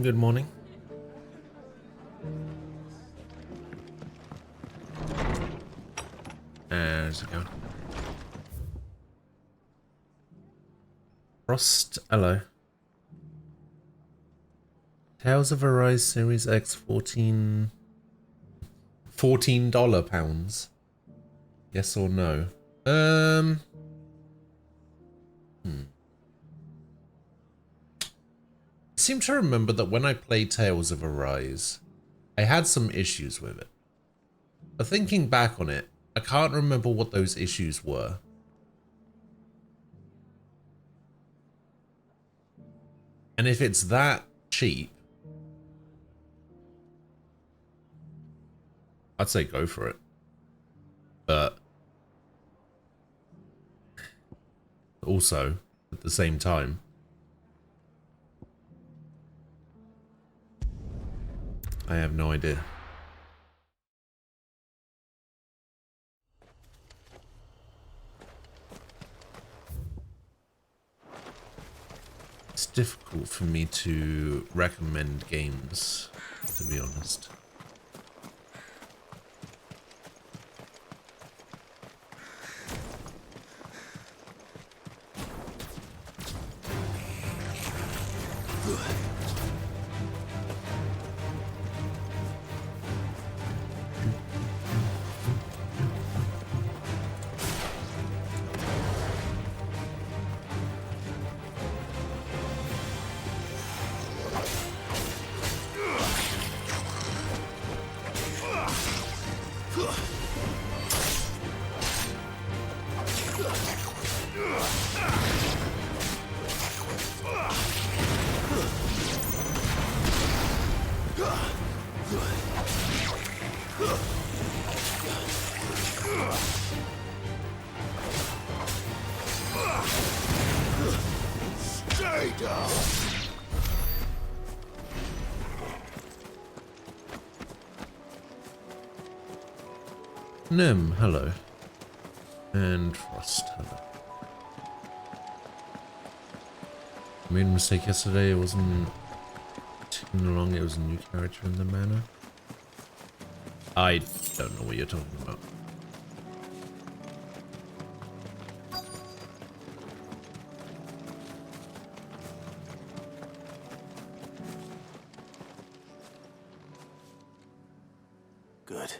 Good morning. How's it going? Frost, hello. Tales of Arise Series X $14 pounds. Yes or no? I seem to remember that when I played Tales of Arise, I had some issues with it. But thinking back on it, I can't remember what those issues were. And if it's that cheap, I'd say go for it. But also, at the same time, I have no idea. It's difficult for me to recommend games, to be honest. Nim, hello. And Frost, hello. I made a mistake yesterday. It wasn't too long. It was a new character in the manor. I don't know what you're talking about. Good.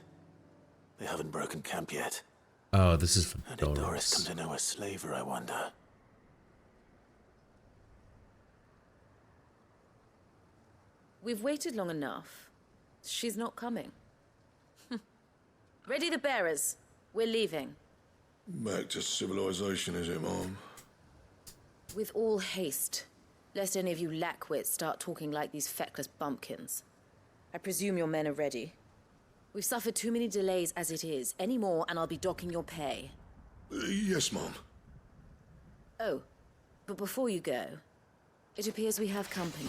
They haven't broken camp yet. Oh, this is for How did Doris Doris. come to know a slaver, I wonder? We've waited long enough. She's not coming. Ready the bearers. We're leaving. Back to civilization, is it, Mom? With all haste. Lest any of you lackwits start talking like these feckless bumpkins. I presume your men are ready. We've suffered too many delays as it is. Any more and I'll be docking your pay. Yes, Mom. Oh, but before you go, it appears we have company.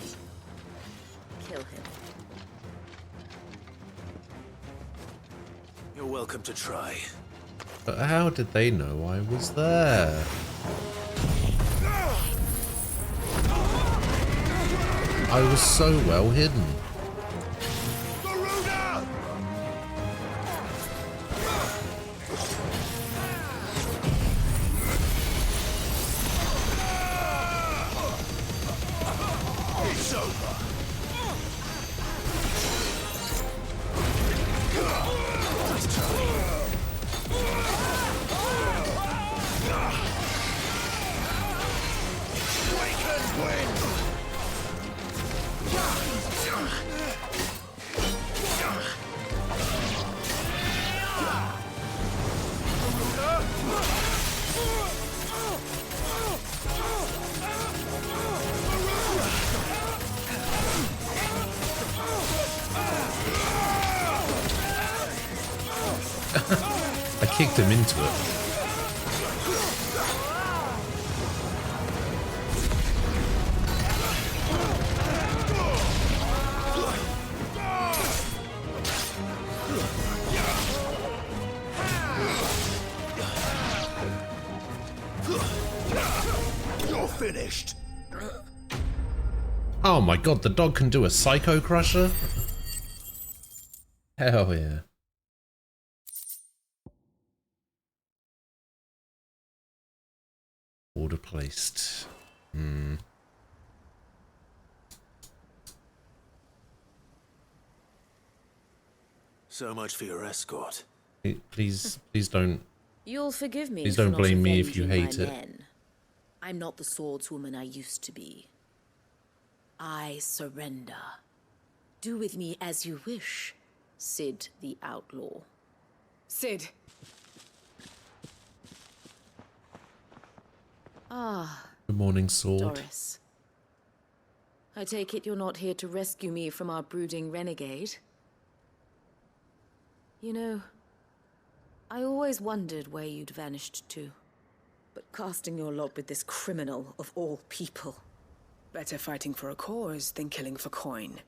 Kill him. You're welcome to try. But how did they know I was there? I was so well hidden. It's over. Nice try. Waken wind. I kicked him into it. You're finished. Oh my god, the dog can do a Psycho Crusher? Hell yeah. Order placed. So much for your escort. Please don't. You'll forgive me Please for don't not blame me if you avenging hate my it. men. I'm not the swordswoman I used to be. I surrender. Do with me as you wish, Sid the Outlaw. Sid, Good morning, sword. Doris. I take it you're not here to rescue me from our brooding renegade? You know, I always wondered where you'd vanished to. But casting your lot with this criminal of all people. better fighting for a cause than killing for coin.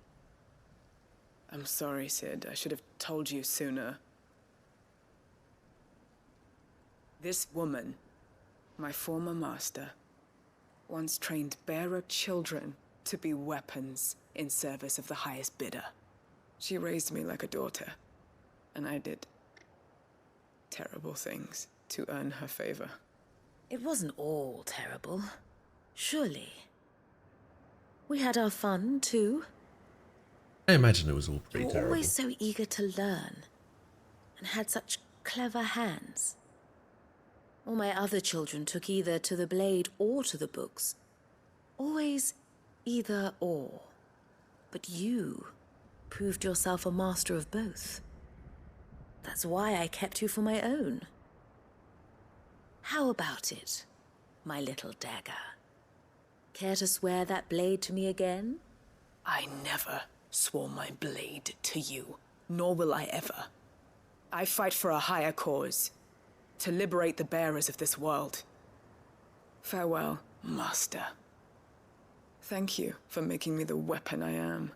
I'm sorry, Sid. I should have told you sooner. This woman, my former master, once trained bearer children to be weapons in service of the highest bidder. She raised me like a daughter, and I did terrible things to earn her favor. It wasn't all terrible, surely. We had our fun, too. I imagine it was all You pretty were terrible. always so eager to learn, and had such clever hands. All my other children took either to the blade or to the books. Always either or. But you proved yourself a master of both. That's why I kept you for my own. How about it, my little dagger? Care to swear that blade to me again? I never swore my blade to you, nor will I ever. I fight for a higher cause, to liberate the bearers of this world. Farewell, Master. Thank you for making me the weapon I am.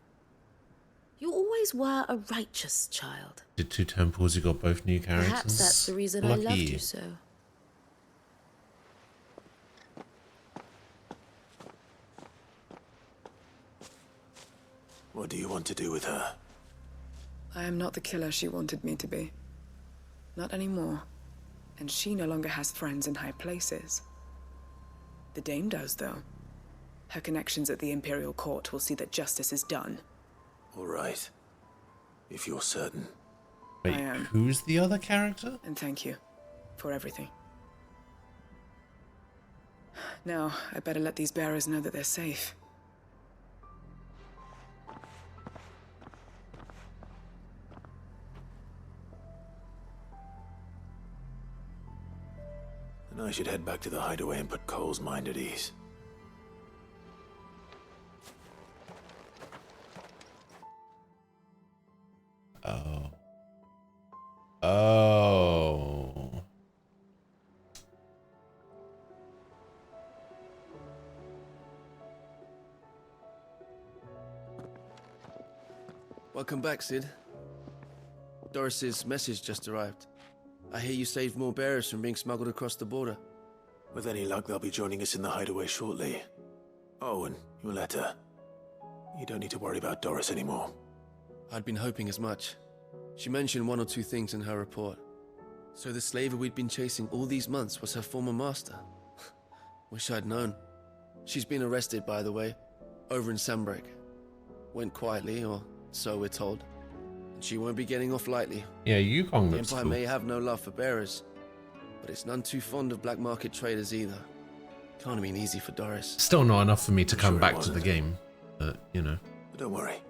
You always were a righteous child. Did two temples, you got both new characters? Perhaps that's the reason I Lucky loved you so. What do you want to do with her? I am not the killer she wanted me to be. Not anymore. And she no longer has friends in high places. The Dame does, though. Her connections at the Imperial Court will see that justice is done. All right. If you're certain. Wait, I am. who's the other character? And thank you for everything. Now, I better let these bearers know that they're safe. Then I should head back to the hideaway and put Cole's mind at ease. Oh. Oh. Welcome back, Sid. Doris's message just arrived. I hear you saved more bearers from being smuggled across the border. With any luck, they'll be joining us in the hideaway shortly. Oh, and your letter. You don't need to worry about Doris anymore. I'd been hoping as much. She mentioned one or two things in her report. So the slaver we'd been chasing all these months was her former master. Wish I'd known. She's been arrested, by the way, over in Sandbreak. Went quietly, or so we're told. And she won't be getting off lightly. Yeah, Yukong The looks Empire cool. may have no love for bearers, but it's none too fond of black market traders either. Can't have been easy for Doris. Still not enough for me to I'm come sure it back to the wasn't. game, but you know, But don't worry.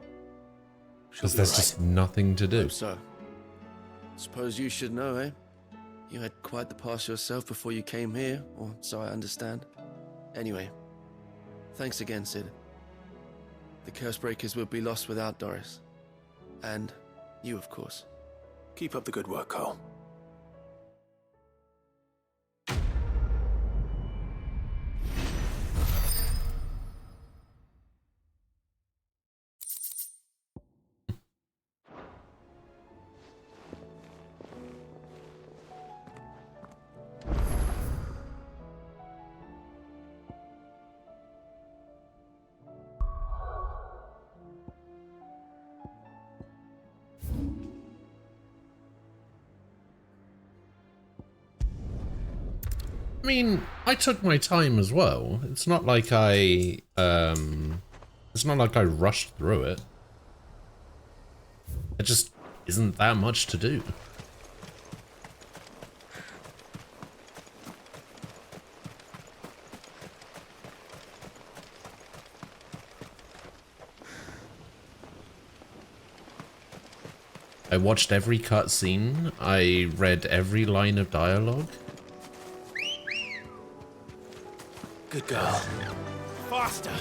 She'll because be there's all right. just nothing to do. Hope so. Suppose you should know, eh? You had quite the past yourself before you came here, or so I understand. Anyway, thanks again, Sid. The Cursebreakers would be lost without Doris. And you, of course. Keep up the good work, Cole. I mean, I took my time as well. It's not like I rushed through it. It just isn't that much to do. I watched every cutscene. I read every line of dialogue. Good girl. Faster!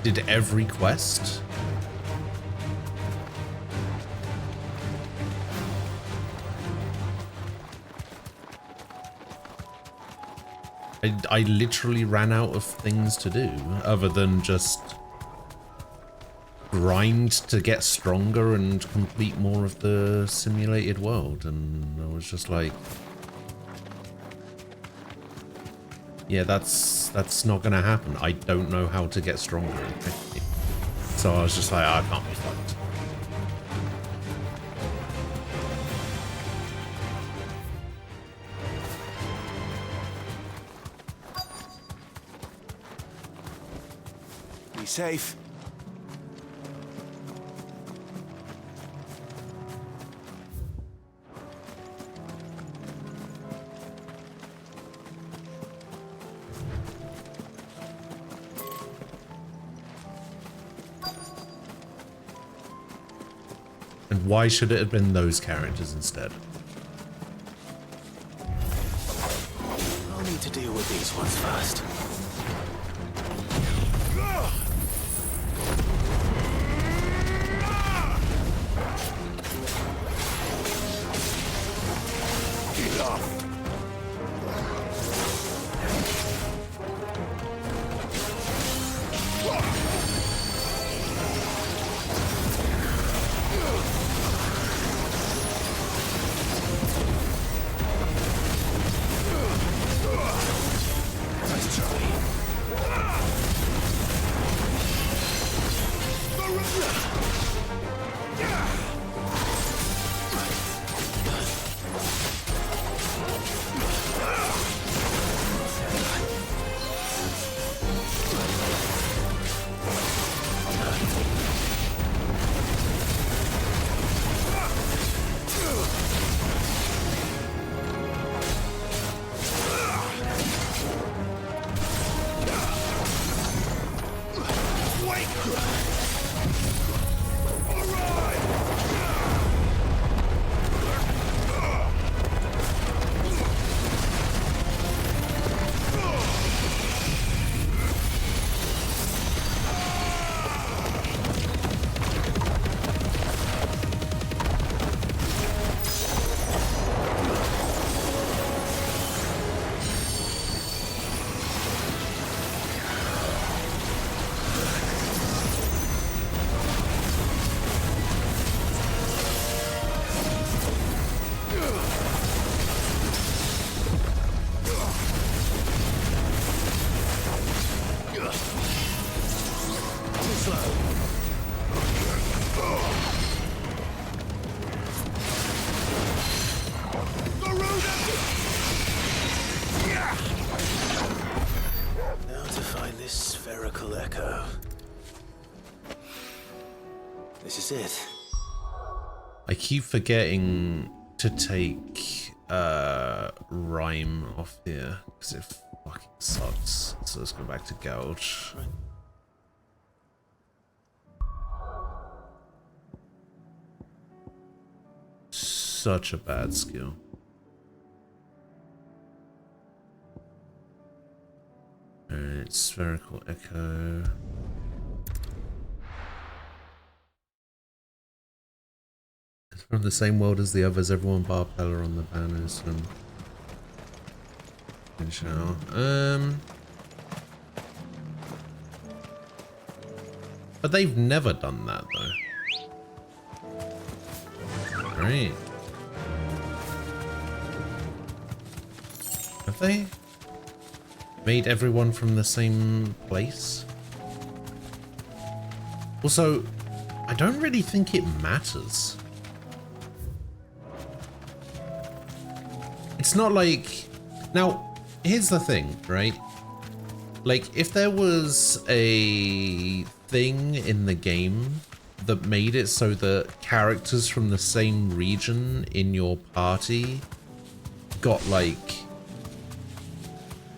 Did every quest. I literally ran out of things to do other than just grind to get stronger and complete more of the simulated world, and I was just like, yeah, that's not gonna happen. I don't know how to get stronger. So I was just like, I can't be fucked. Be safe. And why should it have been those characters instead? I'll need to deal with these ones first. This is it. I keep forgetting to take Rhyme off here because it fucking sucks. So let's go back to Gouge. Such a bad skill. Alright, Spherical Echo. It's from the same world as the others. Everyone bar Pella on the banners and show. But they've never done that though. Right. Have they made everyone from the same place? Also, I don't really think it matters. It's not like... Now, here's the thing, right? Like, if there was a thing in the game that made it so that characters from the same region in your party got, like,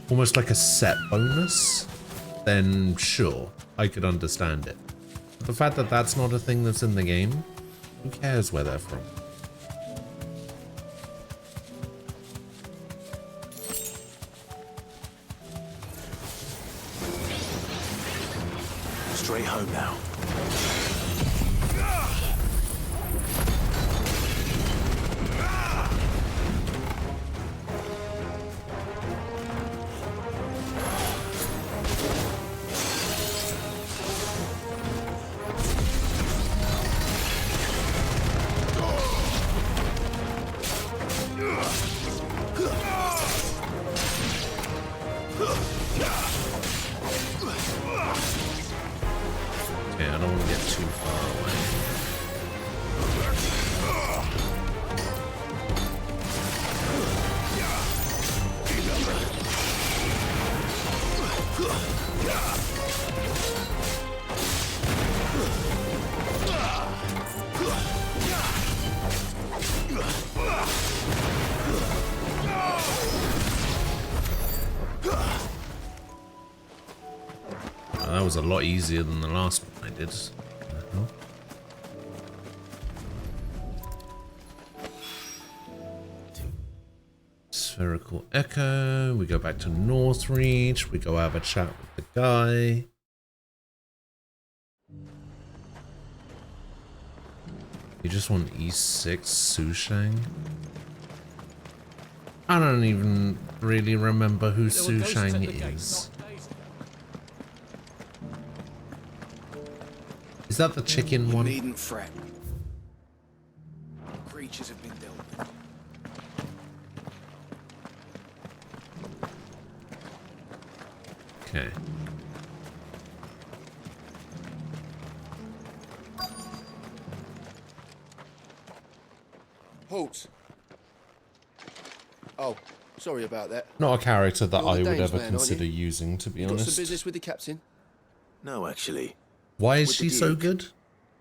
almost like a set bonus, then sure, I could understand it. But the fact that that's not a thing that's in the game, who cares where they're from? Straight home now. Okay, I don't want to get too far away. That was a lot easier than the last one I did. Spherical Echo. We go back to Northreach. We go have a chat with the guy. You just want E6 Sushang? I don't even really remember who Sushang is. Is that the chicken one? Needn't fret. Creatures have been dealt with. Okay. Halt. Oh, sorry about that. Not a character that You're I the would Danes ever man, aren't consider you? using, to be Got some honest. business with the captain? No, actually. Why is With the she so Duke. good?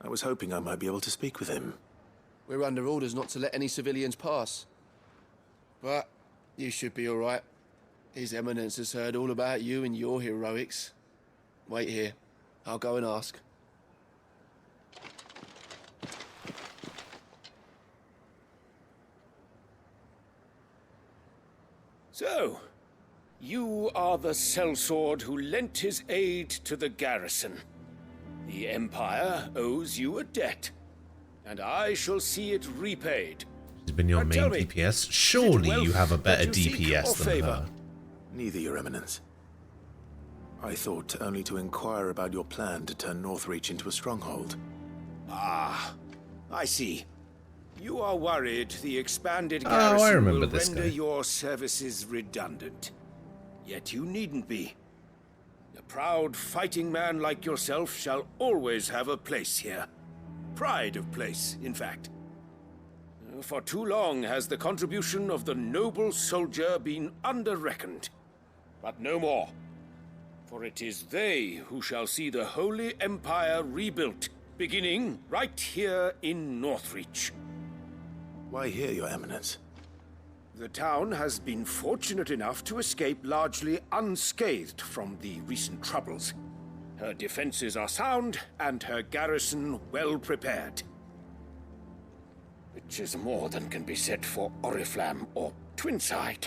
I was hoping I might be able to speak with him. We're under orders not to let any civilians pass. But you should be all right. His Eminence has heard all about you and your heroics. Wait here. I'll go and ask. So, you are the sellsword who lent his aid to the garrison. The Empire owes you a debt, and I shall see it repaid. She's been your Now main tell me, DPS. Surely you have a better that you seek, or DPS than favor? her. Neither, Your Eminence. I thought only to inquire about your plan to turn Northreach into a stronghold. Ah, I see. You are worried the expanded Oh, garrison I remember will this render guy. your services redundant. Yet you needn't be. A proud fighting man like yourself shall always have a place here. Pride of place, in fact. For too long has the contribution of the noble soldier been under-reckoned. But no more. For it is they who shall see the Holy Empire rebuilt, beginning right here in Northreach. Why here, Your Eminence? The town has been fortunate enough to escape largely unscathed from the recent troubles. Her defenses are sound, and her garrison well prepared. Which is more than can be said for Oriflamme or Twinside.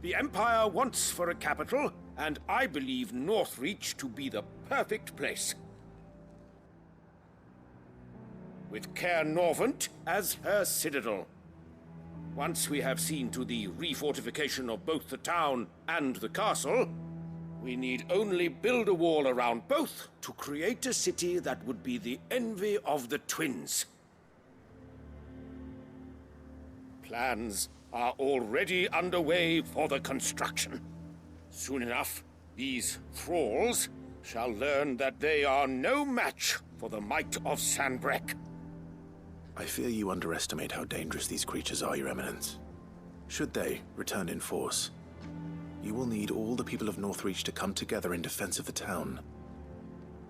The Empire wants for a capital, and I believe Northreach to be the perfect place. With Caer Norvent as her citadel. Once we have seen to the refortification of both the town and the castle, we need only build a wall around both to create a city that would be the envy of the twins. Plans are already underway for the construction. Soon enough, these thralls shall learn that they are no match for the might of Sanbreque. I fear you underestimate how dangerous these creatures are, Your Eminence. Should they return in force, you will need all the people of Northreach to come together in defense of the town.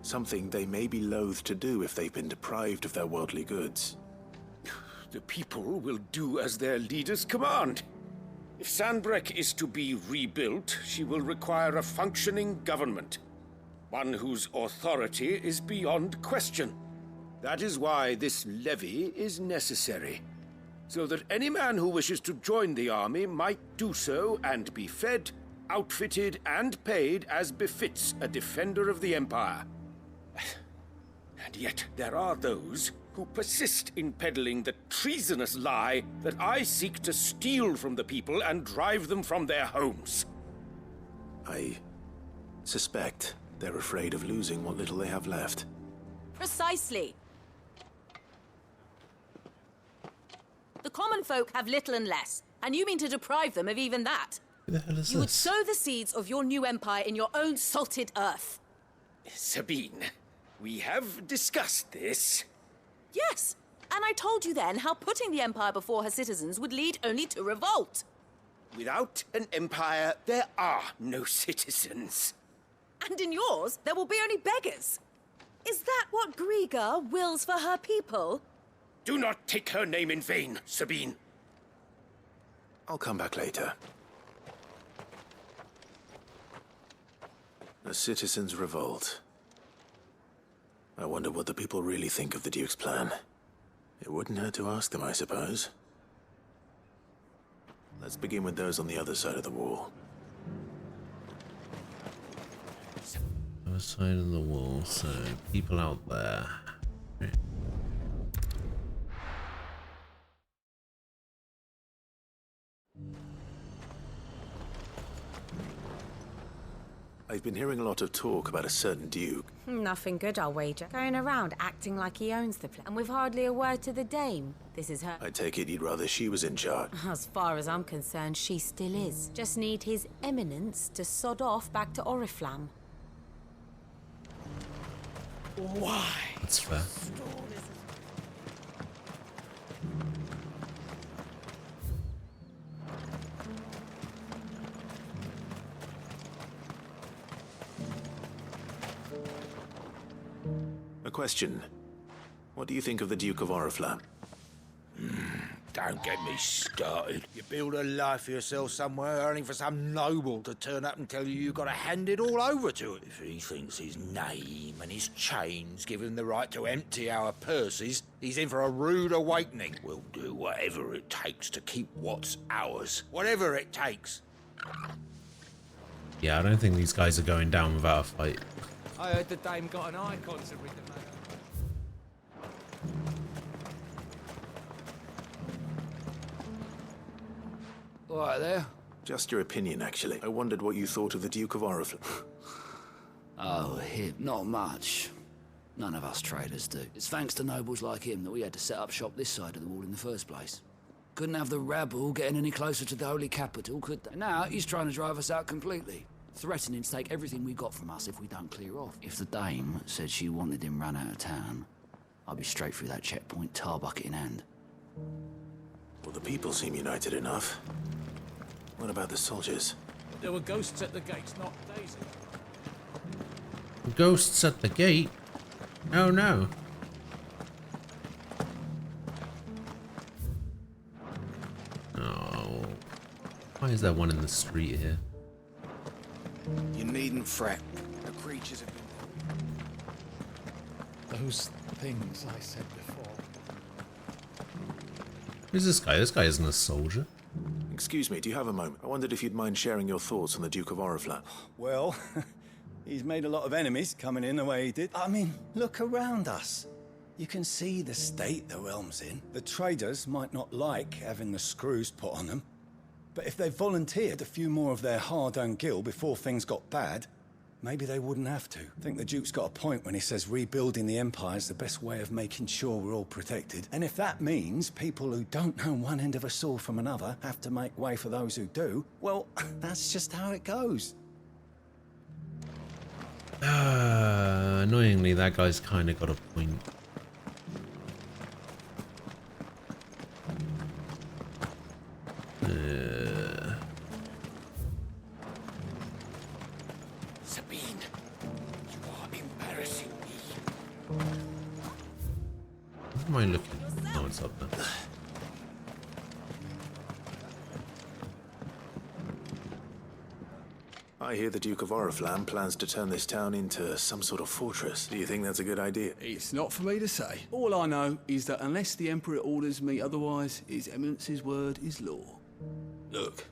Something they may be loath to do if they've been deprived of their worldly goods. The people will do as their leaders command. If Sandbreck is to be rebuilt, she will require a functioning government. One whose authority is beyond question. That is why this levy is necessary. So that any man who wishes to join the army might do so and be fed, outfitted, and paid as befits a defender of the Empire. And yet there are those who persist in peddling the treasonous lie that I seek to steal from the people and drive them from their homes. I suspect they're afraid of losing what little they have left. Precisely. The common folk have little and less, and you mean to deprive them of even that. Who the hell is You would this? sow the seeds of your new empire in your own salted earth. Sabine, we have discussed this. Yes, and I told you then how putting the empire before her citizens would lead only to revolt. Without an empire, there are no citizens. And in yours, there will be only beggars. Is that what Griga wills for her people? Do not take her name in vain, Sabine. I'll come back later. A citizens' revolt. I wonder what the people really think of the Duke's plan. It wouldn't hurt to ask them, I suppose. Let's begin with those on the other side of the wall. Other side of the wall, so people out there. Right. I've been hearing a lot of talk about a certain Duke. Nothing good, I'll wager. Going around acting like he owns the place. And with hardly a word to the dame. This is her. I take it you'd rather she was in charge. As far as I'm concerned, she still is. Just need his eminence to sod off back to Oriflamme. Why? That's fair. A question. What do you think of the Duke of Oriflamme? Don't get me started. You build a life for yourself somewhere, only for some noble to turn up and tell you you've got to hand it all over to him. If he thinks his name and his chains give him the right to empty our purses, he's in for a rude awakening. We'll do whatever it takes to keep what's ours. Whatever it takes. Yeah, I don't think these guys are going down without a fight. I heard the dame got an eye concert with the man. All right there. Just your opinion, actually. I wondered what you thought of the Duke of Oriflamme. Oh, him. Not much. None of us traders do. It's thanks to nobles like him that we had to set up shop this side of the wall in the first place. Couldn't have the rabble getting any closer to the holy capital, could they? And now he's trying to drive us out completely. Threatening to take everything we got from us if we don't clear off. If the dame said she wanted him run out of town, I'd be straight through that checkpoint, tar bucket in hand. Well, the people seem united enough. What about the soldiers? There were ghosts at the gates, not Daisy. Ghosts at the gate? Oh no. Oh. Why is there one in the street here? You needn't fret. The creatures have been... Those things I said before. Who's this guy? This guy isn't a soldier. Excuse me, do you have a moment? I wondered if you'd mind sharing your thoughts on the Duke of Oriflamme. Well, he's made a lot of enemies coming in the way he did. I mean, look around us. You can see the state the realm's in. The traders might not like having the screws put on them, but if they volunteered a few more of their hard-earned gil before things got bad, maybe they wouldn't have to. I think the Duke's got a point when he says rebuilding the Empire is the best way of making sure we're all protected. And if that means people who don't know one end of a sword from another have to make way for those who do, well, that's just how it goes. Annoyingly, that guy's kind of got a point. Sabine, you are embarrassing me. Where am I looking? Oh, it's up there. I hear the Duke of Oriflamme plans to turn this town into some sort of fortress. Do you think that's a good idea? It's not for me to say. All I know is that unless the Emperor orders me otherwise, His Eminence's word is law. Look,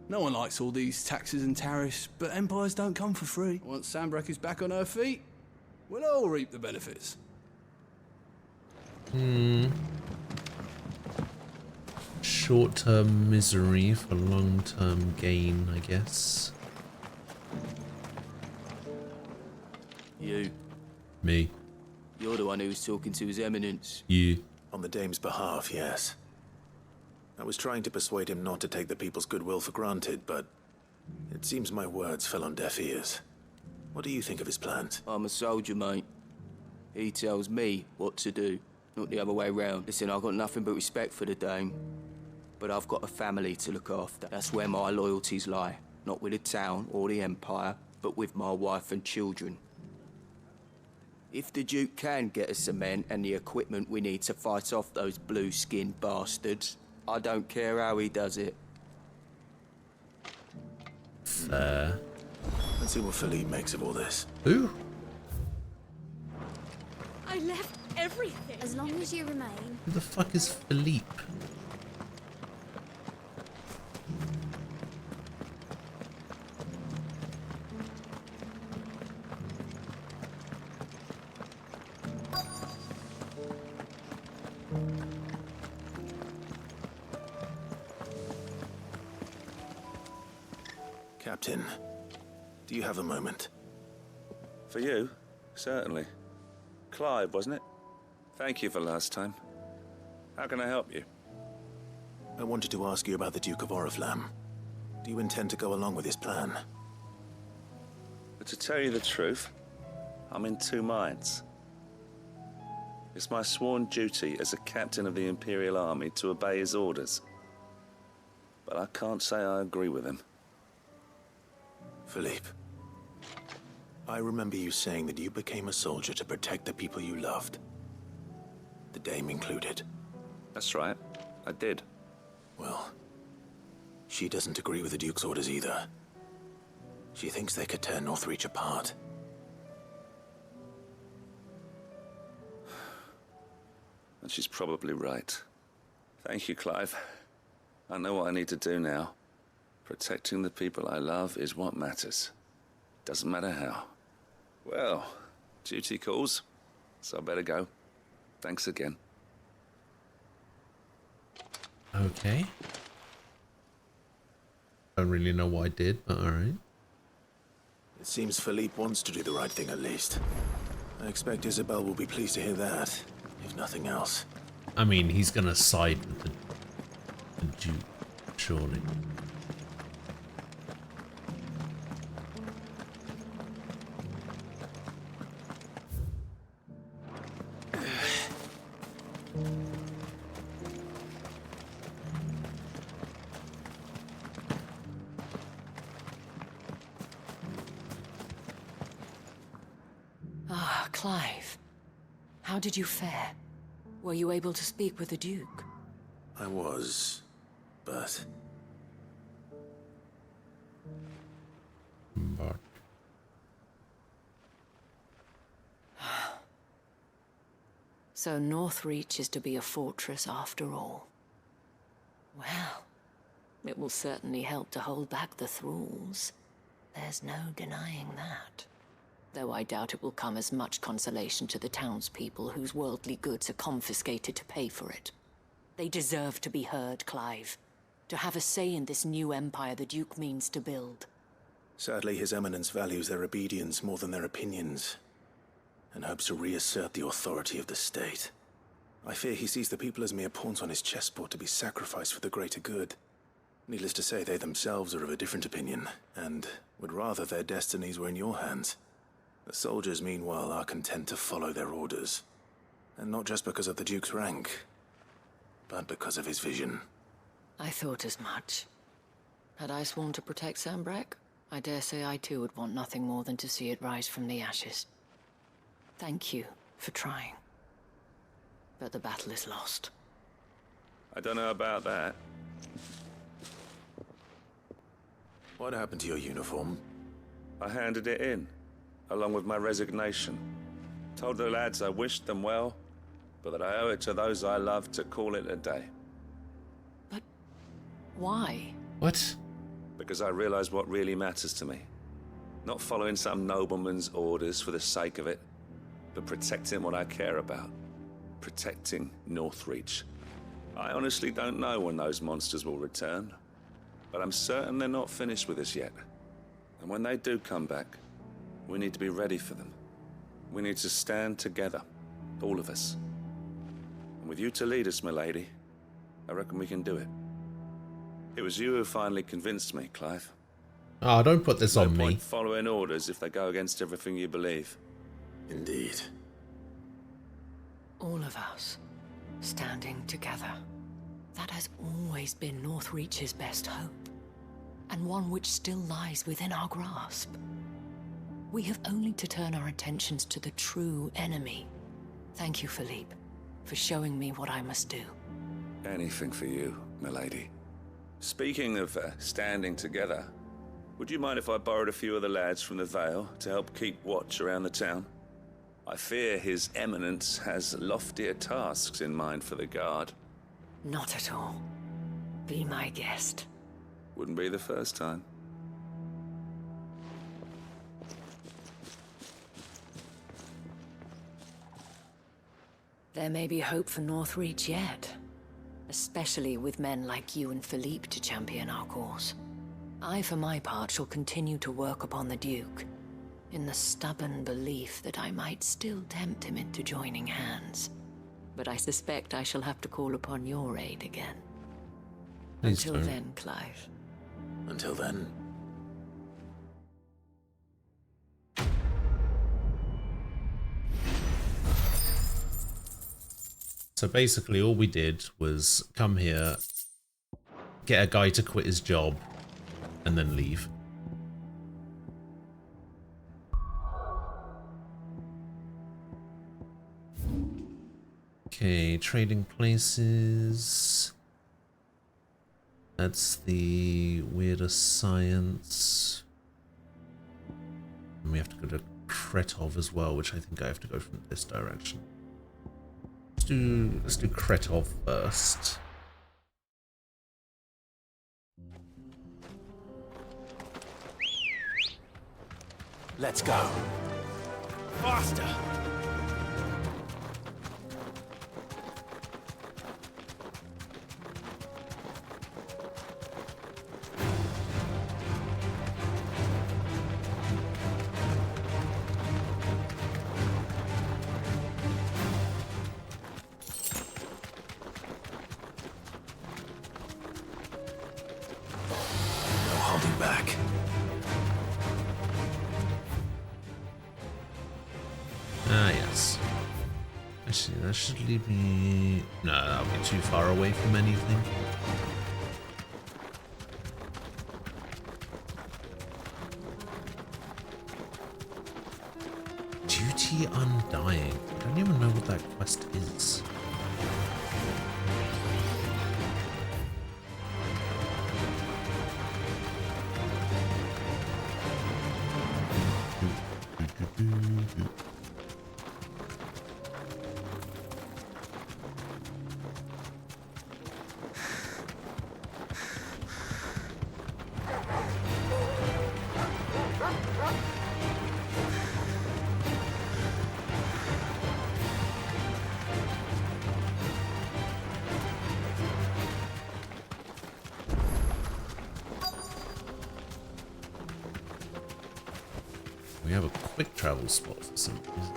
no one likes all these taxes and tariffs, but empires don't come for free. Once Sanbreque is back on her feet, we'll all reap the benefits. Short-term misery for long-term gain, I guess. You. Me. You're the one who was talking to His Eminence. You. On the Dame's behalf, yes. I was trying to persuade him not to take the people's goodwill for granted, but it seems my words fell on deaf ears. What do you think of his plans? I'm a soldier, mate. He tells me what to do, not the other way round. Listen, I've got nothing but respect for the Dame, but I've got a family to look after. That's where my loyalties lie. Not with the town or the Empire, but with my wife and children. If the Duke can get us cement and the equipment we need to fight off those blue-skinned bastards, I don't care how he does it. Fair. Let's see what Philippe makes of all this. Who? I left everything. As long as you remain. Who the fuck is Philippe? Captain, do you have a moment? For you? Certainly. Clive, wasn't it? Thank you for last time. How can I help you? I wanted to ask you about the Duke of Oriflamme. Do you intend to go along with his plan? But to tell you the truth, I'm in two minds. It's my sworn duty as a captain of the Imperial Army to obey his orders. But I can't say I agree with him. Philippe, I remember you saying that you became a soldier to protect the people you loved. The Dame included. That's right, I did. Well, she doesn't agree with the Duke's orders either. She thinks they could tear Northreach apart. And she's probably right. Thank you, Clive. I know what I need to do now. Protecting the people I love is what matters. Doesn't matter how. Well, duty calls, so I better go. Thanks again. Okay. Don't really know what I did, but alright. It seems Philippe wants to do the right thing at least. I expect Isabel will be pleased to hear that, if nothing else. I mean, he's gonna side with the Duke, surely. Ah, Clive. How did you fare? Were you able to speak with the Duke? I was, but... So Northreach is to be a fortress after all. Well, it will certainly help to hold back the thralls. There's no denying that. Though I doubt it will come as much consolation to the townspeople whose worldly goods are confiscated to pay for it. They deserve to be heard, Clive. To have a say in this new empire the Duke means to build. Sadly, His Eminence values their obedience more than their opinions, and hopes to reassert the authority of the state. I fear he sees the people as mere pawns on his chessboard to be sacrificed for the greater good. Needless to say, they themselves are of a different opinion, and would rather their destinies were in your hands. The soldiers, meanwhile, are content to follow their orders. And not just because of the Duke's rank, but because of his vision. I thought as much. Had I sworn to protect Sanbreque, I dare say I too would want nothing more than to see it rise from the ashes. Thank you for trying. But the battle is lost. I don't know about that. What happened to your uniform? I handed it in, along with my resignation. Told the lads I wished them well, but that I owe it to those I love to call it a day. Why? What? Because I realize what really matters to me. Not following some nobleman's orders for the sake of it, but protecting what I care about. Protecting Northreach. I honestly don't know when those monsters will return, but I'm certain they're not finished with us yet. And when they do come back, we need to be ready for them. We need to stand together, all of us. And with you to lead us, milady, I reckon we can do it. It was you who finally convinced me, Clive. Oh, don't put this on No me. point following orders if they go against everything you believe. Indeed. All of us, standing together. That has always been Northreach's best hope, and one which still lies within our grasp. We have only to turn our attentions to the true enemy. Thank you, Philippe, for showing me what I must do. Anything for you, milady. Speaking of standing together, would you mind if I borrowed a few of the lads from the Vale to help keep watch around the town? I fear His Eminence has loftier tasks in mind for the guard. Not at all. Be my guest. Wouldn't be the first time. There may be hope for Northreach yet. Especially with men like you and Philippe to champion our cause. I, for my part, shall continue to work upon the Duke, in the stubborn belief that I might still tempt him into joining hands. But I suspect I shall have to call upon your aid again. Please Until don't. then, Clive. Until then. So basically all we did was come here, get a guy to quit his job, and then leave. Okay, trading places. That's the weirdest science. And we have to go to Kretov as well, which I think I have to go from this direction. Let's do Kretov first. Let's go. Faster! No holding back. Ah, yes. Actually, that should leave me... No, that'll be too far away from anything. Duty Undying. I don't even know what that quest is. We have a quick travel spot for some reason.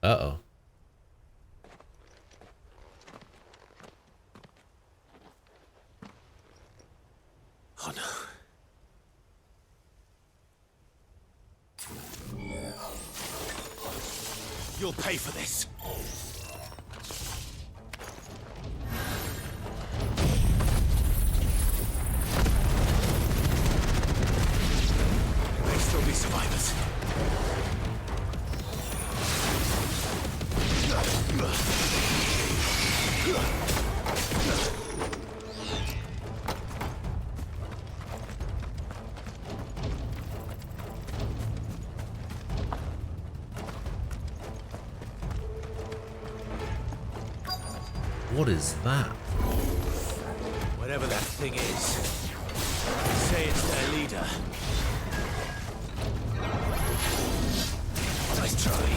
Uh-oh. Oh no. You'll pay for this. There may still be survivors. What is that? Whatever that thing is, say it's their leader. Nice try.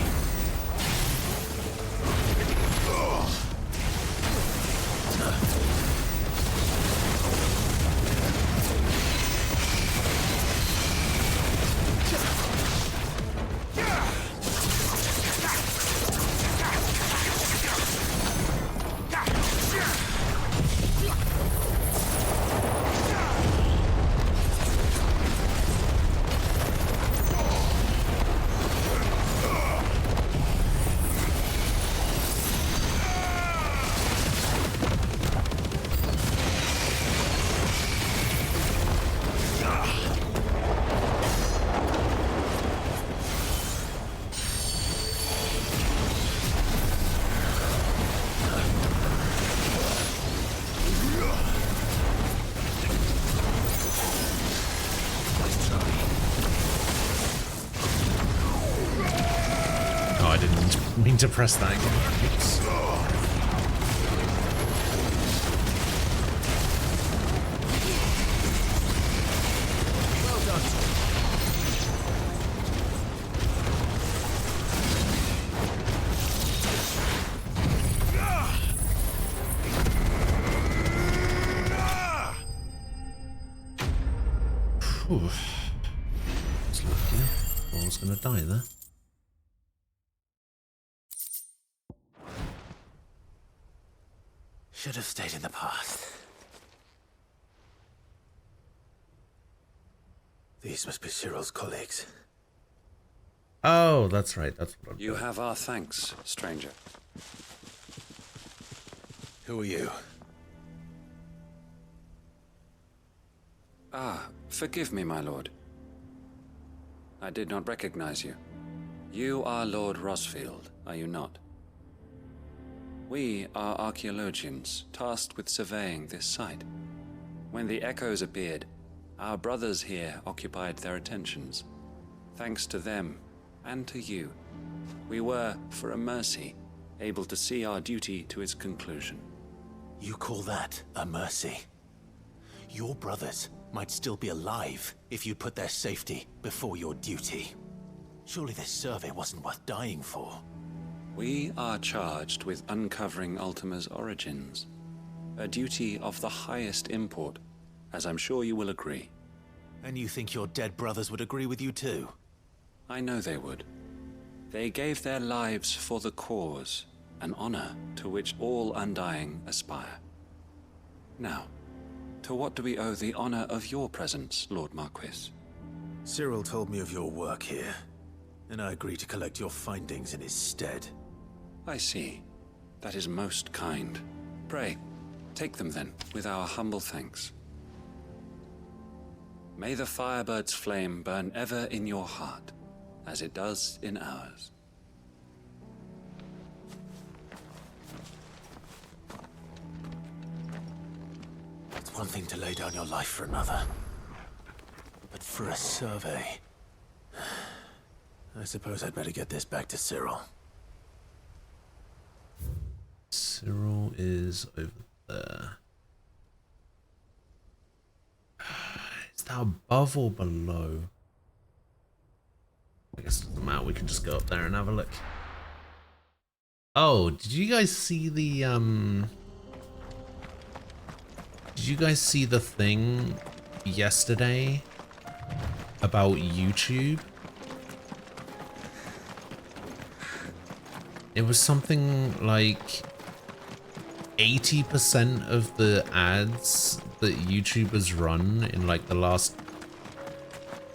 Mean to press that again. Oops. Well done. Whew. It's lucky. I was gonna die there. Should have stayed in the past. These must be Cyril's colleagues. Oh, that's right. That's what You have our thanks, stranger. Who are you? Ah, forgive me, my lord. I did not recognize you. You are Lord Rosfield, are you not? We are archaeologians, tasked with surveying this site. When the echoes appeared, our brothers here occupied their attentions. Thanks to them, and to you, we were, for a mercy, able to see our duty to its conclusion. You call that a mercy? Your brothers might still be alive if you put their safety before your duty. Surely this survey wasn't worth dying for. We are charged with uncovering Ultima's origins, a duty of the highest import, as I'm sure you will agree. And you think your dead brothers would agree with you too? I know they would. They gave their lives for the cause, an honor to which all Undying aspire. Now, to what do we owe the honor of your presence, Lord Marquis? Cyril told me of your work here, and I agreed to collect your findings in his stead. I see. That is most kind. Pray, take them then, with our humble thanks. May the Firebird's flame burn ever in your heart, as it does in ours. It's one thing to lay down your life for another, but for a survey... I suppose I'd better get this back to Cyril. Cyril is over there. Is that above or below? I guess it doesn't matter, we can just go up there and have a look. Oh, did you guys see the Did you guys see the thing yesterday about YouTube? It was something like 80% of the ads that YouTube has run in like the last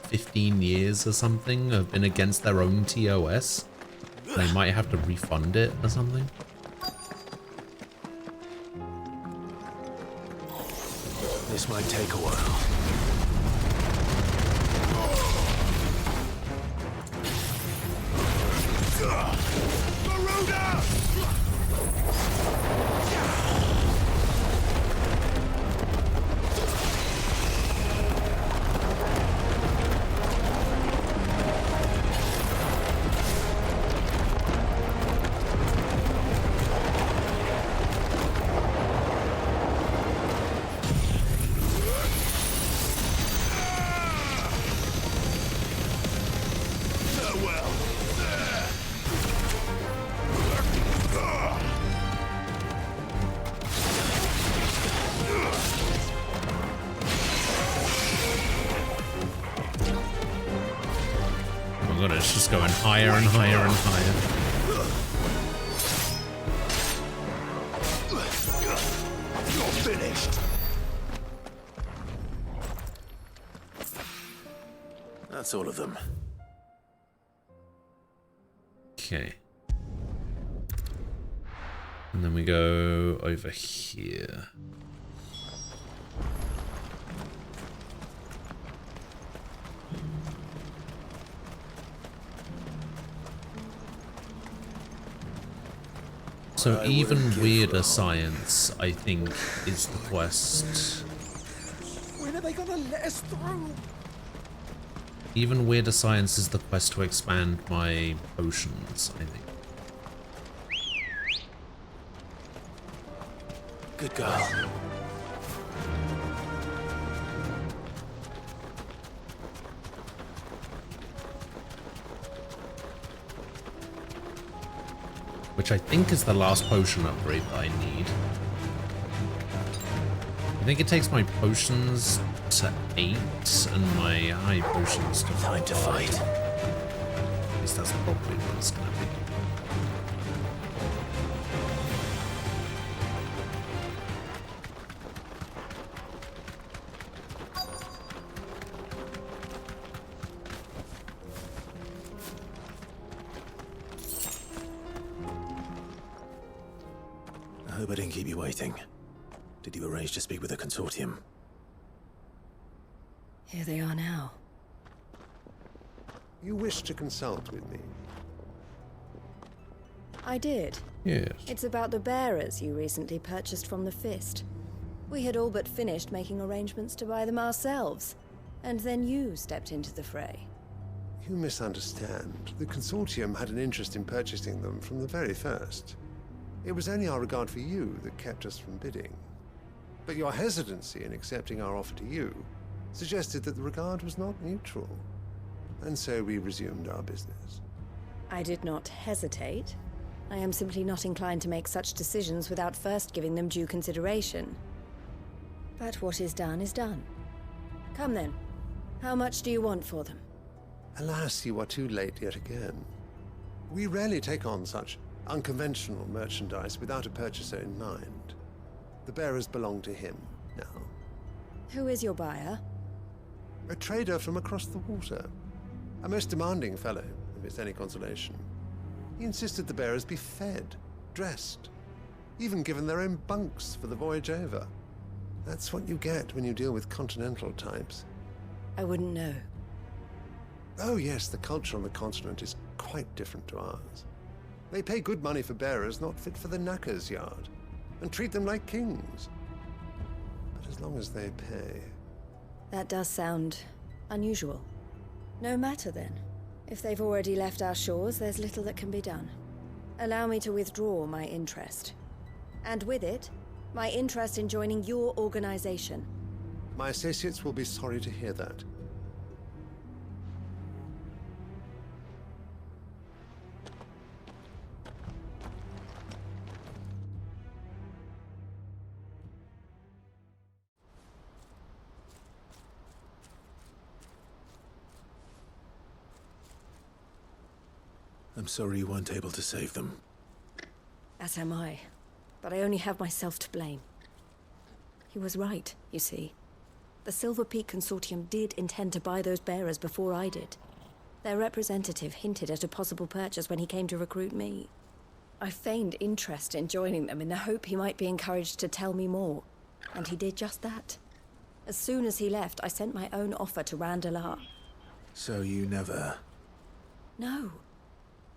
15 years or something have been against their own TOS. They might have to refund it or something. This might take a while. Garuda! Oh my god, it's just going higher and higher and higher. You're finished. That's all of them. Okay. And then we go over here. So even weirder science, I think, is the quest. When are they gonna let us through? Even weirder science is the quest to expand my potions, I think. Good girl. Which I think is the last potion upgrade that I need. I think it takes my potions to 8 and my high potions to 5. Time to fight. At least that's probably what it's gonna be. I hope I didn't keep you waiting. Did you arrange to speak with the consortium? Here they are now. You wish to consult with me? I did. Yes. It's about the bearers you recently purchased from the Fist. We had all but finished making arrangements to buy them ourselves, and then you stepped into the fray. You misunderstand. The consortium had an interest in purchasing them from the very first. It was only our regard for you that kept us from bidding. But your hesitancy in accepting our offer to you suggested that the regard was not mutual. And so we resumed our business. I did not hesitate. I am simply not inclined to make such decisions without first giving them due consideration. But what is done is done. Come then. How much do you want for them? Alas, you are too late yet again. We rarely take on such unconventional merchandise without a purchaser in mind. The bearers belong to him now. Who is your buyer? A trader from across the water. A most demanding fellow, if it's any consolation. He insisted the bearers be fed, dressed, even given their own bunks for the voyage over. That's what you get when you deal with continental types. I wouldn't know. Oh yes, the culture on the continent is quite different to ours. They pay good money for bearers not fit for the knacker's yard, and treat them like kings. But as long as they pay... That does sound unusual. No matter then. If they've already left our shores, there's little that can be done. Allow me to withdraw my interest. And with it, my interest in joining your organization. My associates will be sorry to hear that. I'm sorry you weren't able to save them. As am I. But I only have myself to blame. He was right, you see. The Silver Peak Consortium did intend to buy those bearers before I did. Their representative hinted at a possible purchase when he came to recruit me. I feigned interest in joining them in the hope he might be encouraged to tell me more, and he did just that. As soon as he left, I sent my own offer to Randalar. So you never... No.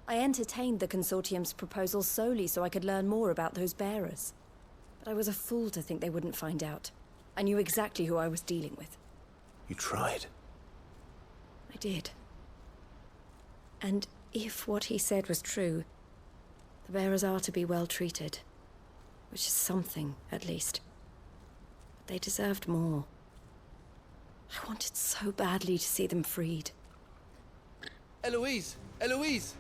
I entertained the Consortium's proposal solely so I could learn more about those bearers. But I was a fool to think they wouldn't find out. I knew exactly who I was dealing with. You tried. I did. And if what he said was true, the bearers are to be well treated. Which is something, at least. But they deserved more. I wanted so badly to see them freed. Eloise! Eloise!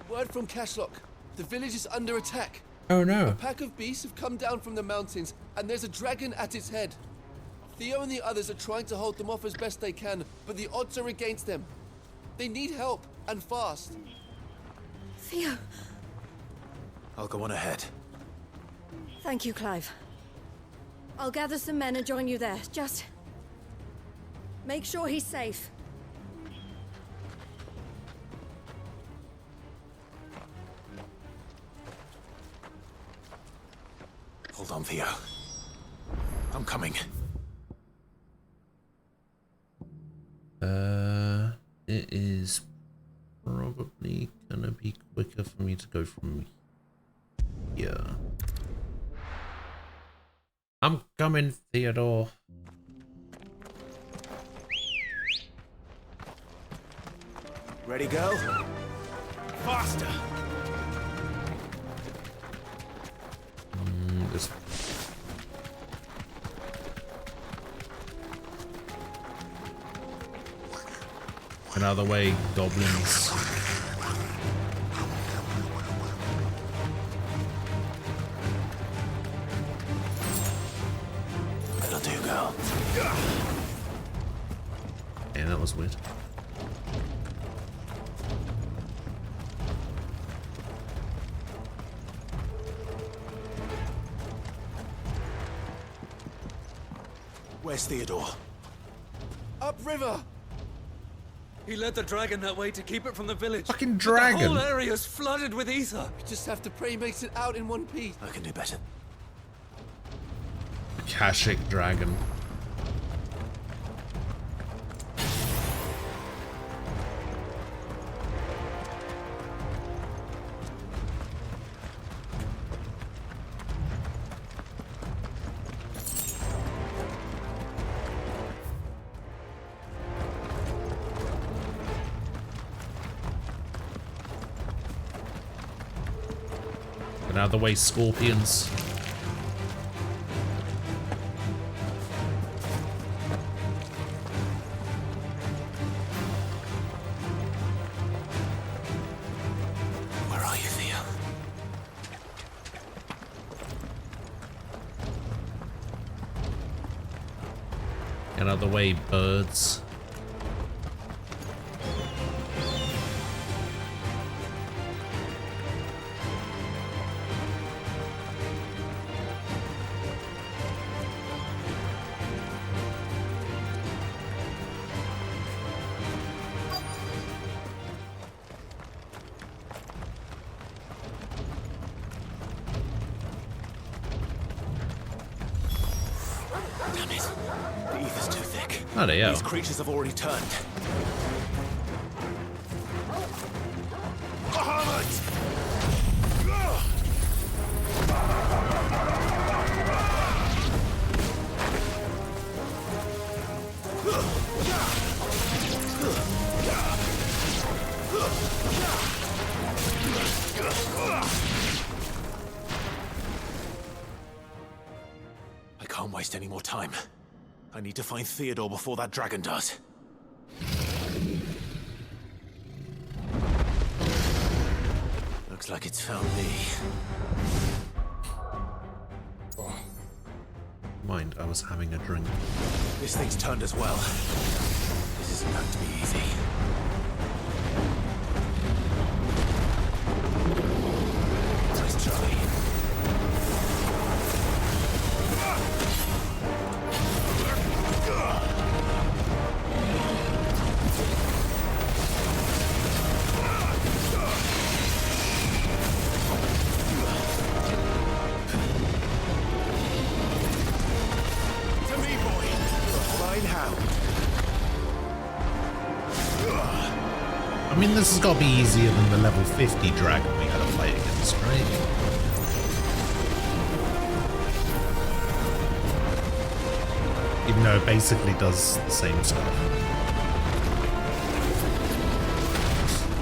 Word from Cashlock. The village is under attack. Oh no. A pack of beasts have come down from the mountains, and there's a dragon at its head. Theo and the others are trying to hold them off as best they can, but the odds are against them. They need help, and fast. Theo! I'll go on ahead. Thank you, Clive. I'll gather some men and join you there. Just... make sure he's safe. Hold on, Theo. I'm coming. It is probably gonna be quicker for me to go from here. I'm coming, Theodore. Ready, go? Faster! This... Another way, goblins. That'll do, girl. Yeah, that was weird. Where's Theodore? Upriver! He led the dragon that way to keep it from the village. Fucking But dragon! the whole area's flooded with ether. We just have to pray he makes it out in one piece. I can do better. Akashic dragon. Out of the way, scorpions. Where are you, Theo? Get out of the way, birds. Damn it. The ether's too thick. Bloody hell. These creatures have already turned. Bahamut! I can't waste any more time. I need to find Theodore before that dragon does. Looks like it's found me. Mind, I was having a drink. This thing's turned as well. This isn't going to be easy. Nice try. this has got to be easier than the level 50 dragon we had to fight against, right? Even though it basically does the same stuff.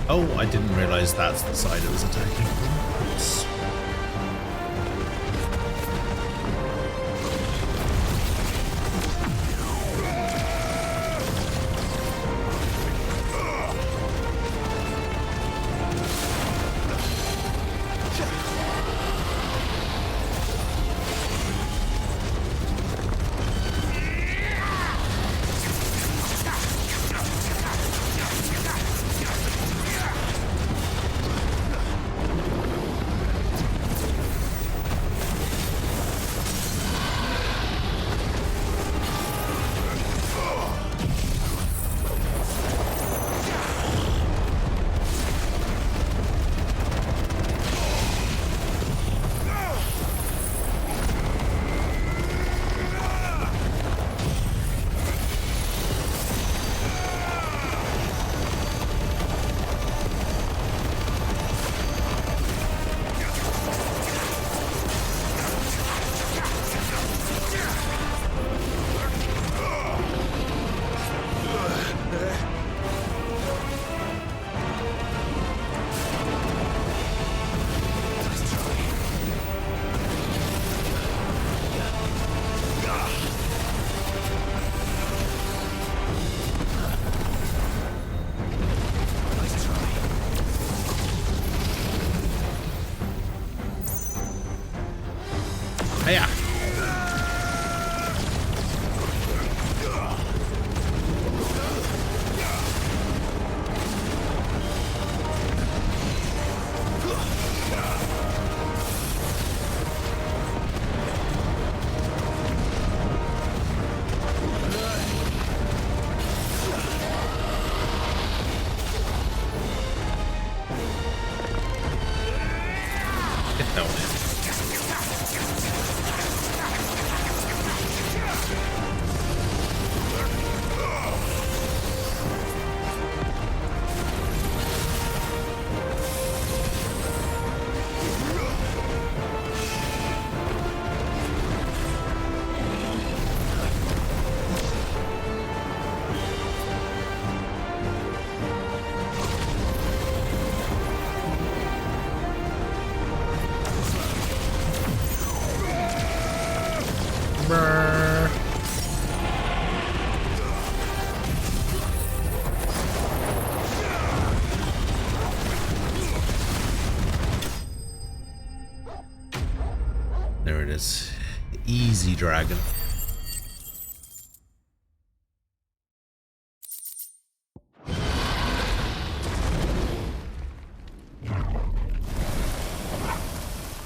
Oh, I didn't realize that's the side it was attacking from. Oops. Yeah. Get down there. There it is. Easy dragon.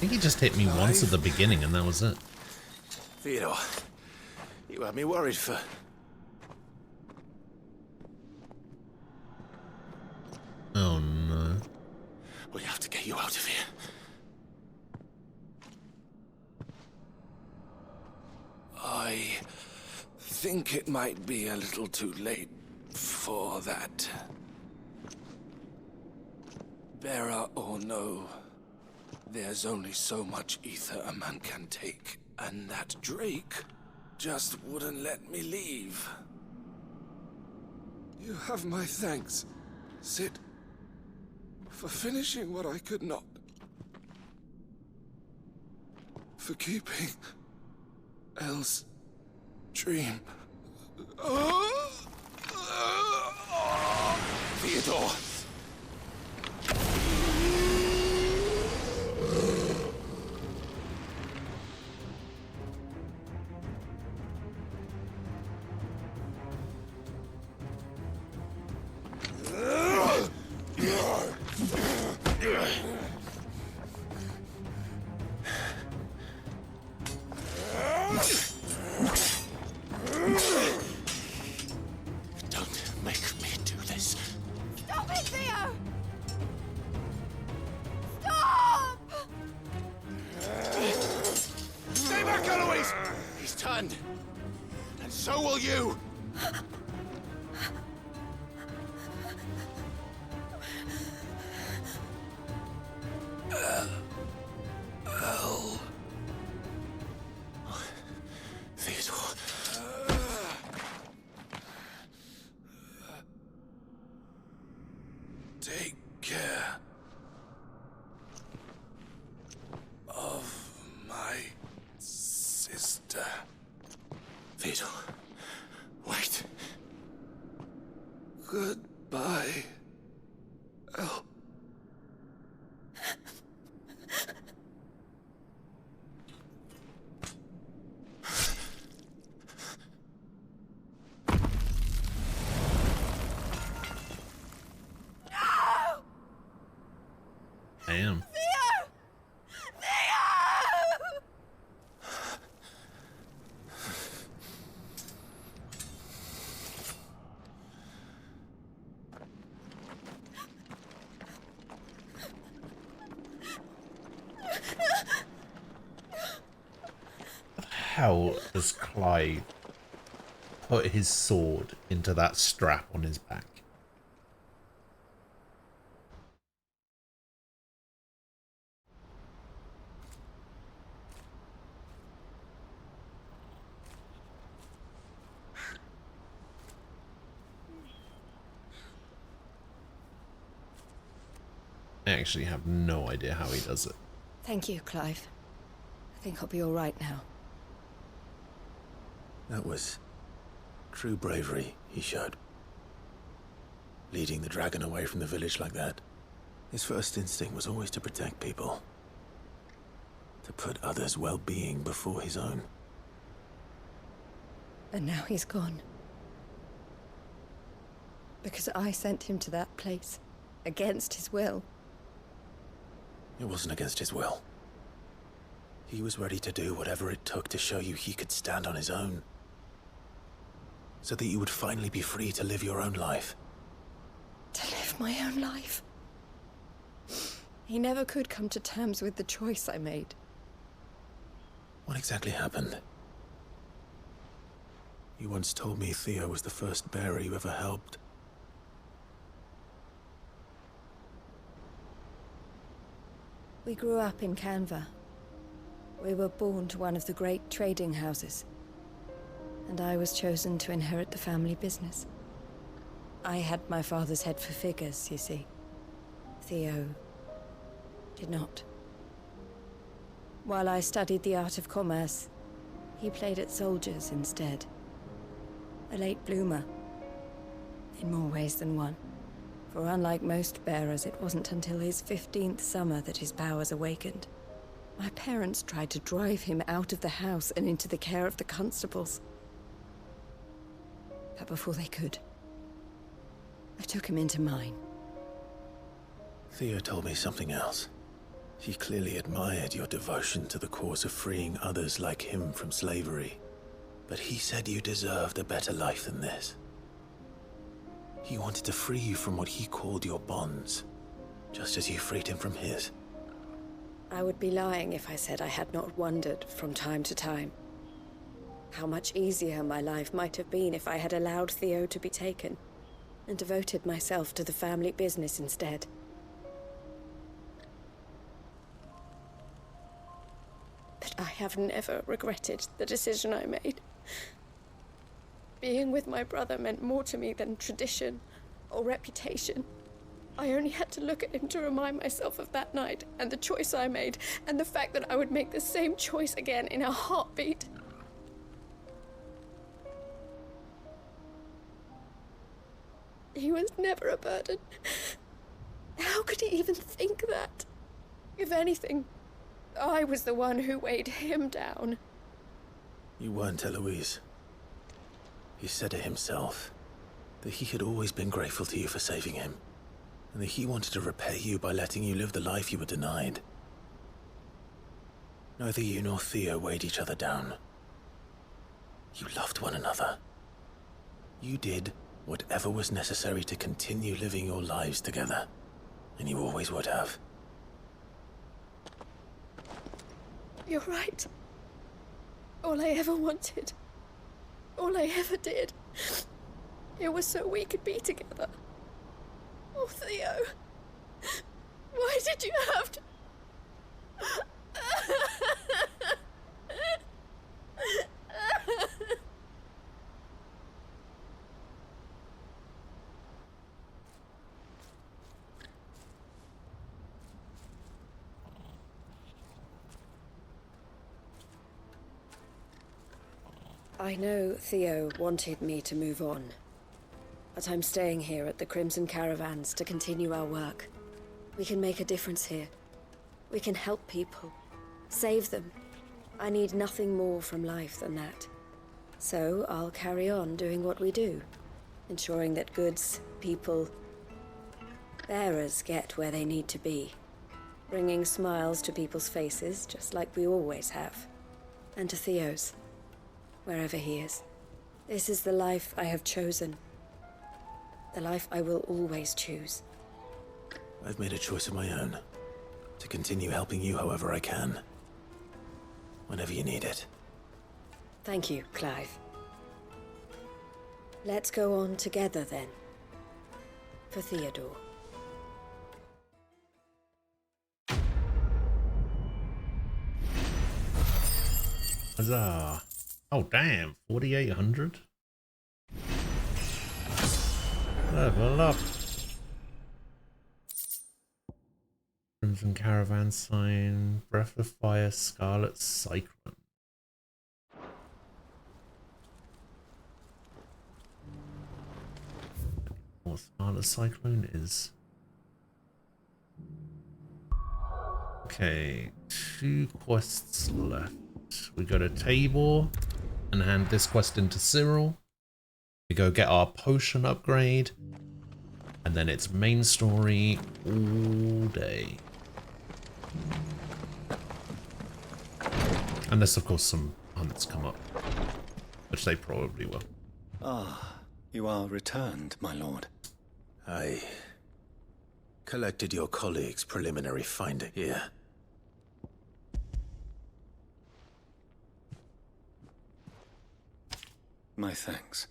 I think he just hit me once at the beginning and that was it. Theodore, you had me worried for... Oh no. We have to get you out of here. I think it might be a little too late for that. Bearer or no, there's only so much ether a man can take, and that Drake just wouldn't let me leave. You have my thanks, Cid, for finishing what I could not. For keeping Elle's dream. Theodore! Don't make me do this. Stop it, Theo! Stop! Stay back, Eloise! He's turned. And so will you! Theodore, wait. Goodbye, El. Damn. How does Clive put his sword into that strap on his back? I actually have no idea how he does it. Thank you, Clive. I think I'll be all right now. That was true bravery he showed. Leading the dragon away from the village like that. His first instinct was always to protect people. To put others' well-being before his own. And now he's gone. Because I sent him to that place, against his will. It wasn't against his will. He was ready to do whatever it took to show you he could stand on his own. So that you would finally be free to live your own life. To live my own life? He never could come to terms with the choice I made. What exactly happened? You once told me Theo was the first bearer you ever helped. We grew up in Canva. We were born to one of the great trading houses. And I was chosen to inherit the family business. I had my father's head for figures, you see. Theo did not. While I studied the art of commerce, he played at soldiers instead. A late bloomer, in more ways than one. For unlike most bearers, it wasn't until his 15th summer that his powers awakened. My parents tried to drive him out of the house and into the care of the constables. But before they could, I took him into mine. Theo told me something else. He clearly admired your devotion to the cause of freeing others like him from slavery. But he said you deserved a better life than this. He wanted to free you from what he called your bonds, just as you freed him from his. I would be lying if I said I had not wondered from time to time how much easier my life might have been if I had allowed Theo to be taken and devoted myself to the family business instead. But I have never regretted the decision I made. Being with my brother meant more to me than tradition or reputation. I only had to look at him to remind myself of that night and the choice I made and the fact that I would make the same choice again in a heartbeat. He was never a burden. How could he even think that? If anything, I was the one who weighed him down. You weren't, Eloise. He said it himself, that he had always been grateful to you for saving him, and that he wanted to repay you by letting you live the life you were denied. Neither you nor Theo weighed each other down. You loved one another. You did whatever was necessary to continue living your lives together, and you always would have. You're right. All I ever wanted, all I ever did, it was so we could be together. Oh, Theo, why did you have to... I know Theo wanted me to move on, but I'm staying here at the Crimson Caravans to continue our work. We can make a difference here. We can help people, save them. I need nothing more from life than that. So I'll carry on doing what we do, ensuring that goods, people, bearers get where they need to be, bringing smiles to people's faces just like we always have, and to Theo's, wherever he is. This is the life I have chosen, the life I will always choose. I've made a choice of my own, to continue helping you however I can, whenever you need it. Thank you, Clive. Let's go on together then, for Theodore. Huzzah. Oh damn, 4,800? Level up. Crimson Caravan sign, Breath of Fire, Scarlet Cyclone. What Scarlet Cyclone is. Okay, 2 quests left. We go to Tabor and hand this quest into Cyril. We go get our potion upgrade. And then it's main story all day. Unless of course some hunts come up. Which they probably will. Ah, you are returned, my lord. I collected your colleague's preliminary finding here. My thanks.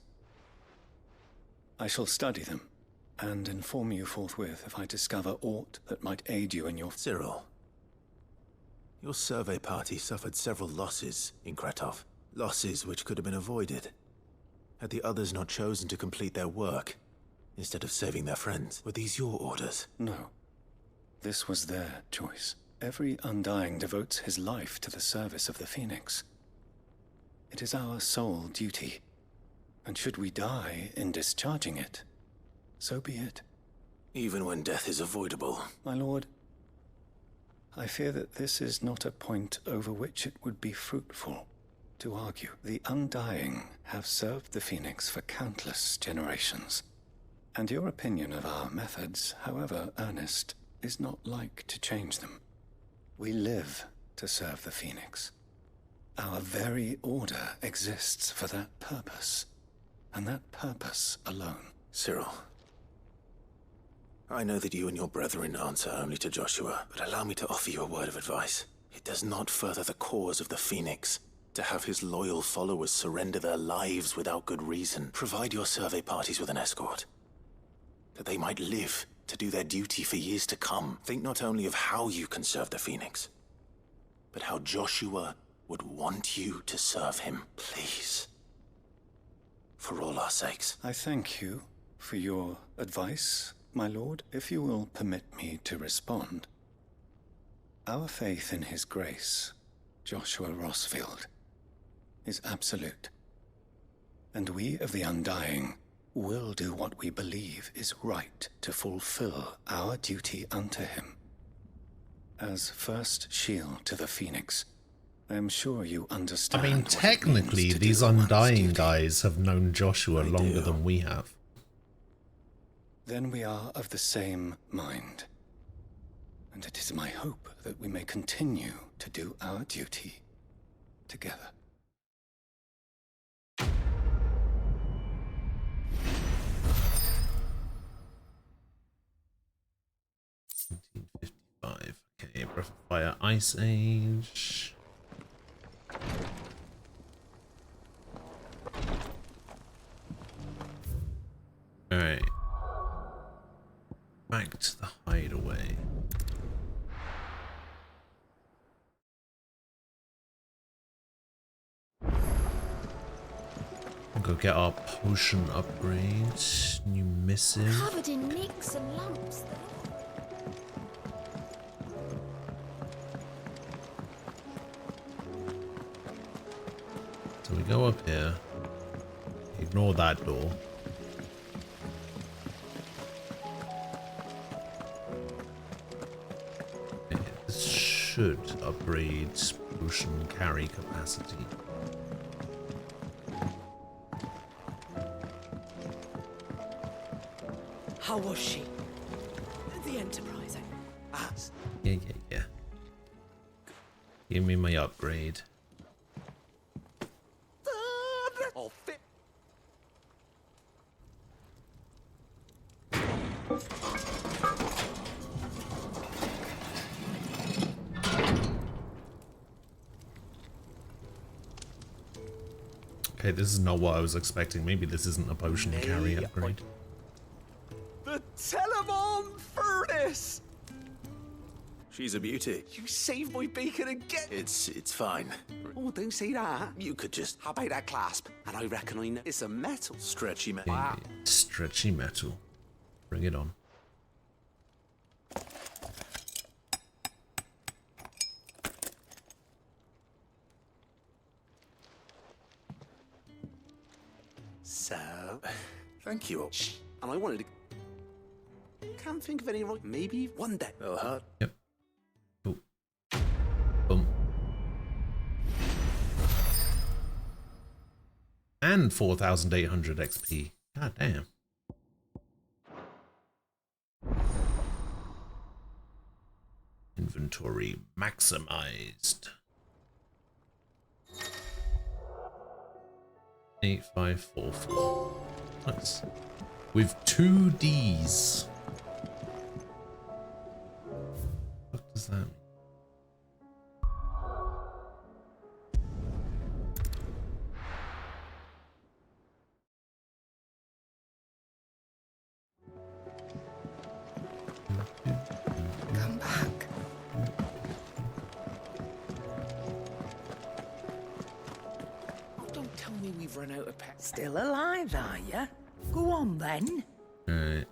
I shall study them, and inform you forthwith if I discover aught that might aid you in your... Cyril, your survey party suffered several losses in Kratov. Losses which could have been avoided, had the others not chosen to complete their work, instead of saving their friends. Were these your orders? No. This was their choice. Every Undying devotes his life to the service of the Phoenix. It is our sole duty. And should we die in discharging it, so be it. Even when death is avoidable. My lord, I fear that this is not a point over which it would be fruitful to argue. The Undying have served the Phoenix for countless generations. And your opinion of our methods, however earnest, is not like to change them. We live to serve the Phoenix. Our very order exists for that purpose. And that purpose alone. Cyril, I know that you and your brethren answer only to Joshua, but allow me to offer you a word of advice. It does not further the cause of the Phoenix to have his loyal followers surrender their lives without good reason. Provide your survey parties with an escort, that they might live to do their duty for years to come. Think not only of how you can serve the Phoenix, but how Joshua would want you to serve him. Please. For all our sakes. I thank you for your advice, my lord. If you will permit me to respond. Our faith in his grace, Joshua Rossfield, is absolute. And we of the Undying will do what we believe is right to fulfill our duty unto him. As first shield to the Phoenix, I am sure you understand. I mean, technically, these Undying guys have known Joshua longer than we have. Then we are of the same mind. And it is my hope that we may continue to do our duty together. Okay, Breath of Fire, Ice Age. Alright. Back to the hideaway. I'll go get our potion upgrades. New missive. Covered in nicks and lumps. So we go up here. Ignore that door. Okay, this should upgrade potion carry capacity. How was she? The Enterprise. Yeah. Give me my upgrade. Oh, fit. Okay, this is not what I was expecting. Maybe this isn't a potion carry upgrade. The Telemon furnace! She's a beauty. You saved my beacon again! It's fine. Oh, don't say that. You could just... How about that clasp? And I reckon I know it's a metal. Stretchy metal. Wow. Stretchy metal. Bring it on. So... Thank you. Shh. And I wanted to... Can't think of any right... Maybe one day. Well, huh? Yep. Oh. Boom. And 4,800 XP. God damn. Inventory maximized. 8544. Nice. With 2 Ds. What does that mean? Come back. Oh, don't tell me we've run out of pets. Still alive, are you? Go on then. Alright. It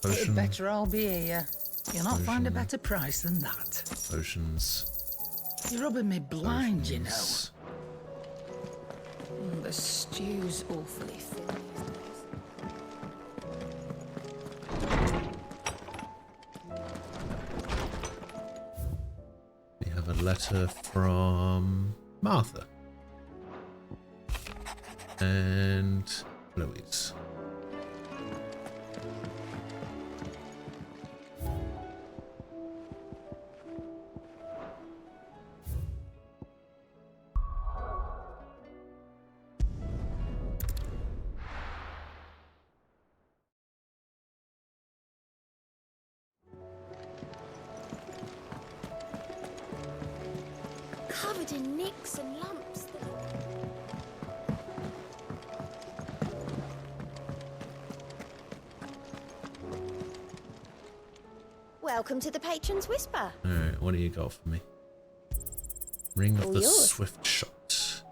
Potion. better I'll be here. You'll not find a Potion. better price than that. Potions. You're rubbing me blind, you know. Potions. The stew's awfully thin. We have a letter from Martha. And Louise. Covered in nicks and lumps. Welcome to the Patron's Whisper. Alright, what do you got for me? Ring of All the yours. Swift Shot.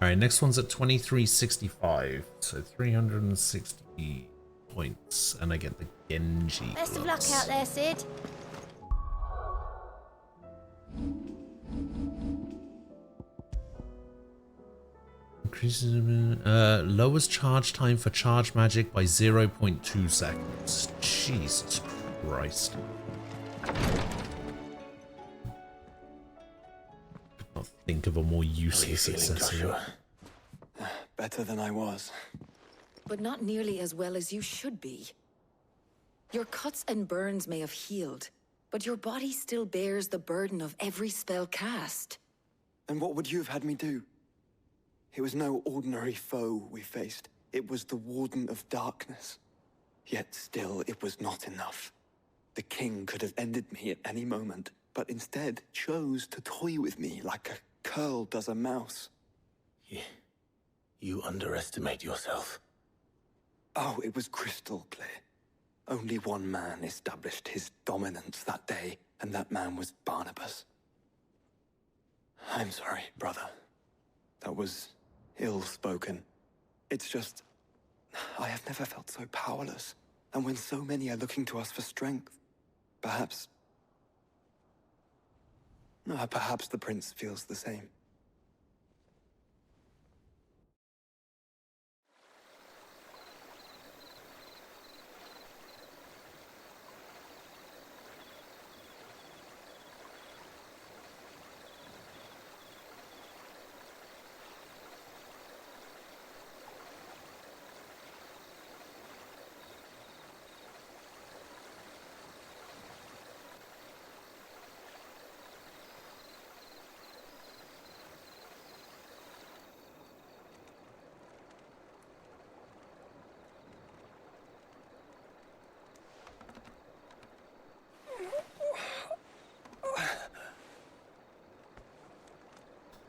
Alright, next one's at 2365. So 360 points. And I get the Genji Best of luck gloves. out there, Sid. Increases lowers charge time for charge magic by 0.2 seconds. Jesus Christ. Could not think of a more useless accessory. Better than I was. But not nearly as well as you should be. Your cuts and burns may have healed, but your body still bears the burden of every spell cast. Then what would you have had me do? It was no ordinary foe we faced. It was the Warden of Darkness. Yet still, it was not enough. The king could have ended me at any moment, but instead chose to toy with me like a curl does a mouse. You underestimate yourself. Oh, it was crystal clear. Only one man established his dominance that day, and that man was Barnabas. I'm sorry, brother. That was ill-spoken. It's just... I have never felt so powerless. And when so many are looking to us for strength, perhaps the prince feels the same.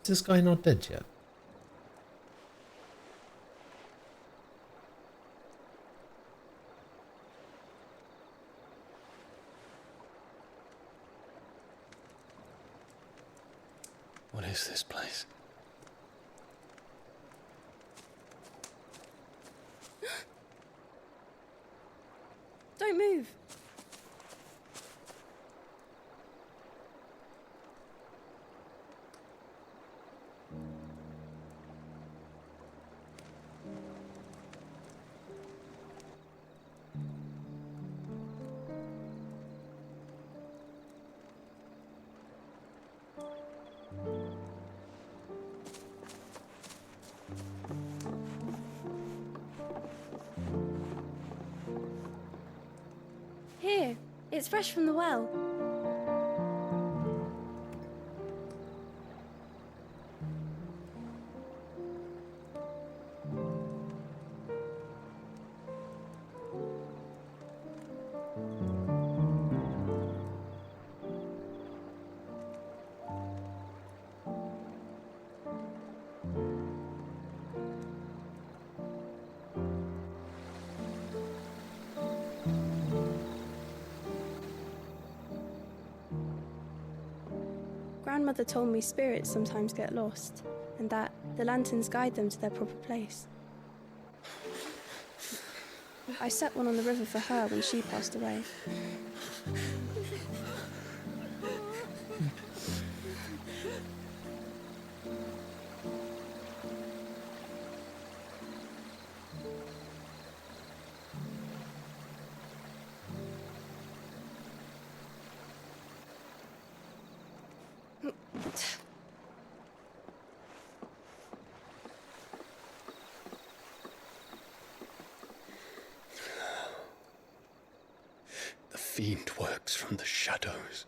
Is this guy not dead yet? What is this place? Don't move. Here, it's fresh from the well. Grandmother told me spirits sometimes get lost, and that the lanterns guide them to their proper place. I set one on the river for her when she passed away. The fiend works from the shadows.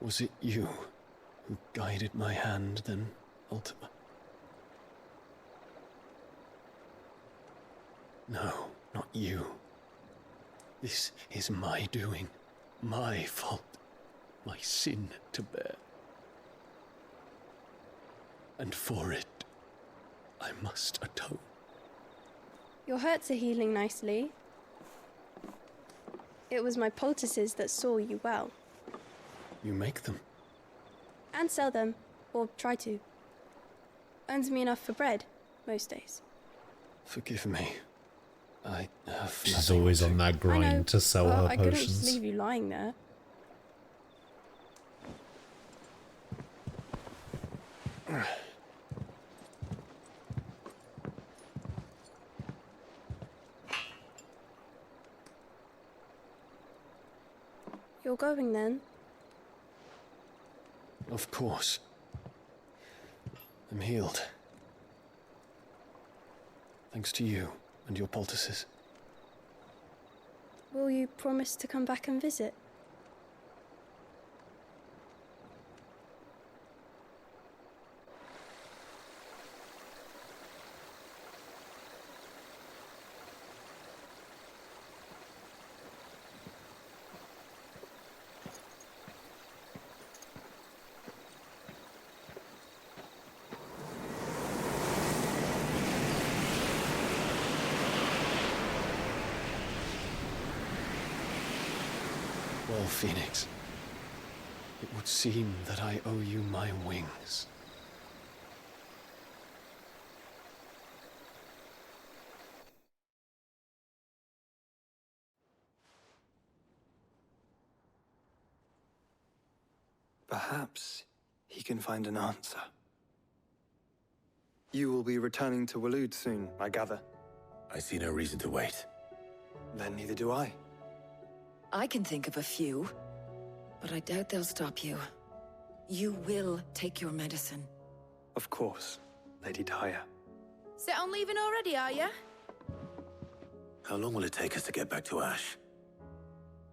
Was it you who guided my hand then, Ultima? No, not you. This is my doing, my fault, my sin to bear. And for it, I must atone. Your hurts are healing nicely. It was my poultices that saw you well. You make them? And sell them, or try to. Earns me enough for bread, most days. Forgive me. I have She's always on that grind to sell her I couldn't just potions. leave you lying there. You're going then? Of course. I'm healed. Thanks to you and your poultices. Will you promise to come back and visit? Well, Phoenix, it would seem that I owe you my wings. Perhaps he can find an answer. You will be returning to Waloed soon, I gather. I see no reason to wait. Then neither do I. I can think of a few, but I doubt they'll stop you. You will take your medicine. Of course, Lady Daya. Set on leaving already, are you? How long will it take us to get back to Ash?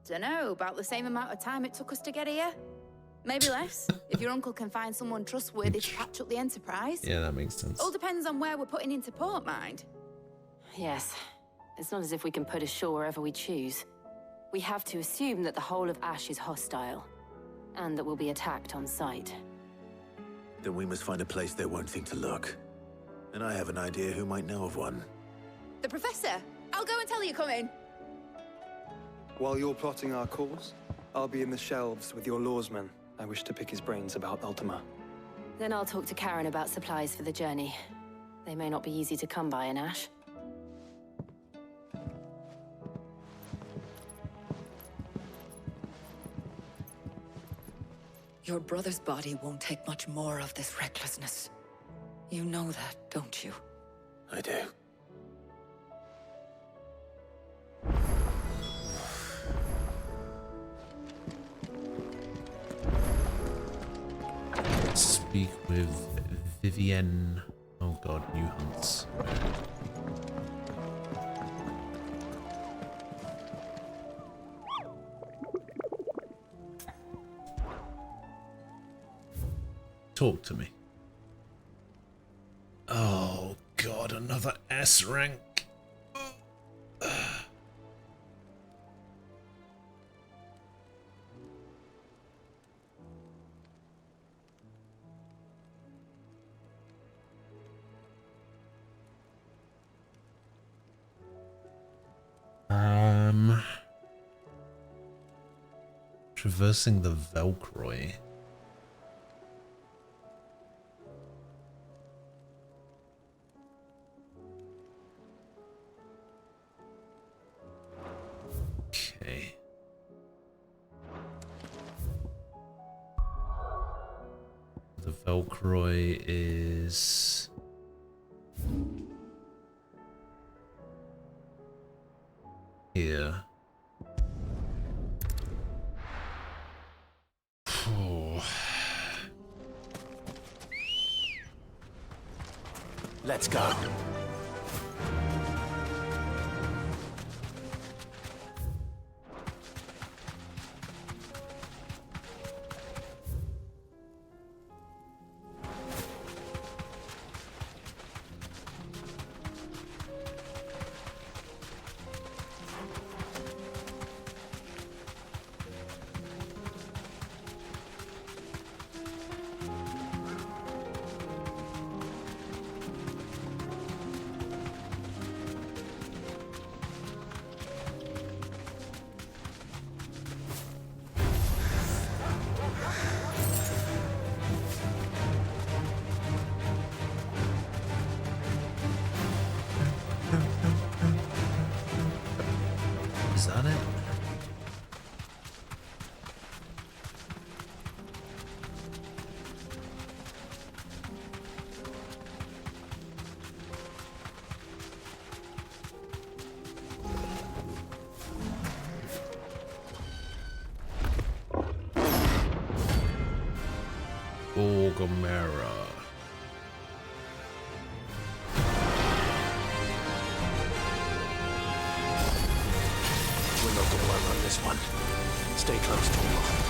Dunno, about the same amount of time it took us to get here. Maybe less, if your uncle can find someone trustworthy to patch up the Enterprise. Yeah, that makes sense. All depends on where we're putting into port, mind. Yes. It's not as if we can put ashore wherever we choose. We have to assume that the whole of Ash is hostile, and that we'll be attacked on sight. Then we must find a place they won't think to look. And I have an idea who might know of one. The Professor! I'll go and tell you coming. While you're plotting our course, I'll be in the shelves with your lawsman. I wish to pick his brains about Ultima. Then I'll talk to Karen about supplies for the journey. They may not be easy to come by in Ash. Your brother's body won't take much more of this recklessness. You know that, don't you? I do. Speak with Vivienne. Oh god, new hunts. Talk to me. Oh god, another S rank. Traversing the Velcroy. Okay. The Velcroy is here. Let's go. Is that it? Gorgomera. We're not gonna outrun this one. Stay close, Tormod.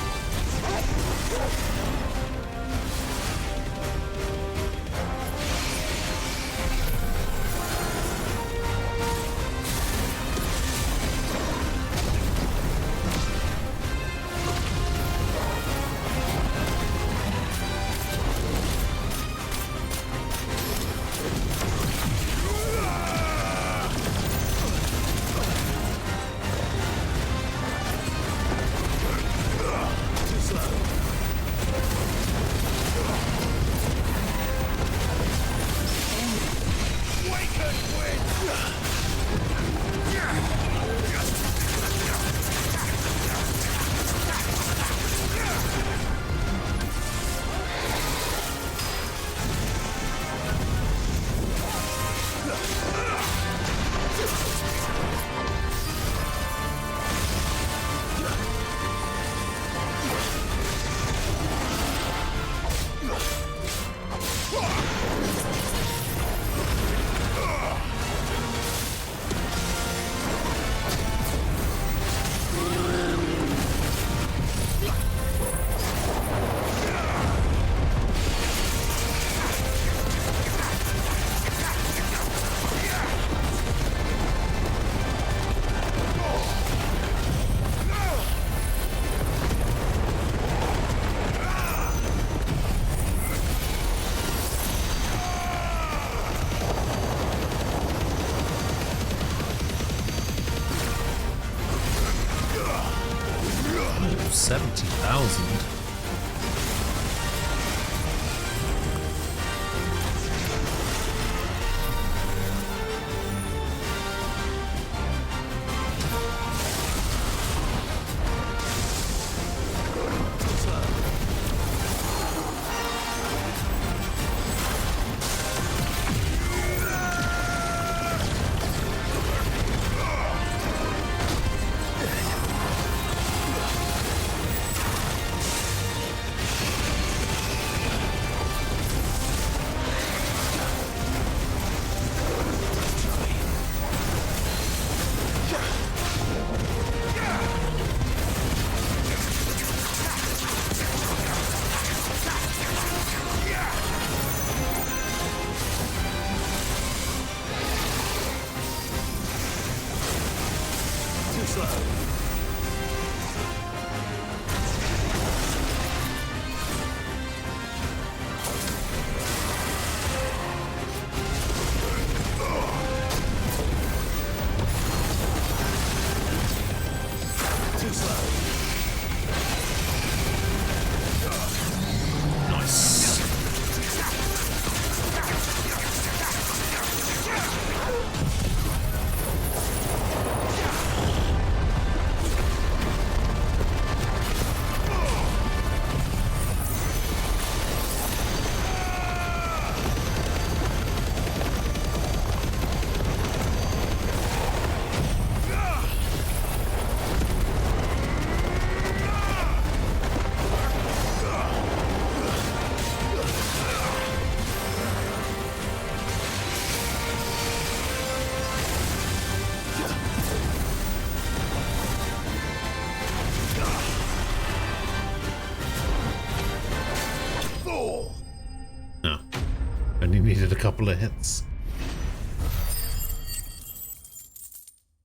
only needed a couple of hits.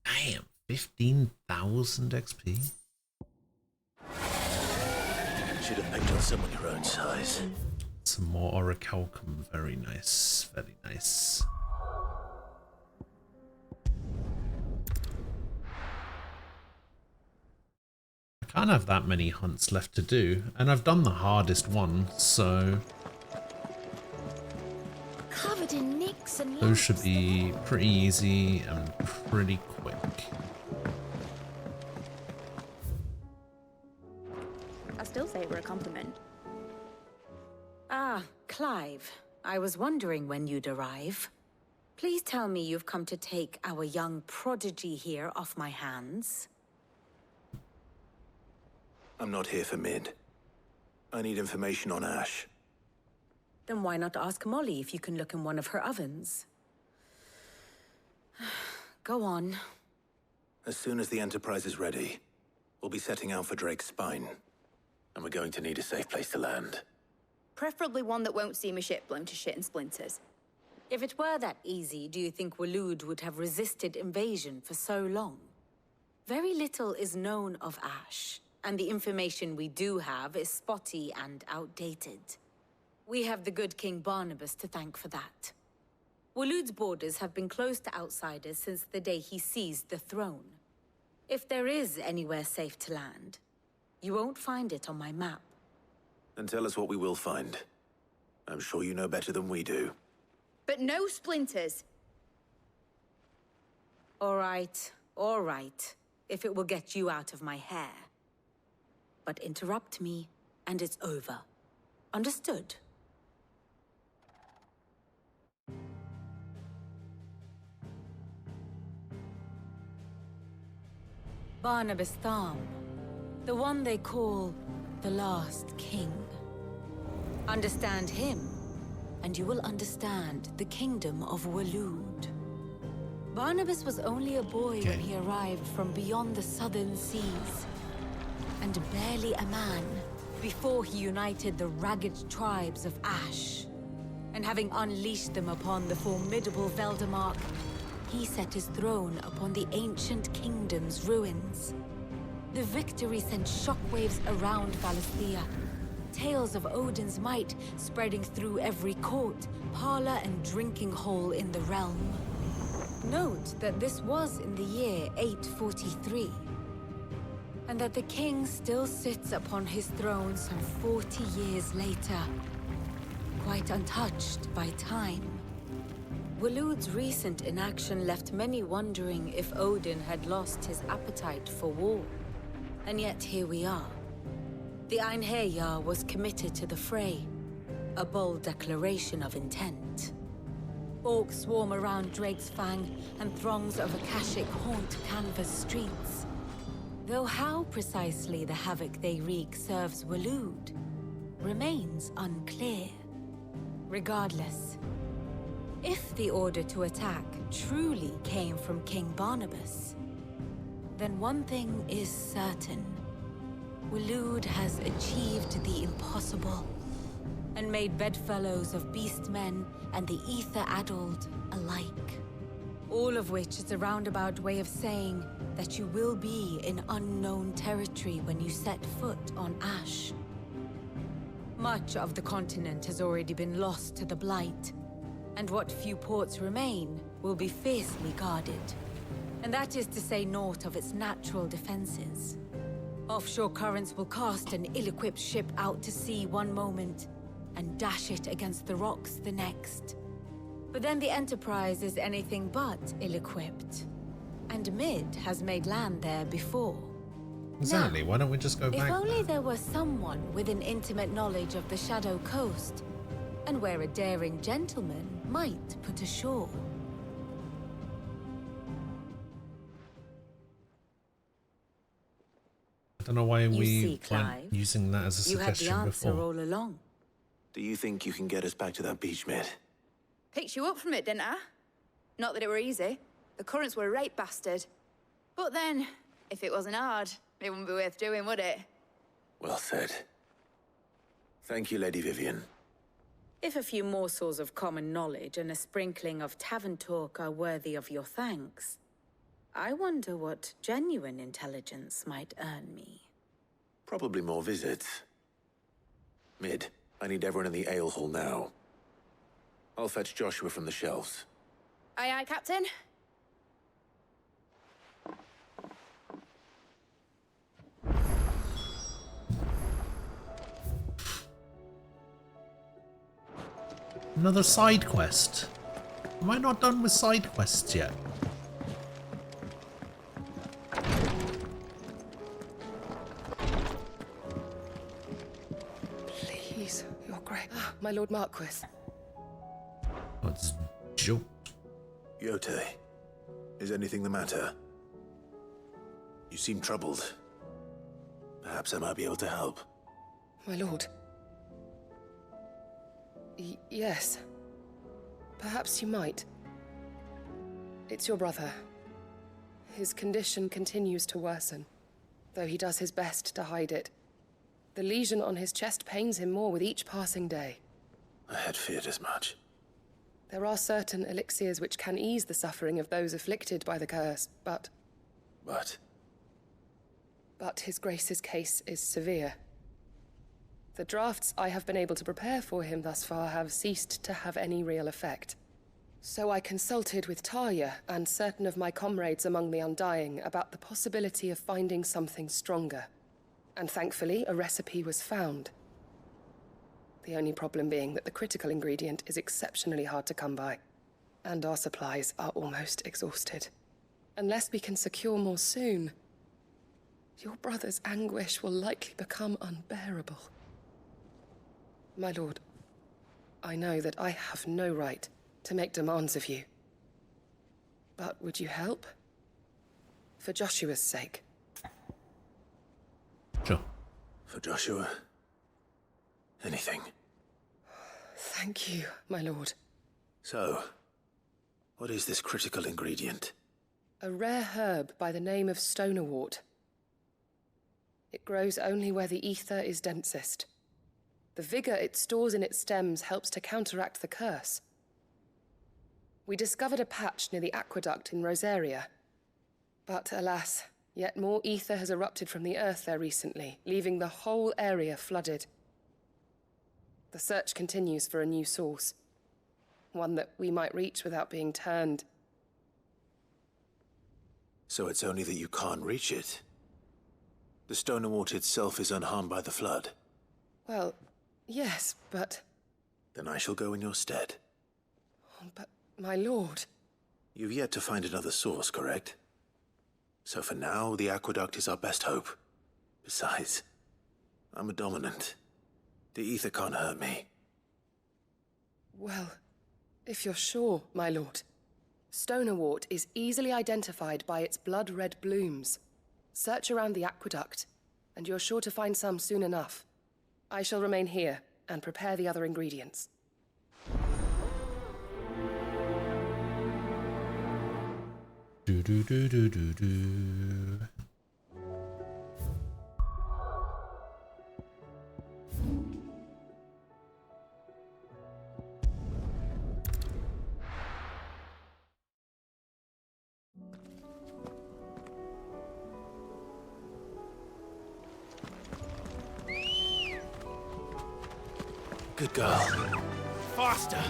Damn, 15,000 XP. Should have picked on someone your own size. Some more orichalcum. Very nice. Very nice. I can't have that many hunts left to do, and I've done the hardest one, so Covered in nicks and those should be pretty easy and pretty quick. I still say we're a compliment. Ah, Clive. I was wondering when you'd arrive. Please tell me you've come to take our young prodigy here off my hands. I'm not here for Mid. I need information on Ash. Then why not ask Molly if you can look in one of her ovens? Go on. As soon as the Enterprise is ready, we'll be setting out for Drake's Spine. And we're going to need a safe place to land. Preferably one that won't see my ship blown to shit and splinters. If it were that easy, do you think Waloed would have resisted invasion for so long? Very little is known of Ash, and the information we do have is spotty and outdated. We have the good King Barnabas to thank for that. Waloed's borders have been closed to outsiders since the day he seized the throne. If there is anywhere safe to land, you won't find it on my map. Then tell us what we will find. I'm sure you know better than we do. But no splinters. All right, if it will get you out of my hair. But interrupt me, and it's over. Understood? Barnabas Tham, the one they call the Last King. Understand him, and you will understand the kingdom of Waloed. Barnabas was only a boy when he arrived from beyond the southern seas, and barely a man before he united the ragged tribes of Ash. And having unleashed them upon the formidable Veldamark, he set his throne upon the ancient kingdom's ruins. The victory sent shockwaves around Valisthea, tales of Odin's might spreading through every court, parlor, and drinking hole in the realm. Note that this was in the year 843, and that the king still sits upon his throne some 40 years later, quite untouched by time. Waloed's recent inaction left many wondering if Odin had lost his appetite for war. And yet here we are. The Einherjar was committed to the fray, a bold declaration of intent. Orcs swarm around Drake's Fang, and throngs of Akashic haunt Canva's streets. Though how precisely the havoc they wreak serves Waloed remains unclear. Regardless, if the order to attack truly came from King Barnabas, then one thing is certain. Waloed has achieved the impossible, and made bedfellows of beastmen and the ether-addled alike. All of which is a roundabout way of saying that you will be in unknown territory when you set foot on Ash. Much of the continent has already been lost to the Blight, and what few ports remain will be fiercely guarded. And that is to say naught of its natural defenses. Offshore currents will cast an ill-equipped ship out to sea one moment, and dash it against the rocks the next. But then the Enterprise is anything but ill-equipped. And Mid has made land there before. Exactly, why don't we just go back If only there were someone with an intimate knowledge of the Shadow Coast, and where a daring gentleman might put ashore. I don't know why You we see, weren't Clive, using that as a you had the suggestion answer before. all along. Do you think you can get us back to that beach, Mid? Picked you up from it, didn't I? Not that it were easy. The currents were a right bastard. But then, if it wasn't hard, it wouldn't be worth doing, would it? Well said. Thank you, Lady Vivian. If a few morsels of common knowledge and a sprinkling of tavern talk are worthy of your thanks, I wonder what genuine intelligence might earn me. Probably more visits. Mid, I need everyone in the ale hall now. I'll fetch Joshua from the shelves. Aye, aye, Captain. Another side quest. Am I not done with side quests yet? Please, your grace. My Lord Marquis. What's Joe? Yote, is anything the matter? You seem troubled. Perhaps I might be able to help. My lord. Yes. Perhaps you might. It's your brother. His condition continues to worsen, though he does his best to hide it. The lesion on his chest pains him more with each passing day. I had feared as much. There are certain elixirs which can ease the suffering of those afflicted by the curse, but... But His Grace's case is severe. The drafts I have been able to prepare for him thus far have ceased to have any real effect. So I consulted with Talia and certain of my comrades among the Undying about the possibility of finding something stronger. And thankfully, a recipe was found. The only problem being that the critical ingredient is exceptionally hard to come by, and our supplies are almost exhausted. Unless we can secure more soon, your brother's anguish will likely become unbearable. My lord, I know that I have no right to make demands of you. But would you help? For Joshua's sake. Sure. For Joshua? Anything. Thank you, my lord. So, what is this critical ingredient? A rare herb by the name of stonerwort. It grows only where the ether is densest. The vigor it stores in its stems helps to counteract the curse. We discovered a patch near the aqueduct in Rosaria. But alas, yet more ether has erupted from the earth there recently, leaving the whole area flooded. The search continues for a new source. One that we might reach without being turned. So it's only that you can't reach it? The stonerwort itself is unharmed by the flood? Well, yes, but... Then I shall go in your stead. But, my lord... You've yet to find another source, correct? So for now, the aqueduct is our best hope. Besides, I'm a dominant. The ether can't hurt me. Well, if you're sure, my lord. Stonerwort is easily identified by its blood-red blooms. Search around the aqueduct, and you're sure to find some soon enough. I shall remain here and prepare the other ingredients. Do do do do do do. Good girl. Faster!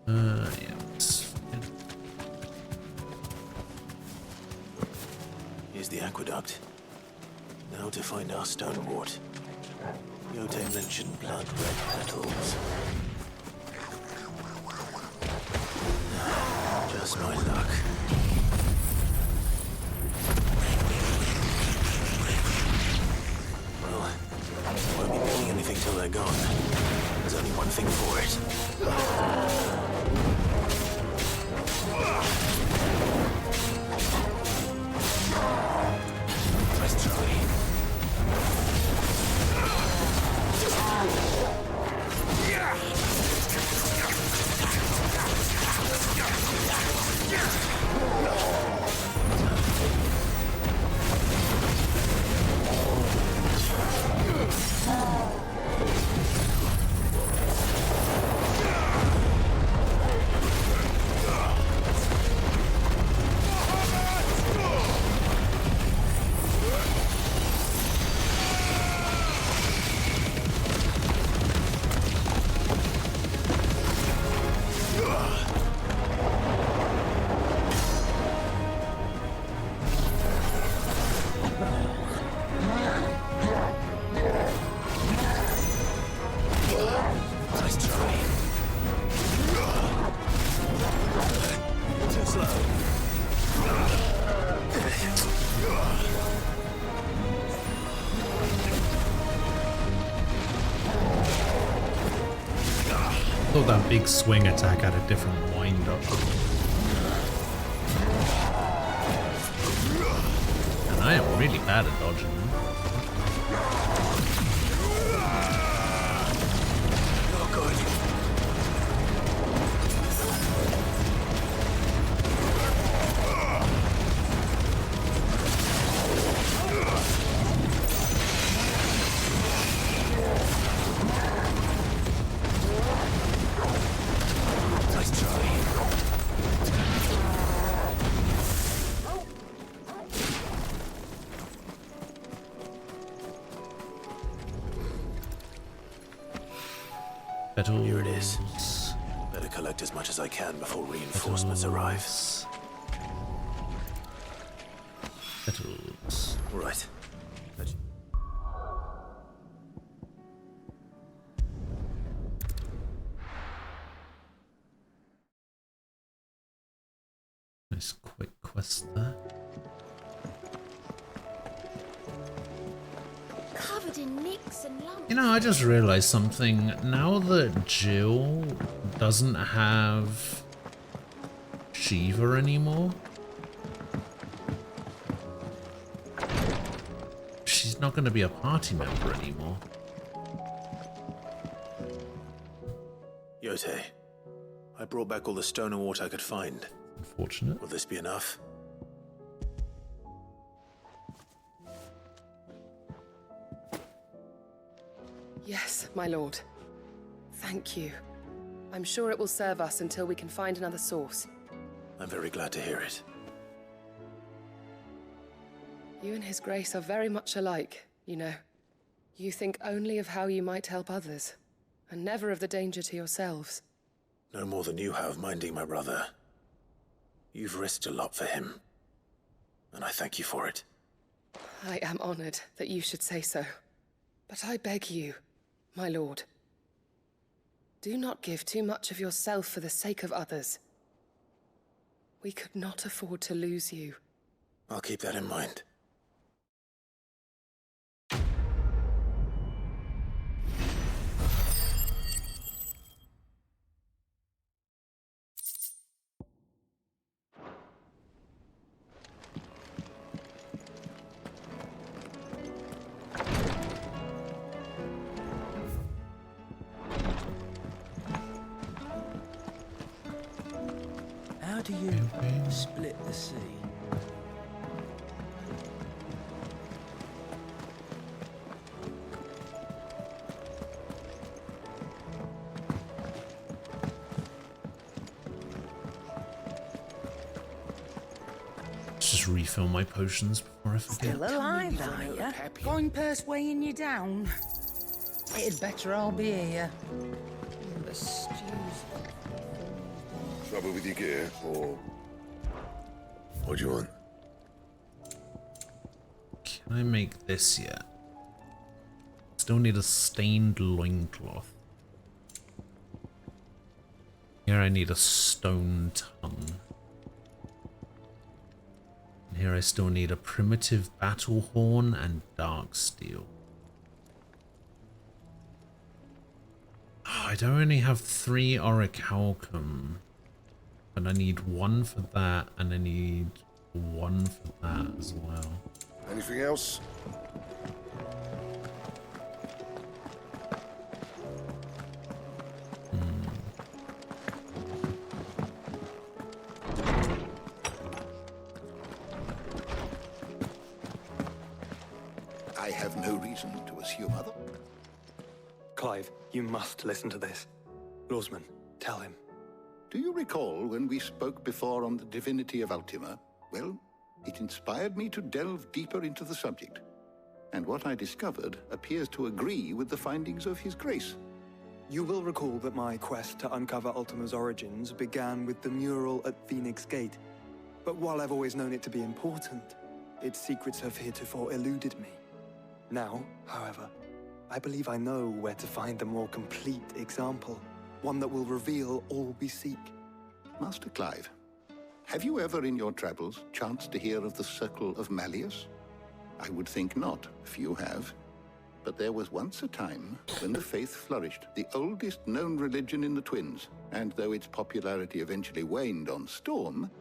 Yeah, it's fine. Here's the aqueduct. Now to find our stonerwort. Yote mentioned blood-red petals. Just my luck. Well, won't be making anything till they're gone. There's only one thing for it. thought that big swing attack had a different wind up. And I am really bad at dodging them. Not good. Nice try. Here it is. Better collect as much as I can before reinforcements arrive. Petals. Right. Nice quick quest there. Covered in nicks and lumps. You know, I just realized something. Now that Jill doesn't have Shiva anymore, she's not going to be a party member anymore. Yote, I brought back all the stone and water I could find. Unfortunate. Will this be enough? Yes, my lord. Thank you. I'm sure it will serve us until we can find another source. I'm very glad to hear it. You and His Grace are very much alike, you know. You think only of how you might help others, and never of the danger to yourselves. No more than you have minding my brother. You've risked a lot for him, and I thank you for it. I am honored that you should say so. But I beg you, my lord, do not give too much of yourself for the sake of others. We could not afford to lose you. I'll keep that in mind. How do you split the sea? Let's just refill my potions before I forget. Still alive, are you? Coin purse weighing you down? It'd better all be here. The stew's... Trouble with your gear, or what do you want? Can I make this yet? Still need a stained loincloth. Here I need a stone tongue. And here I still need a primitive battle horn and dark steel. Oh, I don't only have 3 orichalcum. But I need 1 for that, and I need 1 for that as well. Anything else? I have no reason to assume other. Clive, you must listen to this. Lawsman, tell him. Do you recall when we spoke before on the divinity of Ultima? Well, it inspired me to delve deeper into the subject. And what I discovered appears to agree with the findings of His Grace. You will recall that my quest to uncover Ultima's origins began with the mural at Phoenix Gate. But while I've always known it to be important, its secrets have heretofore eluded me. Now, however, I believe I know where to find the more complete example. One that will reveal all we seek. Master Clive, have you ever in your travels chanced to hear of the Circle of Malleus? I would think not, if you have. But there was once a time when the faith flourished, the oldest known religion in the Twins. And though its popularity eventually waned on Storm,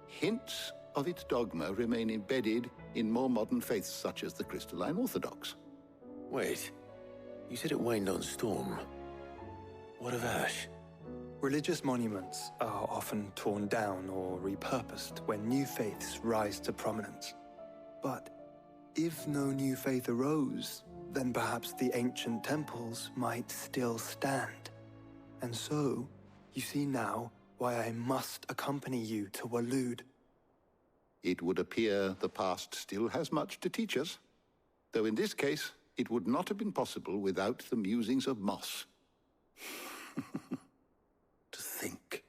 hints of its dogma remain embedded in more modern faiths such as the Crystalline Orthodox. Wait, you said it waned on Storm. What of Ash? Religious monuments are often torn down or repurposed when new faiths rise to prominence. But if no new faith arose, then perhaps the ancient temples might still stand. And so, you see now why I must accompany you to Waloed. It would appear the past still has much to teach us, though in this case, it would not have been possible without the musings of Moss. To think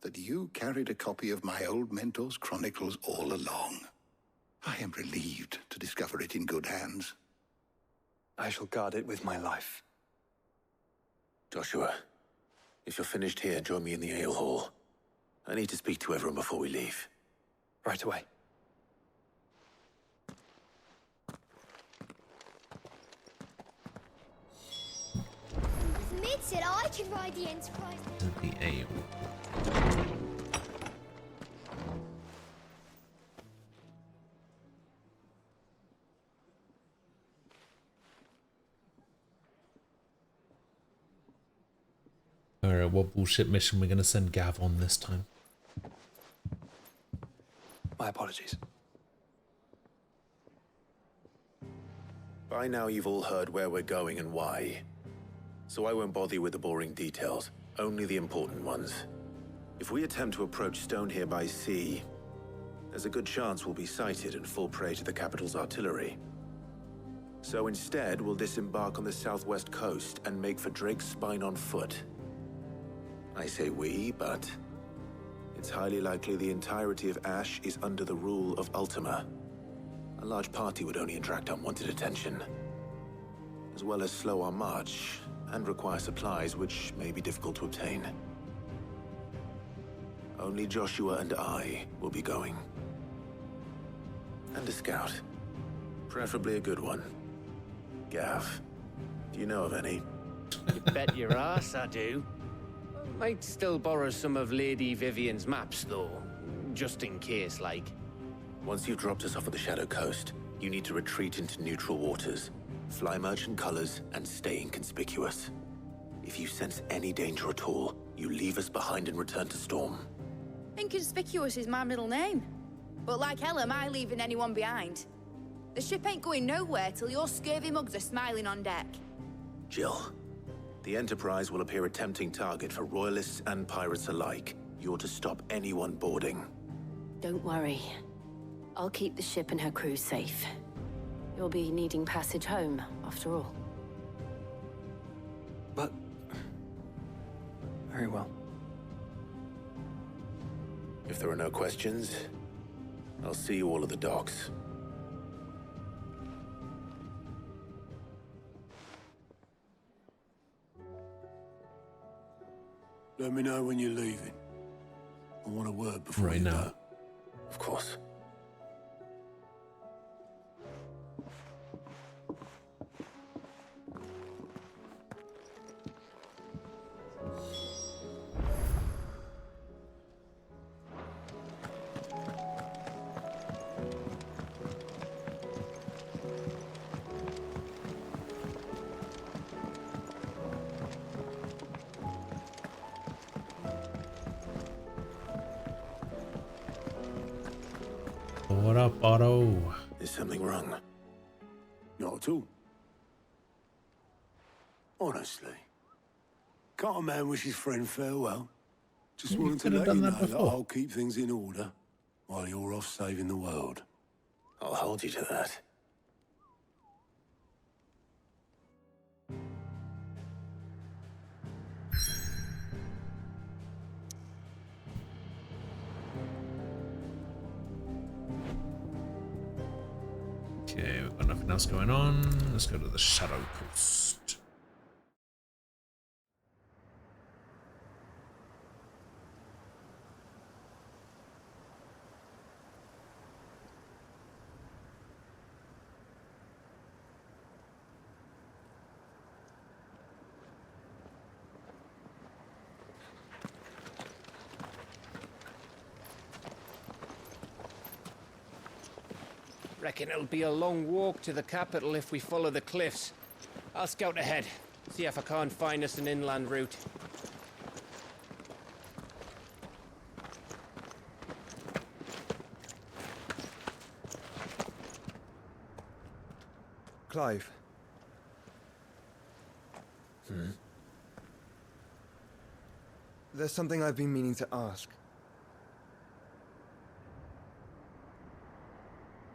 that you carried a copy of my old mentor's chronicles all along. I am relieved to discover it in good hands. I shall guard it with my life. Joshua, if you're finished here, join me in the ale hall. I need to speak to everyone before we leave. Right away. Mid said I could ride the Enterprise now. The ale. Alright, what bullshit mission we're gonna send Gav on this time? My apologies. By now you've all heard where we're going and why. So I won't bother you with the boring details, only the important ones. If we attempt to approach Stonehere by sea, there's a good chance we'll be sighted and fall prey to the capital's artillery. So instead, we'll disembark on the southwest coast and make for Drake's Spine on foot. I say we, but it's highly likely the entirety of Ash is under the rule of Ultima. A large party would only attract unwanted attention, as well as slow our march and require supplies which may be difficult to obtain. Only Joshua and I will be going. And a scout. Preferably a good one. Gav, do you know of any? You bet your ass I do. Might still borrow some of Lady Vivian's maps, though. Just in case, like. Once you've dropped us off at the Shadow Coast, you need to retreat into neutral waters, fly merchant colors, and stay inconspicuous. If you sense any danger at all, you leave us behind and return to Storm. Inconspicuous is my middle name. But like hell am I leaving anyone behind. The ship ain't going nowhere till your scurvy mugs are smiling on deck. Jill, the Enterprise will appear a tempting target for royalists and pirates alike. You're to stop anyone boarding. Don't worry. I'll keep the ship and her crew safe. You'll be needing passage home, after all. But... very well. If there are no questions, I'll see you all at the docks. Let me know when you're leaving. I want a word before right you now. go. Of course. What up, Otto? Is something wrong? Not at all. Honestly. Can't a man wish his friend farewell? Just You wanted to could have let done you that know that before. I'll keep things in order while you're off saving the world. I'll hold you to that. Okay, we've got nothing else going on. Let's go to the Shadow Coast. Reckon it'll be a long walk to the capital if we follow the cliffs. I'll scout ahead, see if I can't find us an inland route. Clive. There's something I've been meaning to ask.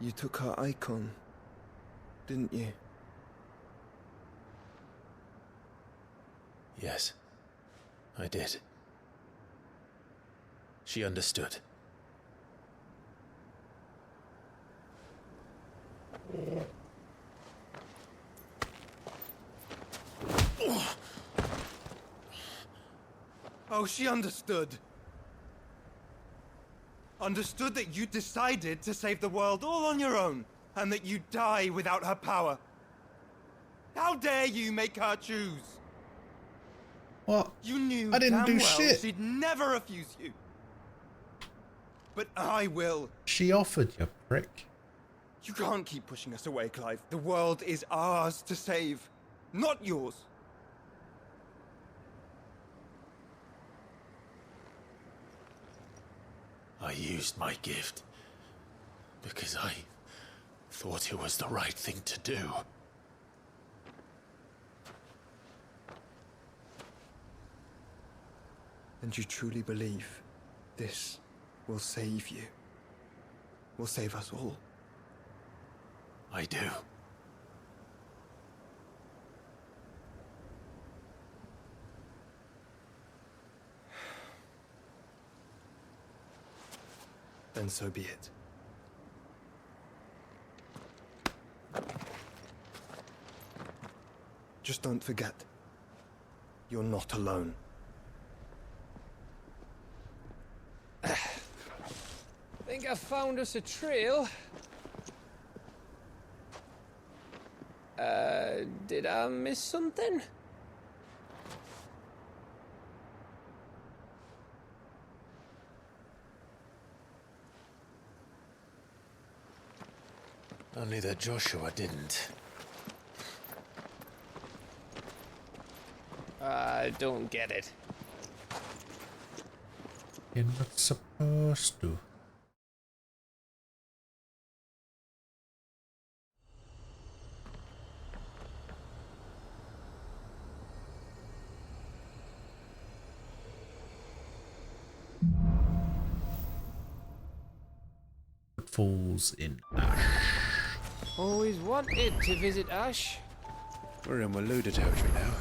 You took her icon, didn't you? Yes, I did. She understood. Oh, she understood. Understood that you decided to save the world all on your own, and that you'd die without her power. How dare you make her choose? What? You knew I didn't damn do well shit. she'd never refuse you. But I will. She offered, you prick. You can't keep pushing us away, Clive. The world is ours to save, not yours. I used my gift because I thought it was the right thing to do. And you truly believe this will save you? Will save us all? I do. Then so be it. Just don't forget, you're not alone. Think I found us a trail. Did I miss something? Only that Joshua didn't. I don't get it. You're not supposed to. Falls in Ash. Always wanted to visit Ash. We're in Waluda territory now.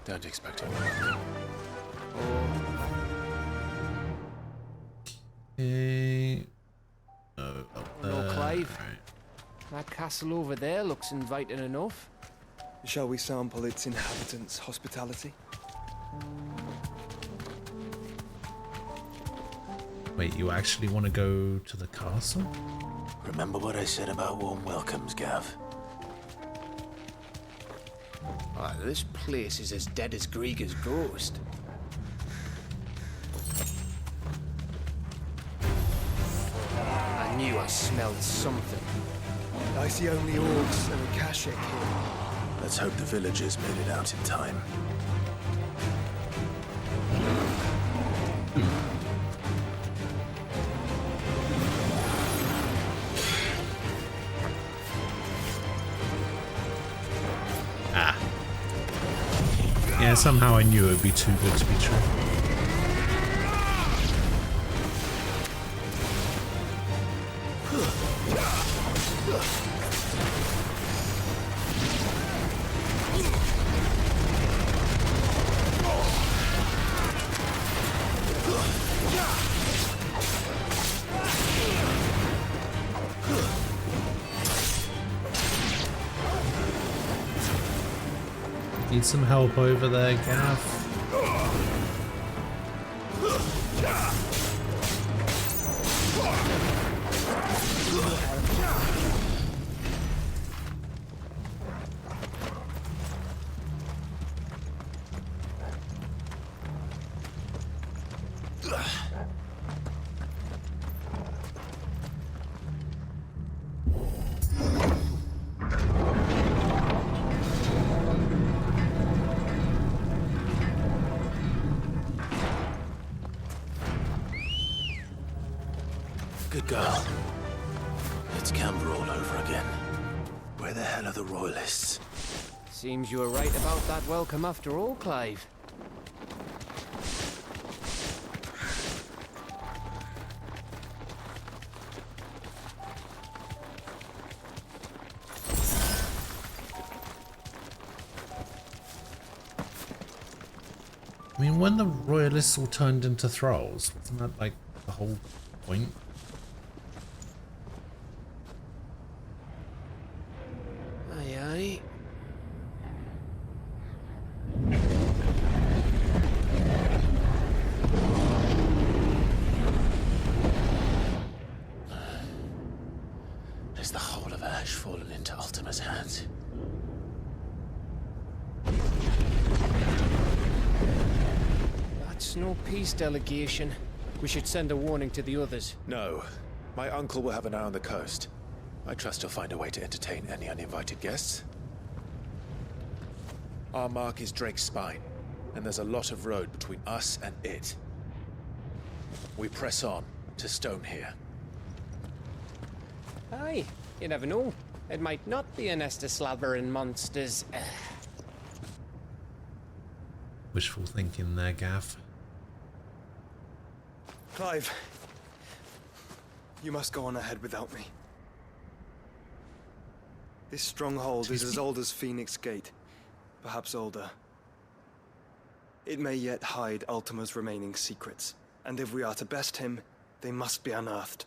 Don't expect it. Okay. Oh, up there. No, Clive. Right. That castle over there looks inviting enough. Shall we sample its inhabitants' hospitality? Wait, you actually want to go to the castle? Remember what I said about warm welcomes, Gav? This place is as dead as Grieger's ghost. I knew I smelled something. I see only orcs and a Akashic here. Let's hope the villagers made it out in time. Yeah, somehow I knew it would be too good to be true. Need some help over there, Gav. Good girl. It's Camber all over again. Where the hell are the Royalists? Seems you were right about that welcome after all, Clive. I mean, when the Royalists all turned into thralls, wasn't that like the whole point? Aye, aye. Is the whole of Ash fallen into Ultima's hands? That's no peace delegation. We should send a warning to the others. No. My uncle will have an eye on the coast. I trust he'll find a way to entertain any uninvited guests. Our mark is Drake's Spine, and there's a lot of road between us and it. We press on to Stonehere. Aye, you never know. It might not be a nest of slathering monsters. Wishful thinking there, Gav. Clive, you must go on ahead without me. This stronghold is as old as Phoenix Gate, perhaps older. It may yet hide Ultima's remaining secrets, and if we are to best him, they must be unearthed.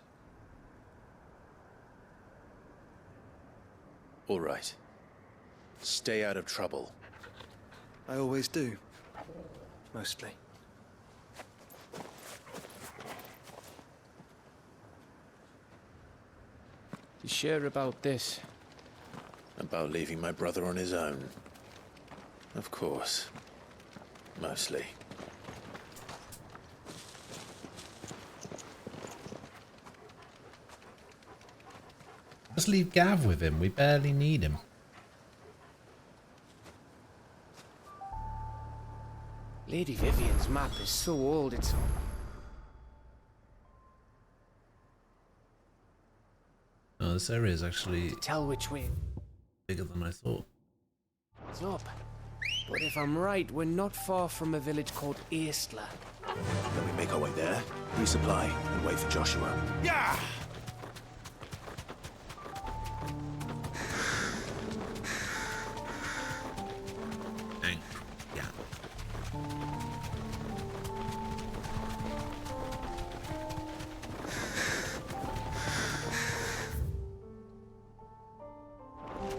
All right. Stay out of trouble. I always do. Mostly. You sure about this? About leaving my brother on his own. Of course. Mostly. Just leave Gav with him. We barely need him. Lady Vivian's map is so old, it's... No, this area is actually tell which way bigger than I thought. it's up. But if I'm right, we're not far from a village called Aistla. Then we make our way there, resupply, and wait for Joshua. Yeah! Dang. Yeah.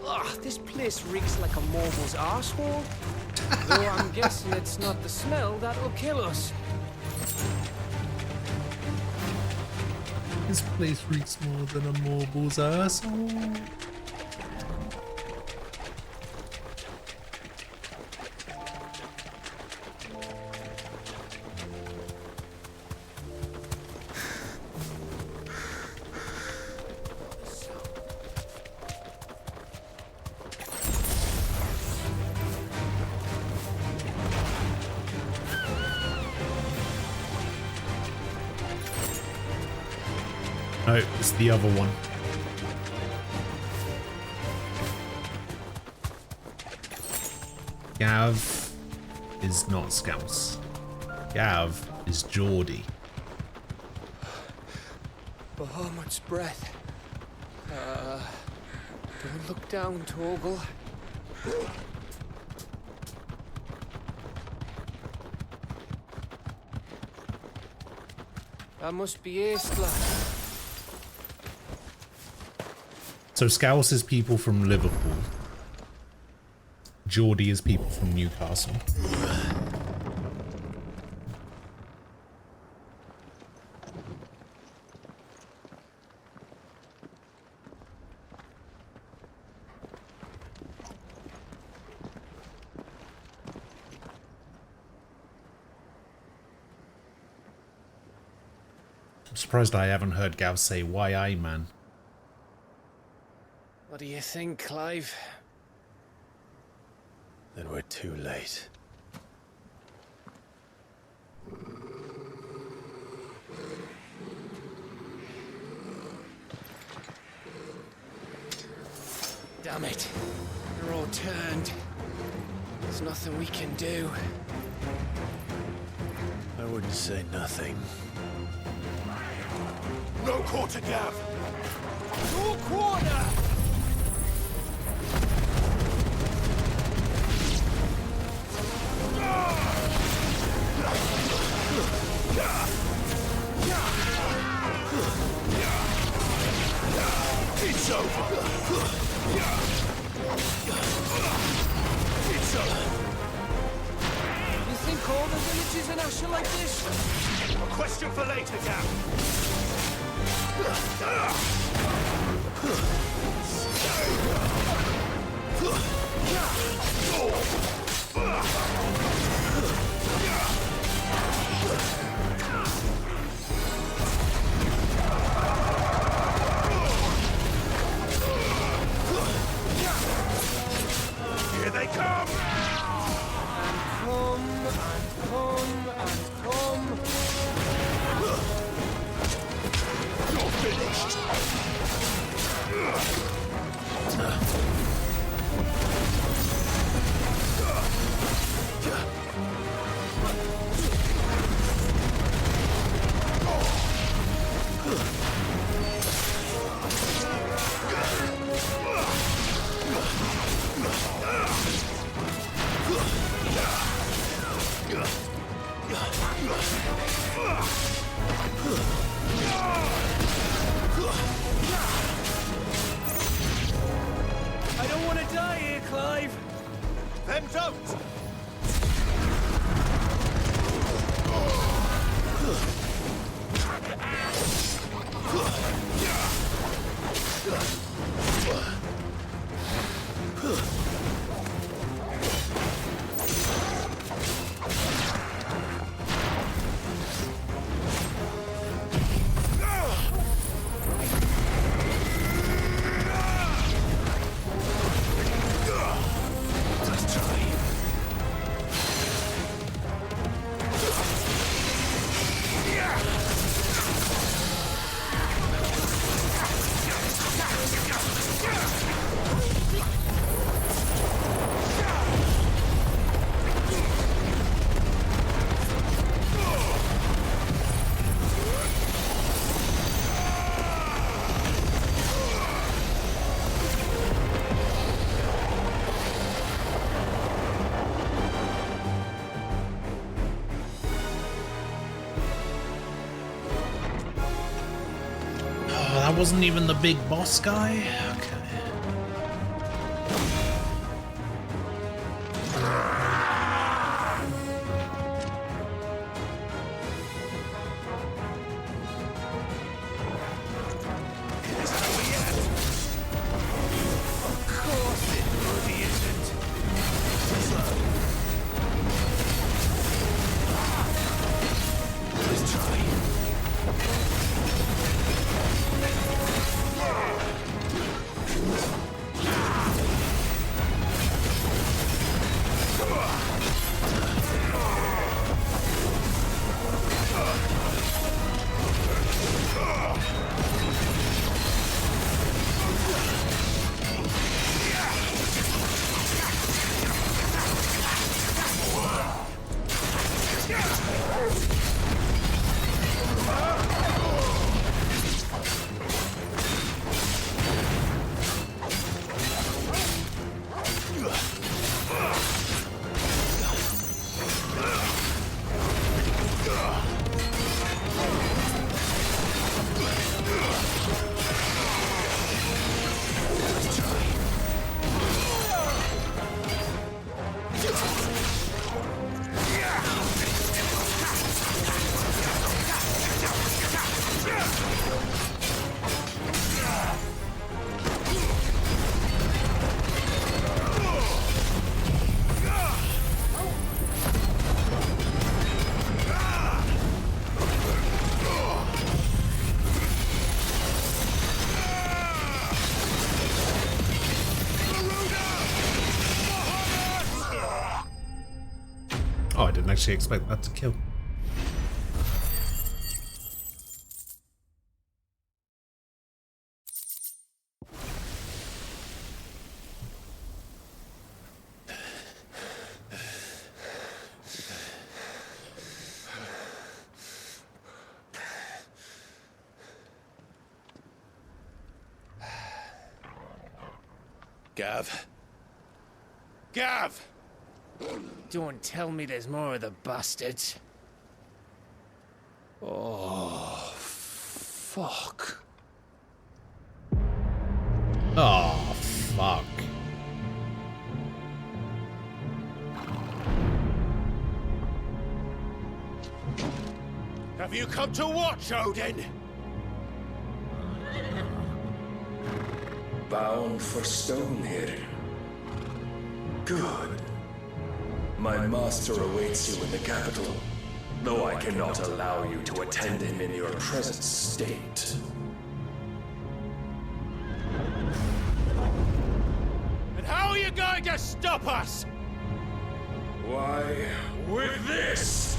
Ugh, this place reeks like a morble's arsehole. Though I'm guessing it's not the smell that'll kill us. This place reeks more than a morble's asshole. No, it's the other one. Gav is not Scouse. Gav is Geordie. Oh, much breath. Don't look down, Torgal. That must be Aistla. So Scouse is people from Liverpool. Geordie is people from Newcastle. I'm surprised I haven't heard Gav say, "Why I, man?" What do you think, Clive? Then we're too late. Damn it. They're all turned. There's nothing we can do. I wouldn't say nothing. No quarter, Gav! No quarter! It's over! It's over! You think all the villages in Ash are like this? A question for later, Gav! Here they come! And come. You're finished! I don't want to die here, Clive. Then don't! That wasn't even the big boss guy? Okay. Oh, I didn't actually expect that to kill. Gav. Gav! Don't tell me there's more of the bastards. Oh, fuck. Oh, fuck. Have you come to watch, Odin? Bound for Stonehill. Good. My master awaits you in the capital, though I cannot allow you to attend him in your present state. And how are you going to stop us? Why, with this!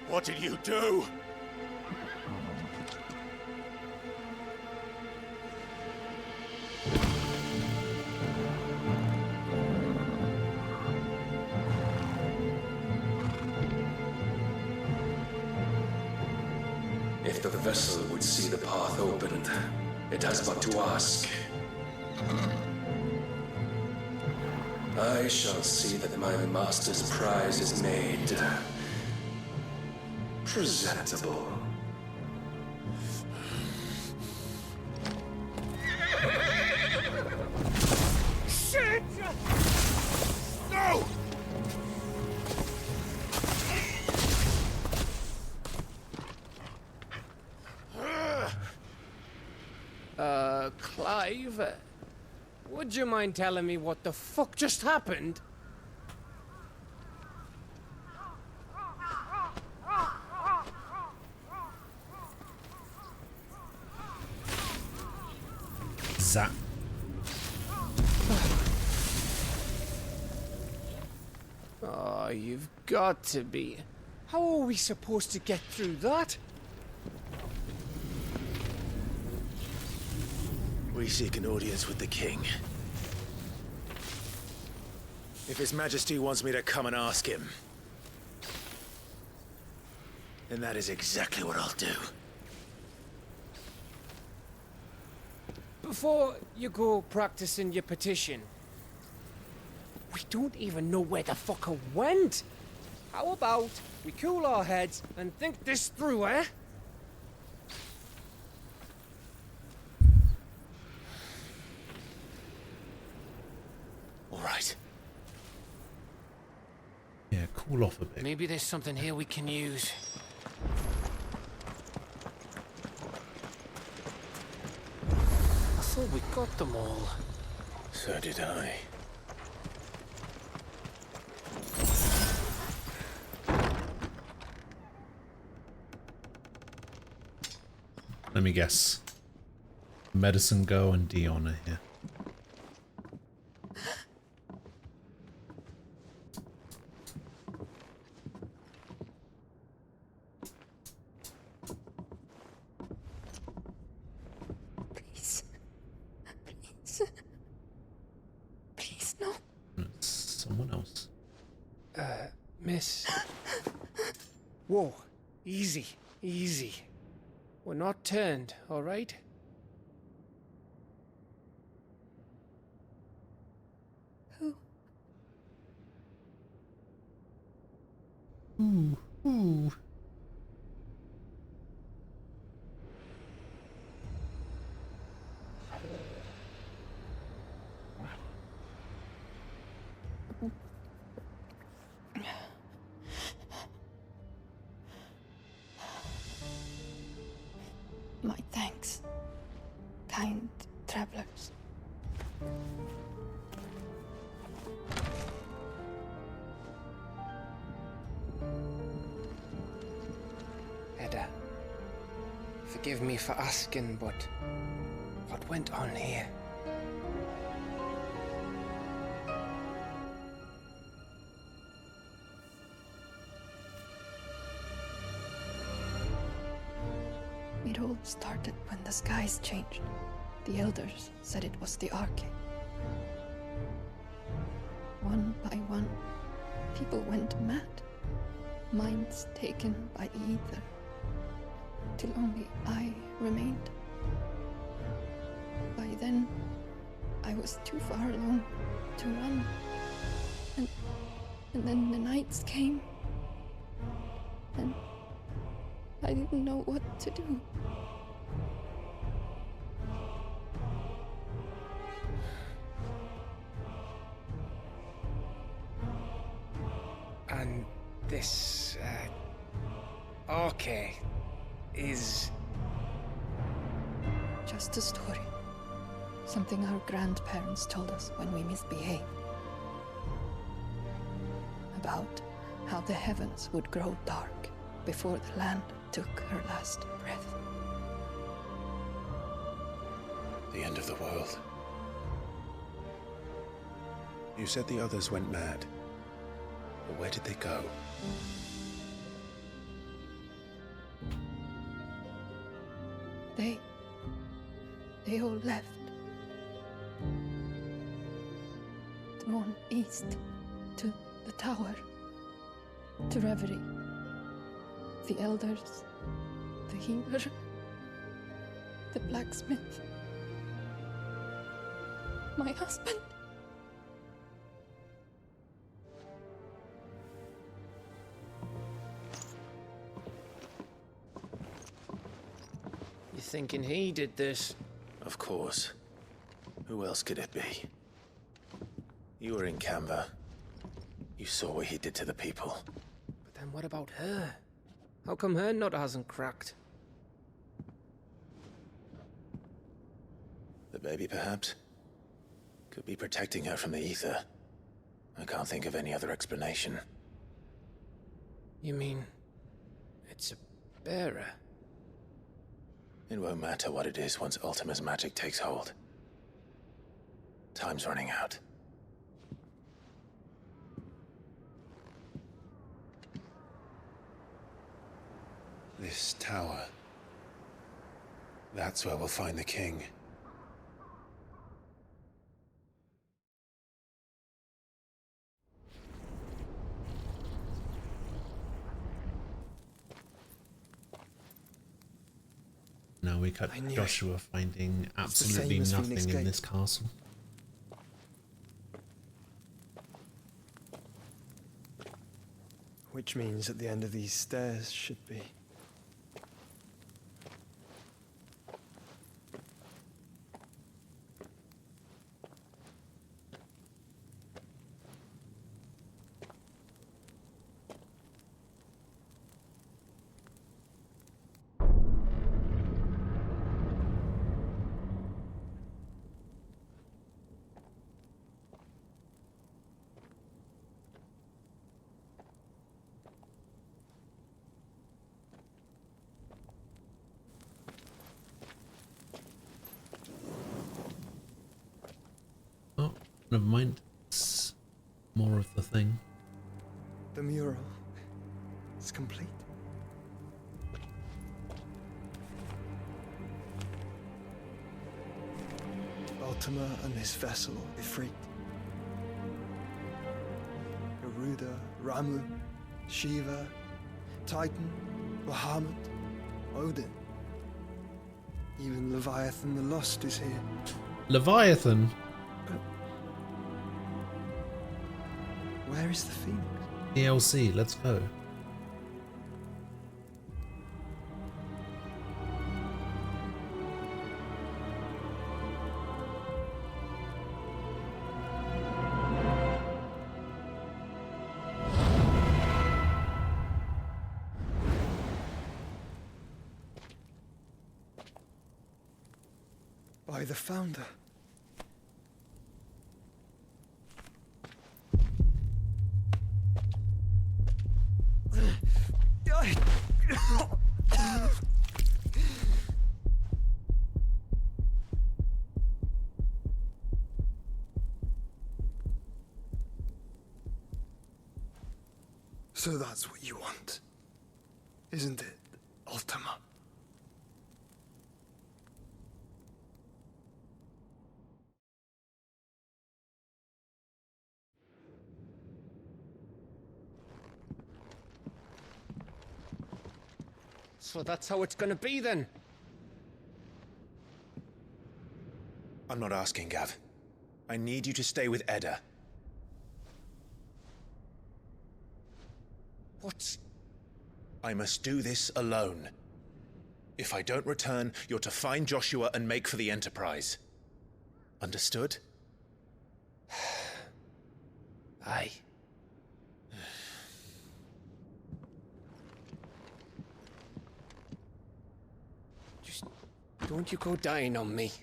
What did you do? If the vessel would see the path opened, it has but to ask. I shall see that my master's prize is made presentable. Shit! No! Clive, would you mind telling me what the fuck just happened? Zap. Oh, you've got to be. How are we supposed to get through that? We seek an audience with the king. If His Majesty wants me to come and ask him, then that is exactly what I'll do. Before you go practicing your petition, we don't even know where the fucker went. How about we cool our heads and think this through, eh? All right. Yeah, cool off a bit. Maybe there's something here we can use. I thought we got them all. So did I. Let me guess. Medicine Girl and Dion are here. Please. Please. Please, no. It's someone else. Miss. Whoa. Easy. Easy. We're not turned, all right? Who? Ooh. Ooh. Forgive me for asking, but what went on here? It all started when the skies changed. The elders said it was the Arcade. One by one, people went mad. Minds taken by the ether. Till only I remained. By then, I was too far along to run. And then the nights came. And I didn't know what to do. And this, Arcade is... Just a story. Something our grandparents told us when we misbehaved. About how the heavens would grow dark before the land took her last breath. The end of the world. You said the others went mad. But where did they go? They all left. Drawn east to the tower, to Reverie. The elders, the healer, the blacksmith, my husband. You thinking he did this? Of course. Who else could it be? You were in Canva. You saw what he did to the people. But then what about her? How come her nut hasn't cracked? The baby, perhaps? Could be protecting her from the ether. I can't think of any other explanation. You mean... it's a bearer? It won't matter what it is once Ultima's magic takes hold. Time's running out. This tower. That's where we'll find the king. Now we cut Joshua finding absolutely nothing in this castle. Which means at the end of these stairs should be. Oh, never mind. It's more of the thing. The mural is complete. Ultima and his vessel, Ifrit. Garuda, Ramu, Shiva, Titan, Bahamut, Odin. Even Leviathan the Lost is here. Leviathan? Where is the Phoenix? DLC, let's go. By the Founder. So that's what you want, isn't it, Ultima? So that's how it's gonna be then? I'm not asking, Gav. I need you to stay with Edda. What? I must do this alone. If I don't return, you're to find Joshua and make for the Enterprise. Understood? Aye. Just don't you go dying on me.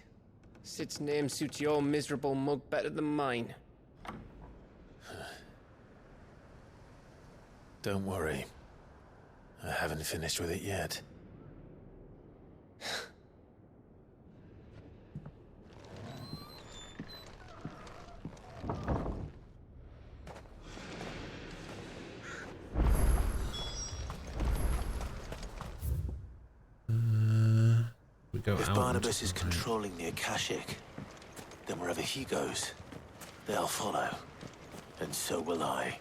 Sid's name suits your miserable mug better than mine. Don't worry. I haven't finished with it yet. We go If out Barnabas is controlling the Akashic, then wherever he goes, they'll follow. And so will I.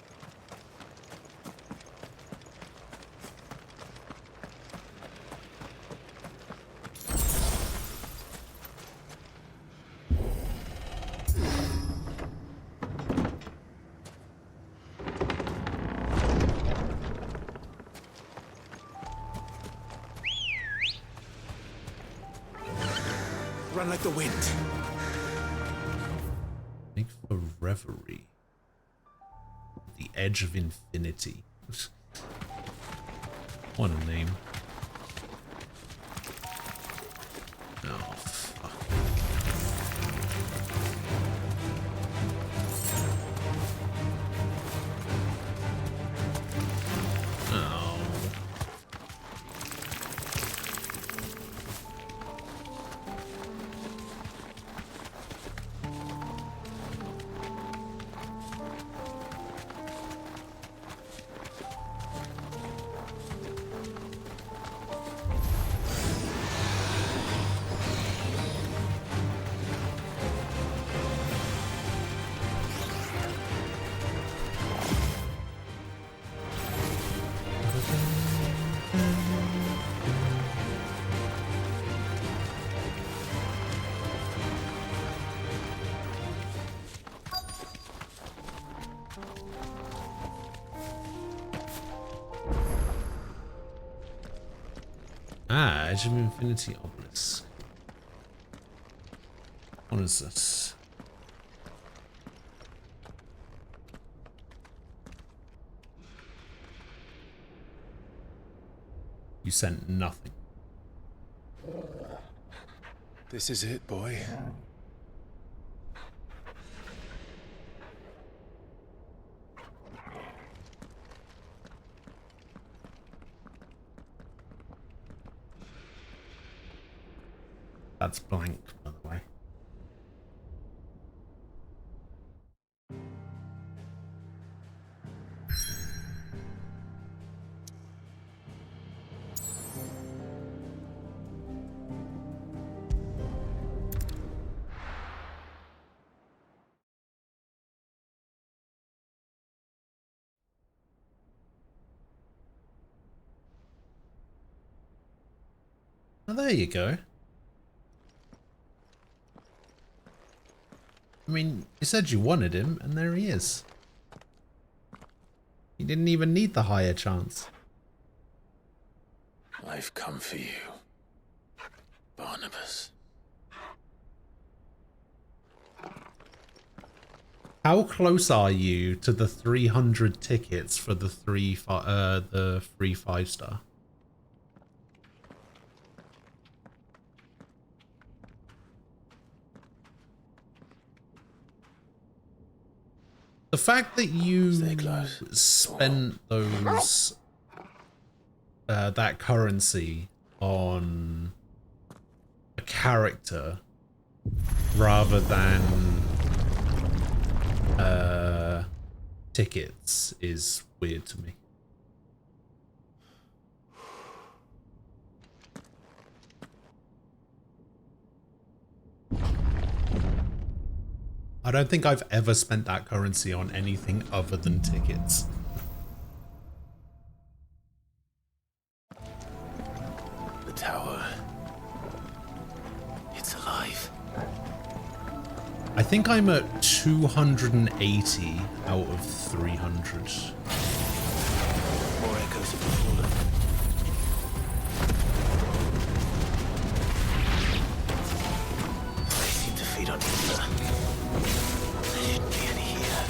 Run like the wind. Make for reverie. The Edge of Infinity. What a name. Oh, fuck. Oh. Ah, Edge of Infinity Obelisk. What is this? You sent nothing. This is it, boy. That's blank, by the way. Oh, there you go. I mean, you said you wanted him, and there he is. You didn't even need the higher chance. I've come for you, Barnabas. How close are you to the 300 tickets for the free 5-star? The fact that you spent those that currency on a character rather than tickets is weird to me. I don't think I've ever spent that currency on anything other than tickets. The tower. It's alive. I think I'm at 280 out of 300. More echoes of the fallen. They seem to feed on ether. There shouldn't be any here.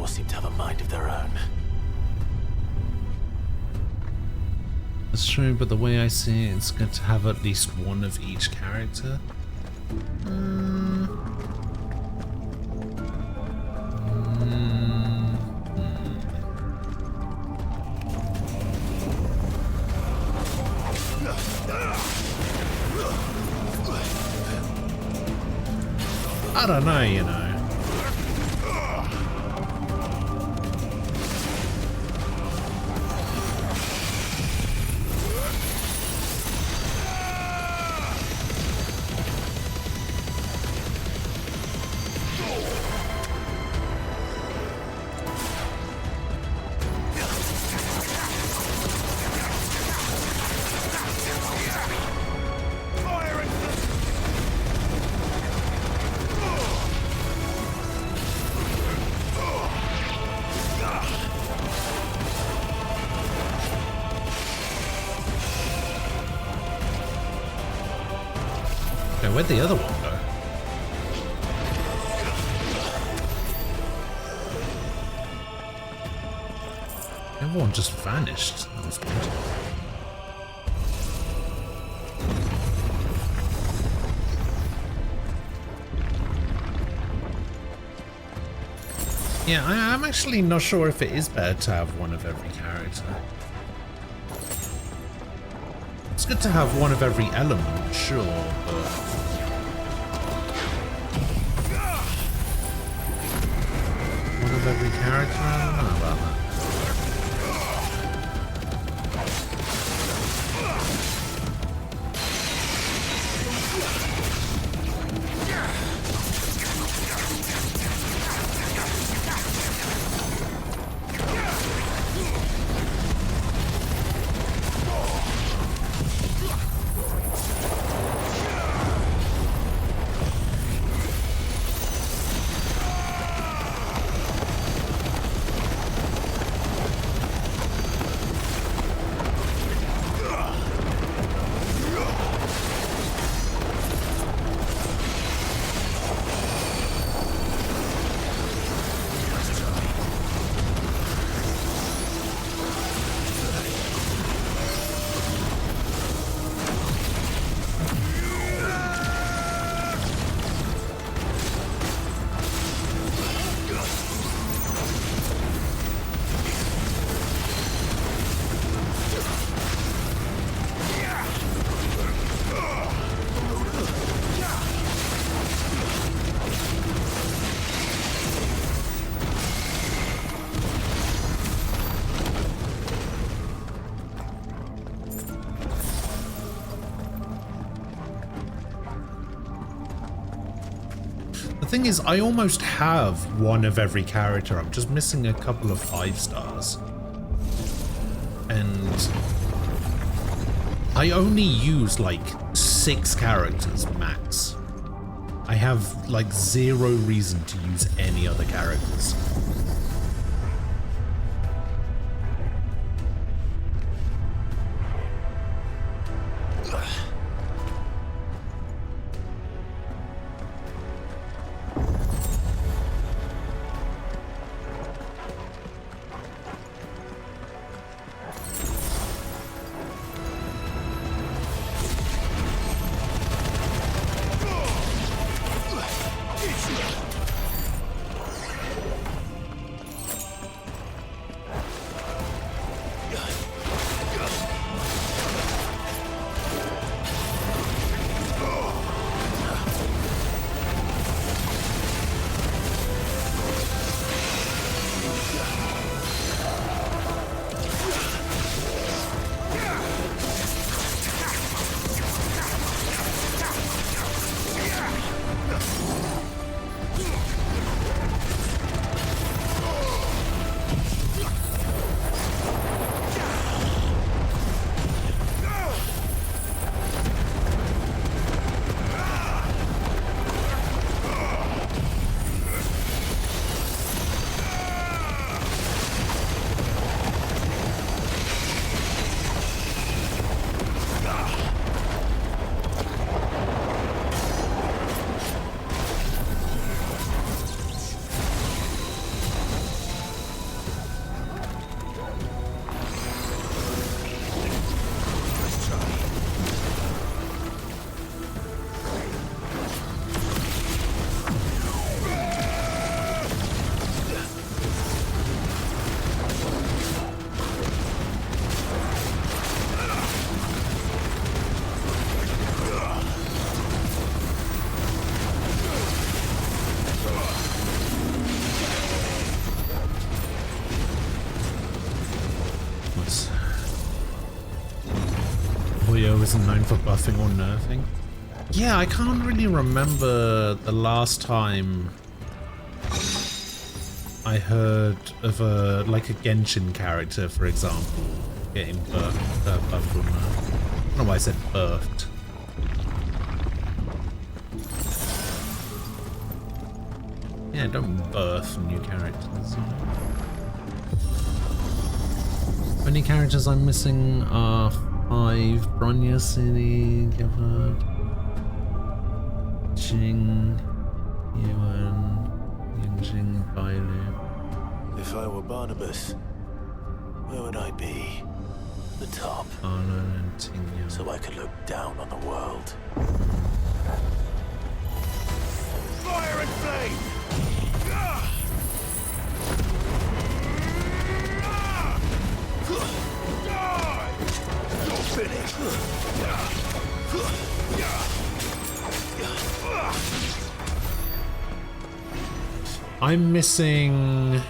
Seem to have a mind of their own. That's true, but the way I see it, it's good to have at least one of each character. I don't know, you know. Where'd the other one go? Everyone just vanished. That was weird. Yeah, I'm actually not sure if it is better to have one of every character. It's good to have one of every element, sure, but... one of every character? I don't know about that. The thing is, I almost have one of every character. I'm just missing a couple of 5 stars. And I only use like 6 characters max. I have like 0 reason to use any other characters. isn't known for buffing or nerfing. Yeah, I can't really remember the last time I heard of a Genshin character, for example, getting buffed or nerfed. I don't know why I said buffed. Yeah, don't birth new characters. Only characters I'm missing are 5 Bronya, Cini, Gavard, Jing, Yuan, Yunjing, Bailu. If I were Barnabas, where would I be? The top. Arlo and Tingyo. So I could look down on the world. Fire and flame! You're finished! I'm missing...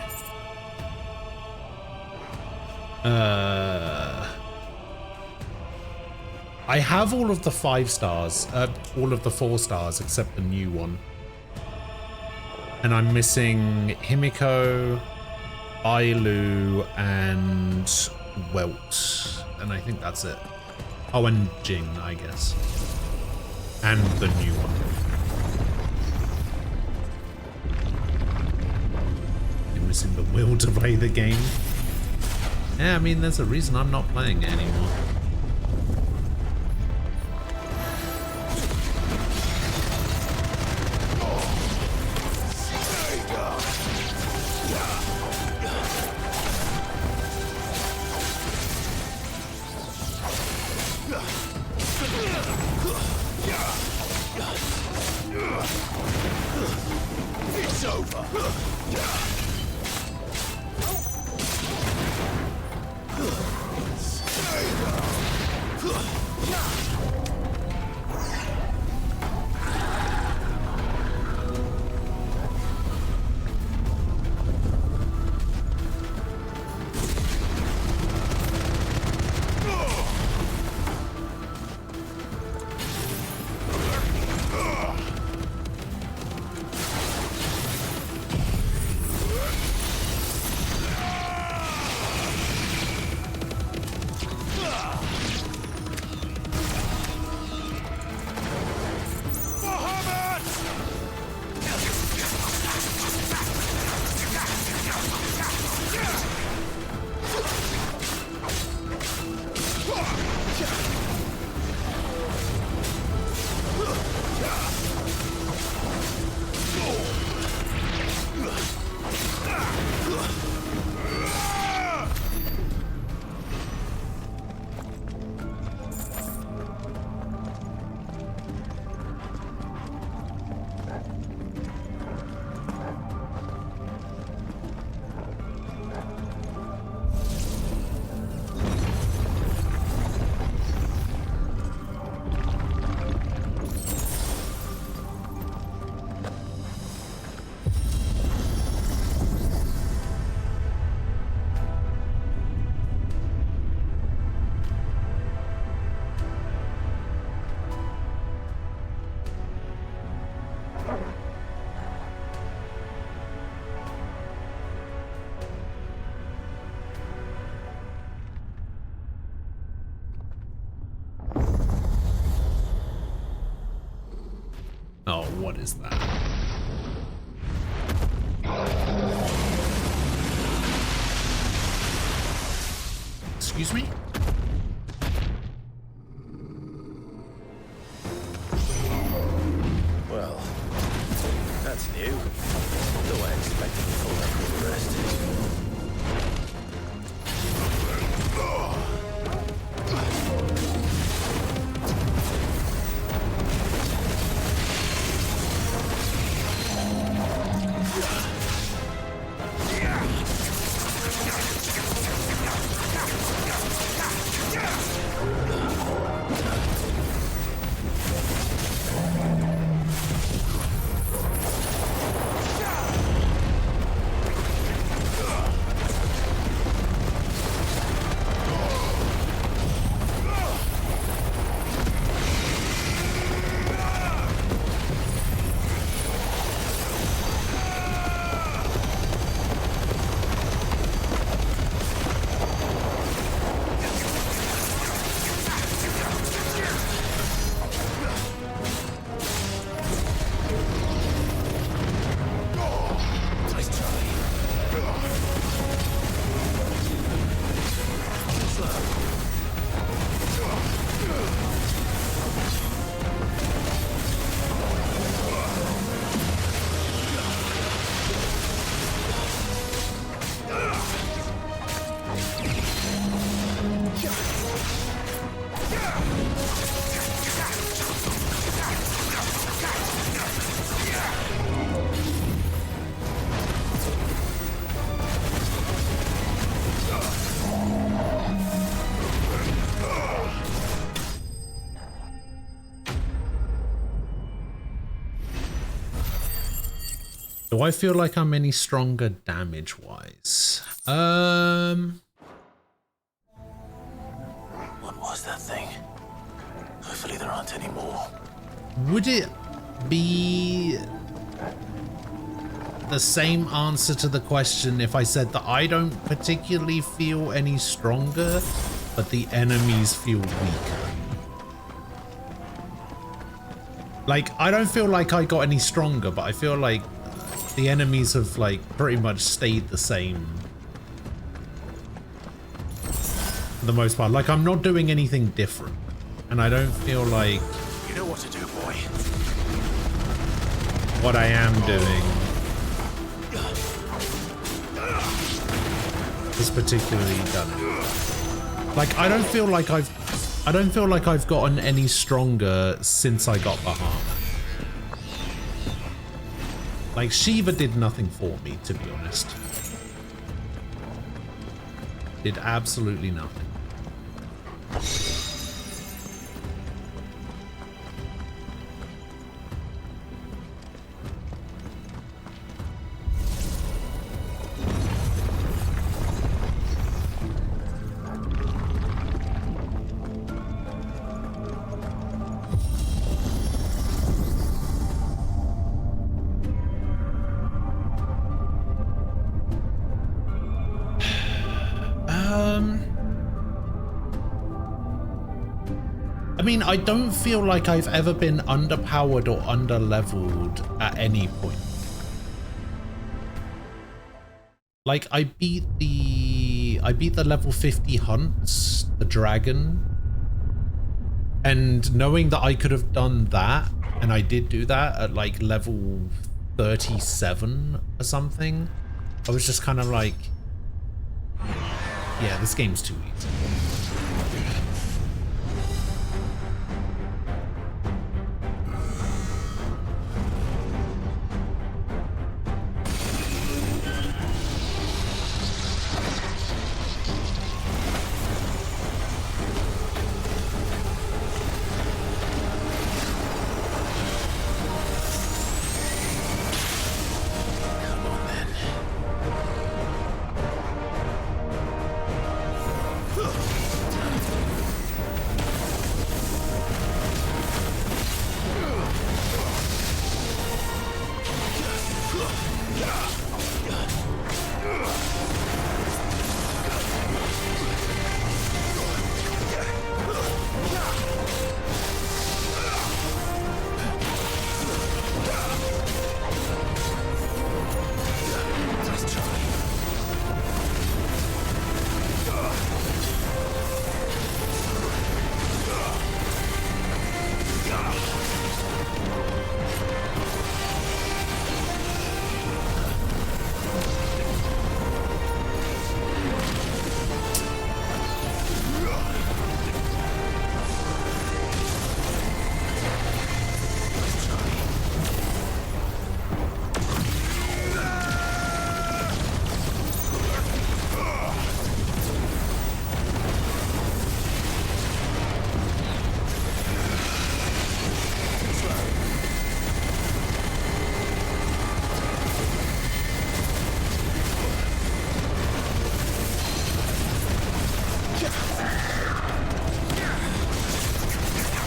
I have all of the 5 stars, all of the 4 stars except the new one. And I'm missing Himiko, Ailu, and Welt. And I think that's it. Oh, and Jing, I guess. And the new one. You're missing the will to play the game. Yeah, I mean, there's a reason I'm not playing it anymore. It's over. Oh, what is that? Excuse me? Well, that's new. Though I expected to pull up with the rest. Do I feel like I'm any stronger damage-wise? What was that thing? Hopefully there aren't any more. Would it be the same answer to the question if I said that I don't particularly feel any stronger, but the enemies feel weaker? Like, I don't feel like I got any stronger, but I feel like the enemies have, like, pretty much stayed the same for the most part. Like, I'm not doing anything different, and I don't feel like... You know what to do, boy. What I am doing is particularly done. Like, I don't feel like I've gotten any stronger since I got Bahamut. Like, Shiva did nothing for me, to be honest. Did absolutely nothing. I mean, I don't feel like I've ever been underpowered or underleveled at any point. Like, I beat the level 50 hunts, the dragon, and knowing that I could have done that, and I did do that at like level 37 or something, I was just kind of like, yeah, this game's too easy.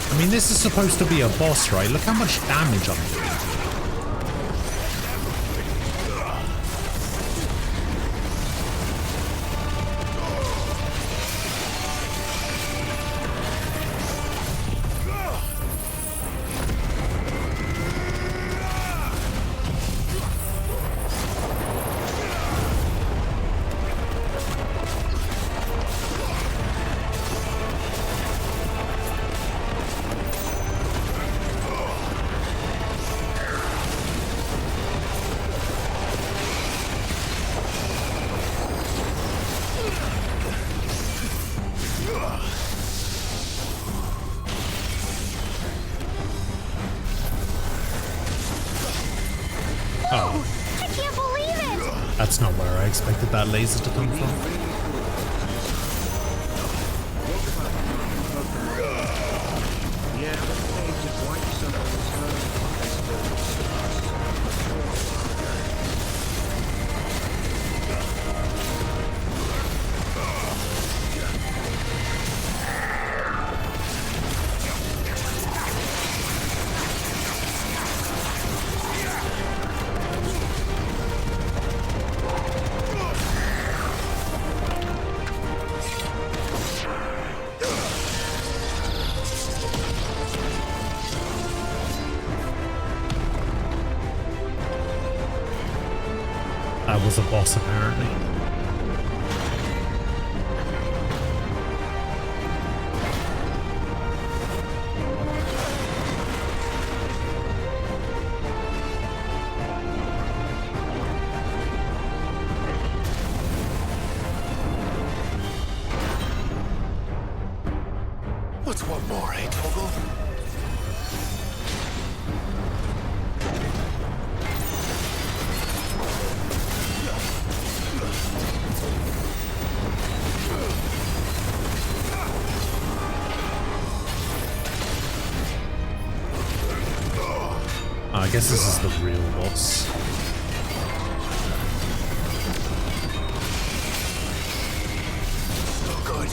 I mean, this is supposed to be a boss, right? Look how much damage I'm doing. That's not where I expected that laser to come from. That was a boss, apparently. What's one more, eh, Toggle? I guess this is the real boss. Oh, good.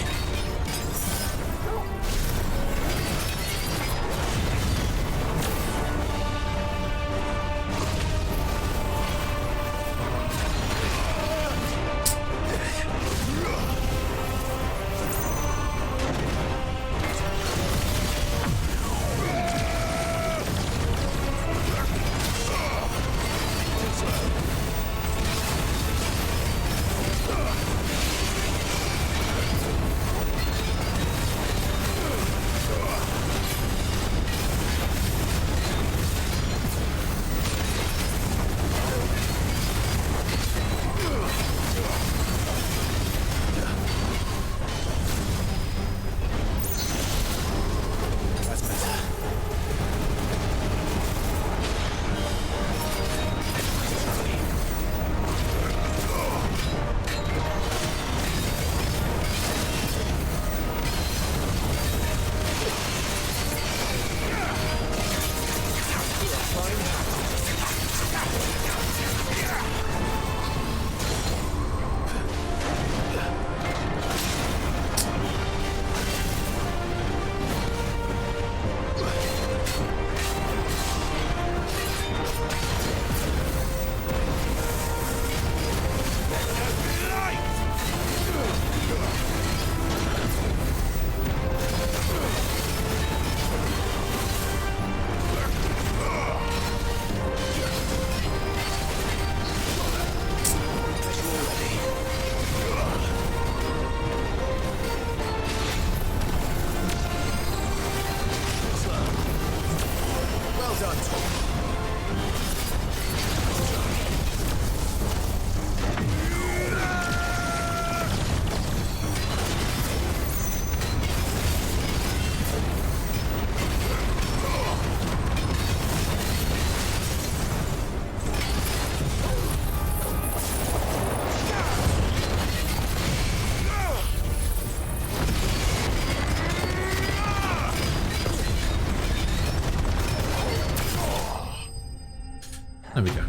There we go.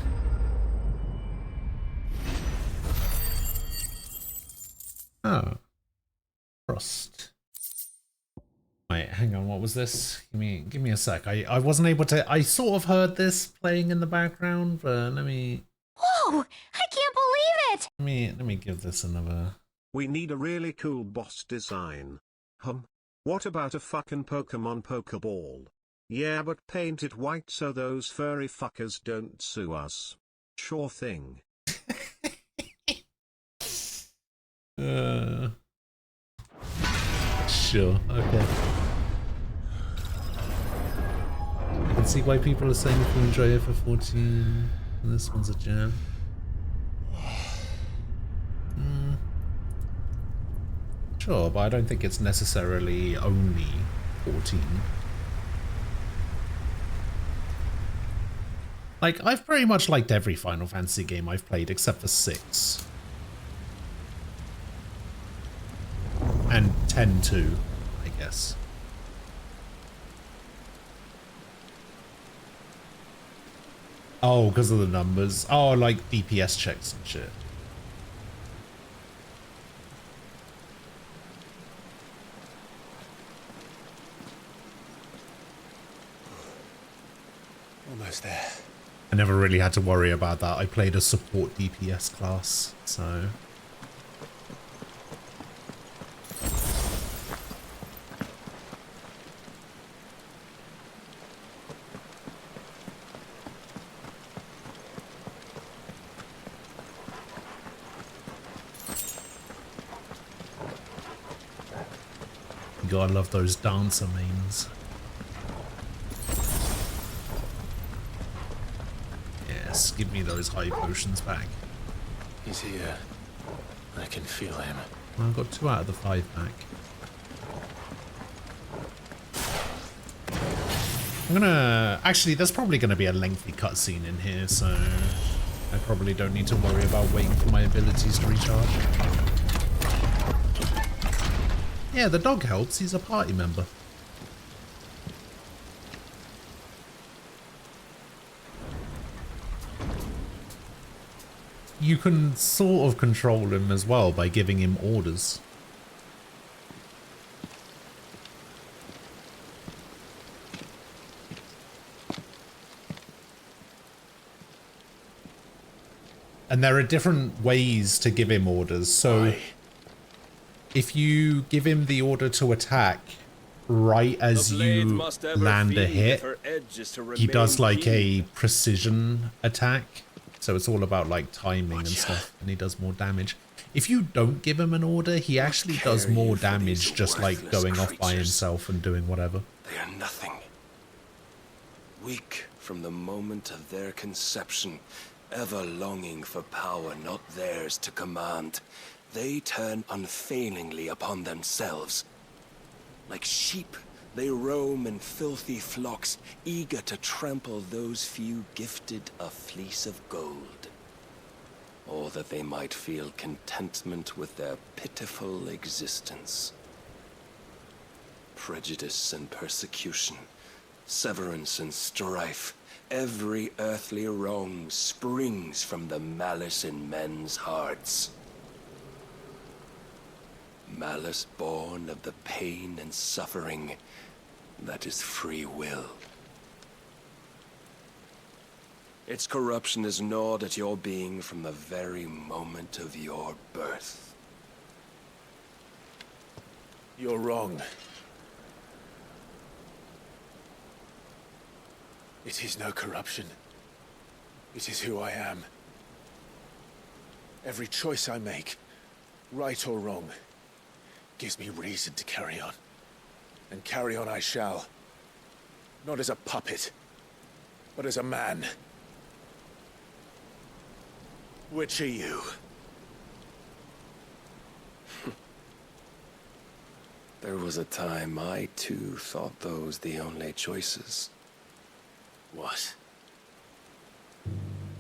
Oh. Frost. Wait, hang on, what was this? Give me a sec. I wasn't able to. I sort of heard this playing in the background, but let me Whoa! I can't believe it! let me give this another. We need a really cool boss design. What about a fucking Pokemon Pokeball? Yeah, but paint it white so those furry fuckers don't sue us. Sure thing. Sure, okay. I can see why people are saying if you enjoy it for 14, and this one's a jam. Sure, but I don't think it's necessarily only 14. Like, I've pretty much liked every Final Fantasy game I've played except for 6. And 10 too, I guess. Oh, because of the numbers. Oh, like DPS checks and shit. Almost there. I never really had to worry about that. I played a support DPS class, so... god, I love those dancer mains. Yes, give me those high potions back. He's here. I can feel him. I've got 2 out of the 5 back. I'm gonna... Actually, there's probably gonna be a lengthy cutscene in here, so I probably don't need to worry about waiting for my abilities to recharge. Yeah, the dog helps. He's a party member. You can sort of control him as well by giving him orders. And there are different ways to give him orders. So if you give him the order to attack right as you land a hit, he does like a precision attack. So it's all about like timing and stuff, and he does more damage. If you don't give him an order, he actually does more damage just like going off by himself and doing whatever. They are nothing. Weak from the moment of their conception, ever longing for power not theirs to command, they turn unfailingly upon themselves. Like sheep, they roam in filthy flocks, eager to trample those few gifted a fleece of gold. Or that they might feel contentment with their pitiful existence. Prejudice and persecution, severance and strife, every earthly wrong springs from the malice in men's hearts. Malice born of the pain and suffering that is free will. Its corruption is gnawed at your being from the very moment of your birth. You're wrong. It is no corruption. It is who I am. Every choice I make, right or wrong, gives me reason to carry on. And carry on I shall. Not as a puppet, but as a man. Which are you? There was a time I too thought those the only choices. What?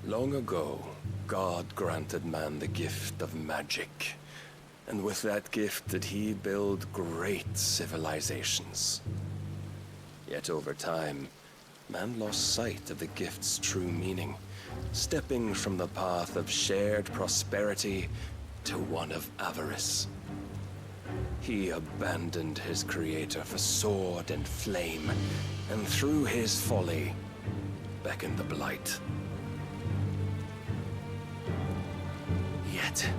Long ago, God granted man the gift of magic. And with that gift did he build great civilizations. Yet over time, man lost sight of the gift's true meaning, stepping from the path of shared prosperity to one of avarice. He abandoned his creator for sword and flame, and through his folly, beckoned the blight. Yet,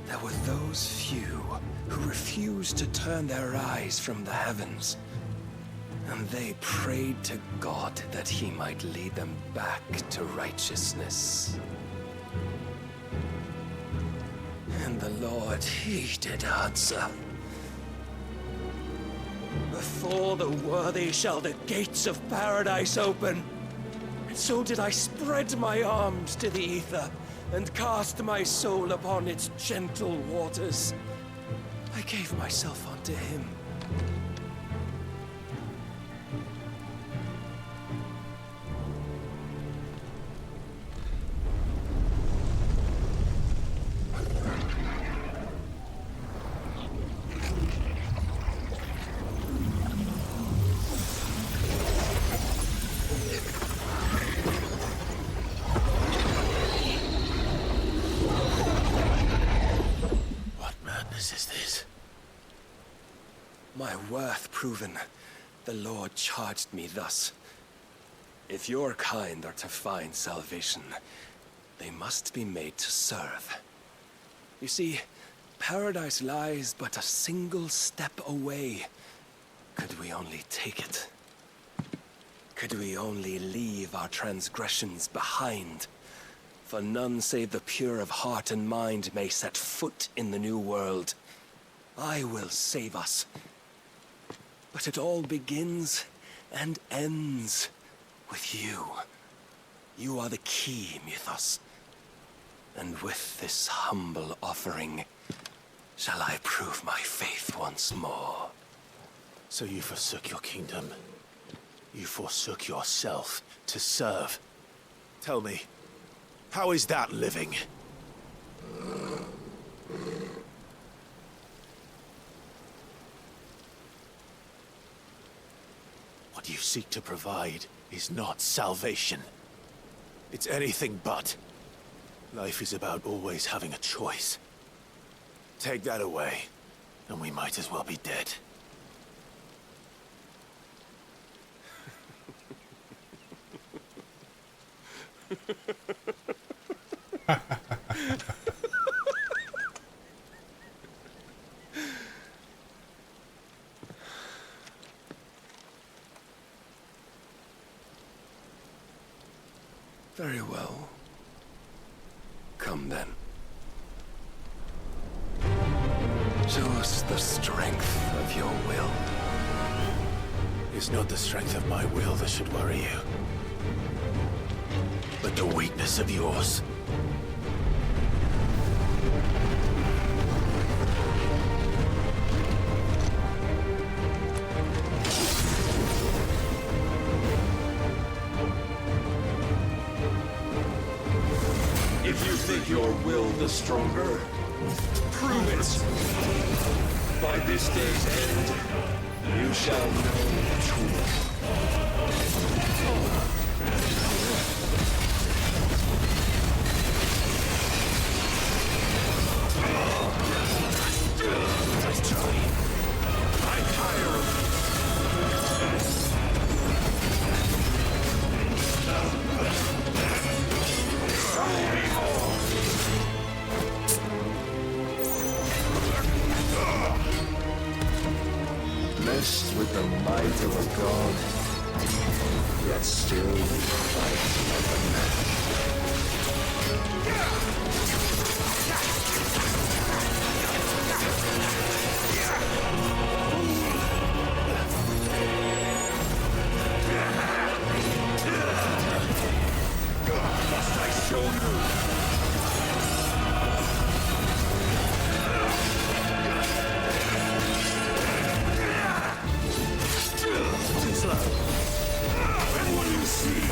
there were those few who refused to turn their eyes from the heavens, and they prayed to God that he might lead them back to righteousness. And the Lord, he did answer. Before the worthy shall the gates of paradise open. And so did I spread my arms to the ether, and cast my soul upon its gentle waters. I gave myself unto him. My worth proven, the Lord charged me thus. If your kind are to find salvation, they must be made to serve. You see, paradise lies but a single step away. Could we only take it? Could we only leave our transgressions behind? For none save the pure of heart and mind may set foot in the new world. I will save us, But it all begins and ends with you. You are the key, Mythos. And with this humble offering, shall I prove my faith once more. So you forsook your kingdom. You forsook yourself to serve. Tell me, how is that living? What you seek to provide is not salvation. It's anything but. Life is about always having a choice. Take that away, and we might as well be dead. Very well. Come then. Show us the strength of your will. It's not the strength of my will that should worry you, but the weakness of yours. If you think your will the stronger, prove it. By this day's end, you shall know the truth. Nice try. I'm tired of Blessed with the might of a god, yet still fight like a man. Must I show you? Too slow. When will you see?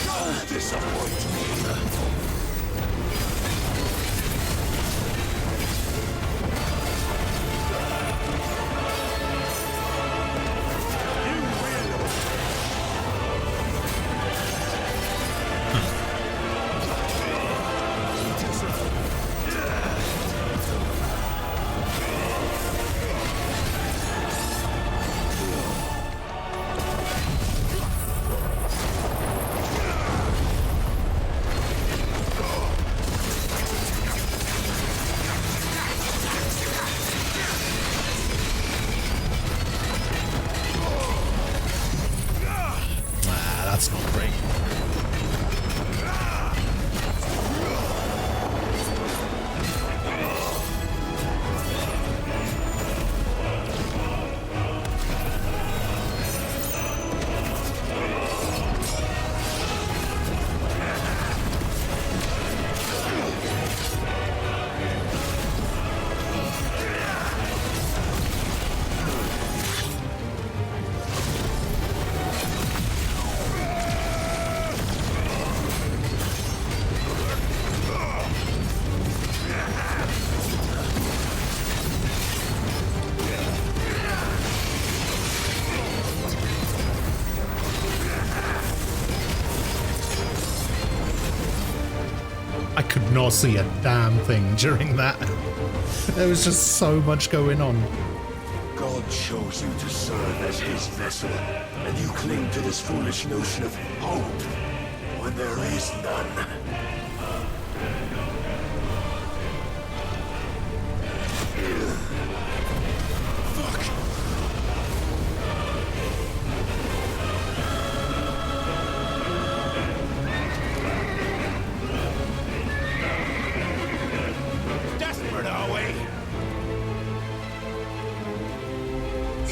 Don't disappoint me. That's not great. I could not see a damn thing during that. There was just so much going on. God chose you to serve as his vessel, and you cling to this foolish notion of hope when there is none.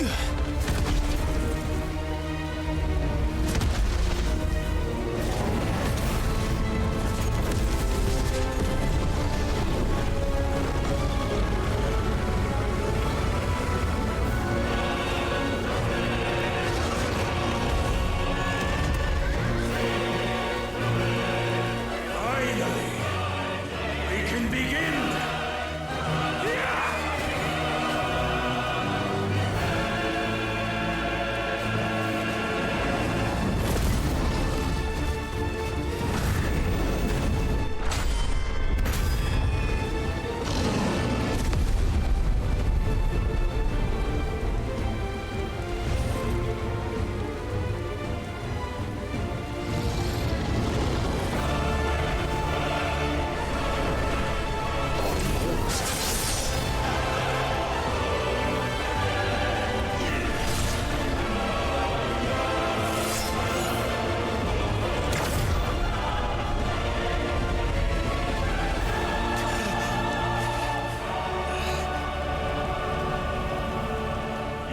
Finally, we can begin.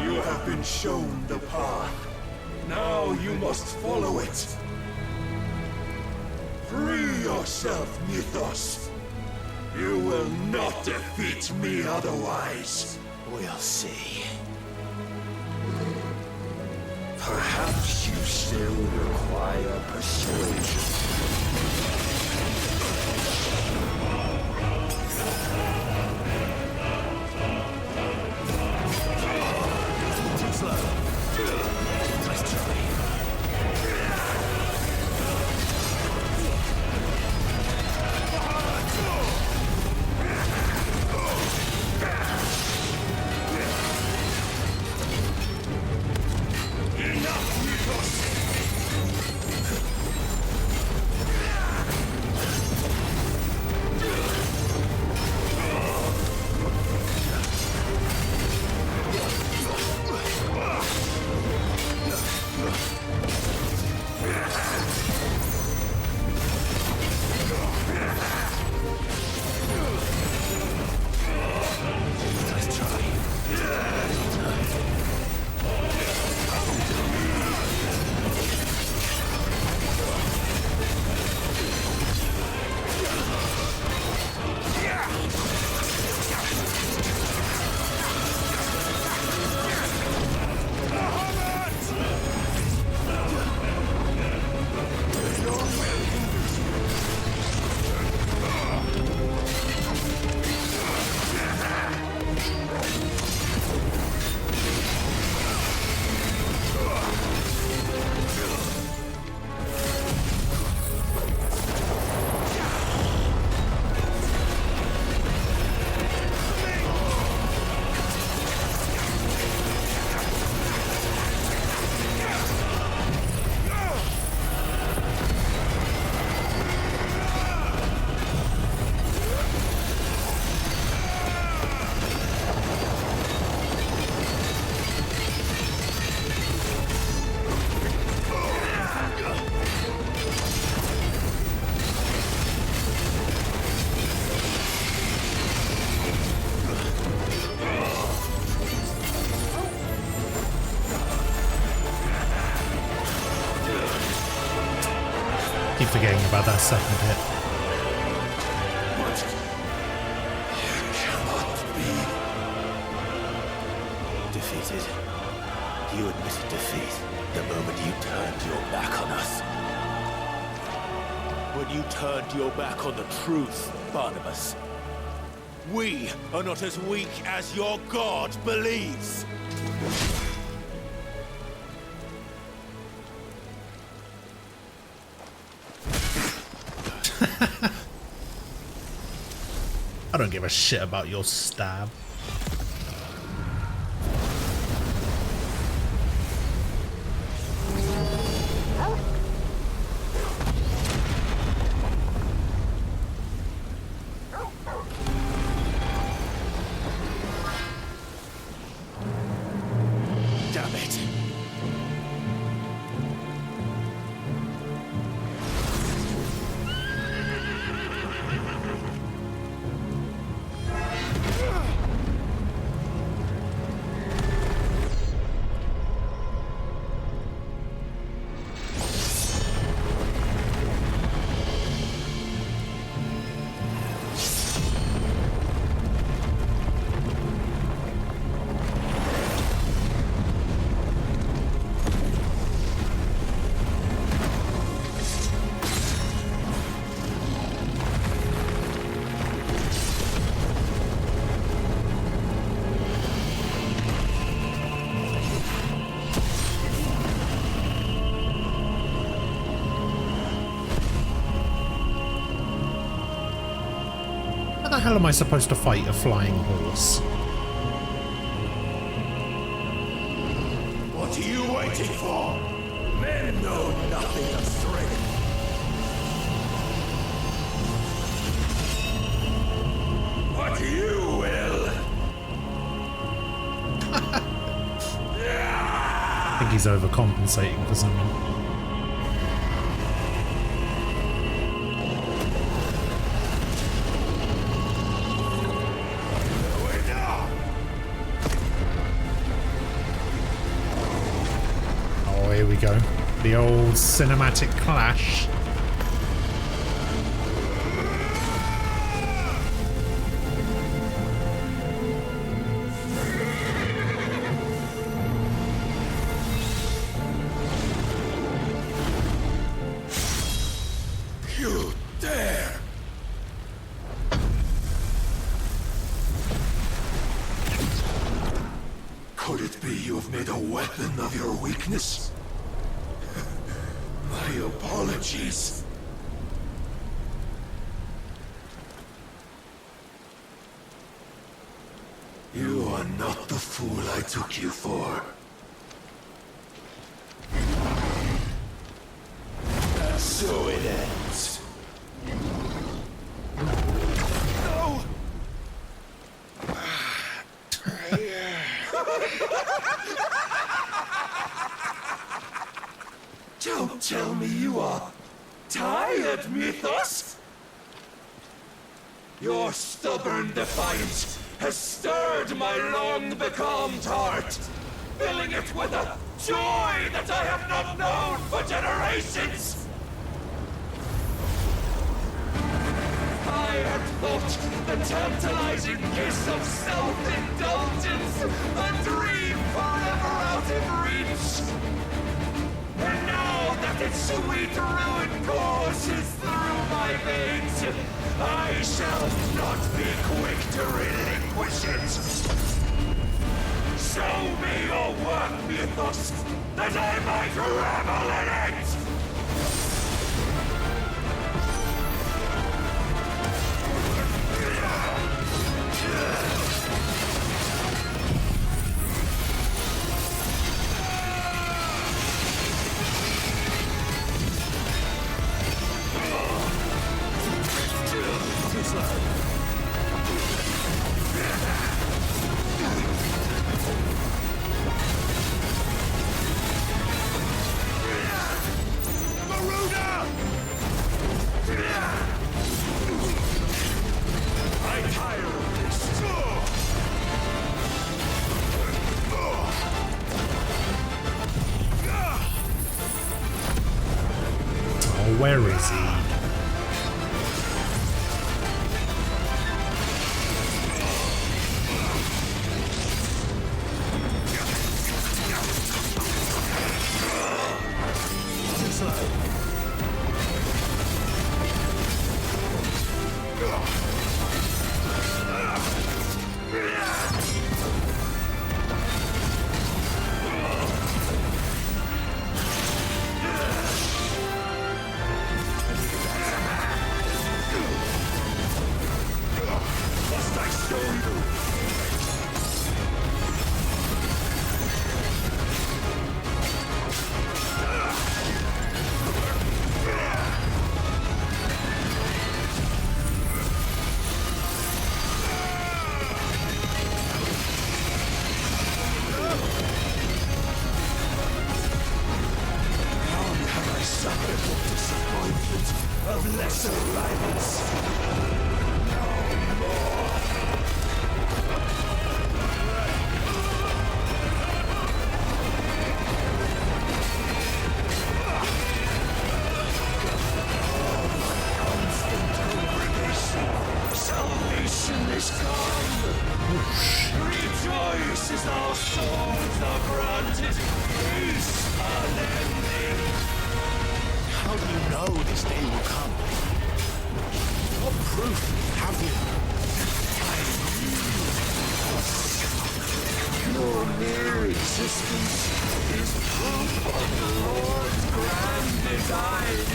You have been shown the path. Now you must follow it. Free yourself, Mythos. You will not defeat me otherwise. We'll see. Perhaps you still require persuasion. Keep forgetting about that second hit. Defeated. You admitted defeat the moment you turned your back on us. When you turned your back on the truth, Barnabas. We are not as weak as your god believes. I don't give a shit about your stab. Damn it. hell am I supposed to fight a flying horse? What are you waiting for? Men know nothing of strength. What you will. I think he's overcompensating for something. Oh, here we go. The old cinematic clash. You dare! Could it be you have made a weapon of your weakness? My apologies. You are not the fool I took you for. And so it ends. No! Don't tell me you are tired, Mythos! Your stubborn defiance has stirred my long-becalmed heart, filling it with a joy that I have not known for generations! I had thought the tantalizing kiss of self-indulgence a dream forever out of reach! And now that its sweet ruin courses through my veins, I shall not be quick to relinquish it. Show me your work, Mythos, that I might revel in it! Where is he? Of lesser rivals. No more. Salvation is come. Rejoice as our souls are granted peace unending. How do you know this day will come? What proof have you? Your mere existence is proof of the Lord's grand design.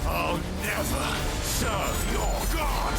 I'll never serve your god!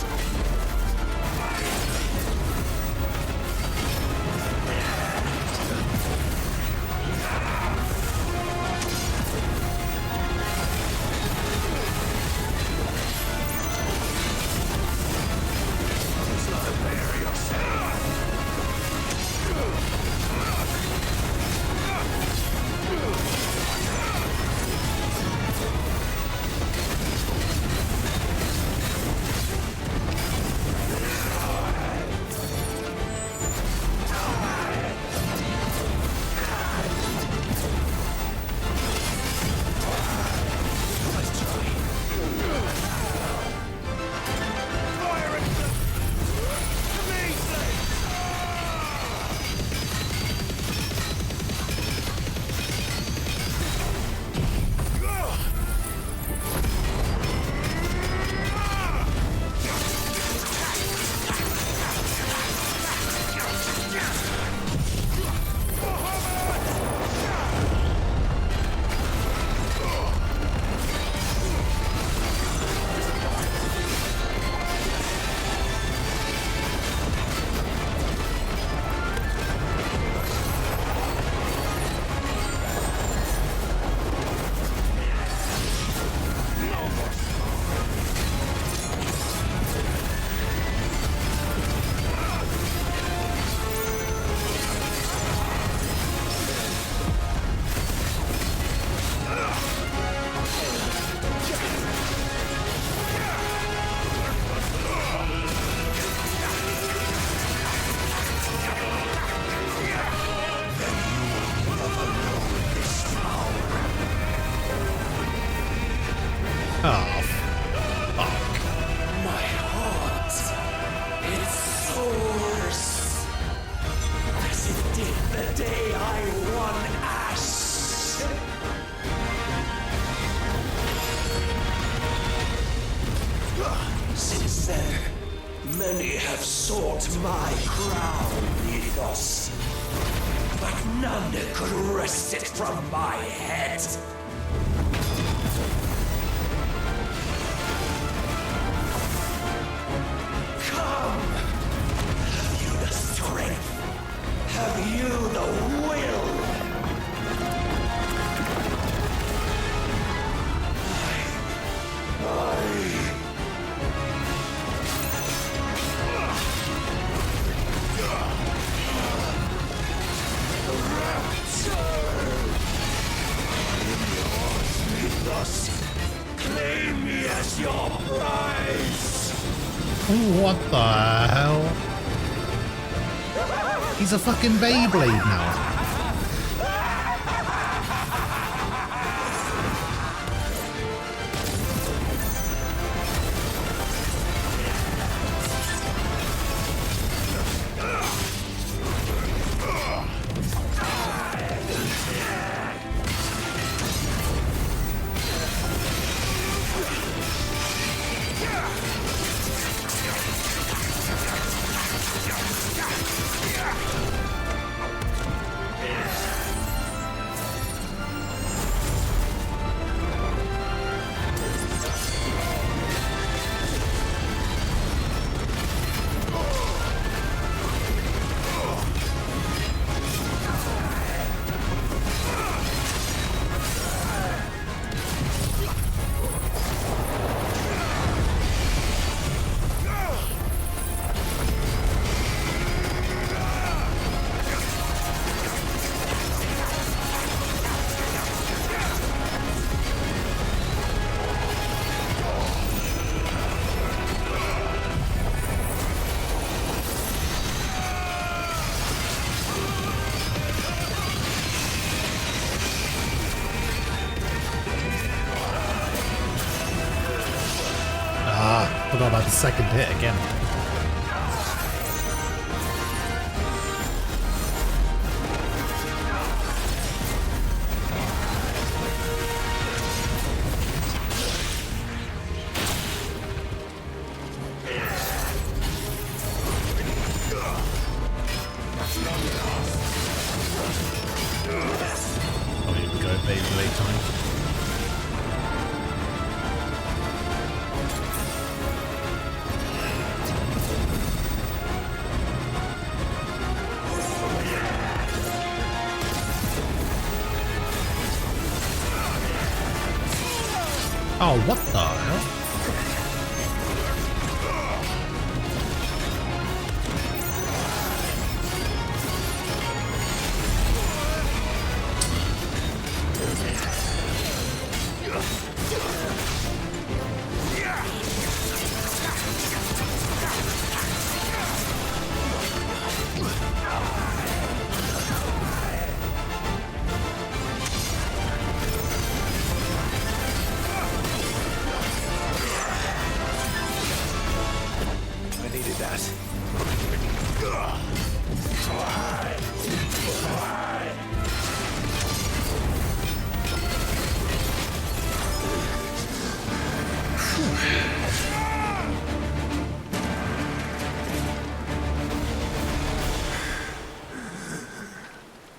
Since then, many have sought my crown, Ethos. But none could wrest it from my head. Come! Have you the strength? Have you the will? Claim me as your prize! What the hell? He's a fucking Beyblade now. Forgot about the second hit again. Oh, here we go, Beyblade time. Oh, what the hell?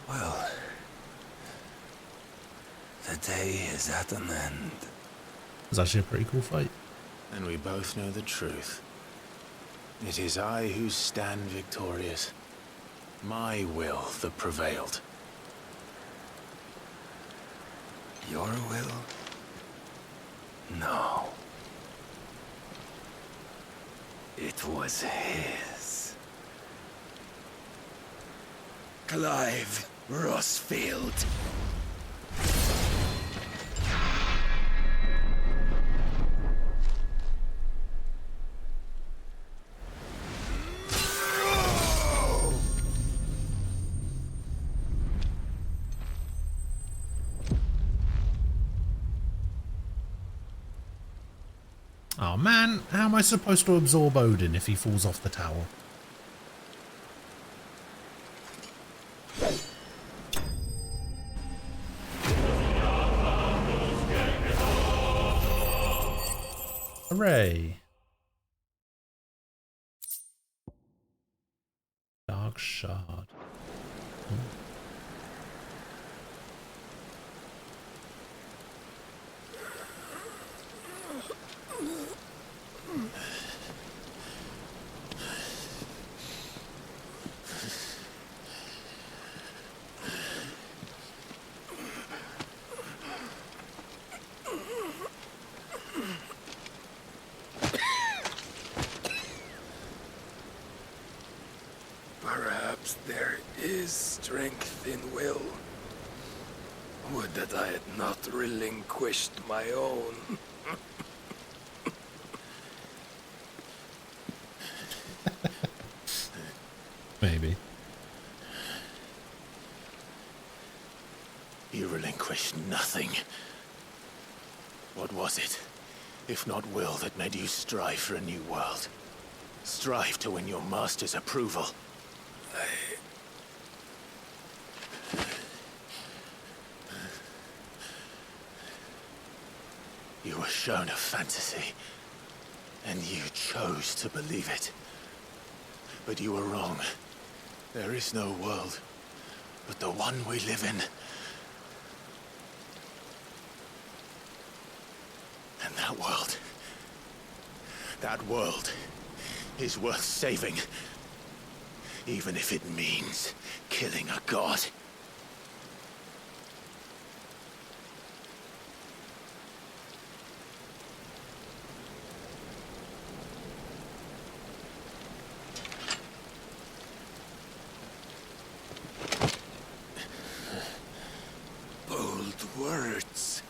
Well, the day is at an end. It was actually a pretty cool fight. And we both know the truth. It is I who stand victorious. My will that prevailed. Your will? No. It was his. Clive Rossfield. Oh man, how am I supposed to absorb Odin if he falls off the tower? Hooray! Dark Shard. Perhaps there is strength in will. Would that I had not relinquished my own. Maybe. You relinquished nothing. What was it, if not will, that made you strive for a new world? Strive to win your master's approval? You were shown a fantasy, and you chose to believe it. But you were wrong. There is no world, but the one we live in. And that world is worth saving. Even if it means killing a god. Bold words.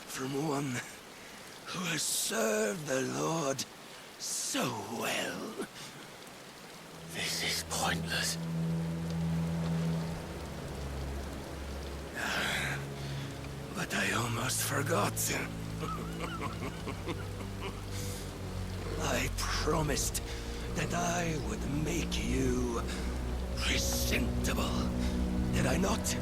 From one who has served the Lord so well. This is pointless. But I almost forgot. I promised that I would make you presentable. Did I not?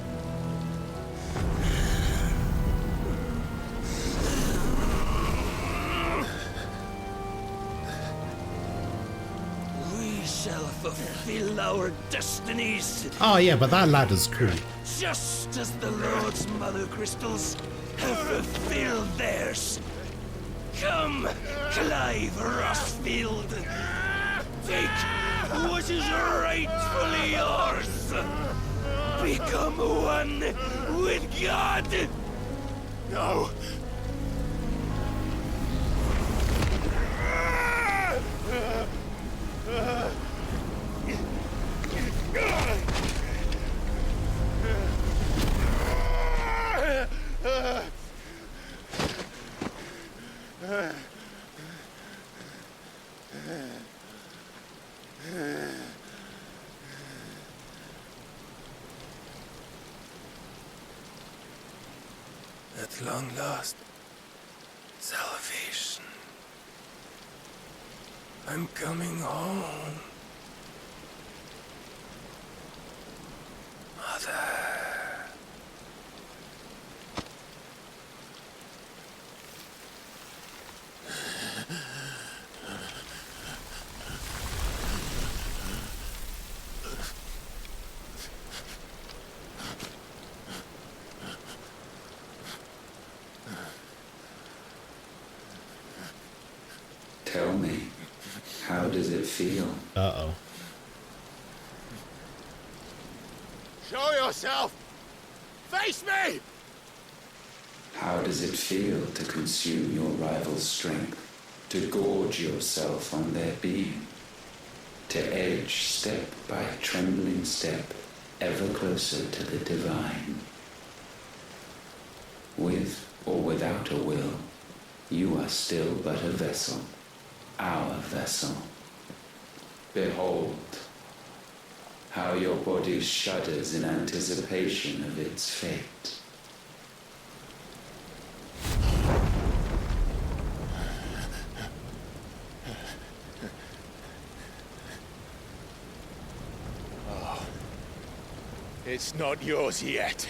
We shall fulfill our destinies. Oh yeah, but that ladder's cool. Just as the Lord's Mother Crystals have fulfilled theirs. Come, Clive Rossfield. Take what is rightfully yours. Become one with God. No! At long last, salvation. I'm coming home. Mother. Tell me, how does it feel? Uh-oh. Show yourself! Face me! How does it feel to consume your rival's strength, to gorge yourself on their being, to edge step by trembling step ever closer to the divine? With or without a will, you are still but a vessel, our vessel. Behold, how your body shudders in anticipation of its fate. Oh, it's not yours yet.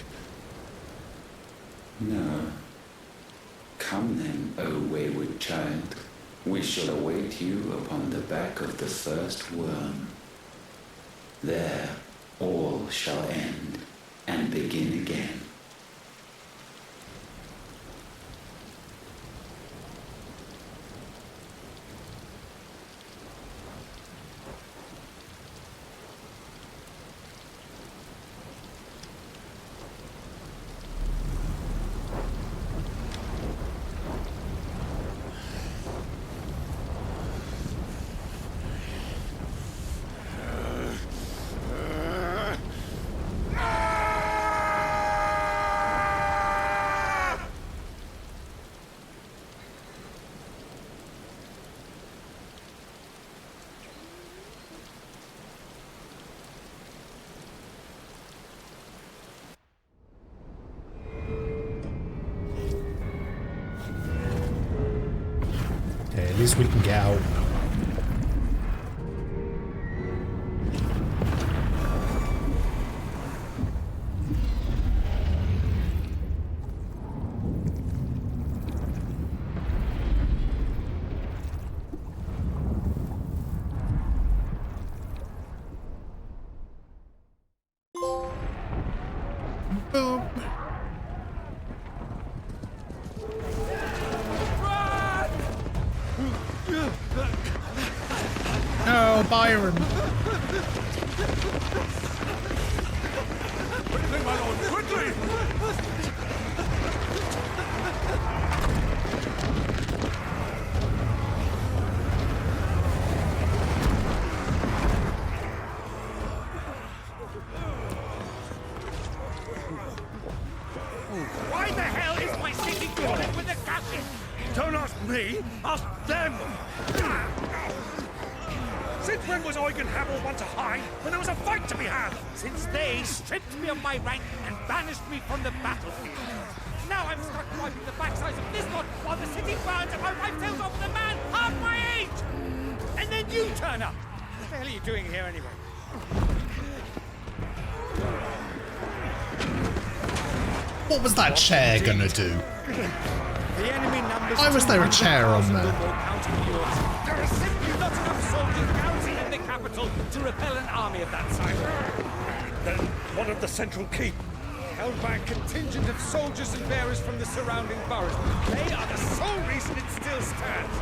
No. Come then, O wayward child. We shall await you upon the back of the first worm. There all shall end and begin again. Okay, at least we can get out. Boom. No, Byron. Quickly, my lord, quickly! Why the hell is my city crawling with the captain? Don't ask me, ask them! Since when was Eugen Hamel one to hide when there was a fight to be had? Since they stripped me of my rank and banished me from the battlefield. Now I'm stuck wiping the backsides of this lot while the city burns and my wife tells off the man half my age! And then you turn up! What the hell are you doing here anyway? What was that chair gonna do? The enemy numbers. Why was there a chair on there? There are simply not enough soldiers garrisoned in the capital to repel an army of that size. Then what of the central keep? Held by a contingent of soldiers and bearers from the surrounding boroughs. They are the sole reason it still stands.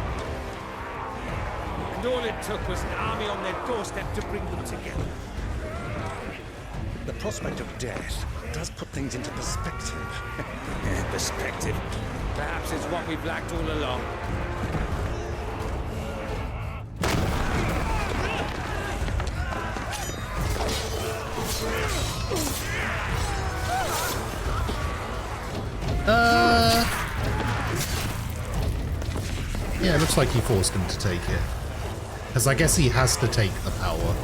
And all it took was an army on their doorstep to bring them together. The prospect of death does put things into perspective. Perspective. Perhaps it's what we've lacked all along. Yeah, it looks like he forced him to take it. Because I guess he has to take the power.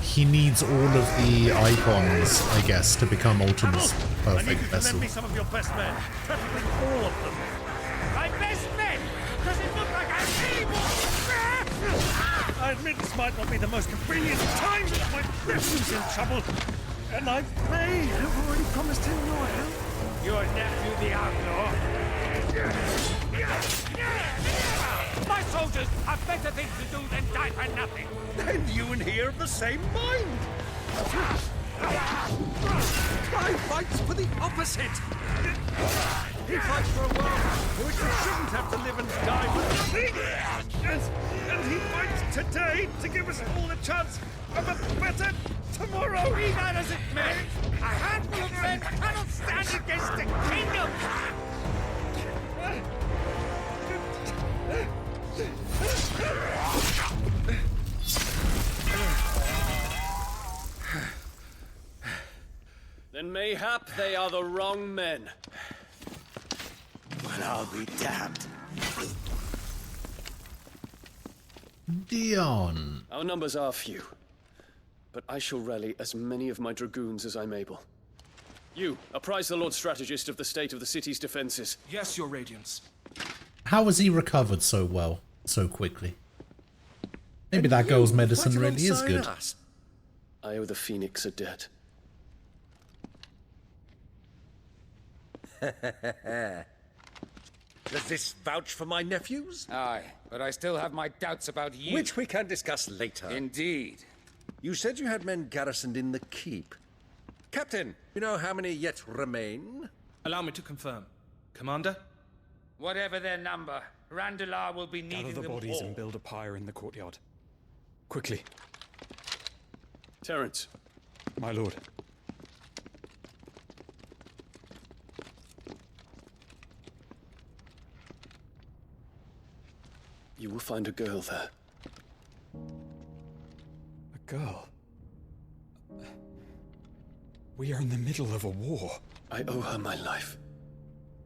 He needs all of the icons, I guess, to become Ultima's perfect vessel. Lend me some of your best men, preferably all of them. My best men? Does it look like I'm able? I admit this might not be the most convenient time, but my nephew's in trouble, and I may have already promised him your help. Your nephew, the outlaw? My soldiers have better things to do than die for nothing. Then you and he are of the same mind. Clive fights for the opposite. He fights for a world in which we shouldn't have to live and die for nothing. And he fights today to give us all a chance of a better tomorrow. Be that as it may, a handful of men cannot stand against the kingdom. Then mayhap they are the wrong men. Well, I'll be damned. Dion. Our numbers are few, but I shall rally as many of my dragoons as I'm able. You, apprise the Lord Strategist of the state of the city's defenses. Yes, Your Radiance. How has he recovered so well, so quickly? Maybe that girl's medicine really is good. I owe the Phoenix a debt. Does this vouch for my nephews? Aye, but I still have my doubts about you. Which we can discuss later. Indeed. You said you had men garrisoned in the keep. Captain, you know how many yet remain? Allow me to confirm. Commander? Whatever their number, Randalar will be needing Gather the them bodies all. and build a pyre in the courtyard. Quickly. Terence. My lord. You will find a girl there. A girl? We are in the middle of a war. I owe her my life,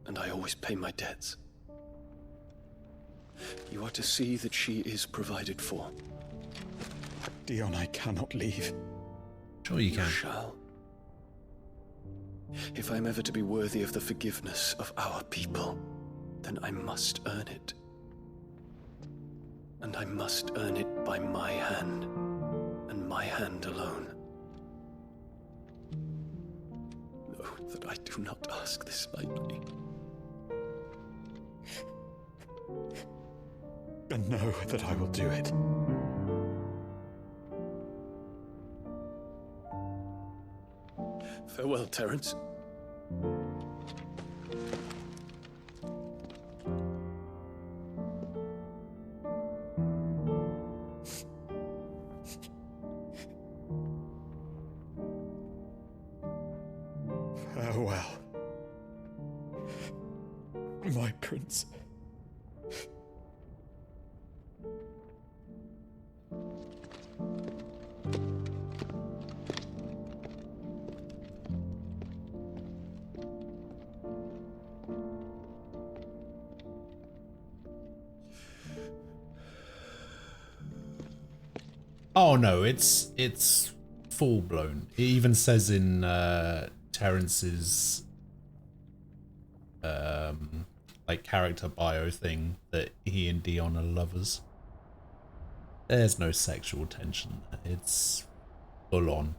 and I always pay my debts. You are to see that she is provided for. Dion, I cannot leave. Sure you can. You shall. If I'm ever to be worthy of the forgiveness of our people, then I must earn it. And I must earn it by my hand, and my hand alone. Know that I do not ask this lightly. And know that I will do it. Farewell, Terence. Farewell, my prince. Oh no, it's full blown. It even says in Terence's like character bio thing that he and Dion are lovers. There's no sexual tension. It's full on.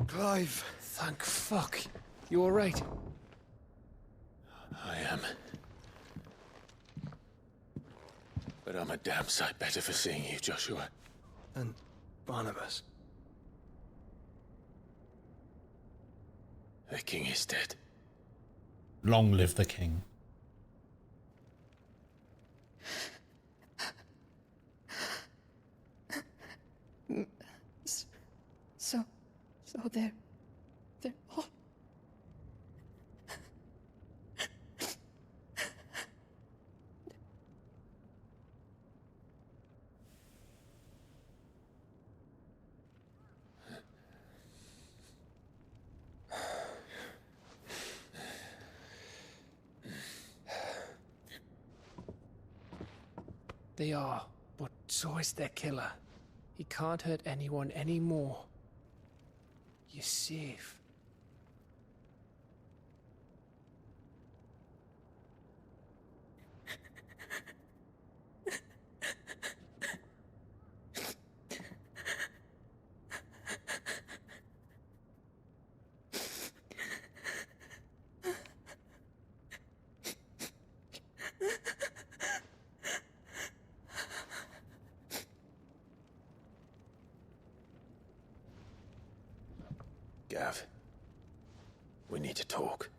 Clive. Thank fuck. You alright? I am. But I'm a damn sight better for seeing you, Joshua. And Barnabas. The king is dead. Long live the king. So they're all... They are, but so is their killer. He can't hurt anyone anymore. You're safe. Gav, we need to talk.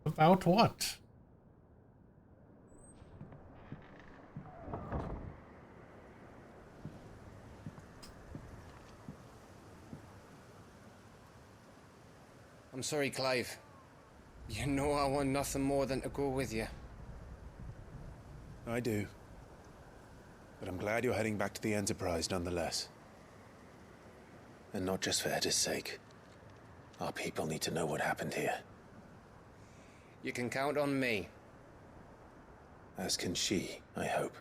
About what? I'm sorry, Clive. You know I want nothing more than to go with you. I do. But I'm glad you're heading back to the Enterprise nonetheless. And not just for Edda's sake. Our people need to know what happened here. You can count on me. As can she, I hope.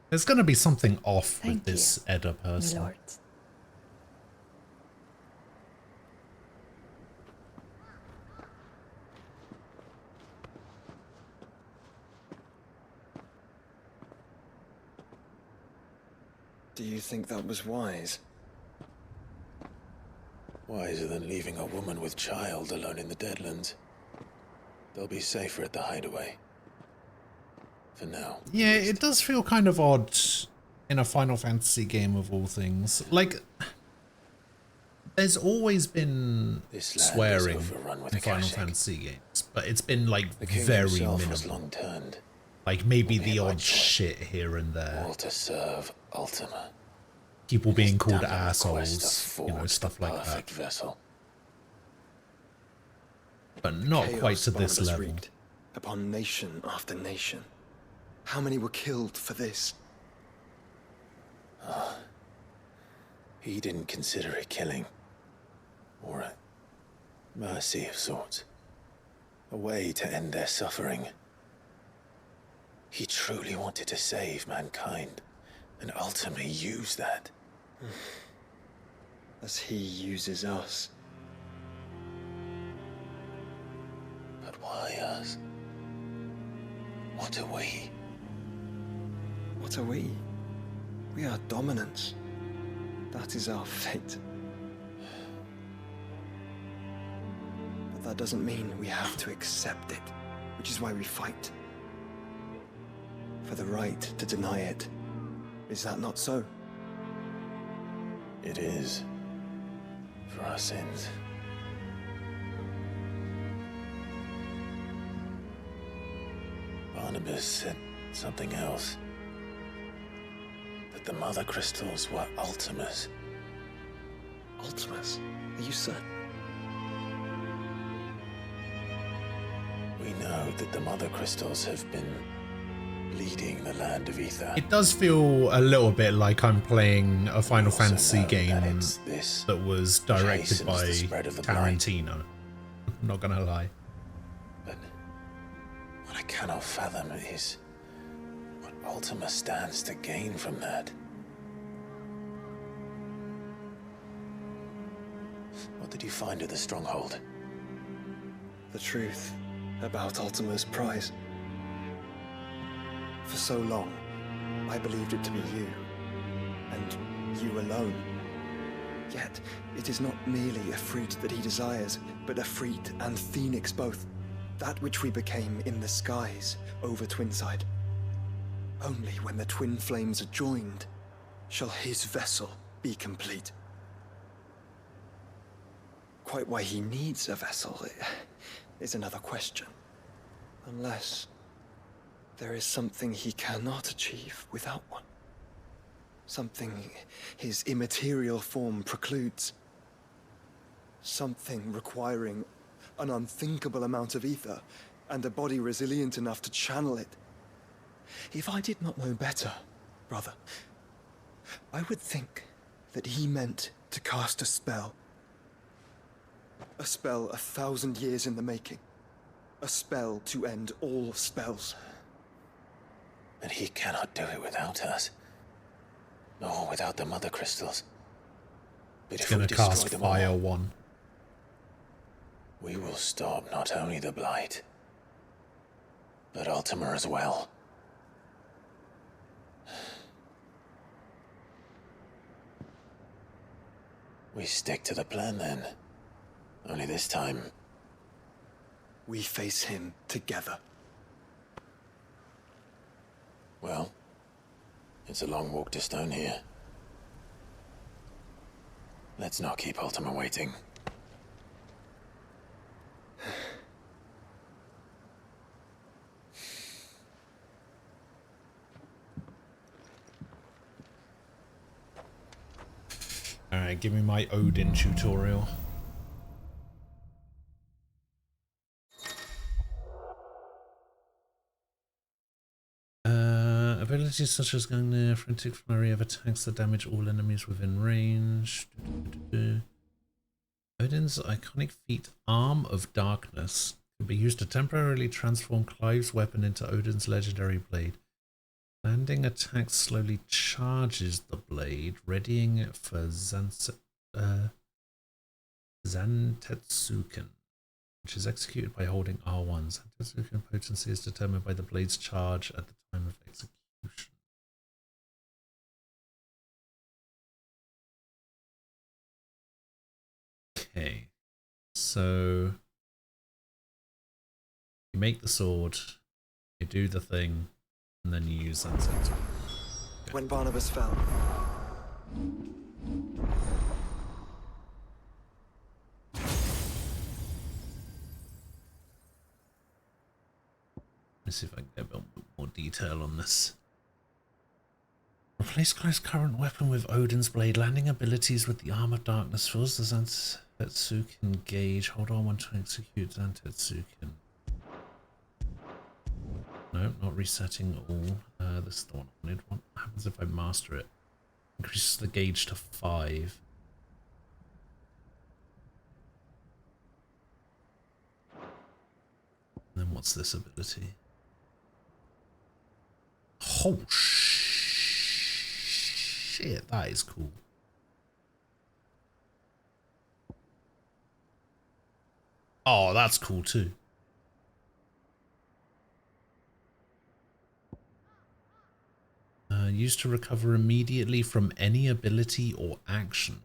There's gonna be something off with this Edda person. Lord. Do you think that was wise? Wiser than leaving a woman with child alone in the Deadlands. They'll be safer at the hideaway. For now. Yeah, it does feel kind of odd in a Final Fantasy game of all things. Like, there's always been swearing in Final Fantasy games, but it's been like very minimal. Long turned. Like maybe the odd shit here and there. All to serve Ultima. People being called assholes, you know, stuff like that. Vessel. But not Chaos quite to this Barnabas level. wreaked upon nation after nation. How many were killed for this? He didn't consider it killing. Or a mercy of sorts. A way to end their suffering. He truly wanted to save mankind, and ultimately used that. As he uses us. But why us? What are we? What are we? We are dominance. That is our fate. But that doesn't mean we have to accept it, which is why we fight. For the right to deny it. Is that not so? It is. For our sins. Barnabas said something else. That the Mother Crystals were Ultimas. Ultimas? Are you certain? We know that the Mother Crystals have been leading the land of Ether. It does feel a little bit like I'm playing a Final also Fantasy know game that that was directed chastens by the spread of the blight. Tarantino. I'm not gonna lie. But what I cannot fathom is what Ultima stands to gain from that. What did you find at the Stronghold? The truth about Ultima's prize. For so long, I believed it to be you, and you alone. Yet, it is not merely Ifrit that he desires, but Ifrit and Phoenix both. That which we became in the skies over Twinside. Only when the twin flames are joined shall his vessel be complete. Quite why he needs a vessel is another question. Unless there is something he cannot achieve without one. Something his immaterial form precludes. Something requiring an unthinkable amount of ether and a body resilient enough to channel it. If I did not know better, brother, I would think that he meant to cast a spell. A spell 1,000 years in the making. A spell to end all spells. But he cannot do it without us. Nor without the Mother Crystals. But It's if we gonna destroy cast them Fire all, 1. we will stop not only the Blight, but Ultima as well. We stick to the plan then. Only this time, we face him together. well, it's a long walk to Stone here. Let's not keep Ultima waiting. Alright, give me my Odin tutorial. Abilities such as Gungnir, Frantic Flurry of attacks that damage all enemies within range. Odin's iconic feat, Arm of Darkness, can be used to temporarily transform Clive's weapon into Odin's legendary blade. Landing attack slowly charges the blade, readying it for Zantetsuken, which is executed by holding R1. Zantetsuken potency is determined by the blade's charge at the time of execution. Okay, so you make the sword, you do the thing, and then you use Zantetsuken. When Barnabas fell, let's see if I can get a bit more detail on this. Replace Clive's current weapon with Odin's blade. Landing abilities with the Arm of Darkness fills the Zantetsuken gauge. Hold on one to execute Zantetsuken. No, not resetting all. This is the one I wanted. What happens if I master it? Increases the gauge to 5. And then what's this ability? Oh shit, that is cool. Oh, that's cool too. Used to recover immediately from any ability or action.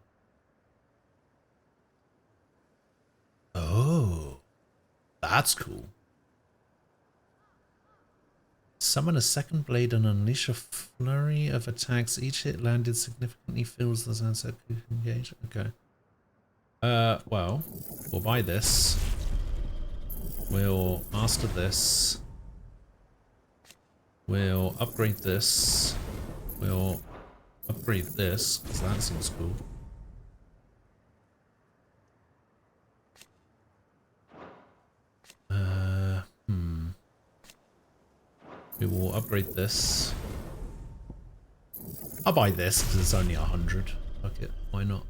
Oh, that's cool. Summon a second blade and unleash a flurry of attacks. Each hit landed significantly fills the Zantetsuken gauge. Okay. Well, we'll buy this. We'll master this. We'll upgrade this. We'll upgrade this, because that seems cool. We will upgrade this. I'll buy this because it's only 100. Fuck it, why not?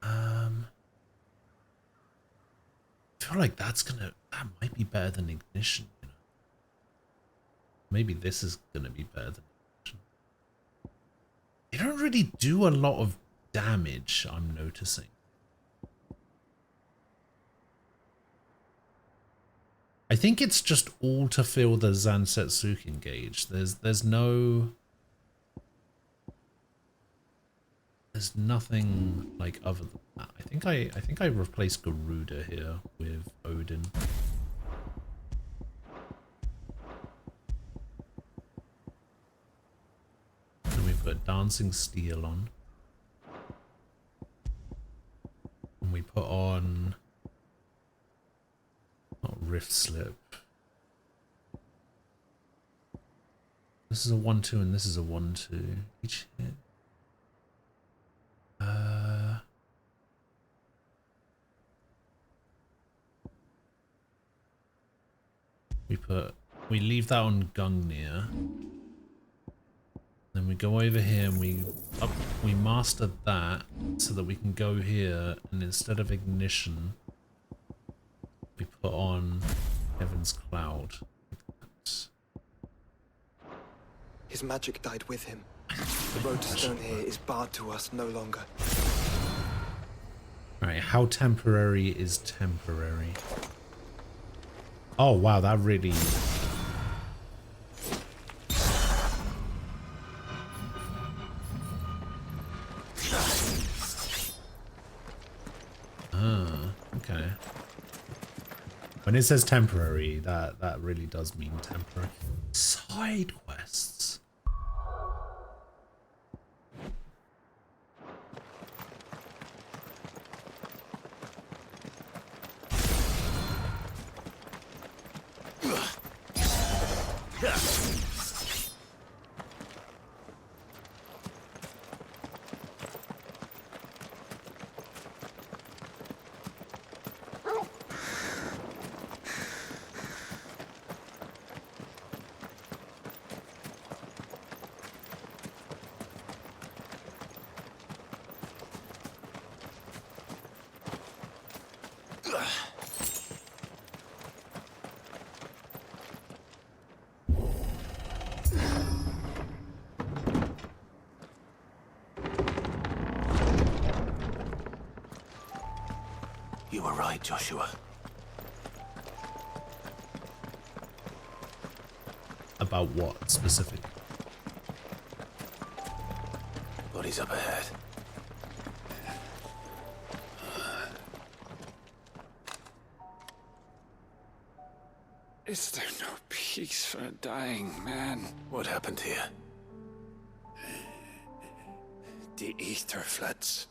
I feel like that might be better than Ignition, you know. Maybe this is gonna be better than Ignition. They don't really do a lot of damage, I'm noticing. I think it's just all to fill the Zantetsuken gauge. There's no... There's nothing like other than that. I think I replaced Garuda here with Odin. And we put Dancing Steel on. And we put on not Rift Slip. This is a 1-2 and this is a 1-2. Each hit. We leave that on Gungnir. Then we go over here and we master that so that we can go here and instead of Ignition we put on Heaven's Cloud. His magic died with him. The road to Stone here is barred to us no longer. Alright, how temporary is temporary? Oh wow, that really... Okay. When it says temporary, that really does mean temporary. Side quests. You were right, Joshua. About what specific? Bodies up ahead. Is there no peace for a dying man? What happened here? The Ether Floods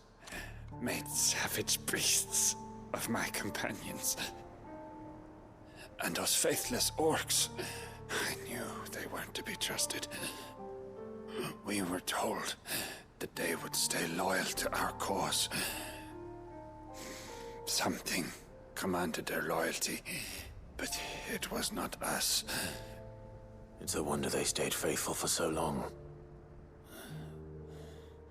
made savage beasts of my companions. And those faithless orcs, I knew they weren't to be trusted. We were told that they would stay loyal to our cause. Something commanded their loyalty, but it was not us. It's a wonder they stayed faithful for so long.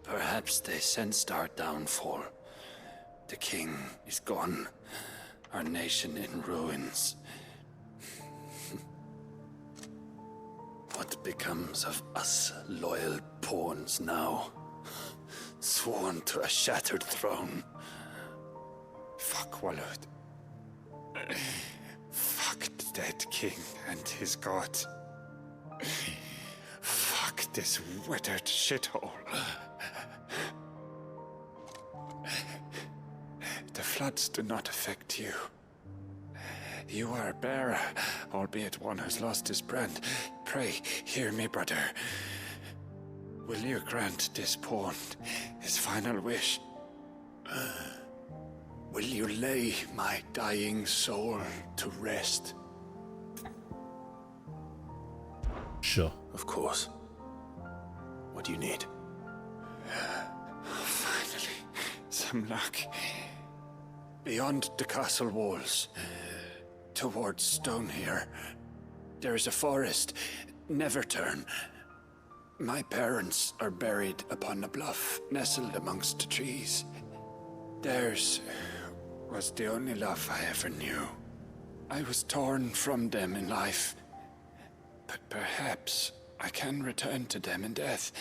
Perhaps they sensed our downfall. The king is gone, our nation in ruins. What becomes of us loyal pawns now? Sworn to a shattered throne. Fuck Waloed. Fuck the dead king and his god. Fuck this withered shithole. The floods do not affect you. You are a bearer, albeit one who's lost his brand. Pray, hear me, brother. Will you grant this pawn his final wish? Will you lay my dying soul to rest? Sure. Of course. What do you need? Finally, some luck. Beyond the castle walls, towards Stone here, there is a forest. Never turn. My parents are buried upon a bluff, nestled amongst the trees. Theirs was the only love I ever knew. I was torn from them in life, but perhaps I can return to them in death.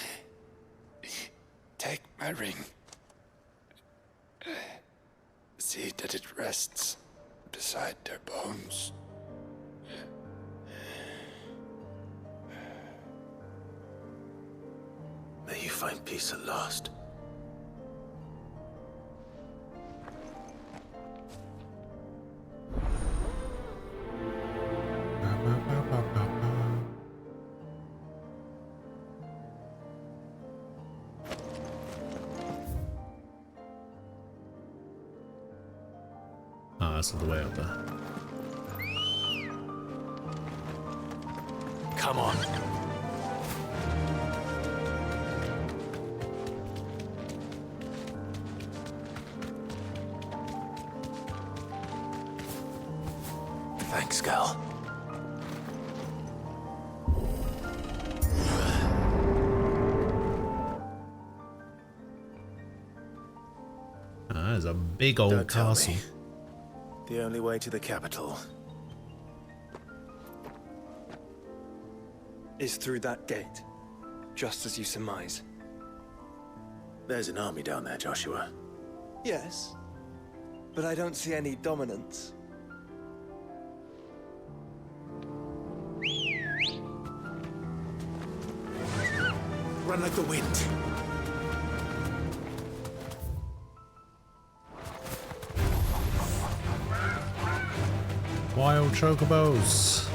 Take my ring. See that it rests beside their bones. May you find peace at last. that's all the way up there. Come on. Thanks, Gal. That is a big old Don't tell castle. me. The only way to the capital is through that gate, just as you surmise. There's an army down there, Joshua. Yes, but I don't see any dominance. Run like the wind. Wild chocobos.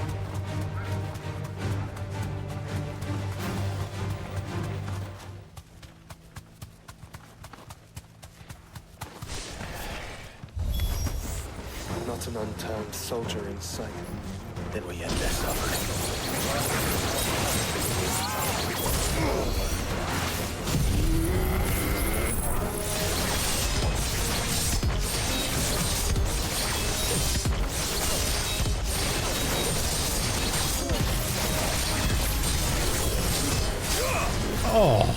Not an unturned soldier in sight. Then we end their suffering. Oh.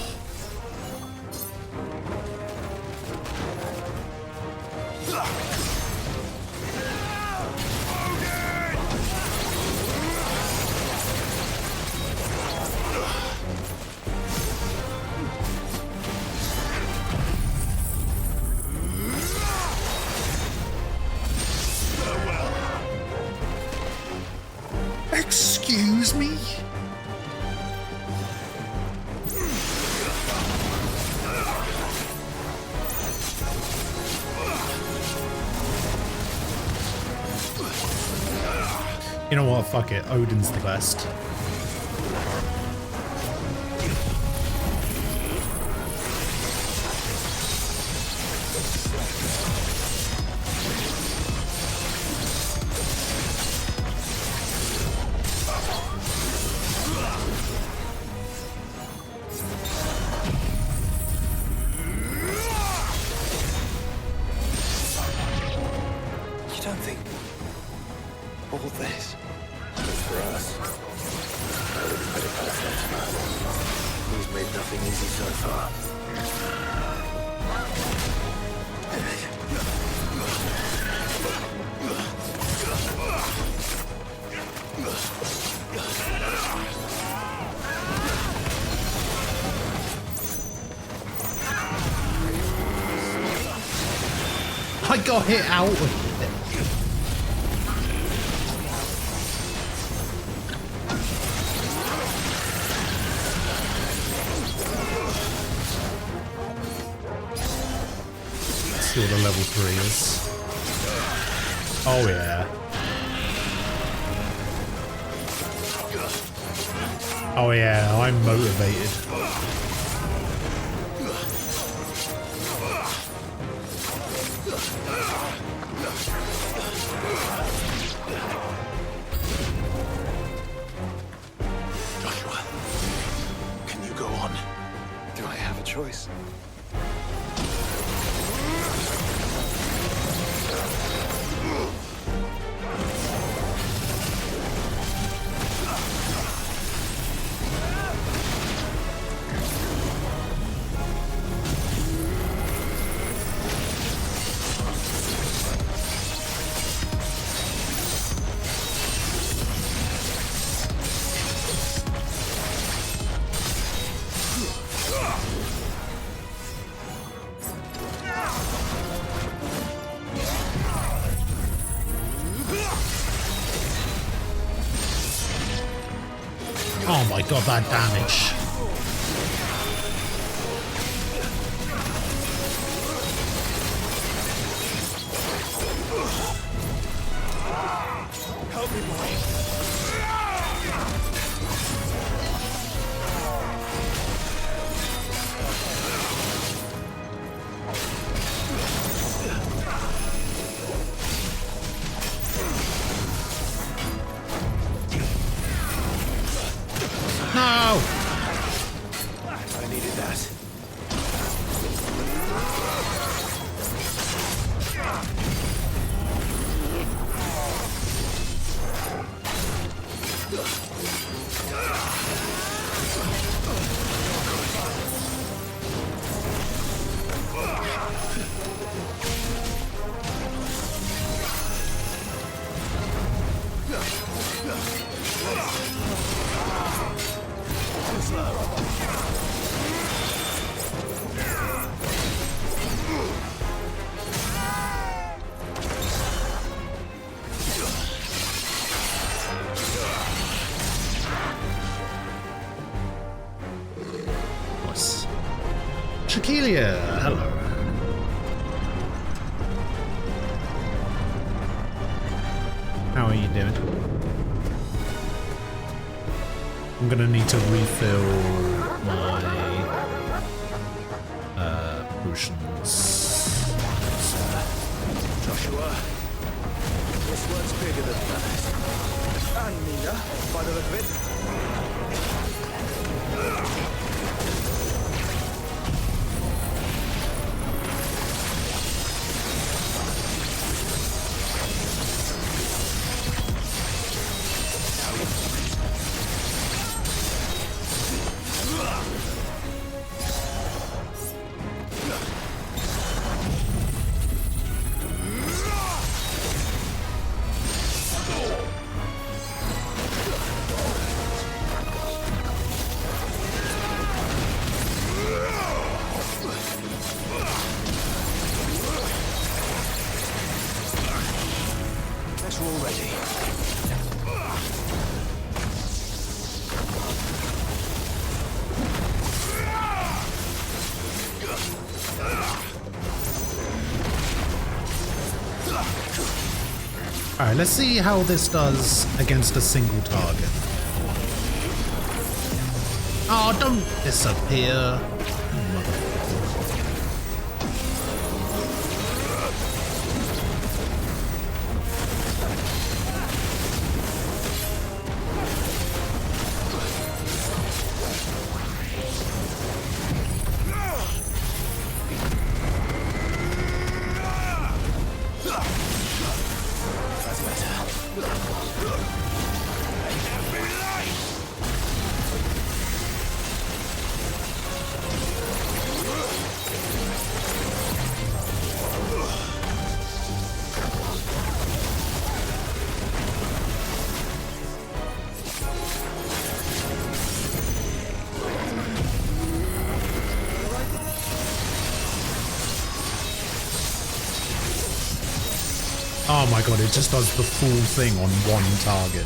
Excuse me? You know what? Fuck it. Odin's the best. You don't think all this for us? I wouldn't put it past that man. He's made nothing easy so far. I got hit out of it. See what the level 3 is. Oh yeah. Oh yeah, I'm motivated. Joshua, can you go on? Do I have a choice? Oh my god, that damage. Help me, boy. Needed that. Nice. Shakelia, hello. How are you doing? I'm gonna need to refill my potions. Joshua, this one's bigger than that. And Nina, by the look of it. Alright, let's see how this does against a single target. Oh, don't disappear. Oh my god, it just does the full thing on one target.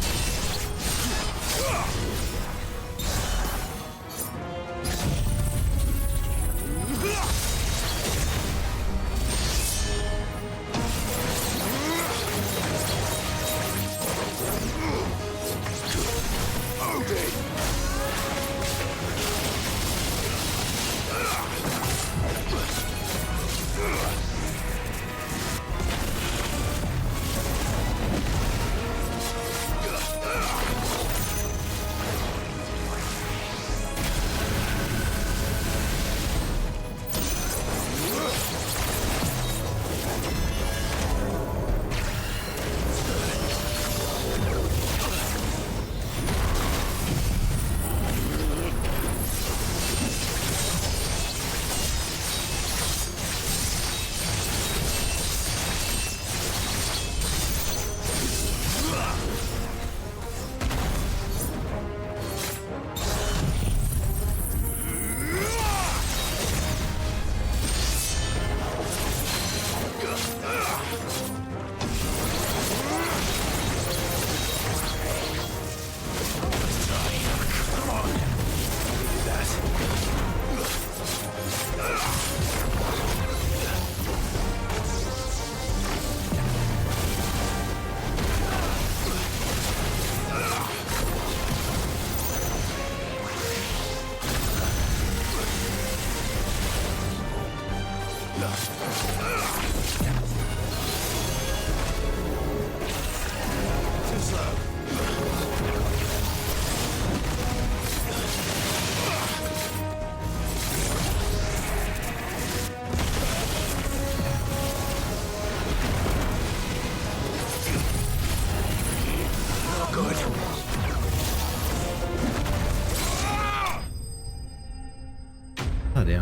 Bloody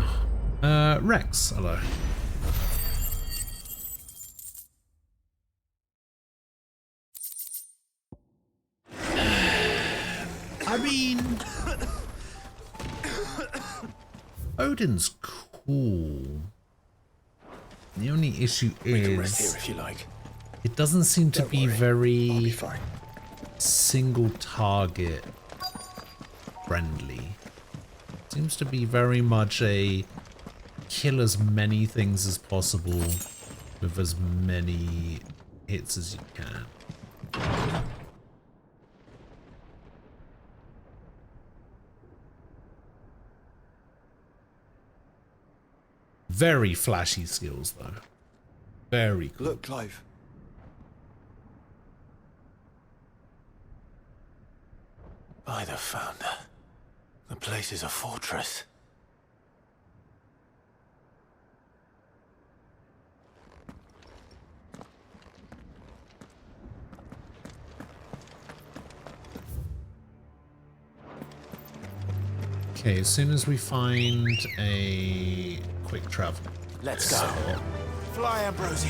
hell. Rex, hello. I mean, Odin's cool. The only issue We can rest is here if you like. it doesn't seem to be worry, very I'll be fine. single target friendly. Seems to be very much a kill as many things as possible with as many hits as you can. Very flashy skills though. Very cool. Look, Clive. By the Founder. The place is a fortress. Okay, as soon as we find a quick travel. Let's go. Fly, Ambrosia.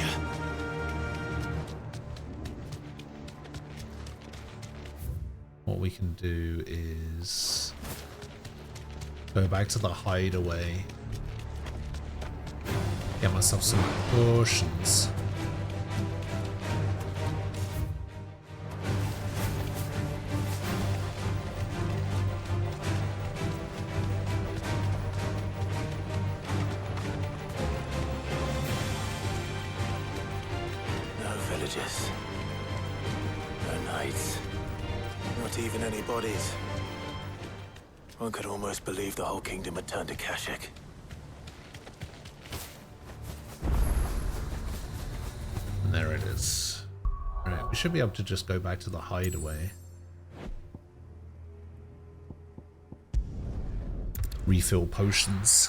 What we can do is go back to the hideaway. Get myself some potions. No villages. No knights. Not even any bodies. One could almost believe the whole kingdom had turned to Kashyyyk. And there it is. Right, we should be able to just go back to the hideaway. Refill potions.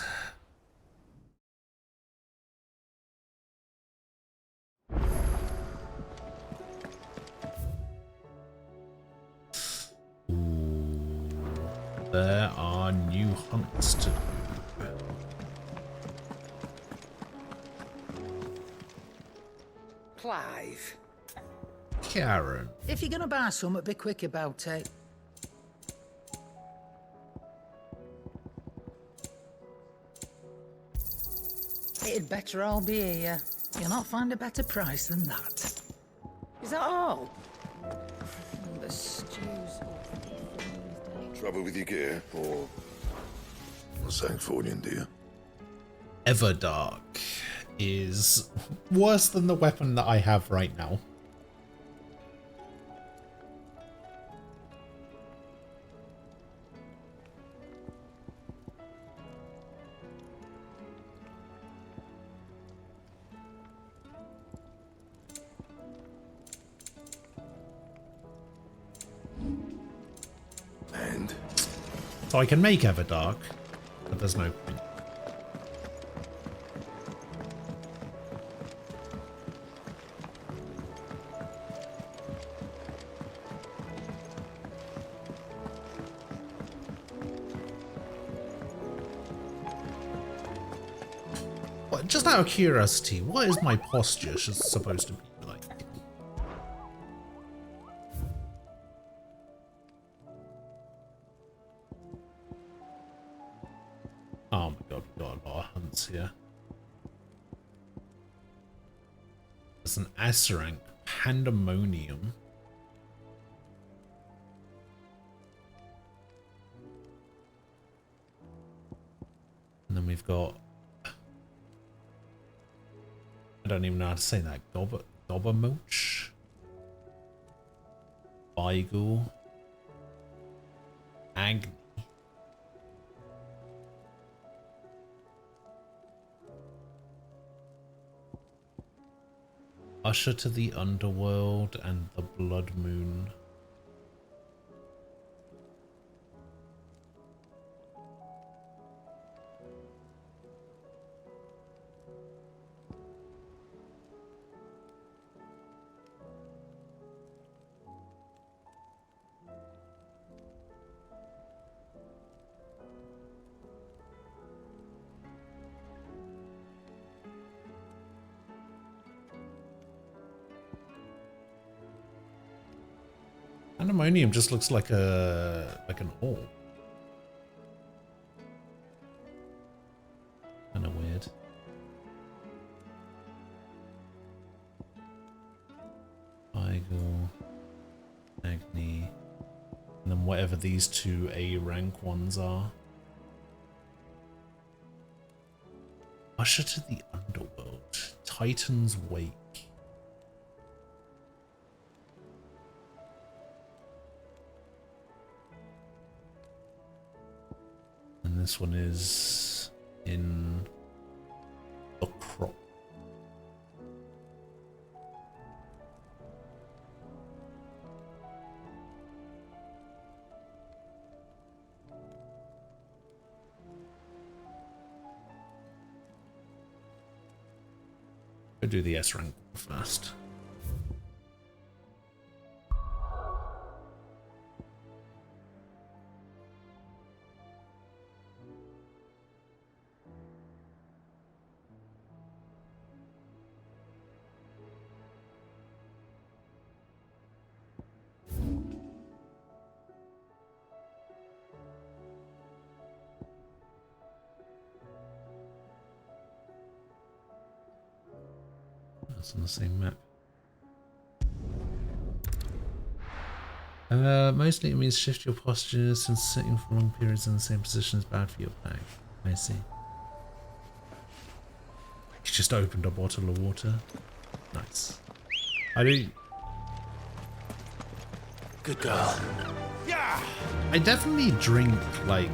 Ooh, there are new hunts to do. Clive, Karen. if you're gonna buy something, be quick about it. It'd better all be here. You'll not find a better price than that. Is that all? The stews. Trouble with your gear, or something for you, dear? Everdark is worse than the weapon that I have right now. And? So I can make Everdark, but there's no point. Just out of curiosity, what is my posture supposed to be like? Oh my god, we've got a lot of hunts here. There's an Asarank Pandemonium. And then we've got, I don't even know how to say that. Gobbermoch? Beigel? Agni? Usher to the Underworld and the Blood Moon. Pandemonium just looks like an orb. Kind of weird. Igor, Agni, and then whatever these two A rank ones are. Usher to the Underworld. Titan's Wake. And this one is in the Crop. Go do the S rank first. That's on the same map. Mostly it means shift your posture, since sitting for long periods in the same position is bad for your back. I see. He just opened a bottle of water. Nice. I do. Good girl. Yeah. I definitely drink, like,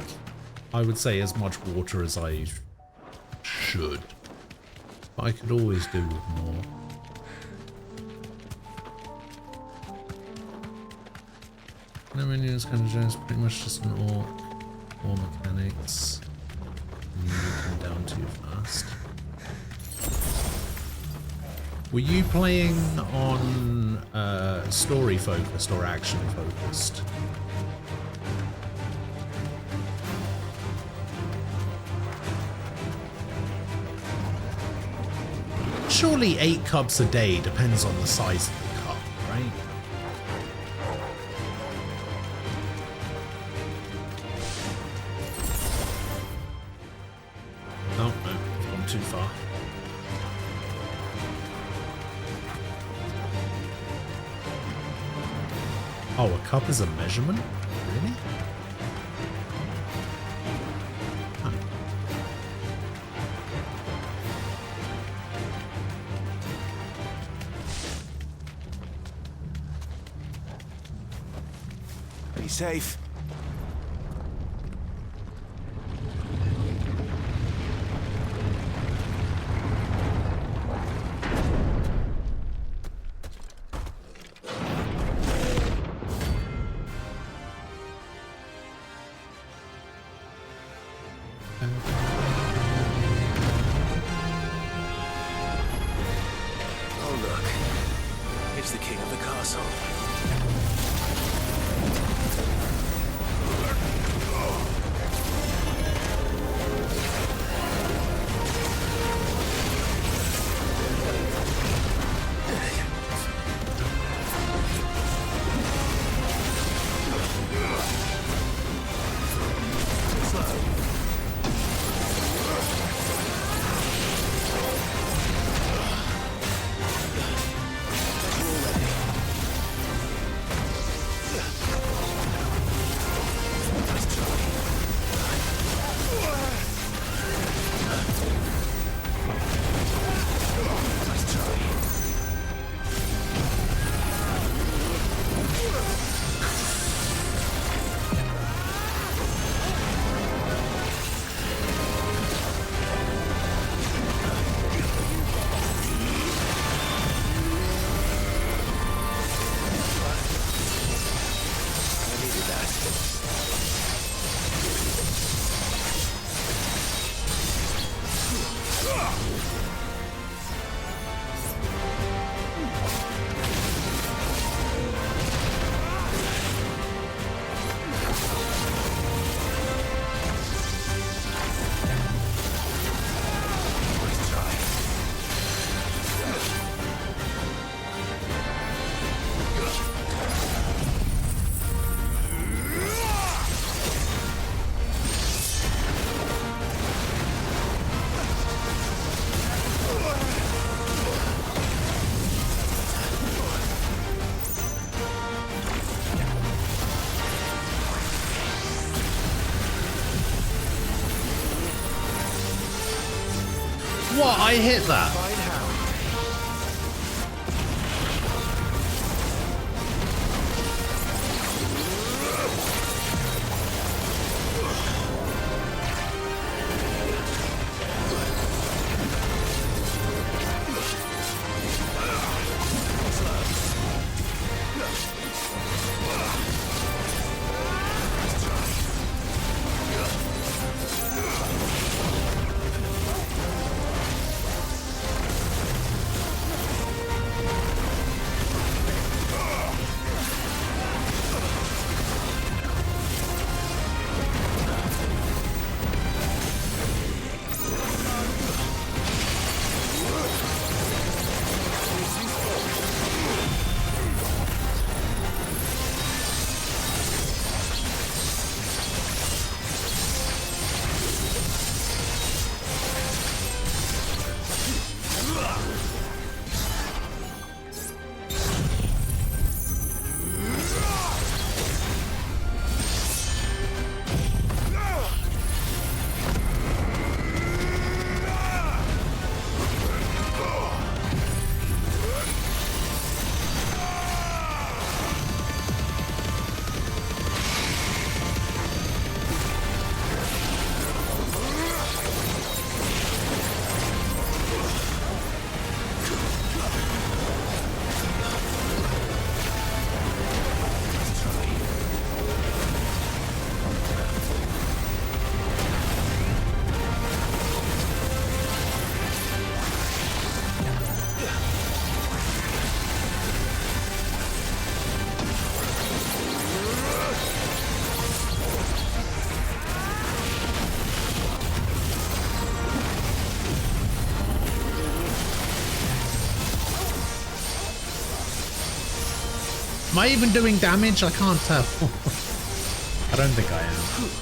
I would say as much water as I should. But I could always do with more. No menus, kind of is pretty much just an orc. More mechanics. You come down too fast. Were you playing on story focused or action focused? Surely 8 cups a day depends on the size of the cup, right? Oh, no, I've gone too far. Oh, a cup is a measurement? Really? Huh. Be safe. Oh, look. It's the king of the castle. What? I hit that. Am I even doing damage? I can't tell. I don't think I am.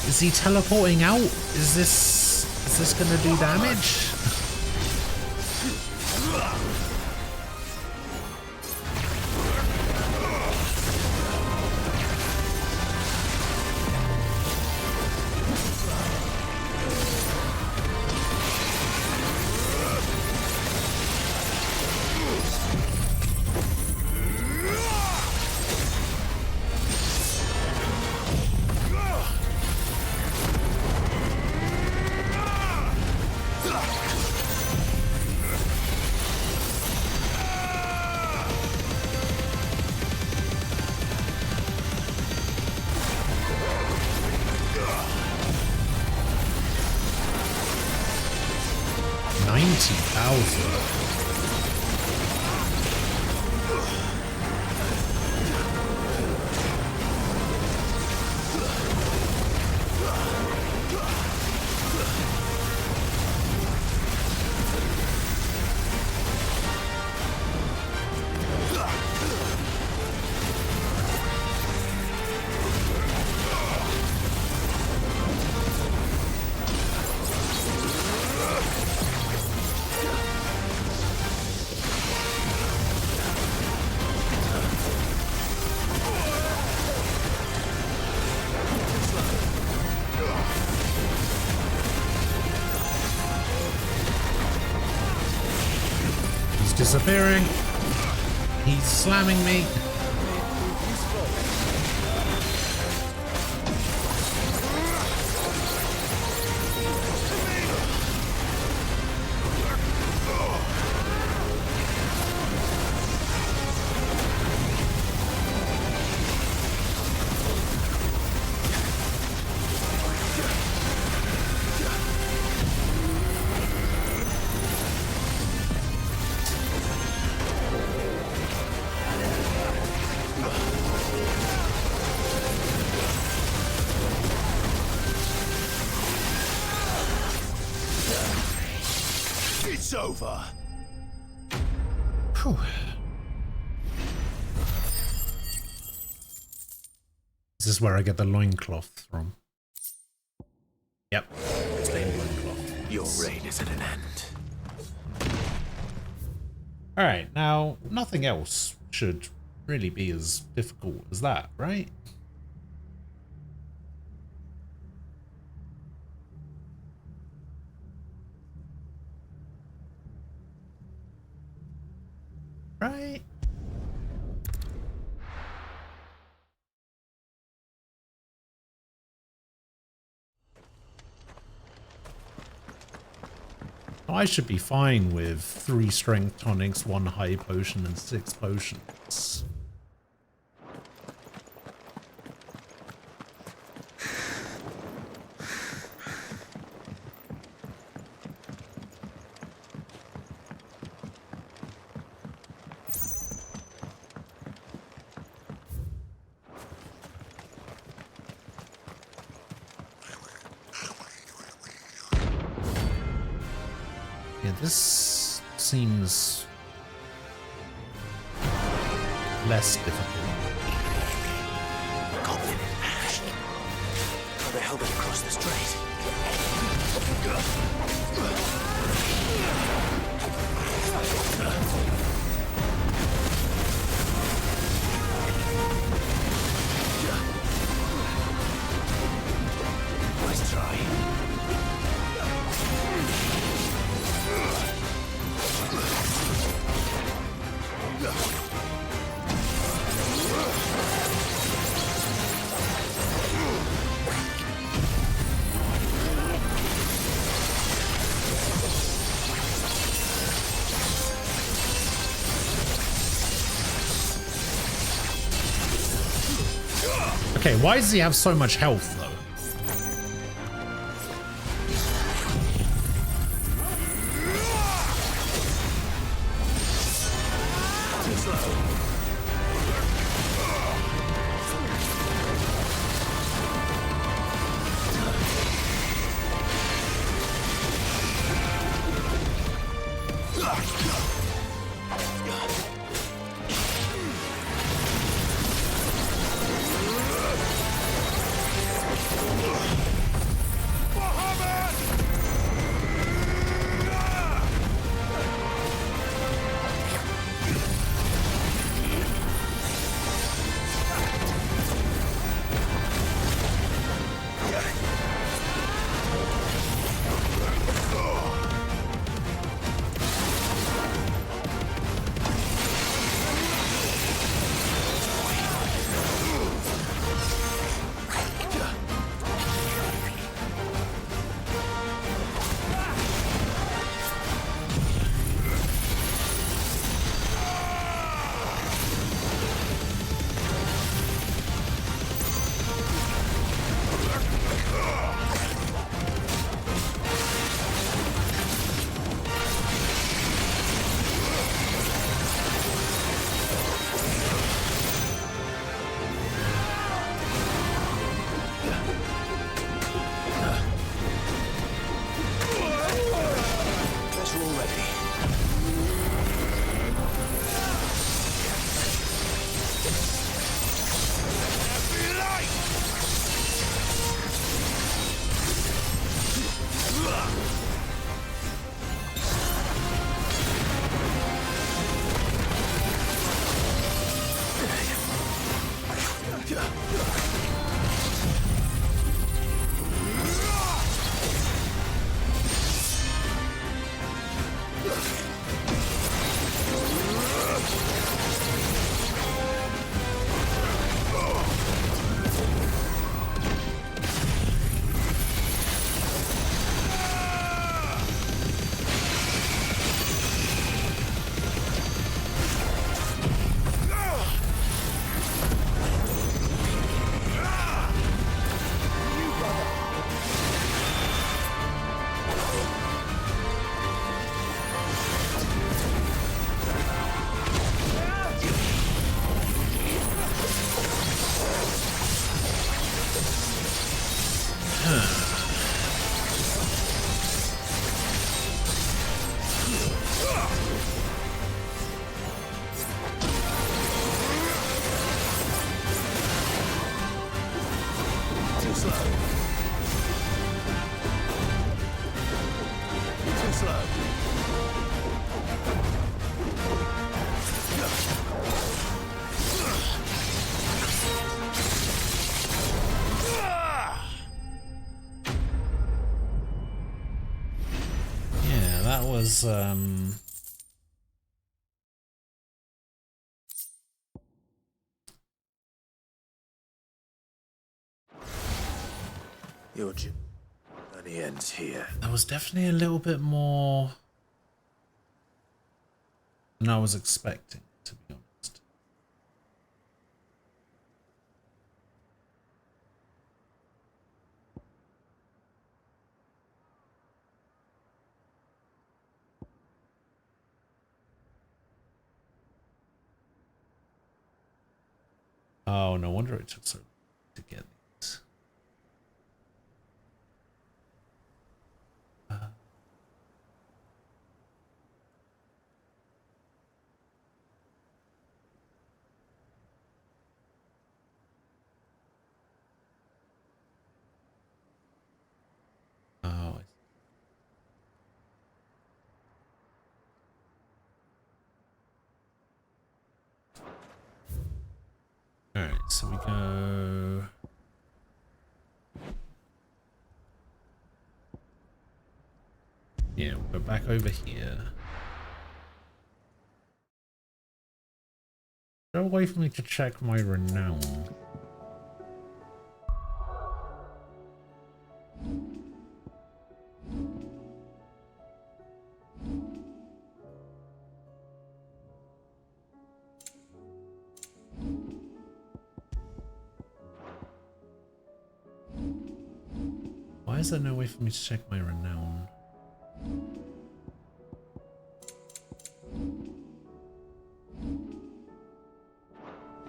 Is he teleporting out? Is this gonna do damage? disappearing. He's slamming me. It's over. Whew. Is this where I get the loincloth from? Yep. Stained loincloth. Your reign is at an end. Alright, now nothing else should really be as difficult as that, right? Right? I should be fine with 3 strength tonics, 1 high potion, and 6 potions. Yeah, this seems less difficult. Goblin ash. How the hell did it cross the strait? Nice try. Okay, why does he have so much health, though? was Your journey ends here. That was definitely a little bit more than I was expecting, to be honest. Oh, no wonder it took so long to get these. Oh, alright, so we go. Yeah, we'll go back over here. Go away from me to check my renown. Why is there no way for me to check my renown?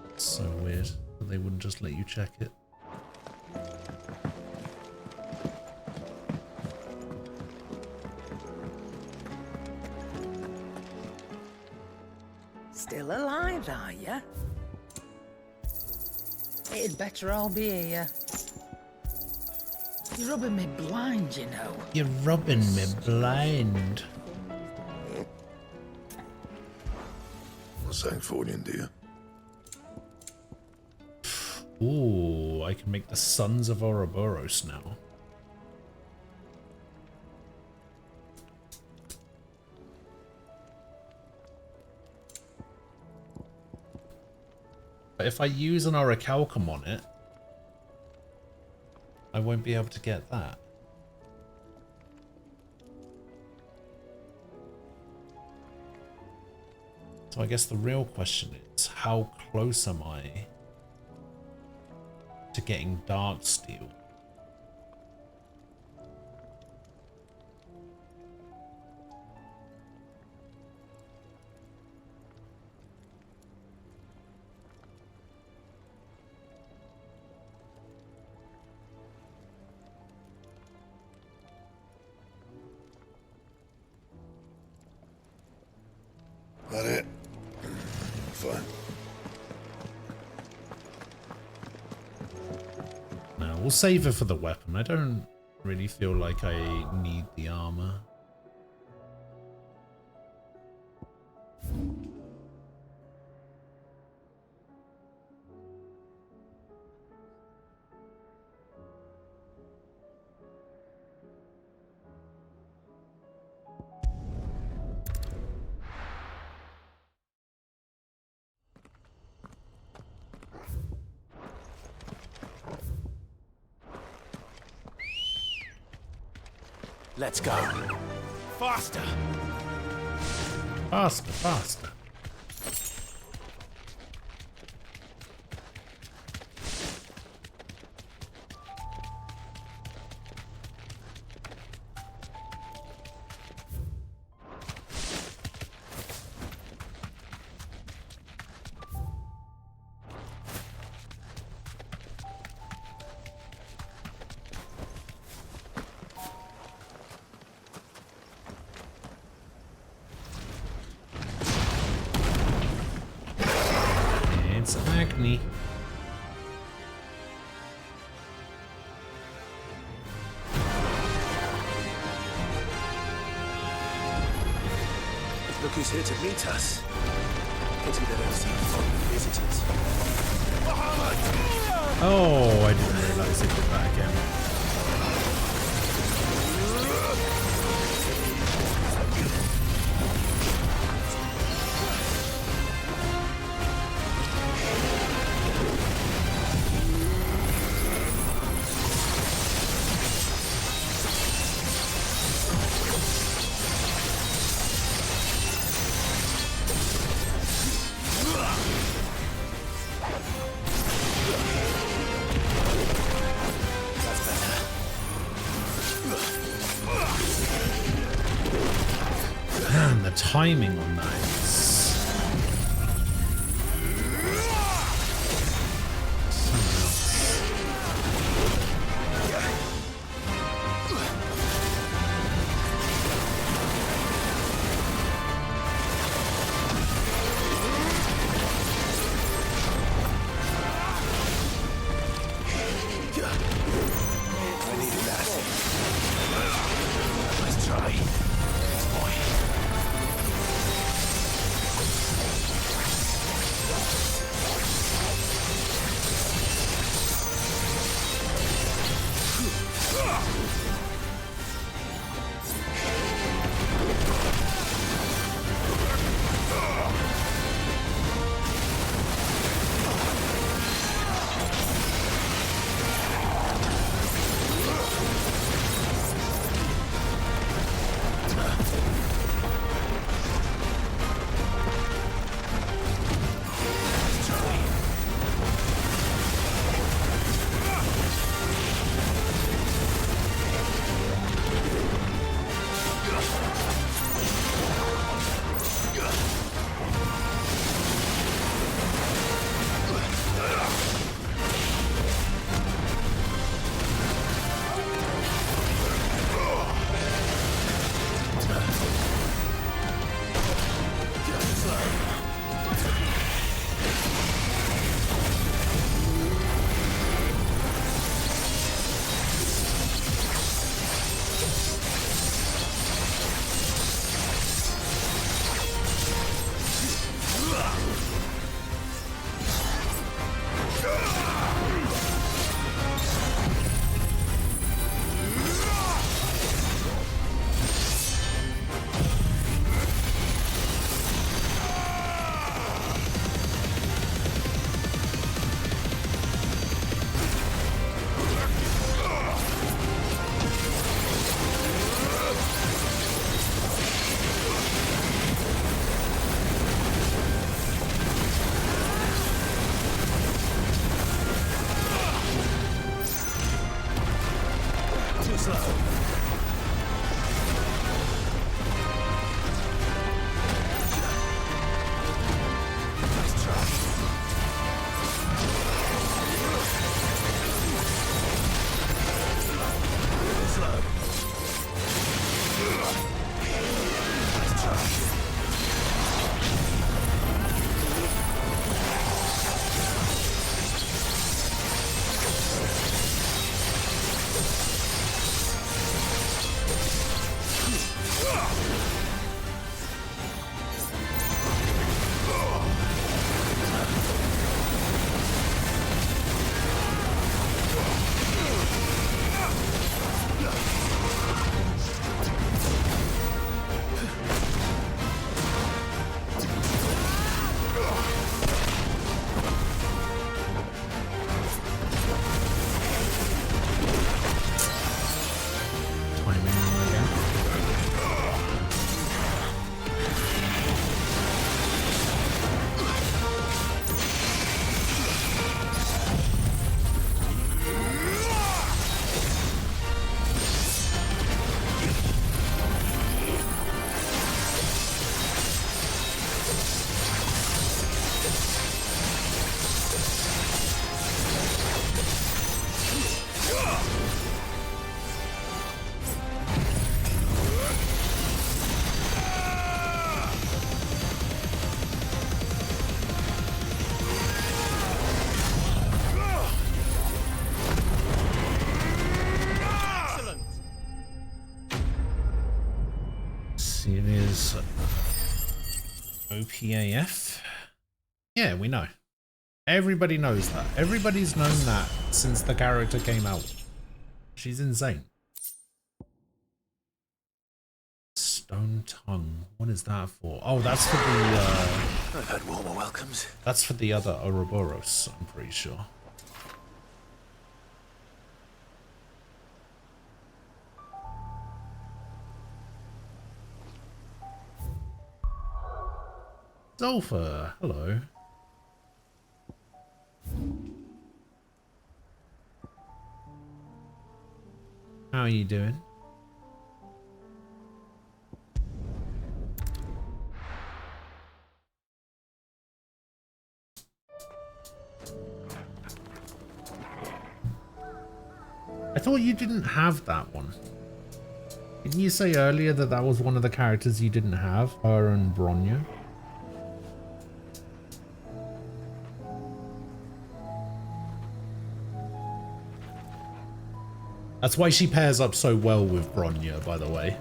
It's so weird that they wouldn't just let you check it. Still alive, are ya? It'd better all be here. You're rubbing me blind, you know. You're rubbing me blind. What's Sancfordian, dear? Ooh, I can make the Sons of Ouroboros now. But if I use an Orichalcum on it, I won't be able to get that. So I guess the real question is, how close am I to getting Darksteel? That it? Fine. No, we'll save it for the weapon. I don't really feel like I need the armor. Let's go. Faster! Faster, faster. It's Acne. Look who's here to meet us. Pity they don't seem fond of visitors. Oh, I didn't realize they did that again. Man, the timing on that is... It is OPAF. Yeah, we know. Everybody knows that. Everybody's known that since the character came out. She's insane. Stone Tongue. What is that for? Oh, that's for the I've had warmer welcomes. That's for the other Ouroboros, I'm pretty sure. Zolfa, hello. How are you doing? I thought you didn't have that one. Didn't you say earlier that that was one of the characters you didn't have? Her and Bronya? That's why she pairs up so well with Bronya, by the way.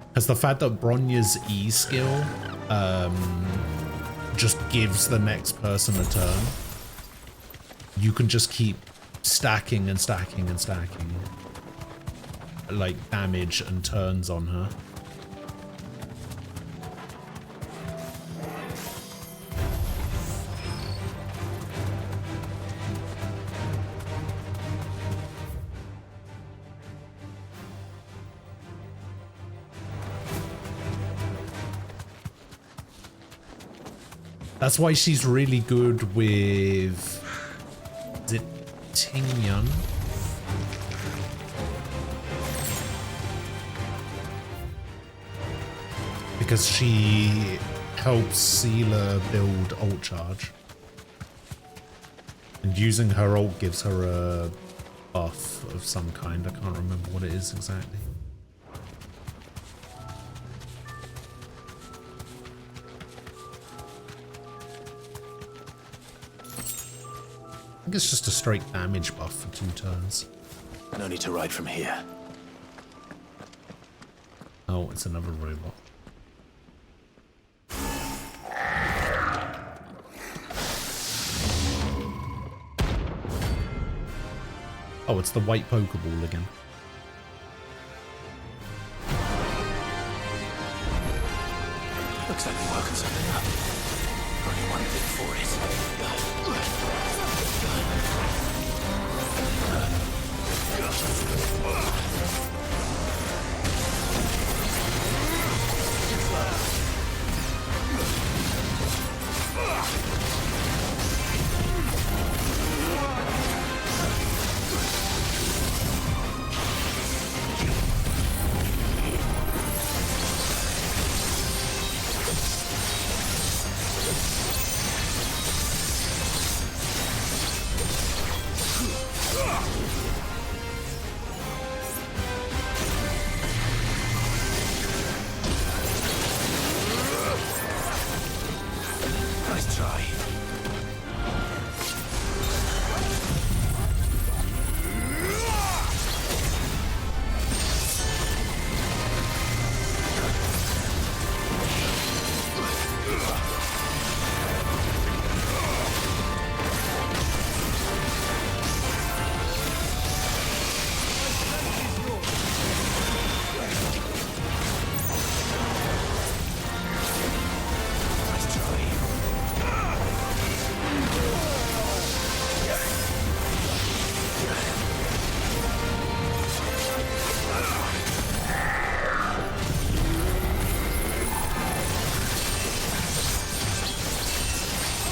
Because the fact that Bronya's E skill just gives the next person a turn. You can just keep stacking and stacking and stacking. Like damage and turns on her. That's why she's really good with, is it Tingyun? Because she helps Seela build ult charge. And using her ult gives her a buff of some kind. I can't remember what it is exactly. I think it's just a straight damage buff for 2 turns. No need to ride from here. Oh, it's another robot. Oh, it's the white Pokeball again. Looks like we're working something up. Only one thing for it. Nice try.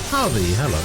Harvey, hello.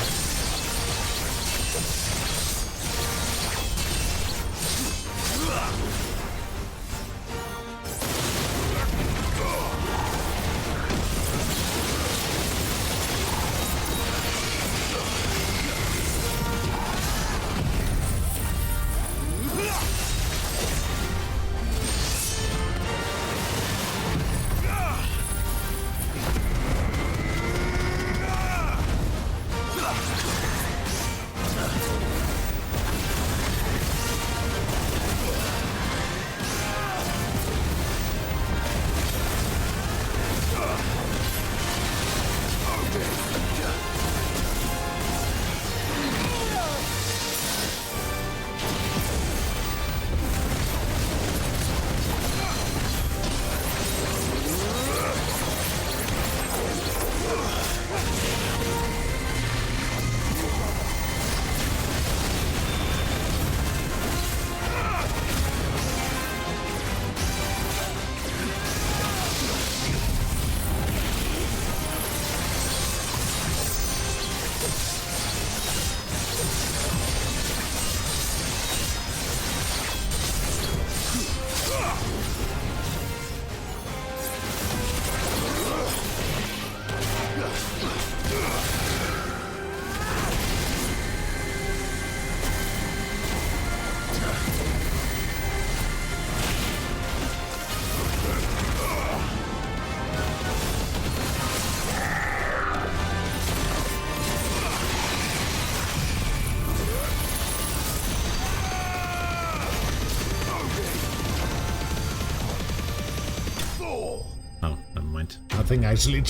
thing actually,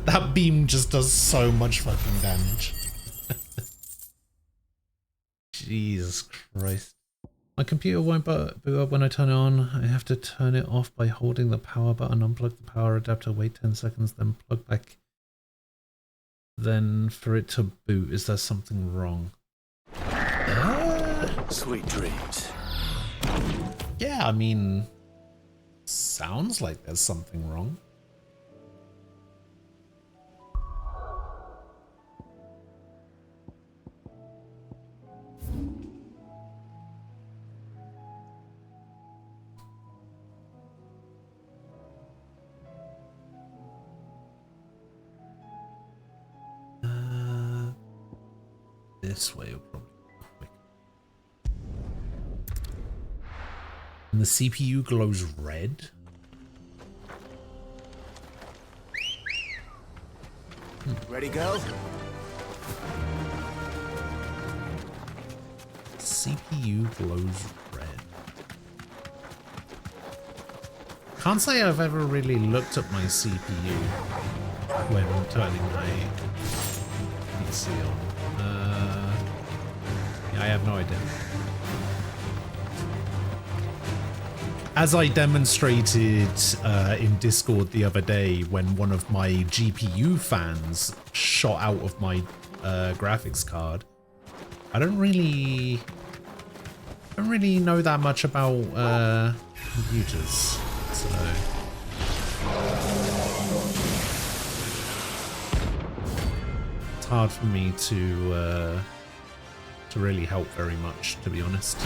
that beam just does so much fucking damage. Jesus Christ. My computer won't boot up when I turn it on. I have to turn it off by holding the power button, unplug the power adapter, wait 10 seconds, then plug back. Then for it to boot. Is there something wrong? Sweet dreams. Yeah, I mean, sounds like there's something wrong. This way will probably be quick. And the CPU glows red. Ready, go? CPU glows red. Can't say I've ever really looked at my CPU when turning my PC on. Yeah, I have no idea. As I demonstrated in Discord the other day when one of my GPU fans shot out of my graphics card, I don't really know that much about computers, so it's hard for me to really help very much, to be honest.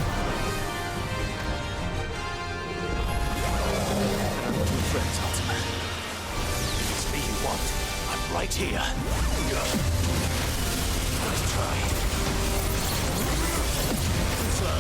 Friends, Ultimate. If it's me you want, I'm right here. Nice try. Slow.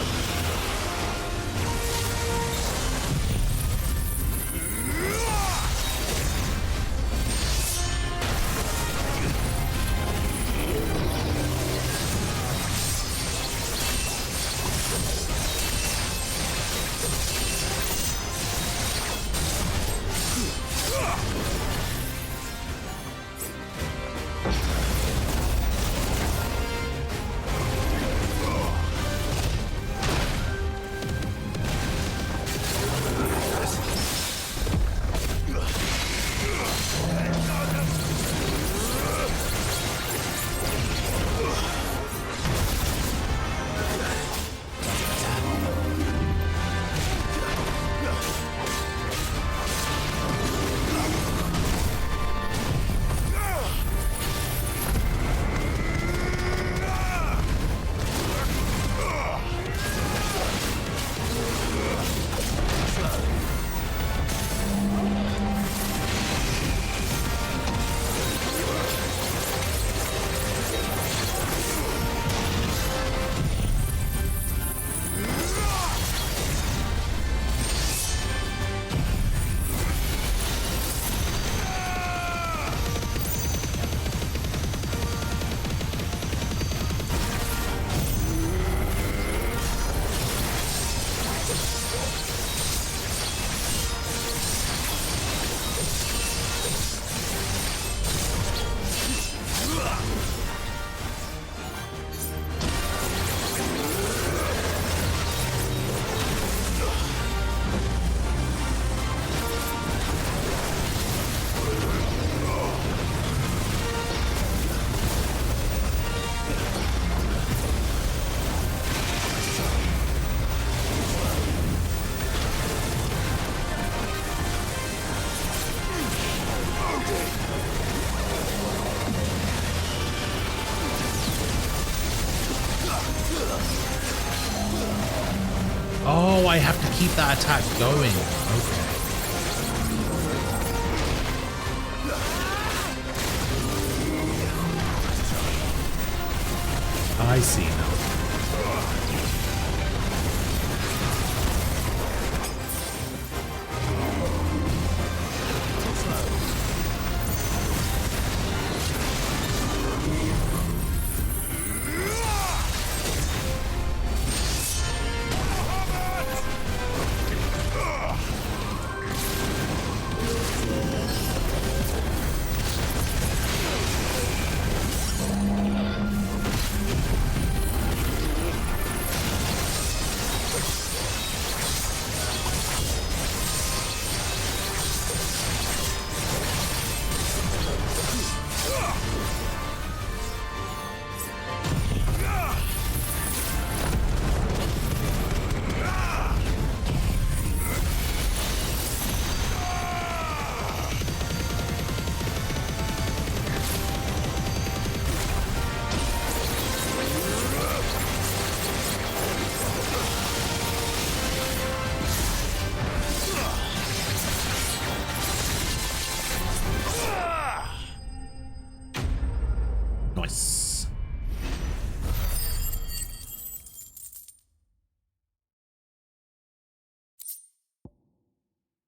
Oh, I have to keep that attack going. Okay. I see now.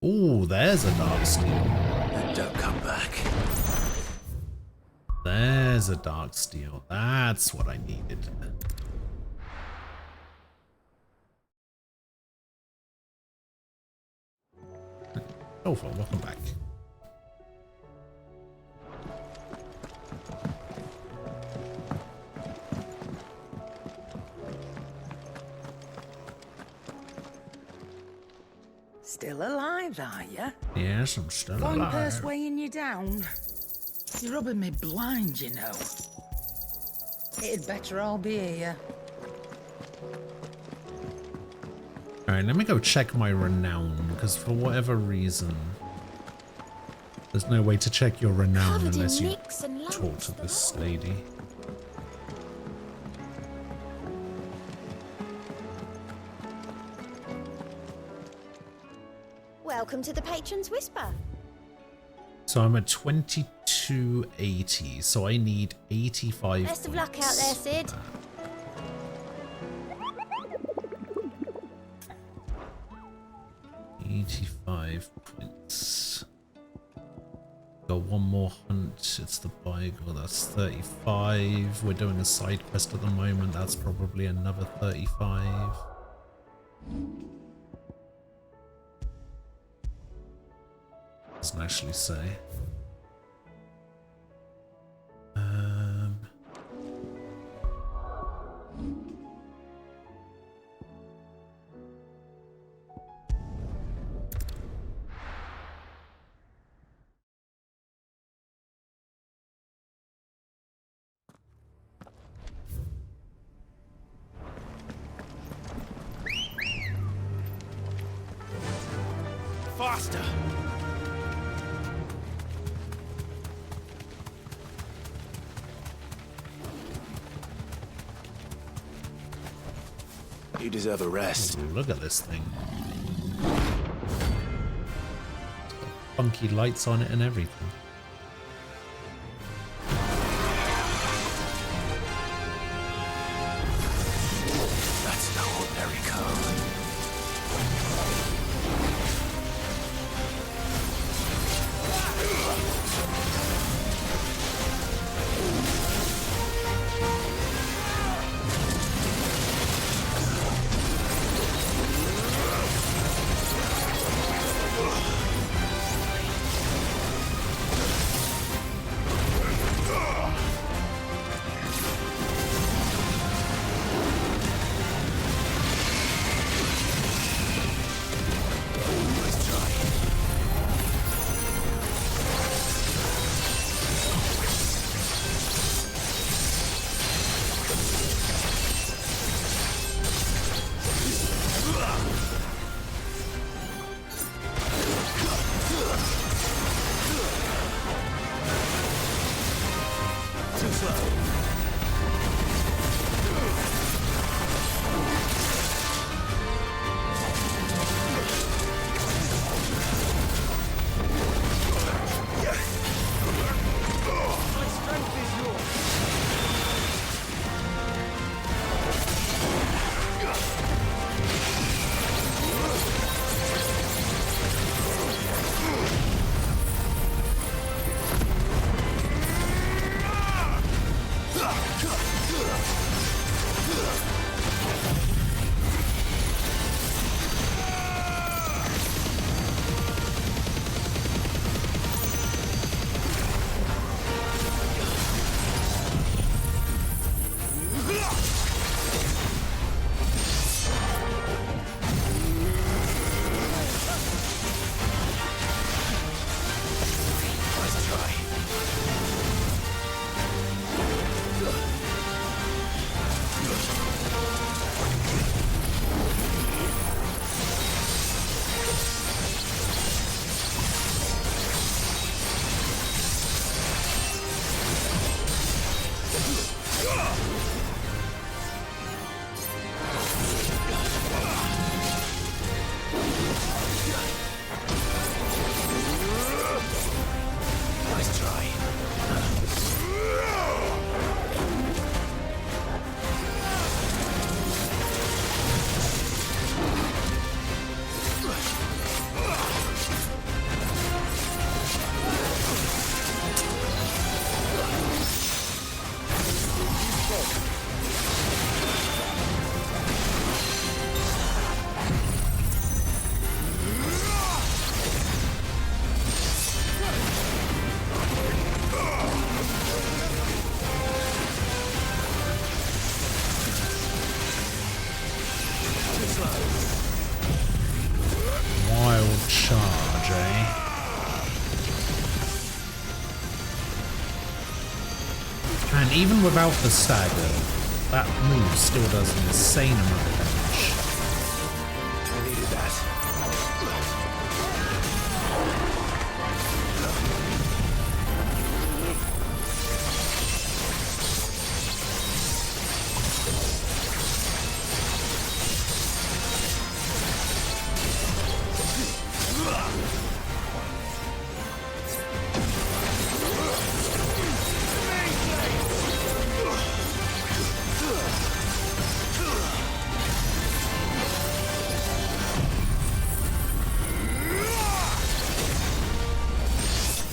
Ooh, there's a dark steel. And don't come back. There's a dark steel. That's what I needed. Oh, well, welcome back. Still alive, are ya? Yes, I'm still Fine alive. purse weighing you down. You're rubbing me blind, you know. It'd better all be here. Alright, let me go check my renown, because for whatever reason, there's no way to check your renown unless you talk to this lady. Welcome to the Patron's Whisper. So I'm at 2280, so I need 85 Best of luck out there, Sid. £85. Got one more hunt, it's the Beagle, that's 35. We're doing a side quest at the moment, that's probably another 35. Doesn't actually say. Faster! You deserve a rest. Ooh, look at this thing. It's got funky lights on it and everything. That's no ordinary code. Nice try. And even without the stagger, that move still does an insane amount of damage. I needed that.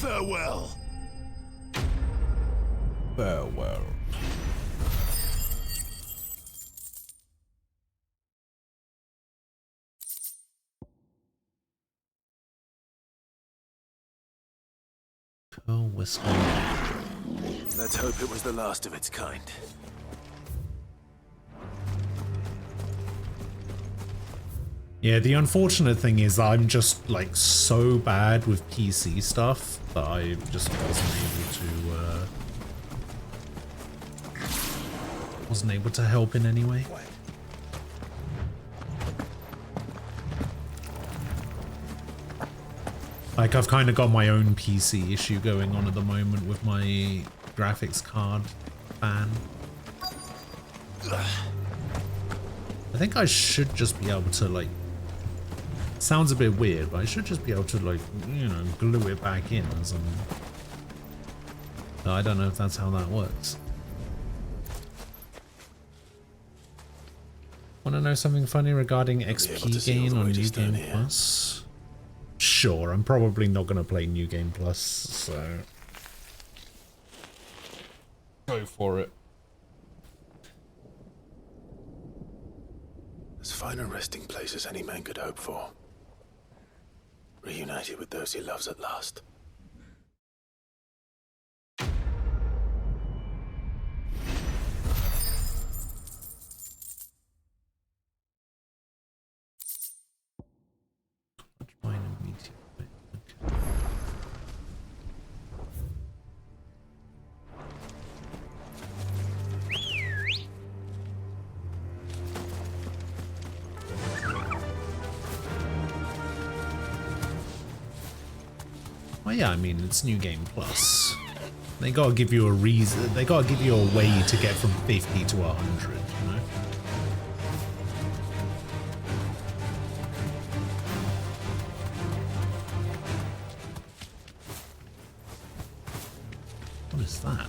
Farewell. Farewell. Oh, whistle. Let's hope it was the last of its kind. Yeah, the unfortunate thing is I'm just like so bad with PC stuff that I just wasn't able to help in any way. Like I've kind of got my own PC issue going on at the moment with my graphics card fan. I think I should just be able to like, sounds a bit weird, but I should just be able to like, you know, glue it back in or something. I don't know if that's how that works. Want to know something funny regarding XP gain on New Game Plus? Sure, I'm probably not going to play New Game Plus, so go for it. As fine a resting place as any man could hope for. Reunited with those he loves at last. Well, yeah, I mean, it's New Game Plus. They gotta give you a reason, they gotta give you a way to get from 50 to 100, you know? What is that?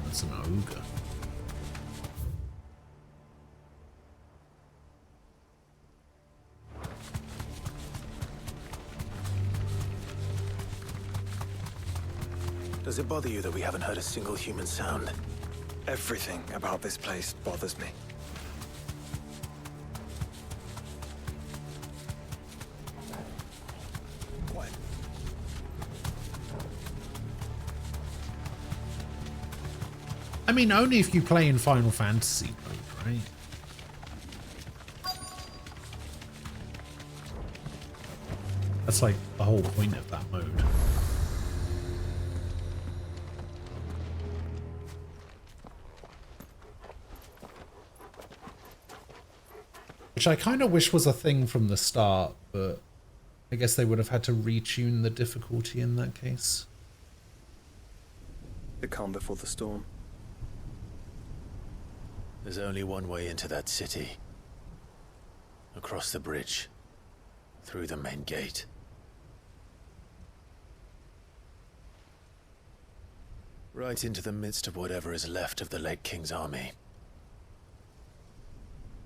That's an ogre. Does it bother you that we haven't heard a single human sound? Everything about this place bothers me. I mean, only if you play in Final Fantasy mode, right? That's like the whole point of that mode. Which I kind of wish was a thing from the start, but I guess they would have had to retune the difficulty in that case. The calm before the storm. There's only one way into that city. Across the bridge. Through the main gate. Right into the midst of whatever is left of the late King's army.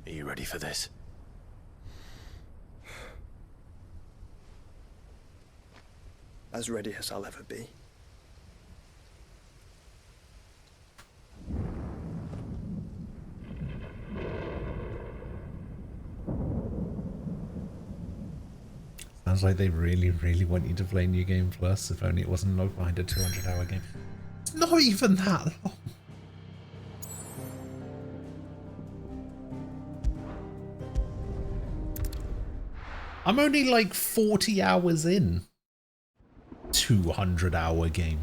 Are you ready for this? As ready as I'll ever be. Sounds like they really, really want you to play New Game Plus, if only it wasn't locked behind a 200-hour game. It's not even that long. I'm only like 40 hours in. 200-hour game.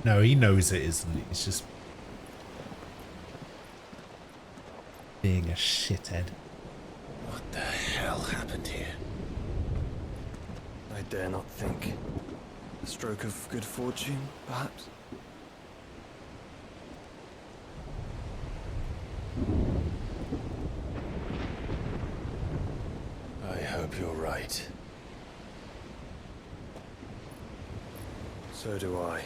No, he knows it, isn't he? It's just being a shithead. What the hell happened here? I dare not think. A stroke of good fortune, perhaps? I hope you're right. So do I.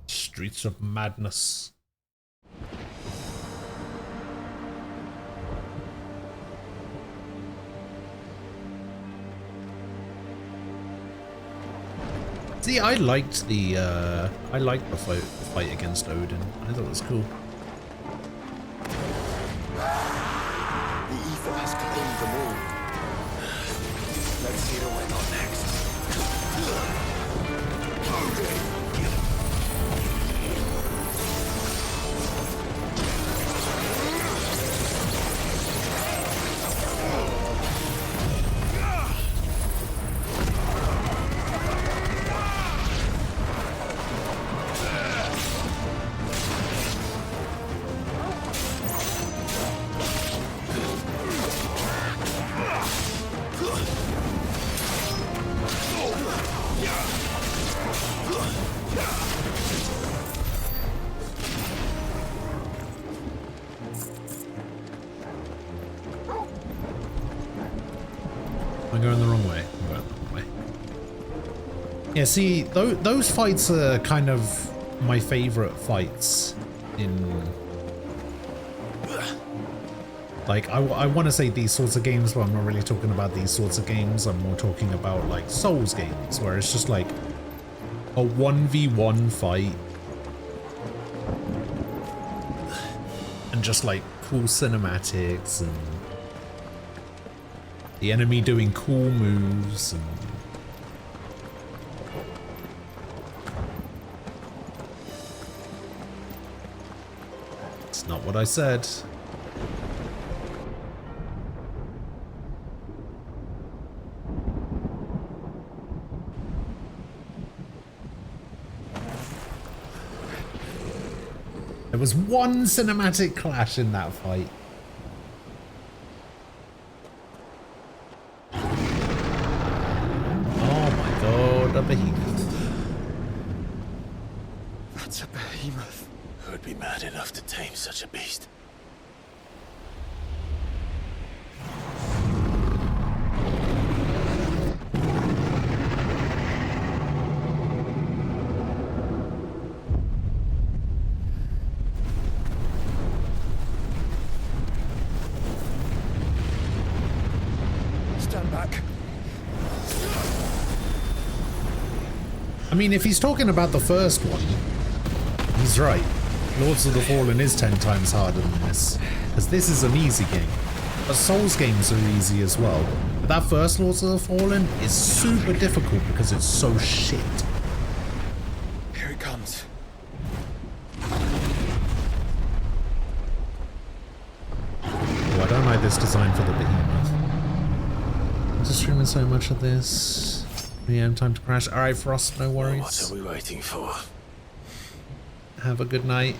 Streets of Madness. See, I liked the fight against Odin. I thought it was cool. The ether has claimed them all. Let's hear where not next. I'm going the wrong way. I'm going the wrong way. Yeah, see, those fights are kind of my favorite fights in... Like, I want to say these sorts of games, but I'm not really talking about these sorts of games. I'm more talking about, like, Souls games, where it's just, like, a 1v1 fight. And just, like, cool cinematics and... the enemy doing cool moves and... It's not what I said. There was one cinematic clash in that fight. A behemoth. That's a behemoth. Who'd be mad enough to tame such a beast? Stand back. I mean, if he's talking about the first one, he's right. Lords of the Fallen is 10 times harder than this, because this is an easy game. But Souls games are easy as well. But that first Lords of the Fallen is super difficult because it's so shit. Here it comes. Oh, I don't like this design for the behemoth. I'm just streaming so much of this. Yeah, time to crash. Alright, Frost, no worries. What are we waiting for? Have a good night.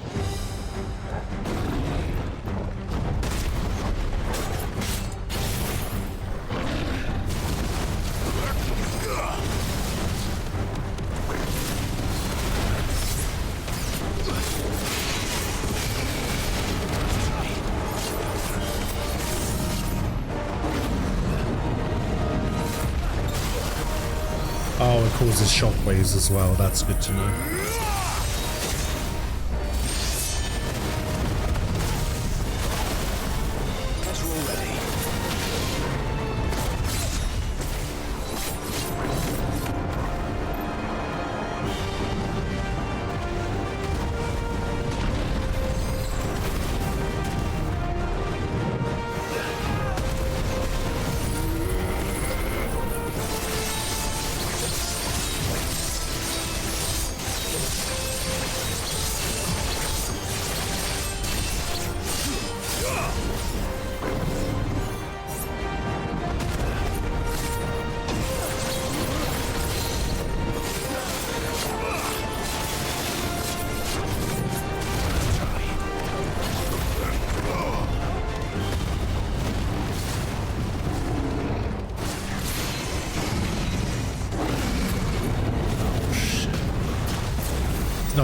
Oh, it causes shockwaves as well. That's good to know.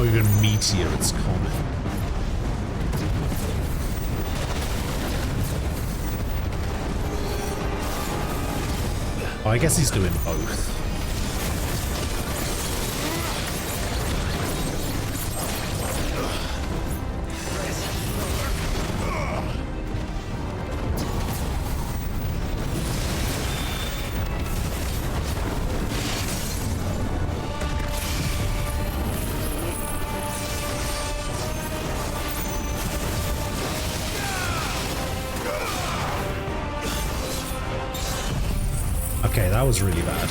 even meteor, it's common. Oh, I guess he's doing both. Okay, that was really bad.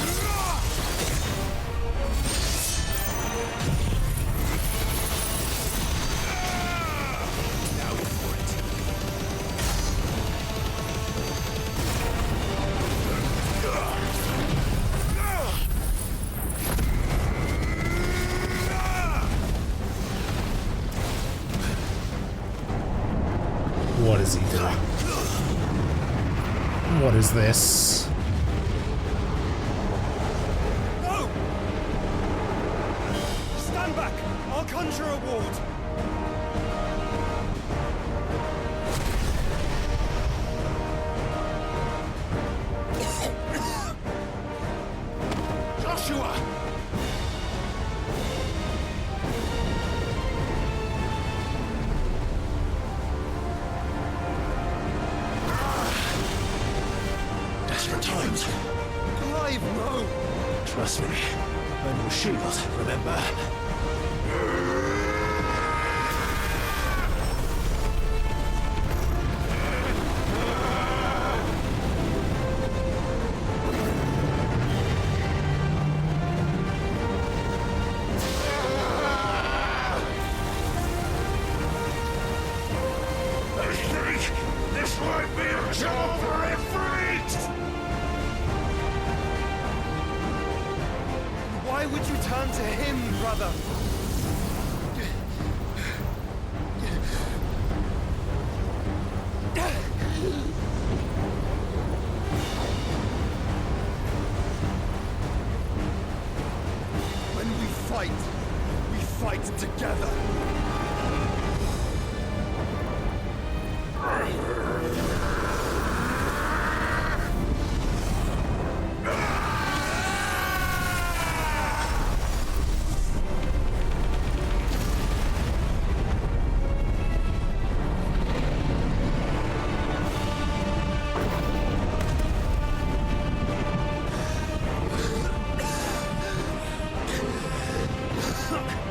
What is he doing? What is this? I'll conjure a ward. Joshua! Desperate times. Clive, no! Trust me. Burn your shield, remember? This might be a job for a freak! Why would you turn to him, brother? When we fight together.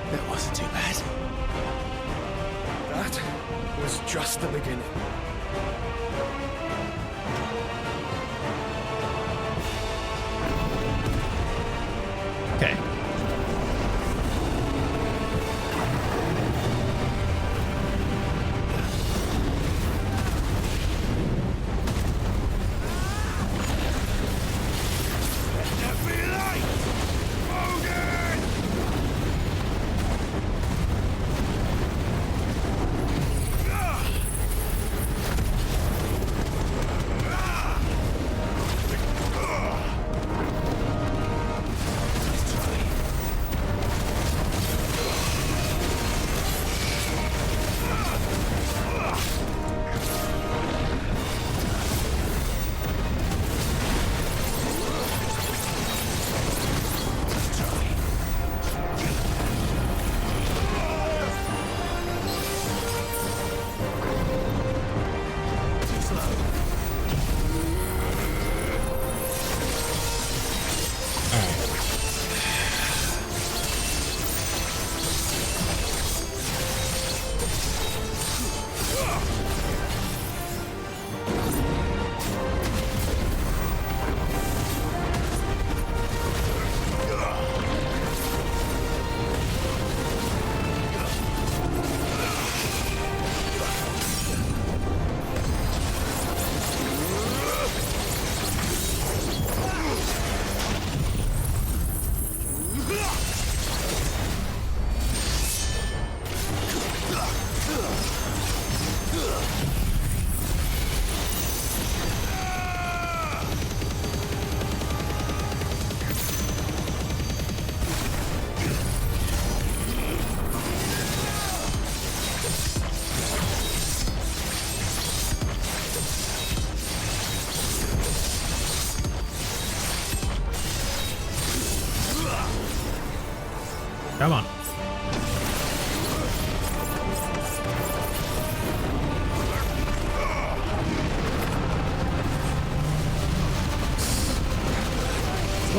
That wasn't too bad. That was just the beginning. Okay.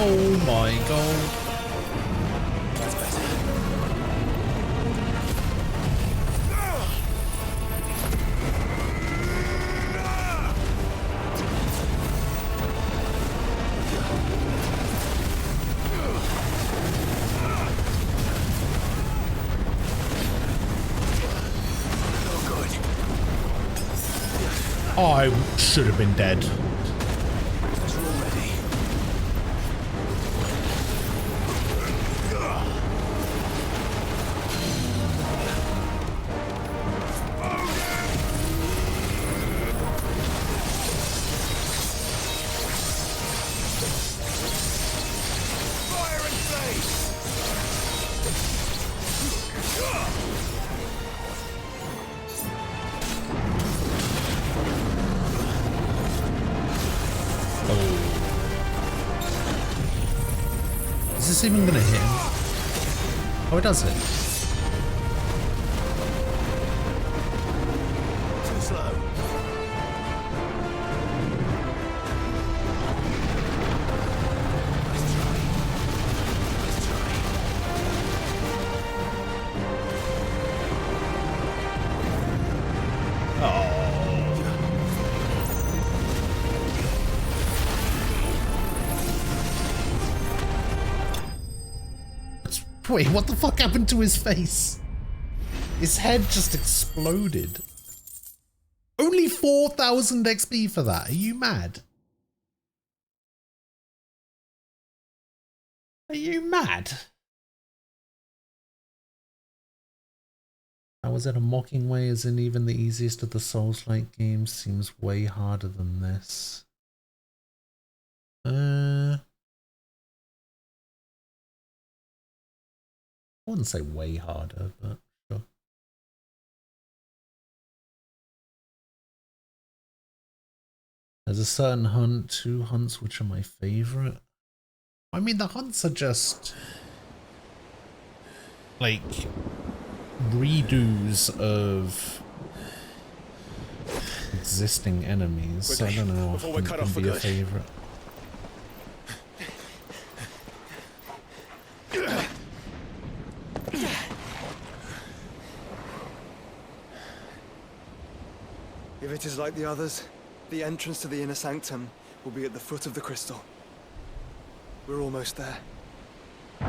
Oh my god. That's better. I should have been dead. Is this even gonna hit him? Oh, it does hit. Too slow. Wait, what the fuck happened to his face? His head just exploded. Only 4,000 XP for that. Are you mad? Are you mad? That was in a mocking way, as in even the easiest of the Souls-like games seems way harder than this. I wouldn't say way harder, but sure. There's a certain hunt, 2 hunts which are my favorite. I mean, the hunts are just like redos of existing enemies. So I don't know if it can be a favorite. If it is like the others, the entrance to the inner sanctum will be at the foot of the crystal. We're almost there. Oh,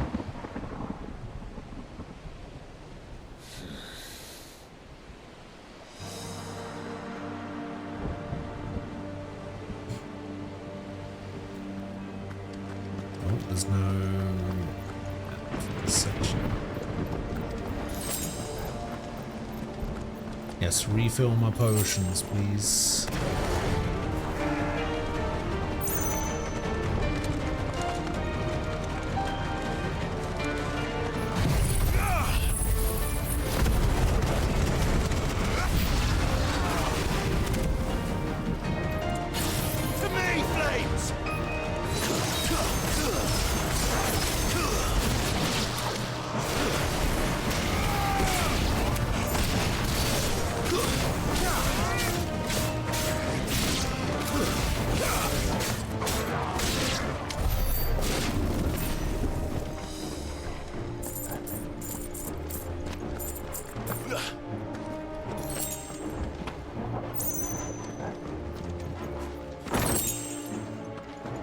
there's no section. Yes, refill my potions, please. To me, flames!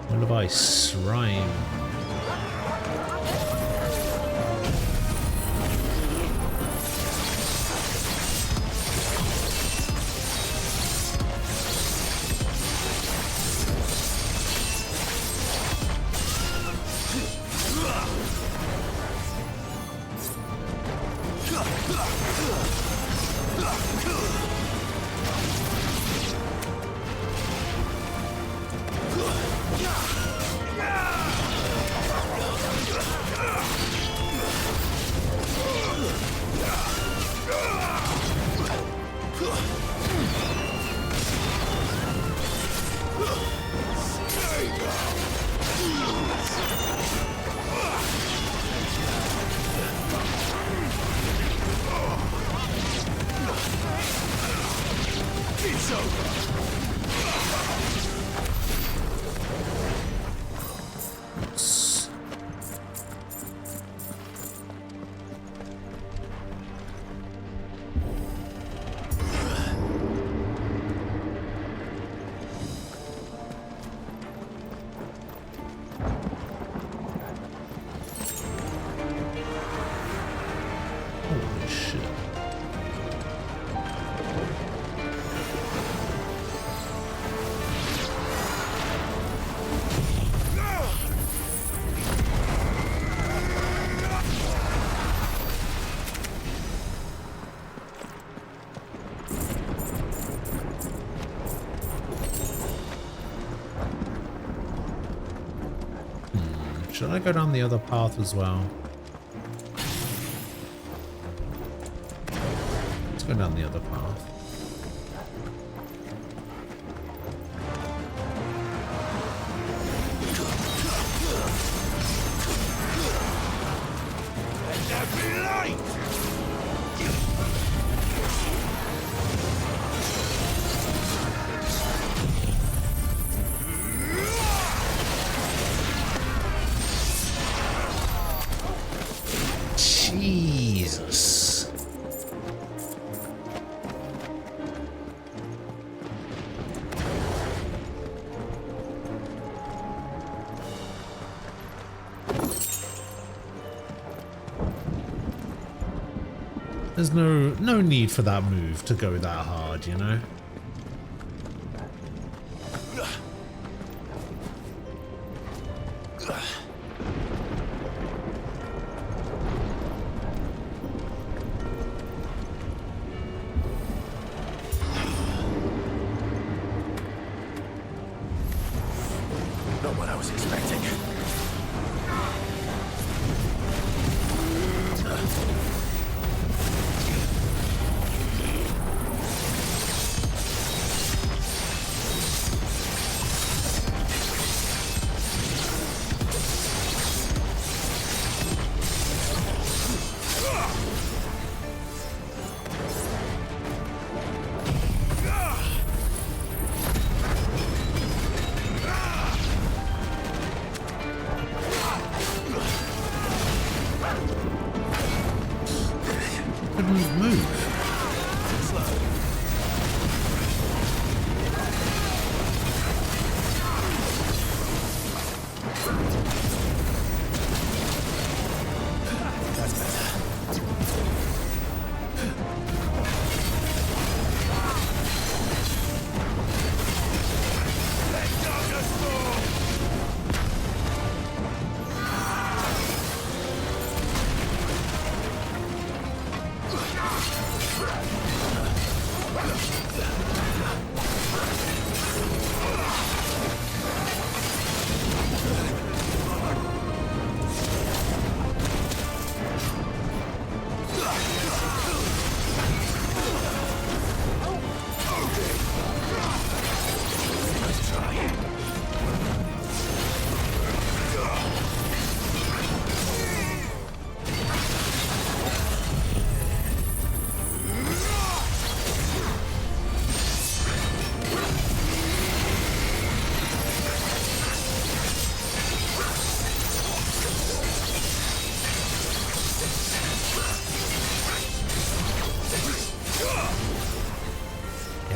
Lullaby Shrine. Should I go down the other path as well? Let's go down the other path. Jesus. There's no need for that move to go that hard, you know? Not what I was expecting. Couldn't move.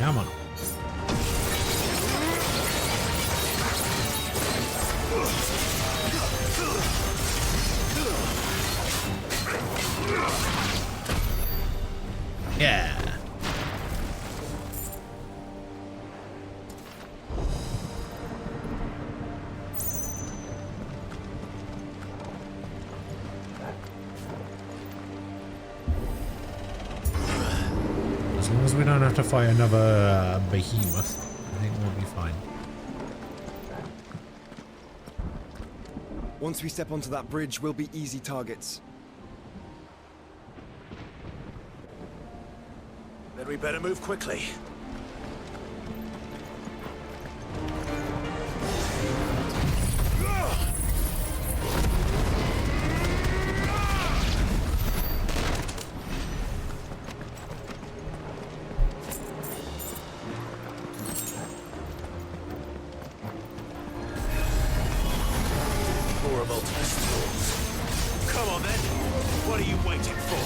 Come on. Yeah. As long as we don't have to fight another behemoth, I think we'll be fine. Once we step onto that bridge, we'll be easy targets. Then we better move quickly. Come on then. What are you waiting for?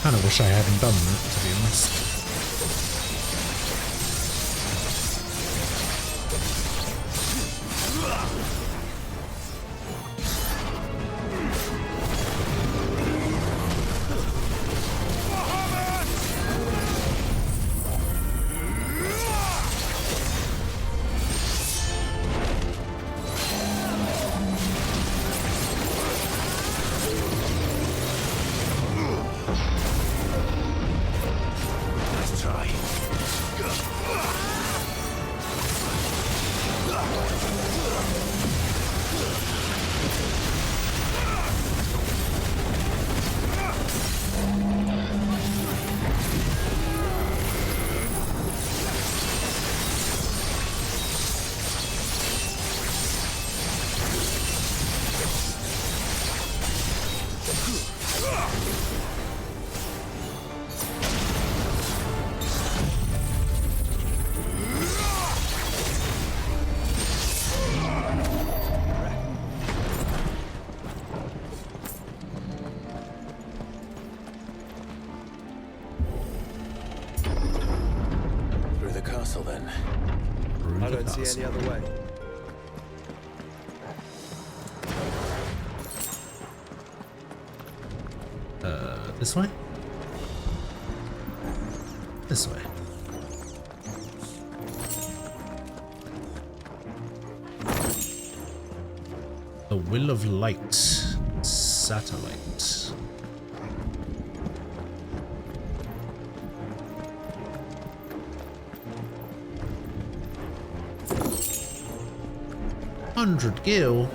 Kind of wish I hadn't done that, to be honest. see any other way. This way? This way. The Will of Light satellite. $100 gil.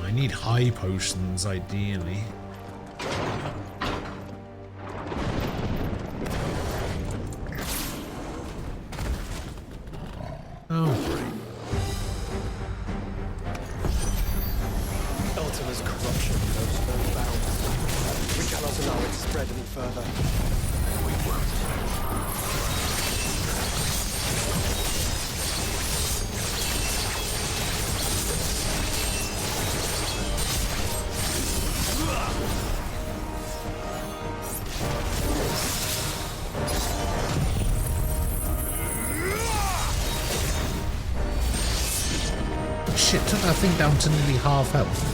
I need high potions, ideally. Oh, great. Ultima's corruption knows no bounds. We cannot allow it to spread any further. We won't. Shit, took that thing down to nearly half health.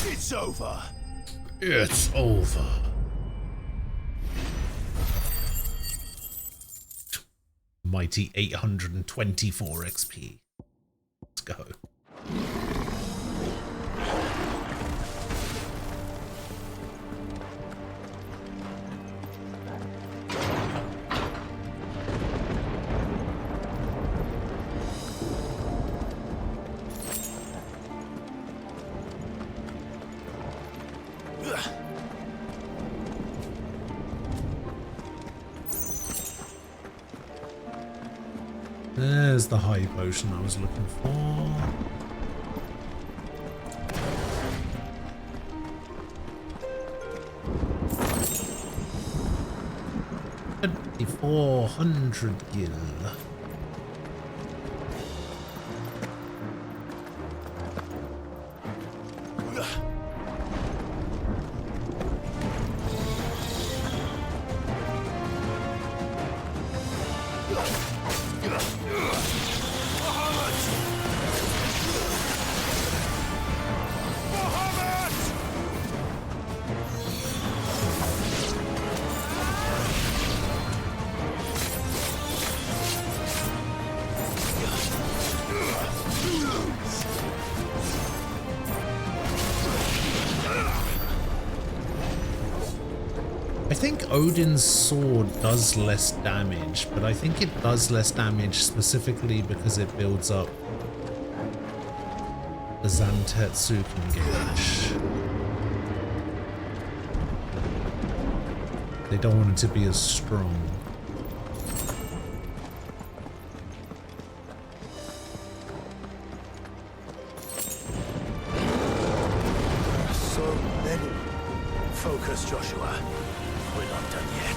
It's over. It's over. Mighty 824 XP. Let's go. There's the high potion I was looking for. $2,400 gil. I think Odin's sword does less damage, but I think it does less damage specifically because it builds up the Zantetsuken gauge. They don't want it to be as strong. Focus, Joshua. We're not done yet.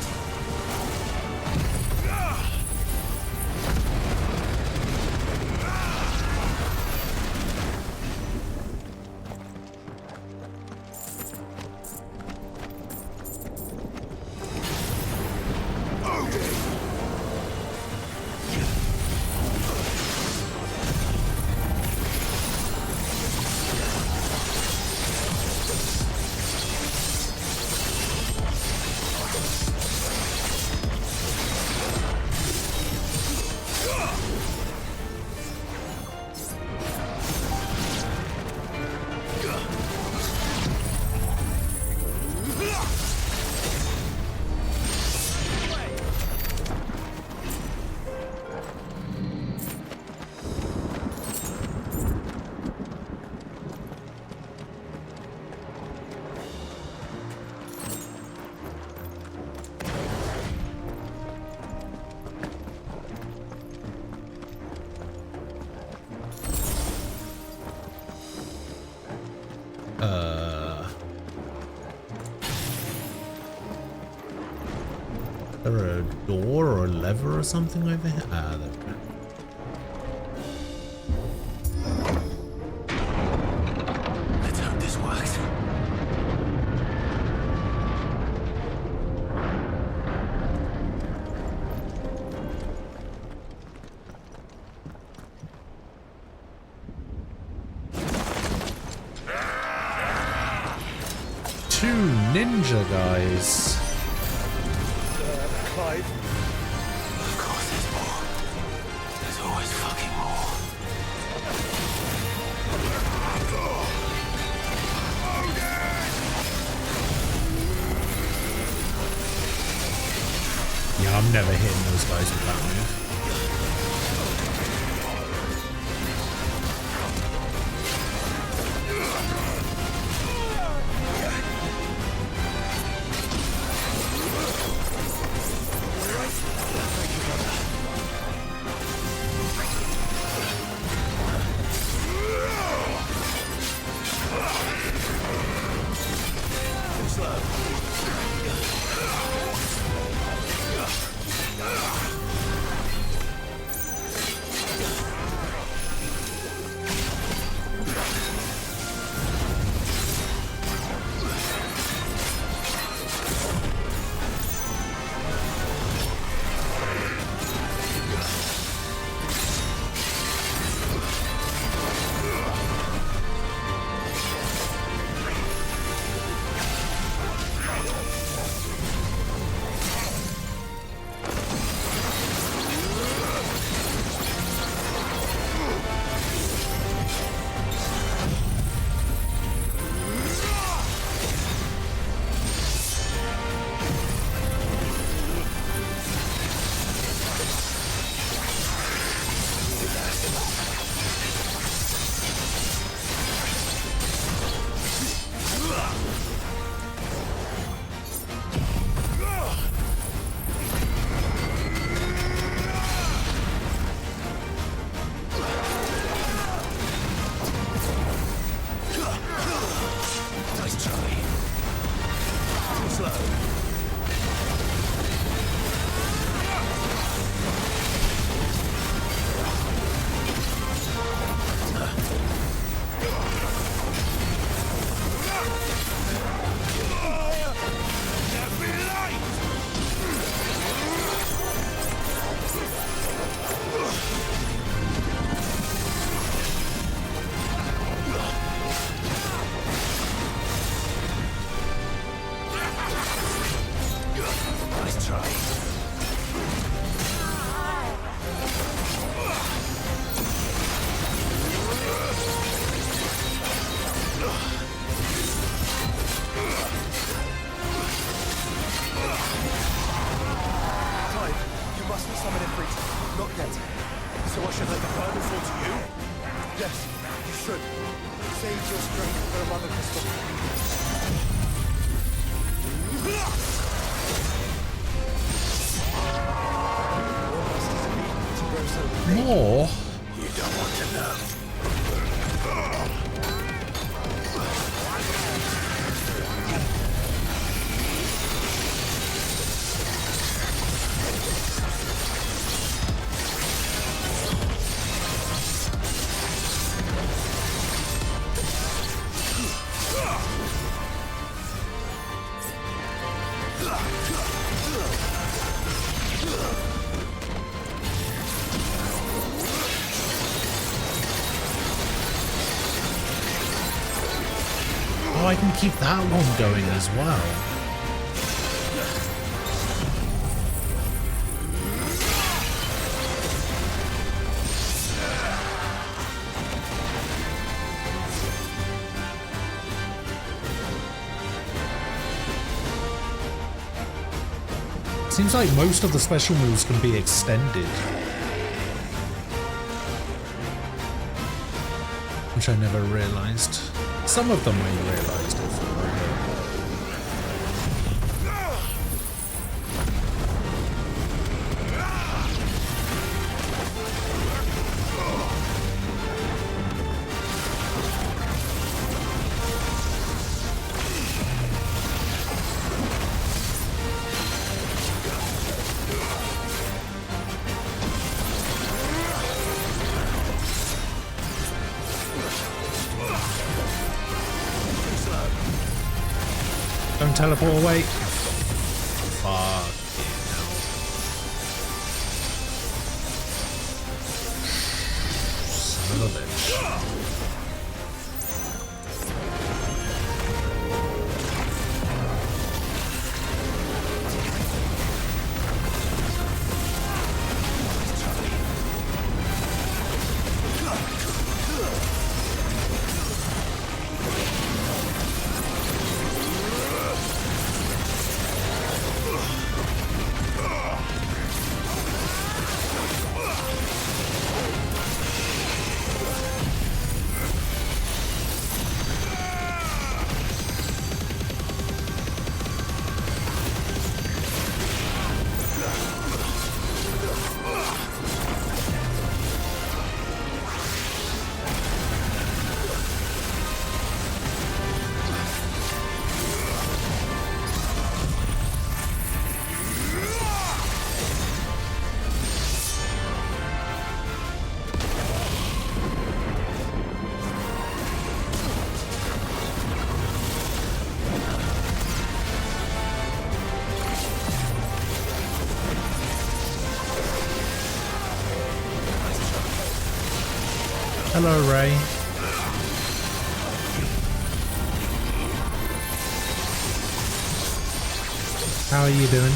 Is there a door or a lever or something over here? Ah, there we go. Let's hope this works. Two ninja guys. Clive. Of course there's more. There's always fucking more. Yeah, I'm never hitting those guys with that move. More? You don't want to know. Oh, I can keep that one going as well. Seems like most of the special moves can be extended. Which I never realized. Some of them I realized it. Don't teleport away. Fuck. Son of a bitch. Hello, Ray. How are you doing?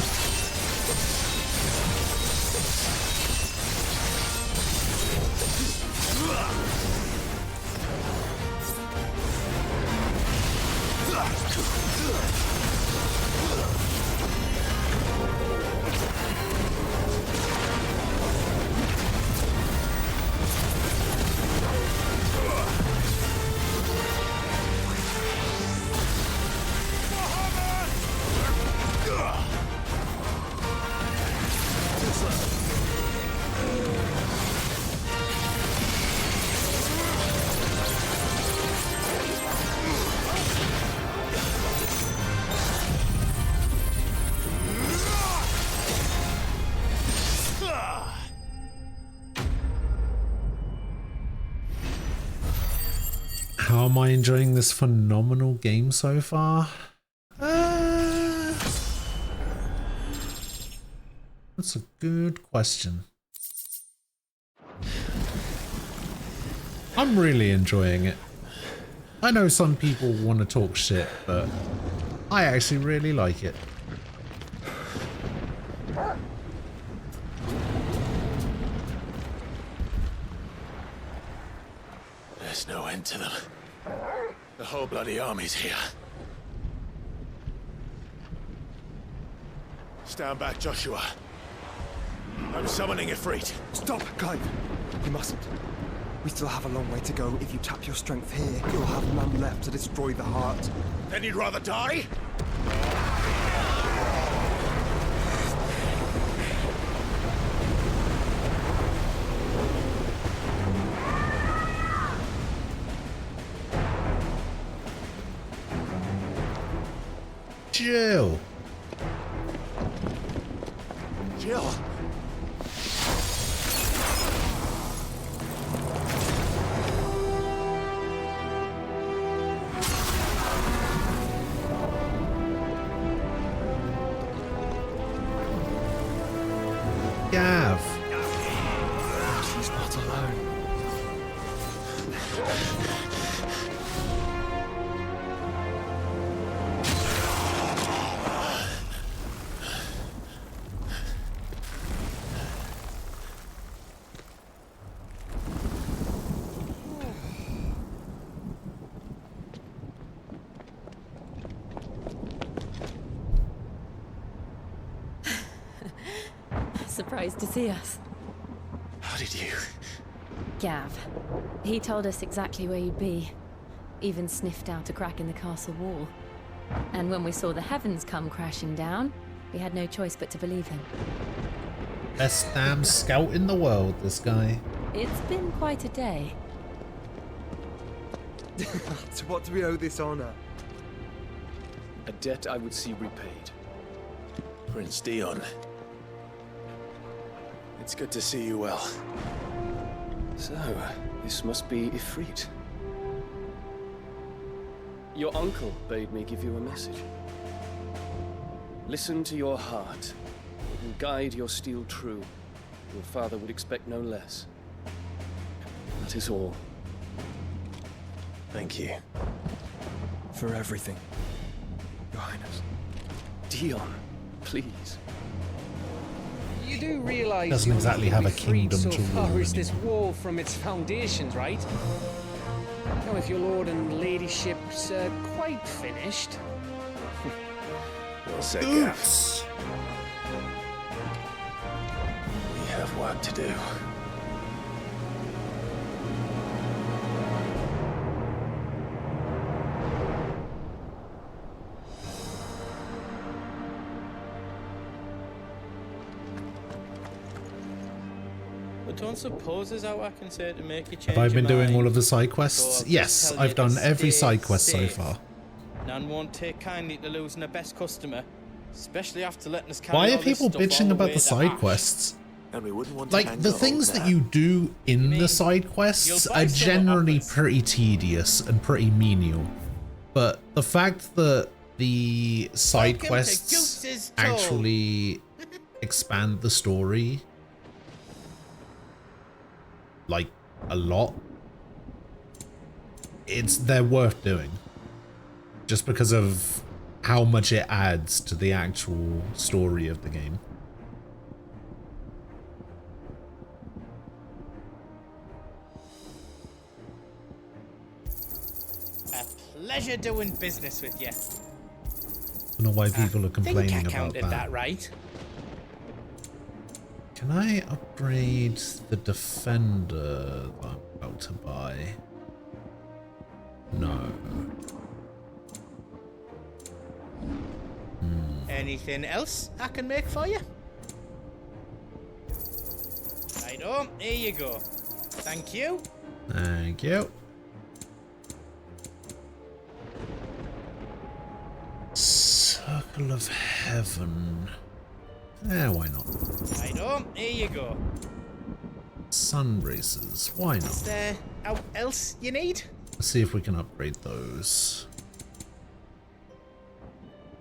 How am I enjoying this phenomenal game so far? That's a good question. I'm really enjoying it. I know some people want to talk shit, but I actually really like it. There's no end to them. The whole bloody army's here. Stand back, Joshua. I'm summoning Ifrit. Stop, Clive. You mustn't. We still have a long way to go. If you tap your strength here, you'll have none left to destroy the heart. Then you'd rather die? Jill. Jill. Gav. She's not alone. surprised to see us. How did you? Gav. He told us exactly where you'd be. Even sniffed out a crack in the castle wall. And when we saw the heavens come crashing down, we had no choice but to believe him. Best damn scout in the world, this guy. It's been quite a day. To what do we owe this honor? A debt I would see repaid. Prince Dion. It's good to see you well. So, this must be Ifrit. Your uncle bade me give you a message. Listen to your heart and guide your steel true. Your father would expect no less. That is all. Thank you. For everything, Your Highness. Dion, please. You do realise Doesn't you exactly will have be a freed kingdom so to far rule as this wall from its foundations, right? Now, if your lord and ladyship's quite finished. Well said, Gav. We have work to do. I don't suppose there's how I can say to make you change Have I been your doing mind. all of the side quests? So Yes, tell I've you done to every stay side quest so safe. far. None won't take kindly to losing a best customer, especially after letting us carry Why are all this people stuff all bitching the about way the to side Ash. quests? And we wouldn't want to Like, the anger things old that Nab. you do in the side quests you'll buy are some generally pretty tedious and pretty menial. But the fact that the side Welcome to quests Goose's Toe. actually expand the story, like, a lot, they're worth doing. Just because of how much it adds to the actual story of the game. A pleasure doing business with you. I don't know why people are complaining think I about counted that. that right. Can I upgrade the defender that I'm about to buy? No. Anything else I can make for you? Righto, here you go. Thank you. Thank you. Circle of Heaven. Why not? Righto, here you go. Sun Racers. Why Is not? there out else you need? Let's see if we can upgrade those.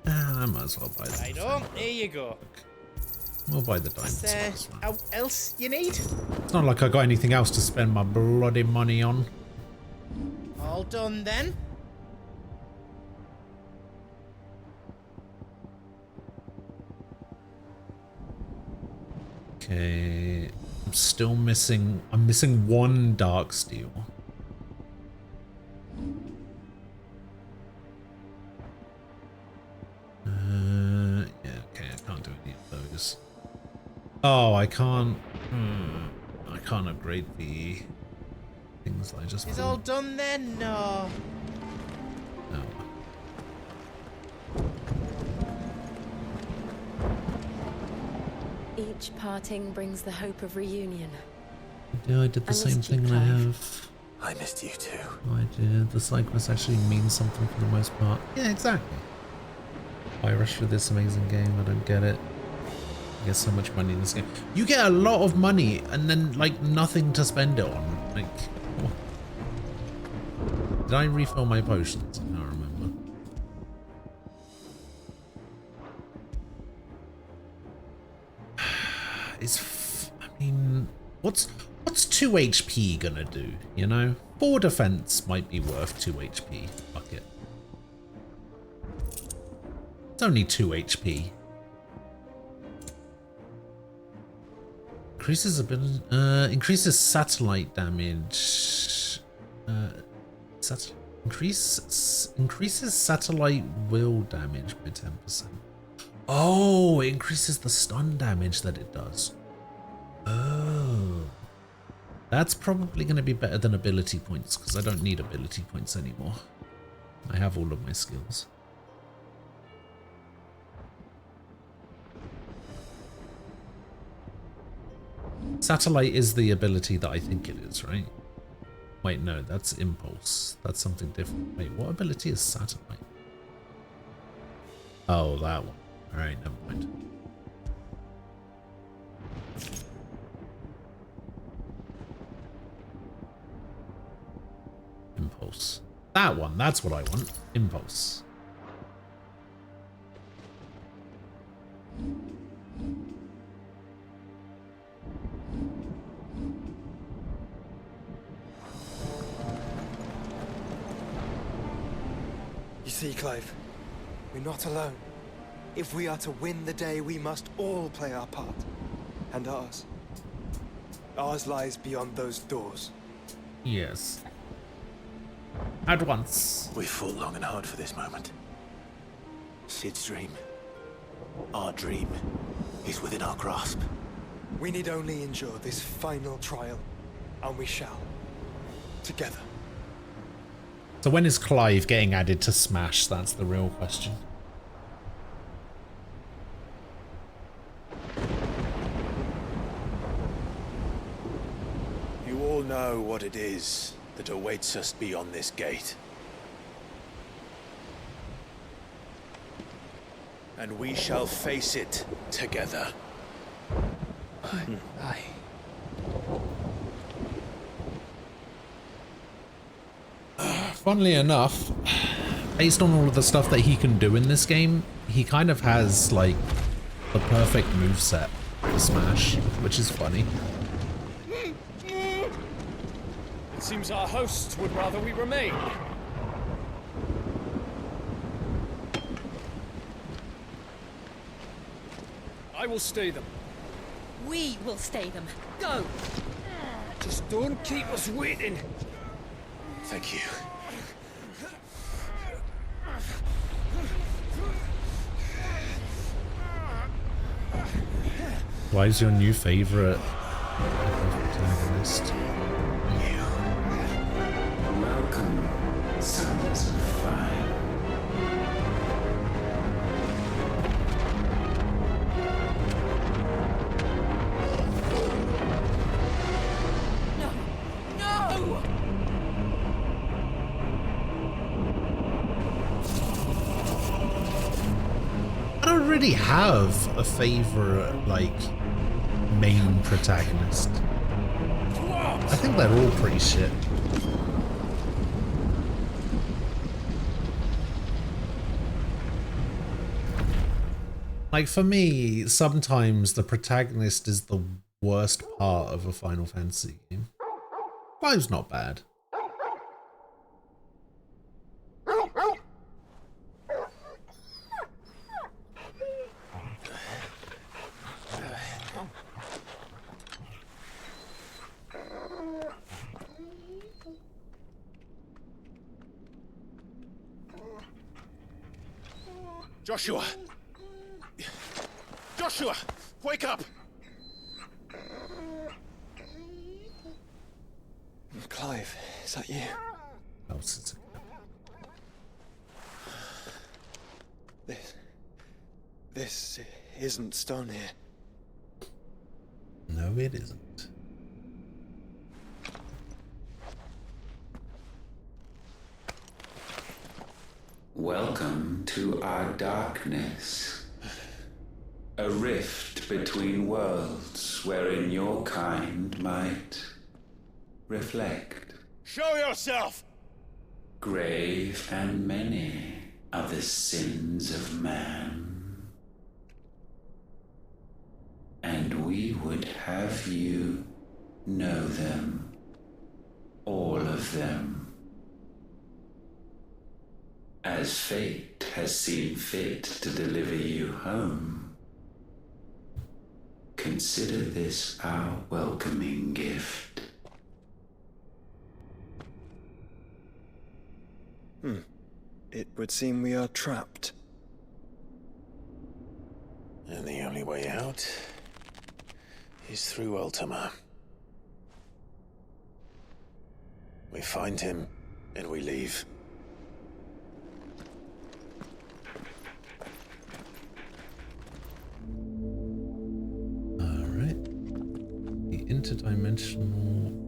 I might as well buy them. Righto, here you go. We'll buy the Is diamonds. there as well. out else you need? It's not like I got anything else to spend my bloody money on. All done then. Okay, I'm missing one dark steel. Yeah, okay, I can't do any of those. Oh, I can't. I can't upgrade the things that I just Is bought. all done then? No. No. Each parting brings the hope of reunion. Yeah, I did the I same missed you, thing and I Clive. have. I missed you too. I did. The side quest actually means something for the most part. Yeah, exactly. Why rush through this amazing game? I don't get it. You get so much money in this game. You get a lot of money and then, like, nothing to spend it on. Like, what? Did I refill my potions? I can't remember. I mean, what's 2 HP gonna do, you know? 4 defense might be worth 2 HP. Fuck it. It's only 2 HP. Increases satellite damage. Increases satellite will damage by 10%. Oh, it increases the stun damage that it does. Oh. That's probably going to be better than ability points, because I don't need ability points anymore. I have all of my skills. Satellite is the ability that I think it is, right? Wait, no, that's impulse. That's something different. Wait, what ability is satellite? Oh, that one. Alright, never mind. Impulse. That one, that's what I want. Impulse. You see, Clive, we're not alone. If we are to win the day, we must all play our part. And ours. Ours lies beyond those doors. Yes. At once. We fought long and hard for this moment. Sid's dream, our dream, is within our grasp. We need only endure this final trial, and we shall. Together. So when is Clive getting added to Smash? That's the real question. You all know what it is that awaits us beyond this gate. And we shall face it together. Aye. Funnily enough, based on all of the stuff that he can do in this game, he kind of has like the perfect moveset for Smash, which is funny. It seems our hosts would rather we remain. I will stay them. We will stay them. Go! Just don't keep us waiting. Thank you. Clive's your new favorite protagonist. Welcome, sons of fire. No! No! I don't really have a favorite, like, main protagonist. I think they're all pretty shit. Like, for me, sometimes the protagonist is the worst part of a Final Fantasy game. Clive's not bad. Joshua! Joshua! Wake up! Clive, is that you? Oh, it's This isn't stone here. No, it isn't. Welcome to our darkness. A rift between worlds wherein your kind might reflect. Show yourself! Grave and many are the sins of man. And we would have you know them. All of them. As fate has seen fit to deliver you home, consider this our welcoming gift. It would seem we are trapped. And the only way out He's through Ultima. We find him, and we leave. Alright. The interdimensional...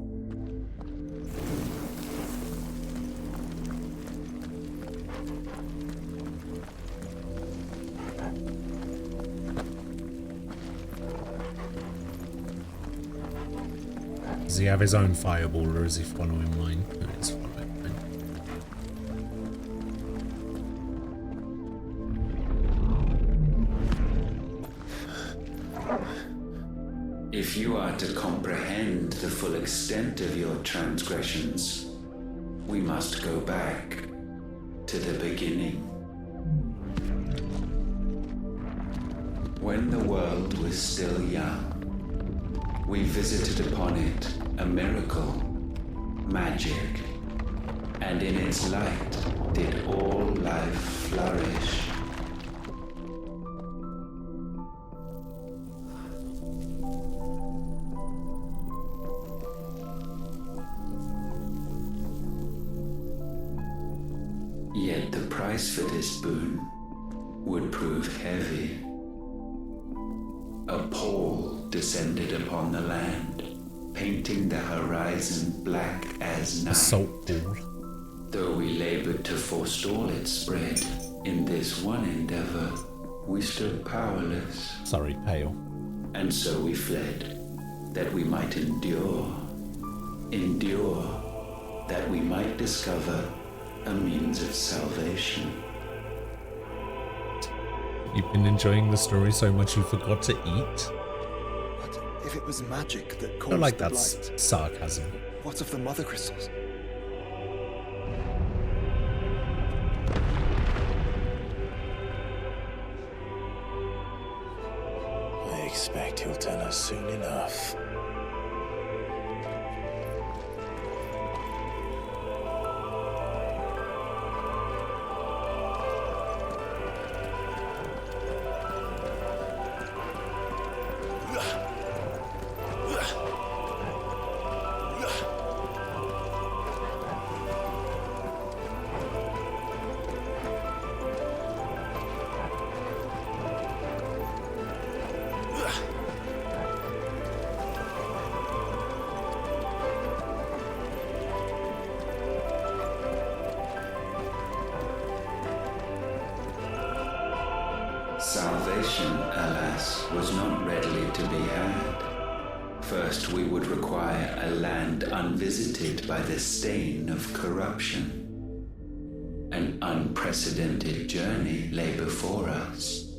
Does he have his own fireball, or is he following mine? No, he's following mine. If you are to comprehend the full extent of your transgressions, we must go back to the beginning. When the world was still young, we visited upon it a miracle, magic, and in its light did all life flourish. Yet the price for this boon would prove heavy. A pall descended upon the land, painting the horizon black as night. Salt ball. Though we labored to forestall its spread, in this one endeavor, we stood powerless. Sorry, pale. And so we fled, that we might endure. Endure, that we might discover a means of salvation. You've been enjoying the story so much you forgot to eat? But if it was magic that I caused feel like the that's blight, sarcasm. what of the mother crystals? I expect he'll tell us soon enough. Salvation, alas, was not readily to be had. First, we would require a land unvisited by the stain of corruption. An unprecedented journey lay before us,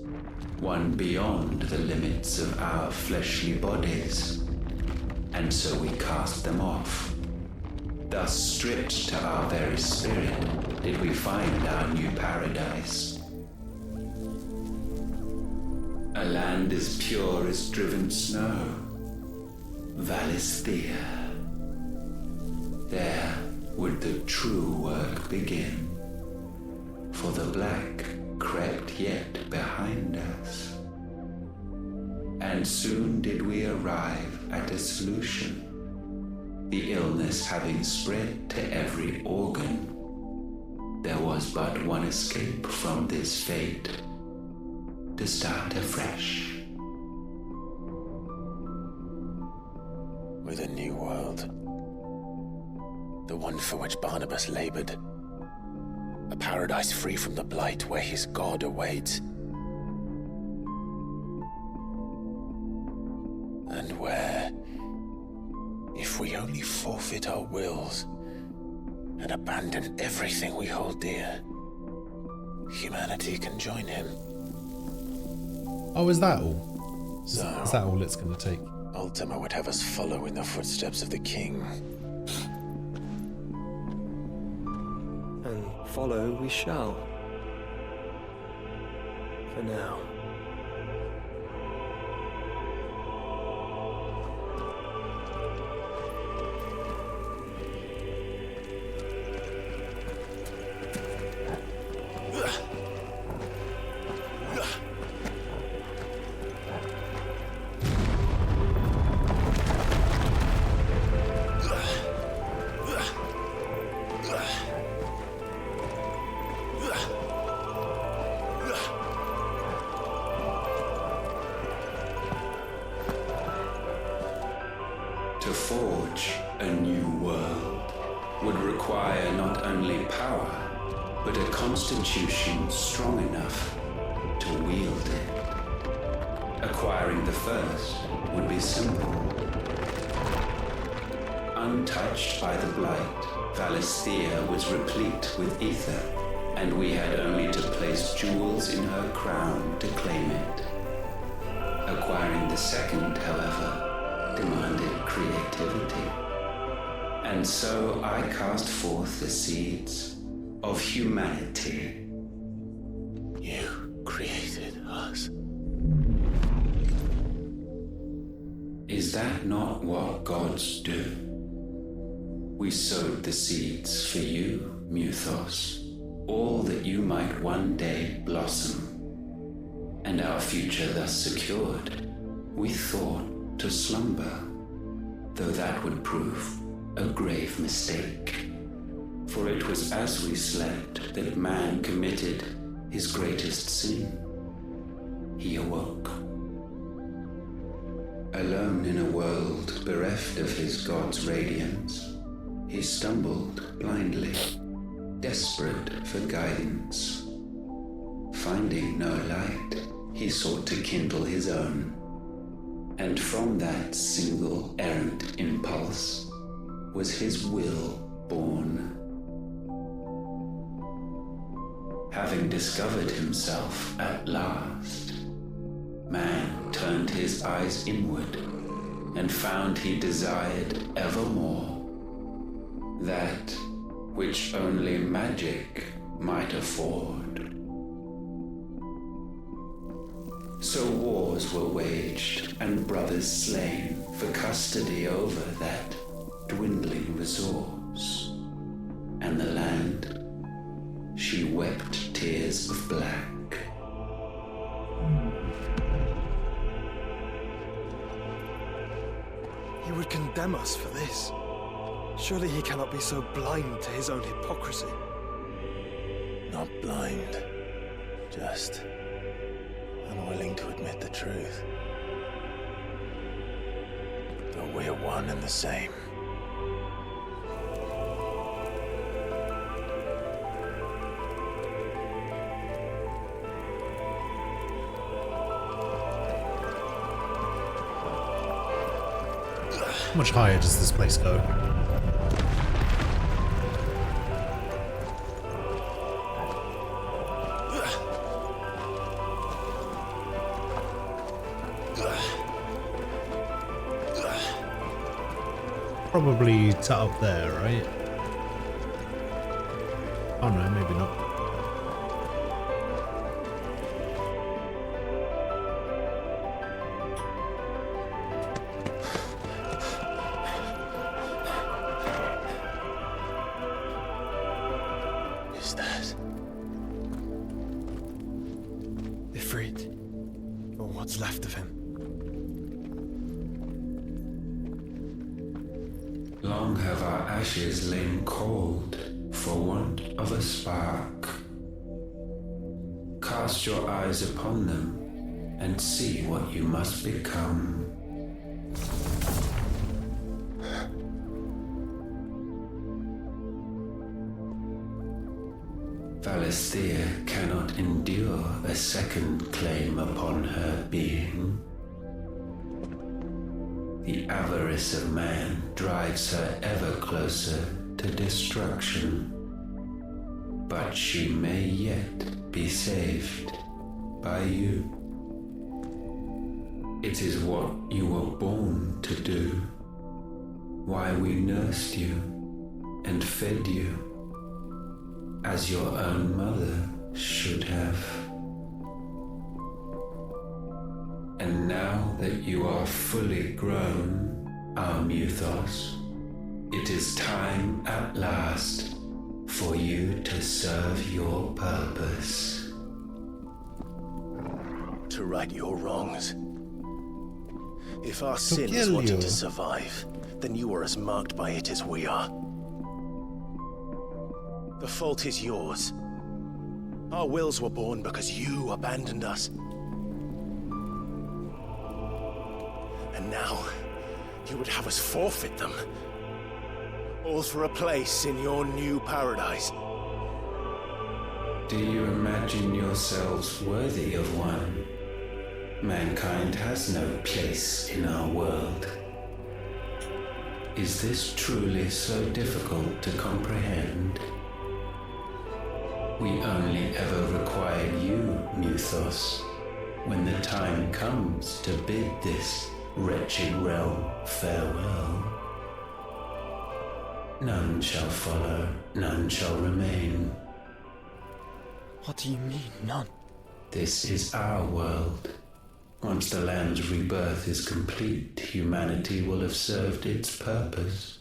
one beyond the limits of our fleshly bodies. And so we cast them off. Thus, stripped to our very spirit, did we find our new paradise. A land as pure as driven snow, Valisthea. There would the true work begin, for the black crept yet behind us. And soon did we arrive at a solution. The illness having spread to every organ, there was but one escape from this fate: to start afresh. With a new world. The one for which Barnabas labored. A paradise free from the blight where his God awaits. And where, if we only forfeit our wills and abandon everything we hold dear, humanity can join him. Oh, is that all? Is that all it's going to take? Ultima would have us follow in the footsteps of the king. And follow we shall. For now. would require not only power, but a constitution strong enough to wield it. Acquiring the first would be simple. Untouched by the blight, Valisthea was replete with ether, and we had only to place jewels in her crown to claim it. Acquiring the second, however, demanded creativity. And so I cast forth the seeds of humanity. You created us. Is that not what gods do? We sowed the seeds for you, Muthos, all that you might one day blossom. And our future thus secured, we thought to slumber, though that would prove a grave mistake. For it was as we slept that man committed his greatest sin. He awoke. Alone in a world bereft of his god's radiance, he stumbled blindly, desperate for guidance. Finding no light, he sought to kindle his own. And from that single errant impulse was his will born. Having discovered himself at last, man turned his eyes inward and found he desired evermore that which only magic might afford. So wars were waged and brothers slain for custody over that dwindling resource, and the land, she wept tears of black. He would condemn us for this. Surely he cannot be so blind to his own hypocrisy. Not blind, just unwilling to admit the truth. Though we're one and the same. How much higher does this place go? Probably to up there, right? Oh no, maybe not. Is that Ifrit, or what's left of him? Long have our ashes lain cold for want of a spark. Cast your eyes upon them and see what you must become. Valisthea cannot endure a second claim upon her being. The avarice of man drives her ever closer to destruction. But she may yet be saved by you. It is what you were born to do, why we nursed you and fed you, as your own mother should have. And now that you are fully grown, our Muthos, it is time at last for you to serve your purpose. to right your wrongs? If our sins wanted to survive, then you are as marked by it as we are. The fault is yours. Our wills were born because you abandoned us. And now, you would have us forfeit them. All for a place in your new paradise. Do you imagine yourselves worthy of one? Mankind has no place in our world. Is this truly so difficult to comprehend? We only ever require you, Muthos, when the time comes to bid this wretched realm farewell. None shall follow, none shall remain. What do you mean, none? This is our world. Once the land's rebirth is complete, humanity will have served its purpose.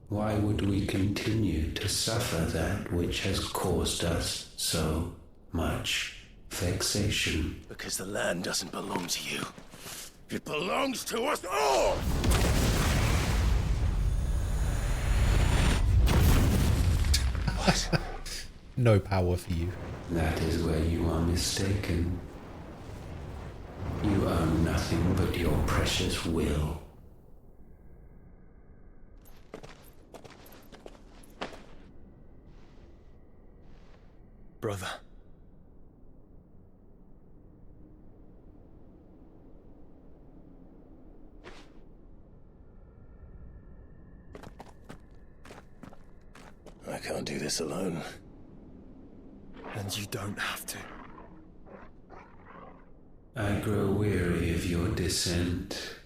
Why would we continue to suffer that which has caused us so much vexation? Because the land doesn't belong to you. It belongs to us all! No power for you. That is where you are mistaken. You own nothing but your precious will. Brother. I can't do this alone. And you don't have to. I grow weary of your dissent.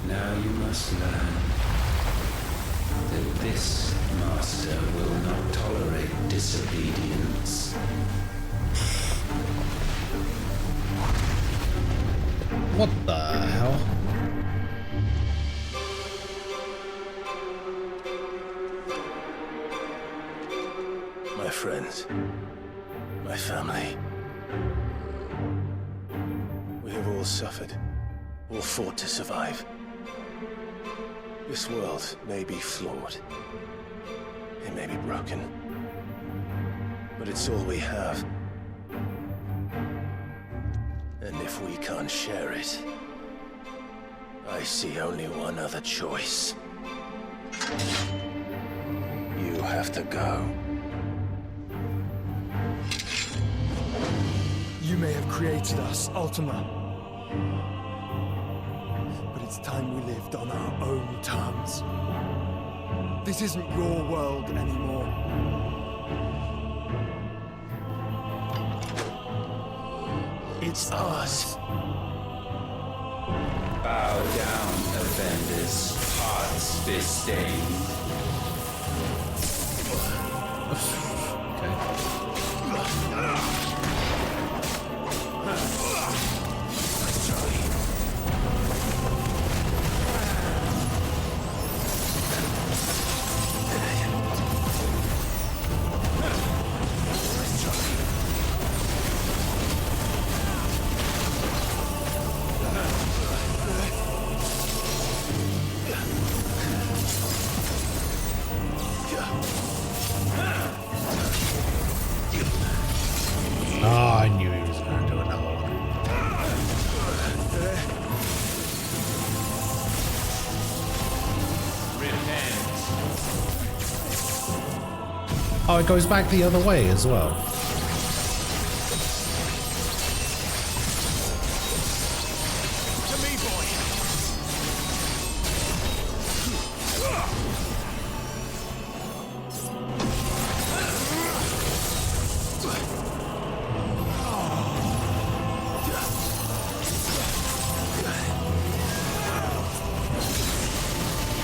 Now you must learn that this master will not tolerate disobedience. What the hell? My friends, my family. We have all suffered, all fought to survive. This world may be flawed. It may be broken. But it's all we have. And if we can't share it, I see only one other choice. You have to go. You may have created us, Ultima. But it's time we lived on our own terms. This isn't your world anymore. It's ours. Bow down, offenders, hearts disdained. I knew he was going to do another one. Oh, it goes back the other way as well.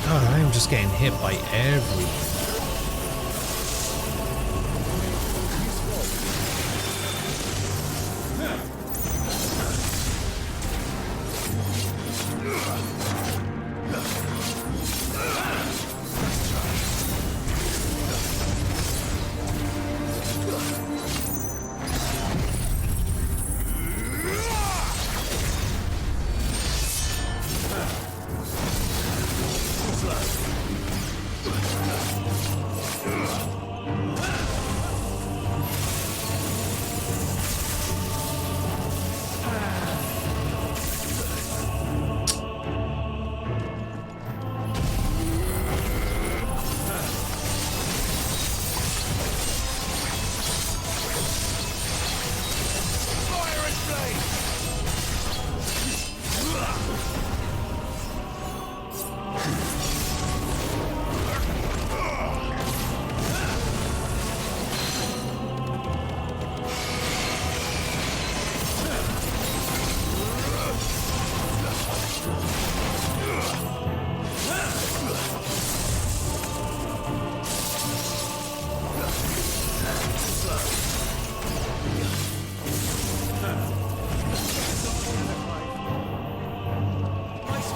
God, I am just getting hit by everything.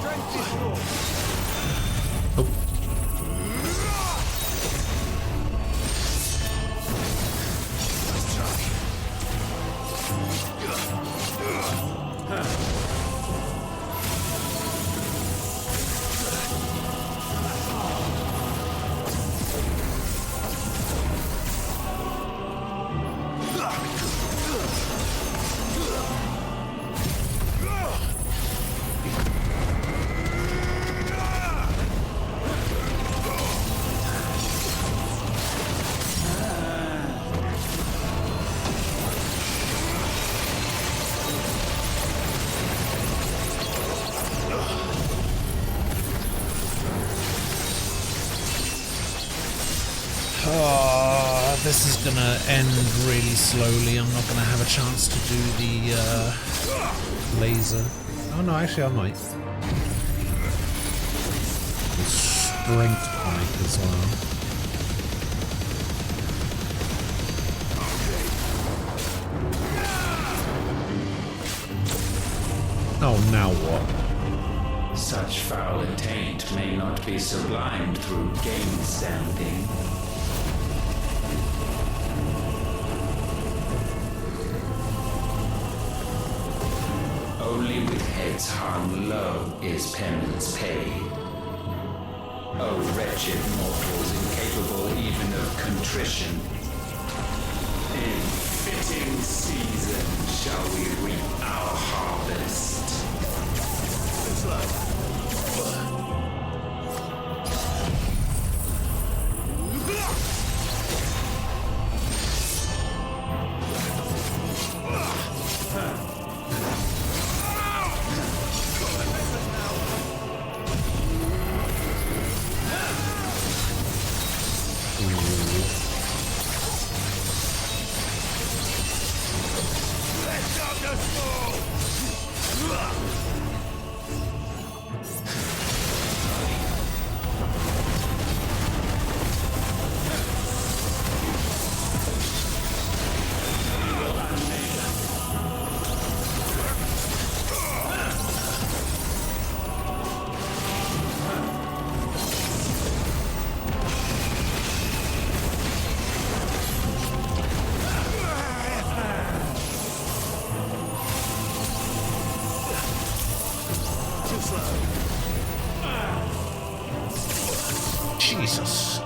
strength is yours. This is gonna end really slowly. I'm not gonna have a chance to do the laser. Oh no, actually I might. The strength tonic as well. Oh, now what? Such foul attaint may not be sublimed through gain-standing. Only with heads hung low is penance paid. O wretched mortals, incapable even of contrition. In fitting season shall we reap our harvest. It's Jesus.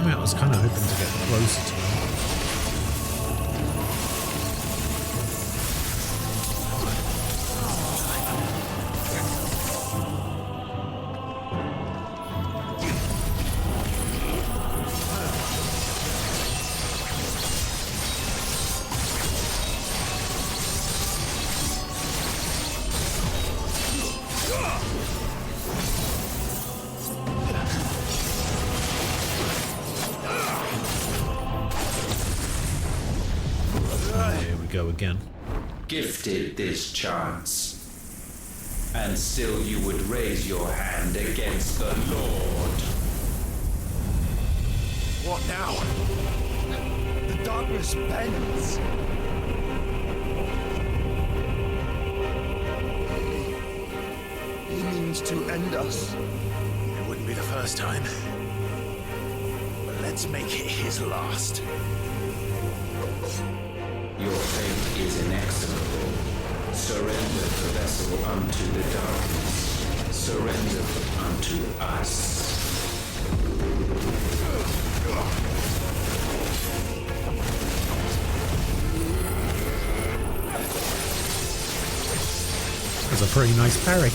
I was kind of hoping to get closer to him. Go again. Gifted this chance, and still you would raise your hand against the Lord. What now? The darkness bends. He means to end us. It wouldn't be the first time. But let's make it his last. Your fate is inexorable. Surrender the vessel unto the darkness. Surrender unto us. That's a pretty nice parry.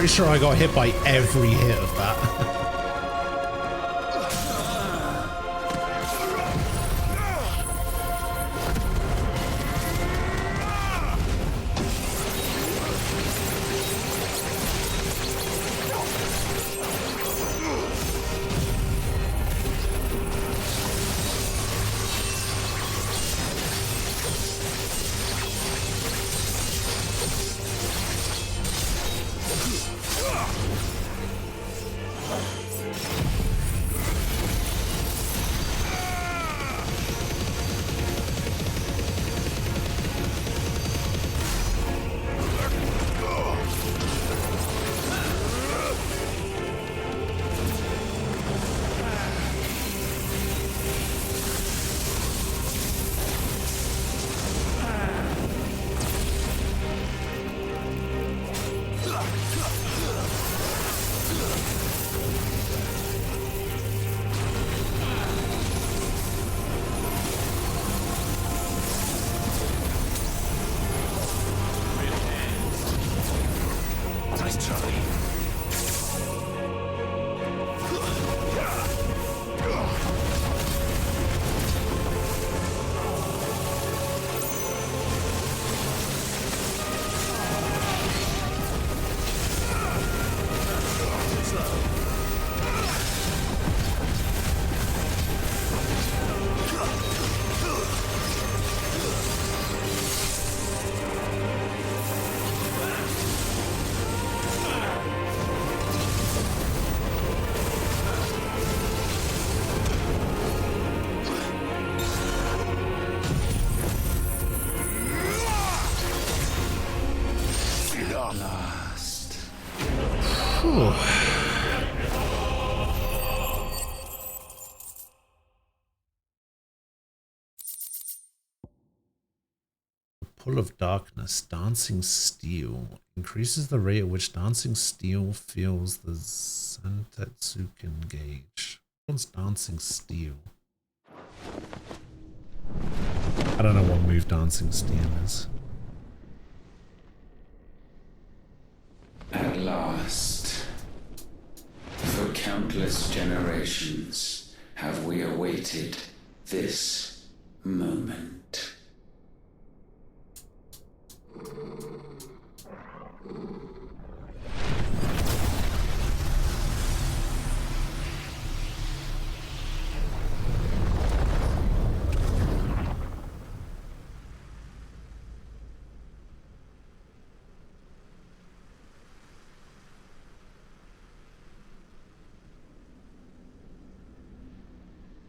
pretty sure I got hit by every hit of that. Nice try. Last. Pull of Darkness, Dancing Steel. Increases the rate at which Dancing Steel feels the Santetsuken gauge. What's Dancing Steel? I don't know what move Dancing Steel is. At last, for countless generations, have we awaited this moment.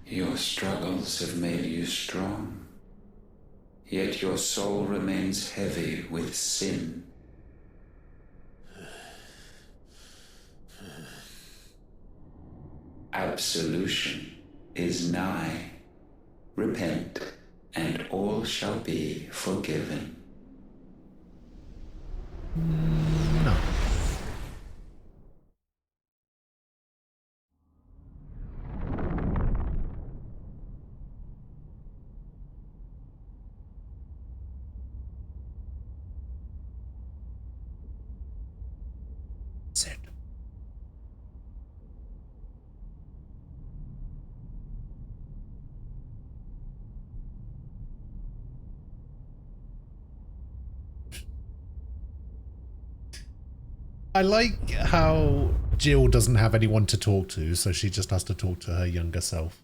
Your struggles have made you strong, yet your soul remains heavy with sin. Absolution is nigh. Repent, and all shall be forgiven. No. Sit. I like how Jill doesn't have anyone to talk to, so she just has to talk to her younger self.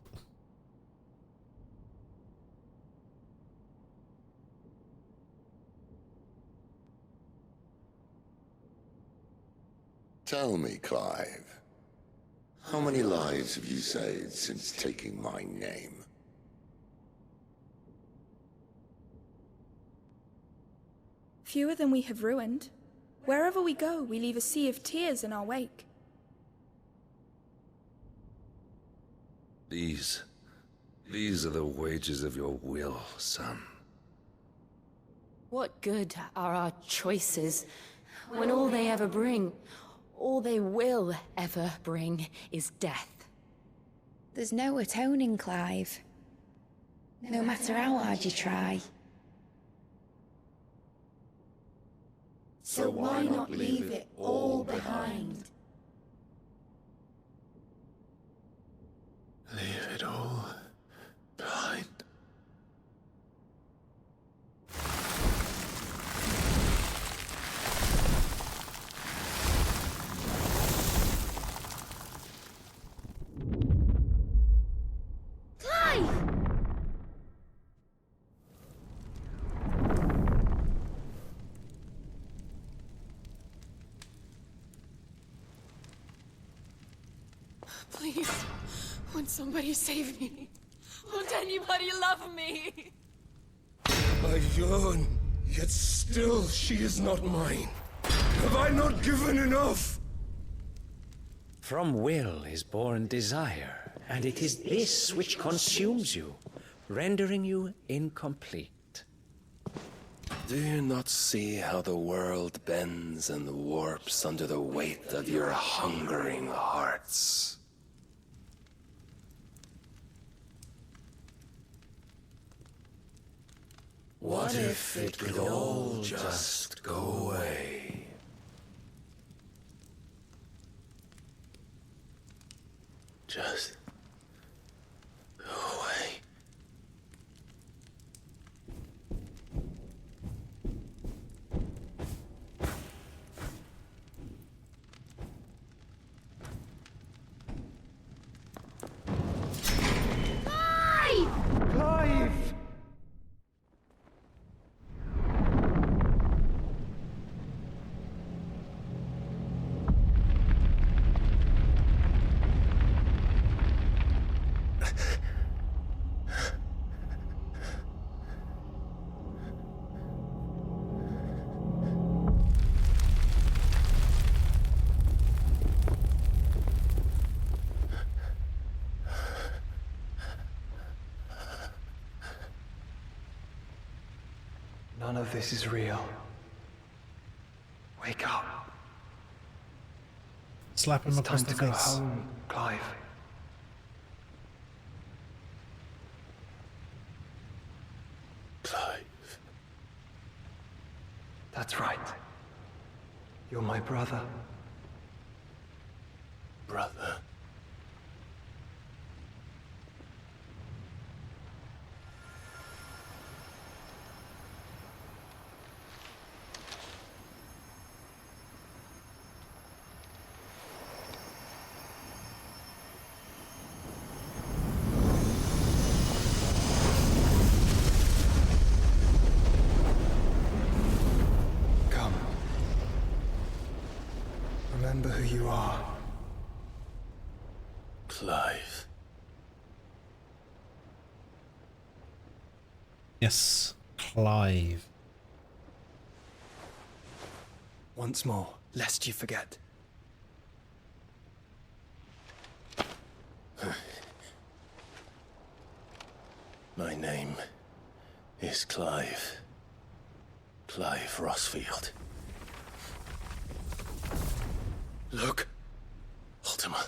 Tell me, Clive, how many lives have you saved since taking my name? Fewer than we have ruined. Wherever we go, we leave a sea of tears in our wake. These are the wages of your will, son. What good are our choices when all they ever bring, all they will ever bring, is death? There's no atoning, Clive. No matter how hard you try. So why not leave it all behind? Leave it all behind. Clive! Please, won't somebody save me? Won't anybody love me? My yearn, yet still she is not mine. Have I not given enough? From will is born desire, and it is this which consumes you, rendering you incomplete. Do you not see how the world bends and warps under the weight of your hungering hearts? What if it could all just go away? Just go away. Clive! None of this is real. Wake up. Slap him It's across time the to go face. home, Clive. Clive. That's right. You're my brother. Brother. Come. Remember who you are. Clive. Yes, Clive. Once more, lest you forget. My name is Clive. Clive Rossfield. Look, Ultima.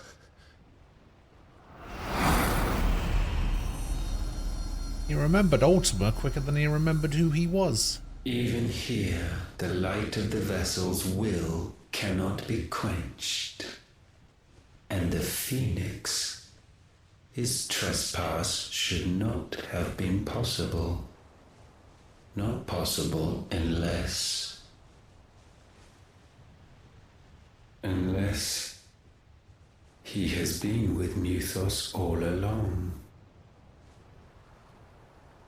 He remembered Ultima quicker than he remembered who he was. Even here, the light of the vessel's will cannot be quenched. And the Phoenix, his trespass should not have been possible. Not possible unless he has been with Muthos all along.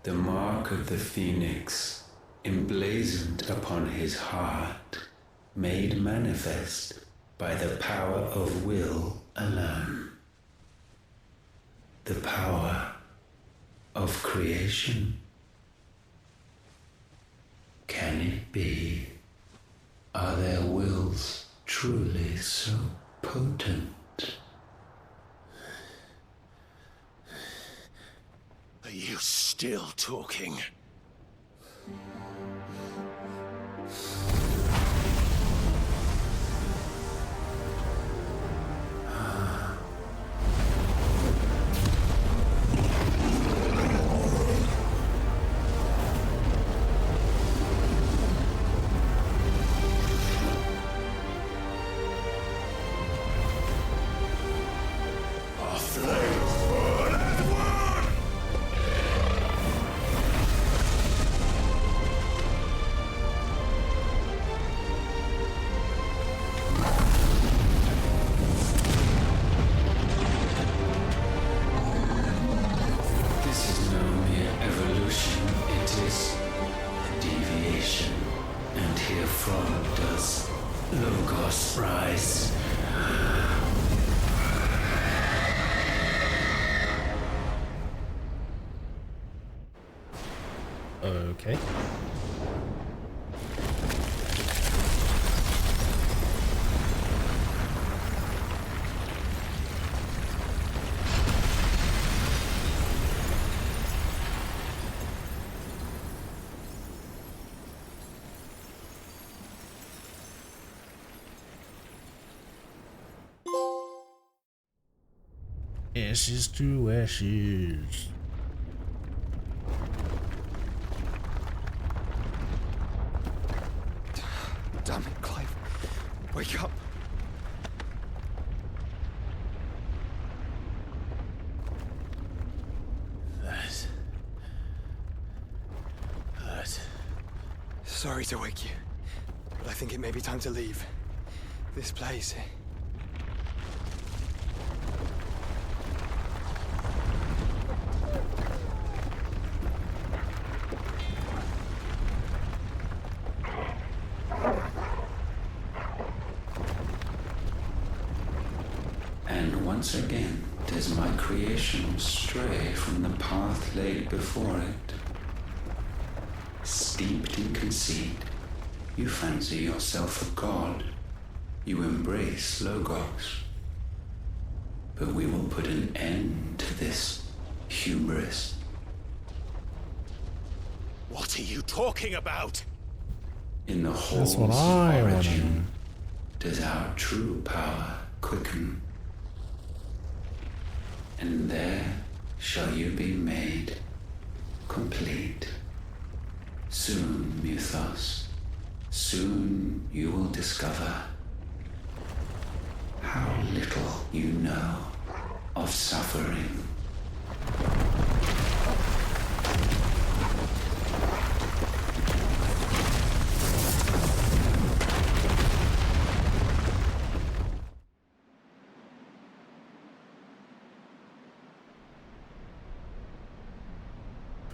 The mark of the Phoenix, emblazoned upon his heart, made manifest by the power of will alone. The power of creation. Can it be? Are their wills truly so potent? Are you still talking? Okay. Ashes to ashes. Damn it, Clive. Wake up. That hurt. Sorry to wake you, but I think it may be time to leave. This place. And once again does my creation stray from the path laid before it. Steeped in conceit, you fancy yourself a god. You embrace Logos. But we will put an end to this hubris. What are you talking about? In the That's halls what of I wanna know. origin does our true power quicken. And there shall you be made complete. Soon, Mythos, soon you will discover how little you know of suffering.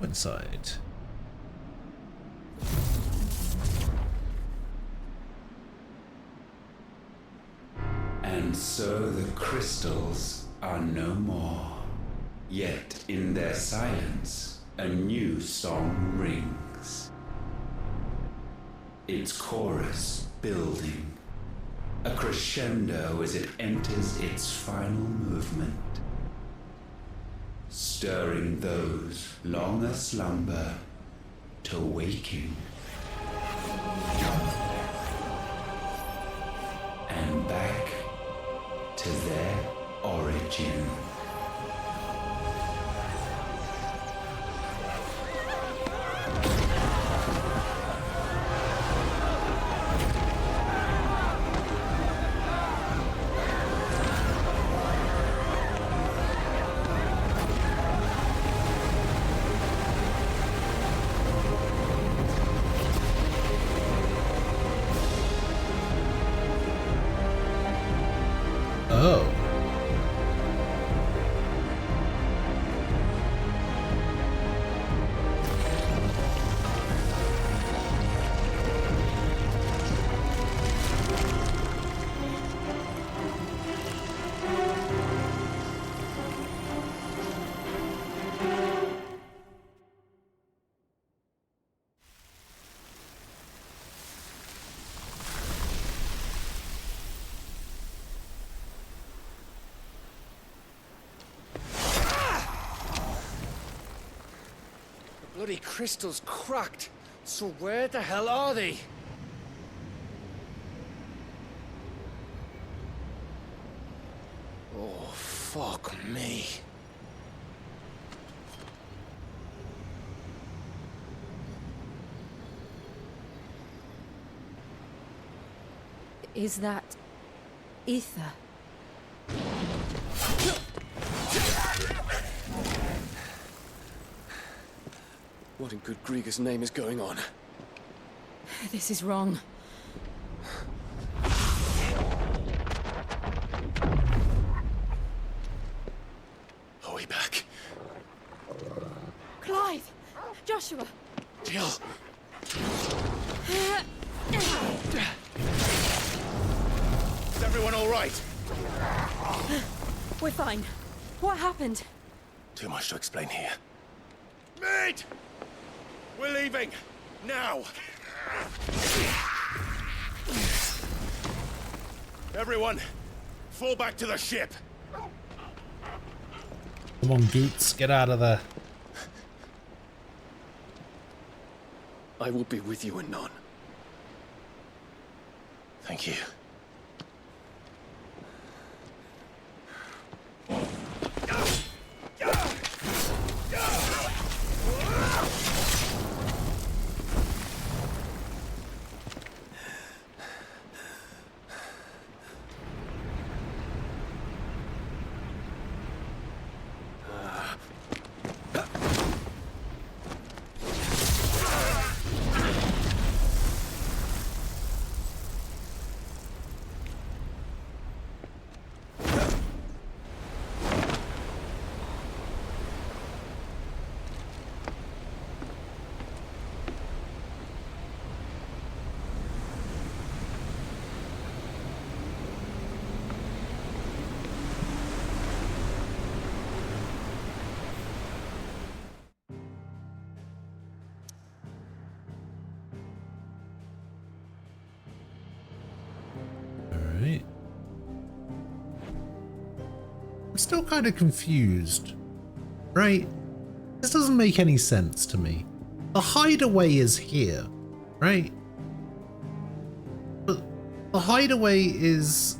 Inside. And so the crystals are no more. Yet in their silence, a new song rings. Its chorus building, a crescendo as it enters its final movement, stirring those long aslumber to waking. And back to their origin. Oh. Bloody crystal's cracked. So where the hell are they? Oh, fuck me. Is that ether? What in good Grieger's name is going on? This is wrong. Are we back? Clive! Joshua! Jill! Is everyone all right? We're fine. What happened? Too much to explain here. Mate! We're leaving! Now! Everyone, fall back to the ship! Come on, Goots, get out of there. I will be with you anon. Thank you. Alright. I'm still kind of confused. Right? This doesn't make any sense to me. The hideaway is here, right? But the hideaway is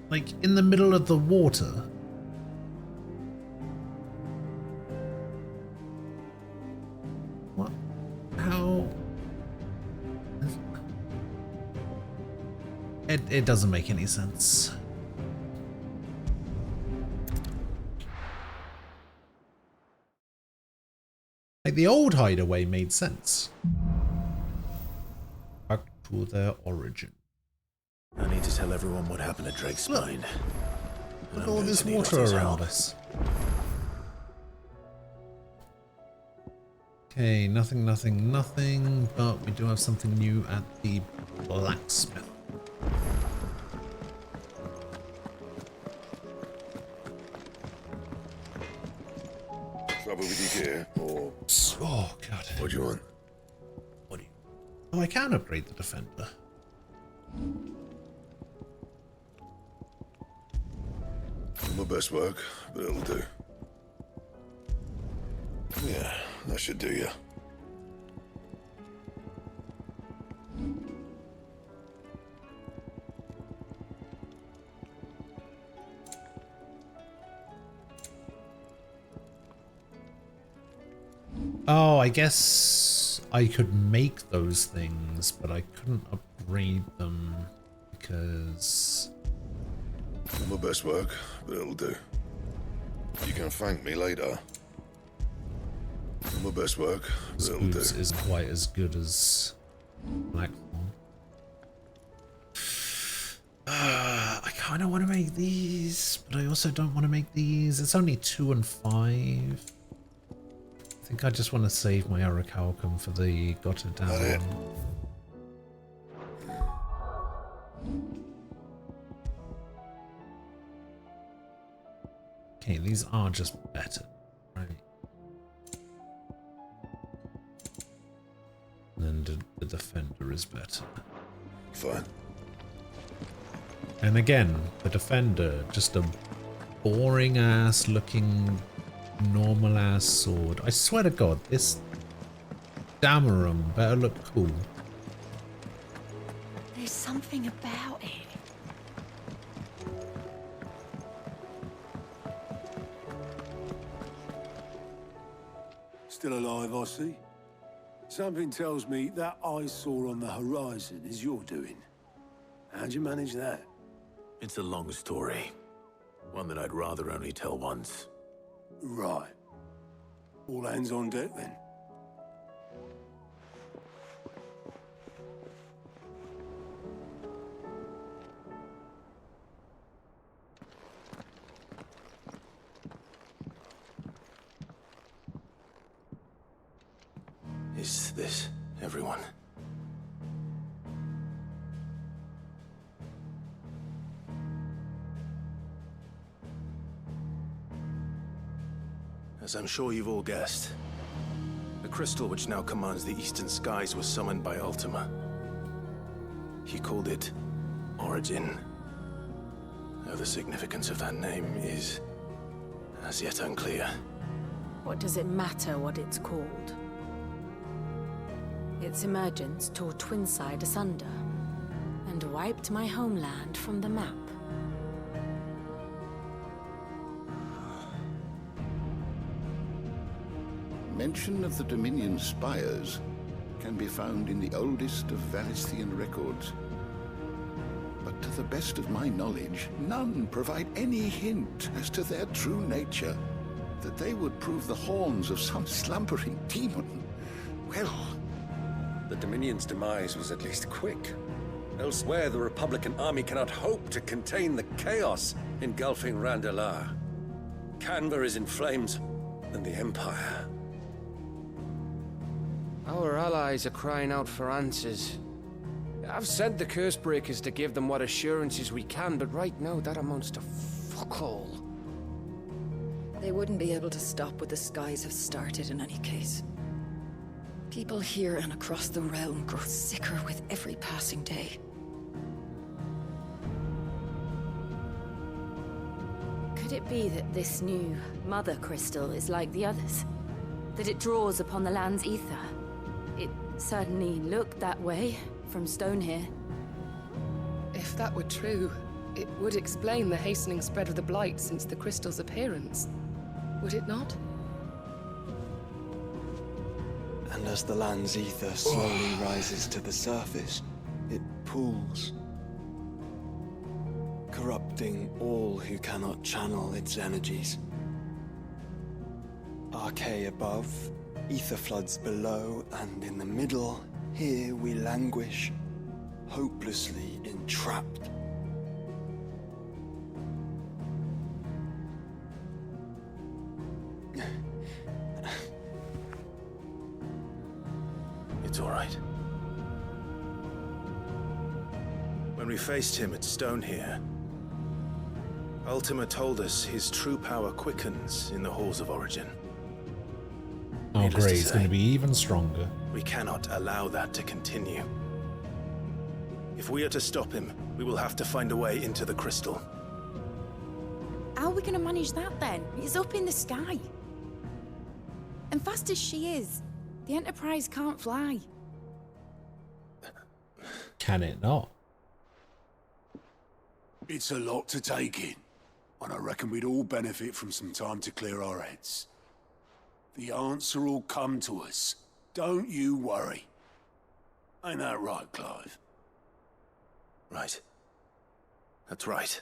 like in the middle of the water. What? How? It doesn't make any sense. Like the old hideaway made sense. Back to their origin. I need to tell everyone what happened at Drake's Spine. Look at all this water around us. Okay, nothing, but we do have something new at the blacksmith. Trouble with your gear, or... Oh, God. What do you want? What do you... Oh, I can upgrade the defender. My best work, but it'll do. Yeah, that should do you. Oh, I guess I could make those things, but I couldn't upgrade them because... My best work, but it'll do. You can thank me later. My best work, but it'll do. Boots isn't quite as good as Blackthorn. I kind of want to make these, but I also don't want to make these. It's only 2 and 5. I think I just want to save my Orichalcum for the Gotterdam. Okay, these are just better, right? And the defender is better. Fine. And again, the defender, just a boring ass looking normal ass sword. I swear to God, this Damarum better look cool. There's something about it. Still alive, I see. Something tells me that eyesore on the horizon is your doing. How'd you manage that? It's a long story. One that I'd rather only tell once. Right. All hands on deck, then. Is this everyone? As I'm sure you've all guessed, the crystal which now commands the eastern skies was summoned by Ultima. He called it Origin. Though the significance of that name is as yet unclear. What does it matter what it's called? Its emergence tore Twinside asunder and wiped my homeland from the map. Mention of the Dominion spires can be found in the oldest of Valisthian records. But to the best of my knowledge, none provide any hint as to their true nature. That they would prove the horns of some slumbering demon. Well... The Dominion's demise was at least quick. Elsewhere, the Republican army cannot hope to contain the chaos engulfing Randalar. Canva is in flames, and the Empire... Our allies are crying out for answers. I've sent the Cursebreakers to give them what assurances we can, but right now that amounts to fuck all. They wouldn't be able to stop what the skies have started in any case. People here and across the realm grow sicker with every passing day. Could it be that this new Mother Crystal is like the others? That it draws upon the land's ether? It certainly looked that way from stone here. If that were true, it would explain the hastening spread of the Blight since the crystal's appearance. Would it not? And as the land's ether slowly rises to the surface, it pools, corrupting all who cannot channel its energies. Archay above, ether floods below, and in the middle, here we languish, hopelessly entrapped. It's all right. When we faced him at Stone here, Ultima told us his true power quickens in the halls of Origin. Oh Needless great, to it's going to say, be even stronger. We cannot allow that to continue. If we are to stop him, we will have to find a way into the crystal. How are we going to manage that then? It's up in the sky. And fast as she is, the Enterprise can't fly. Can it not? It's a lot to take in, and I reckon we'd all benefit from some time to clear our heads. The answer will come to us. Don't you worry. Ain't that right, Clive? Right. That's right.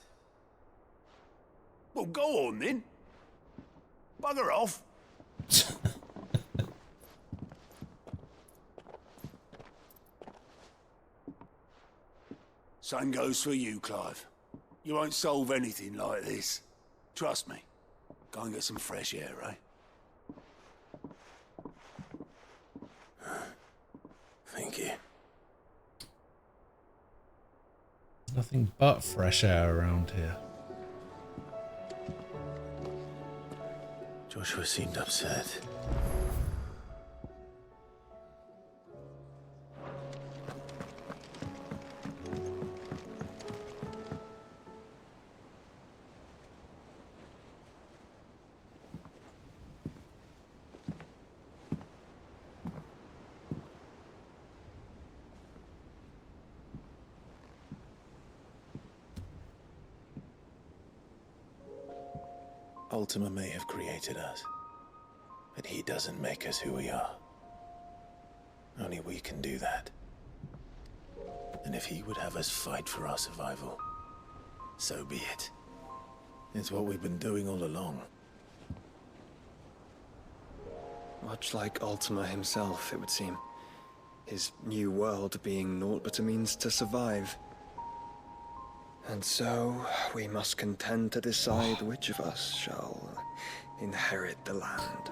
Well, go on then. Bugger off. Same goes for you, Clive. You won't solve anything like this. Trust me. Go and get some fresh air, eh? Thank you. There's nothing but fresh air around here. Joshua seemed upset. Ultima may have created us, but he doesn't make us who we are. Only we can do that. And if he would have us fight for our survival, so be it. It's what we've been doing all along. Much like Ultima himself, it would seem. His new world being naught but a means to survive. And so, we must contend to decide which of us shall inherit the land.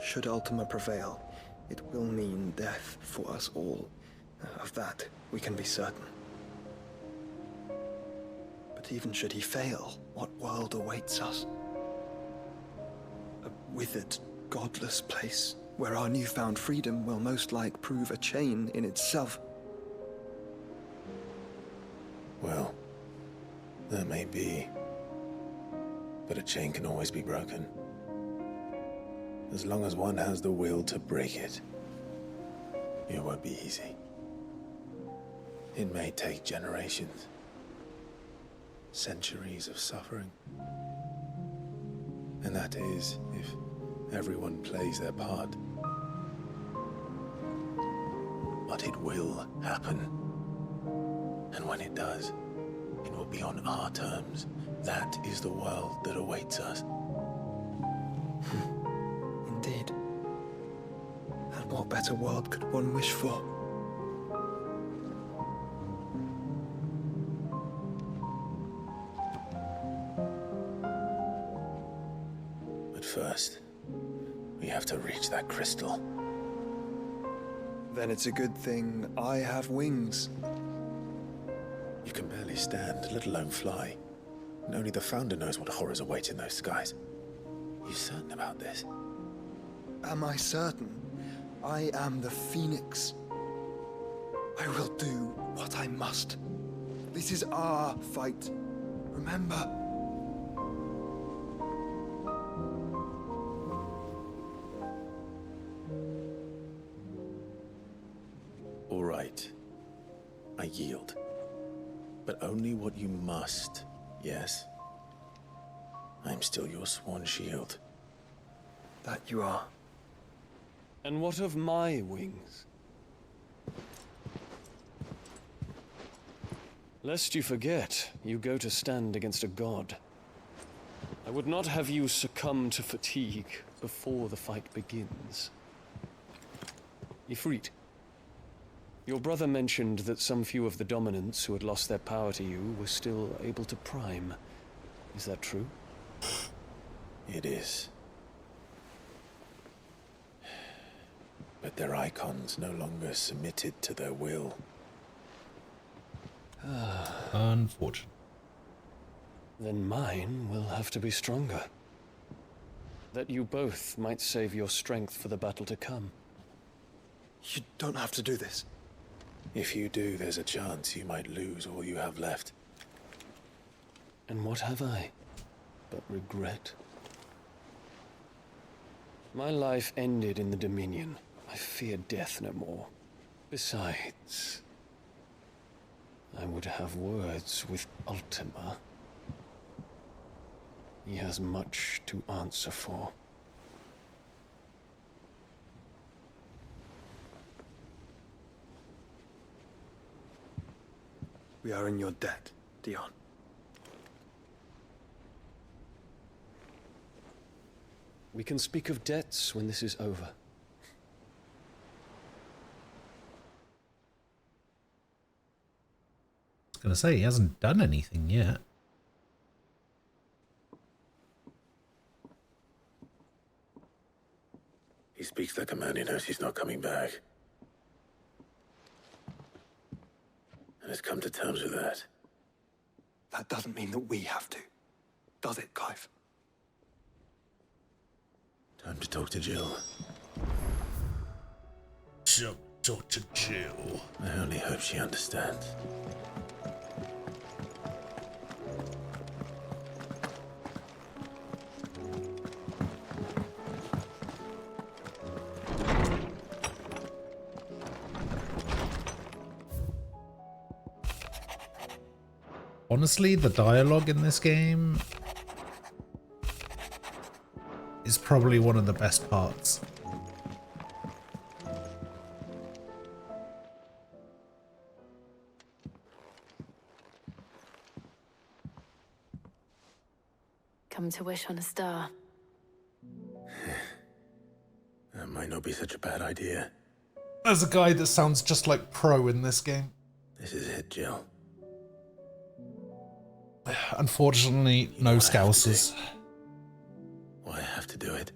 Should Ultima prevail, it will mean death for us all. Of that, we can be certain. But even should he fail, what world awaits us? withered, godless place where our newfound freedom will most like prove a chain in itself. Well, that may be. But a chain can always be broken. As long as one has the will to break it. It won't be easy. It may take generations. Centuries of suffering. And that is, if everyone plays their part. But it will happen. And when it does, it will be on our terms. That is the world that awaits us. Indeed. And what better world could one wish for? But first, we have to reach that crystal. Then it's a good thing I have wings. You can barely stand, let alone fly. And only the Founder knows what horrors await in those skies. You certain about this? Am I certain? I am the Phoenix. I will do what I must. This is our fight. Remember? All right. I yield. But only what you must, yes? I'm still your sworn shield. That you are. And what of my wings? Lest you forget, you go to stand against a god. I would not have you succumb to fatigue before the fight begins. Ifrit, your brother mentioned that some few of the dominants who had lost their power to you were still able to prime. Is that true? It is. But their icons no longer submitted to their will. Unfortunate. Then mine will have to be stronger. That you both might save your strength for the battle to come. You don't have to do this. If you do, there's a chance you might lose all you have left. And what have I but regret? My life ended in the Dominion. I fear death no more. Besides, I would have words with Ultima. He has much to answer for. We are in your debt, Dion. We can speak of debts when this is over. I was going to say, he hasn't done anything yet. He speaks like a man who knows he's not coming back. And has come to terms with that. That doesn't mean that we have to, does it, Clive? Time to talk to Jill. Talk to Jill. I only hope she understands. Honestly, the dialogue in this game is probably one of the best parts. Come to wish on a star. That might not be such a bad idea. There's a guy that sounds just like Pro in this game. This is it, Jill. Unfortunately, no Scousers. Why have to do it?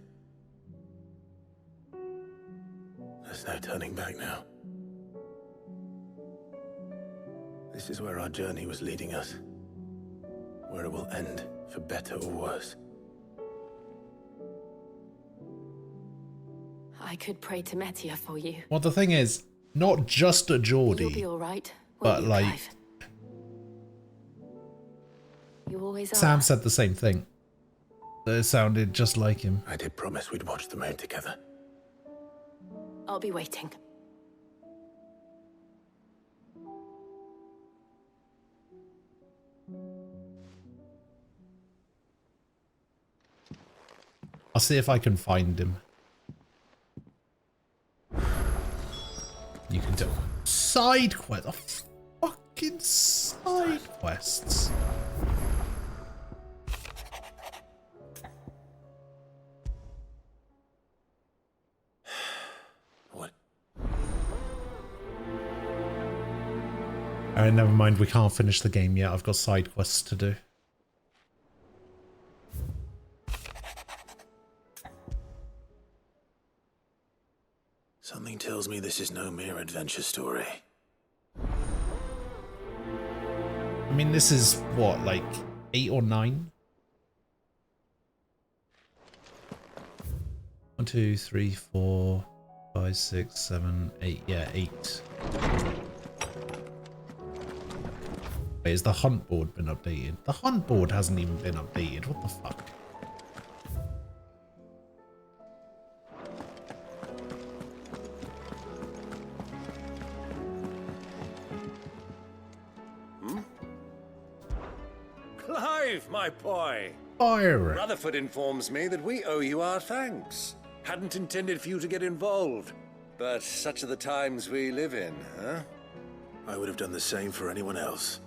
There's no turning back now. This is where our journey was leading us. Where it will end, for better or worse. I could pray to Metia for you. Well, the thing is, not just a You'll be Geordie, all right. but like Clive? You always are. Sam said the same thing. It sounded just like him. I did promise we'd watch the moon together. I'll be waiting. I'll see if I can find him. You can do side quest. Oh, fucking side quests. What? Alright, never mind. We can't finish the game yet. I've got side quests to do. Something tells me this is no mere adventure story. I mean, this is what, like 8 or 9? 1, 2, 3, 4, 5, 6, 7, 8. Yeah, 8. Wait, has the hunt board been updated? The hunt board hasn't even been updated. What the fuck? Clive, my boy! Fire! Rutherford informs me that we owe you our thanks. Hadn't intended for you to get involved, but such are the times we live in, huh? I would have done the same for anyone else.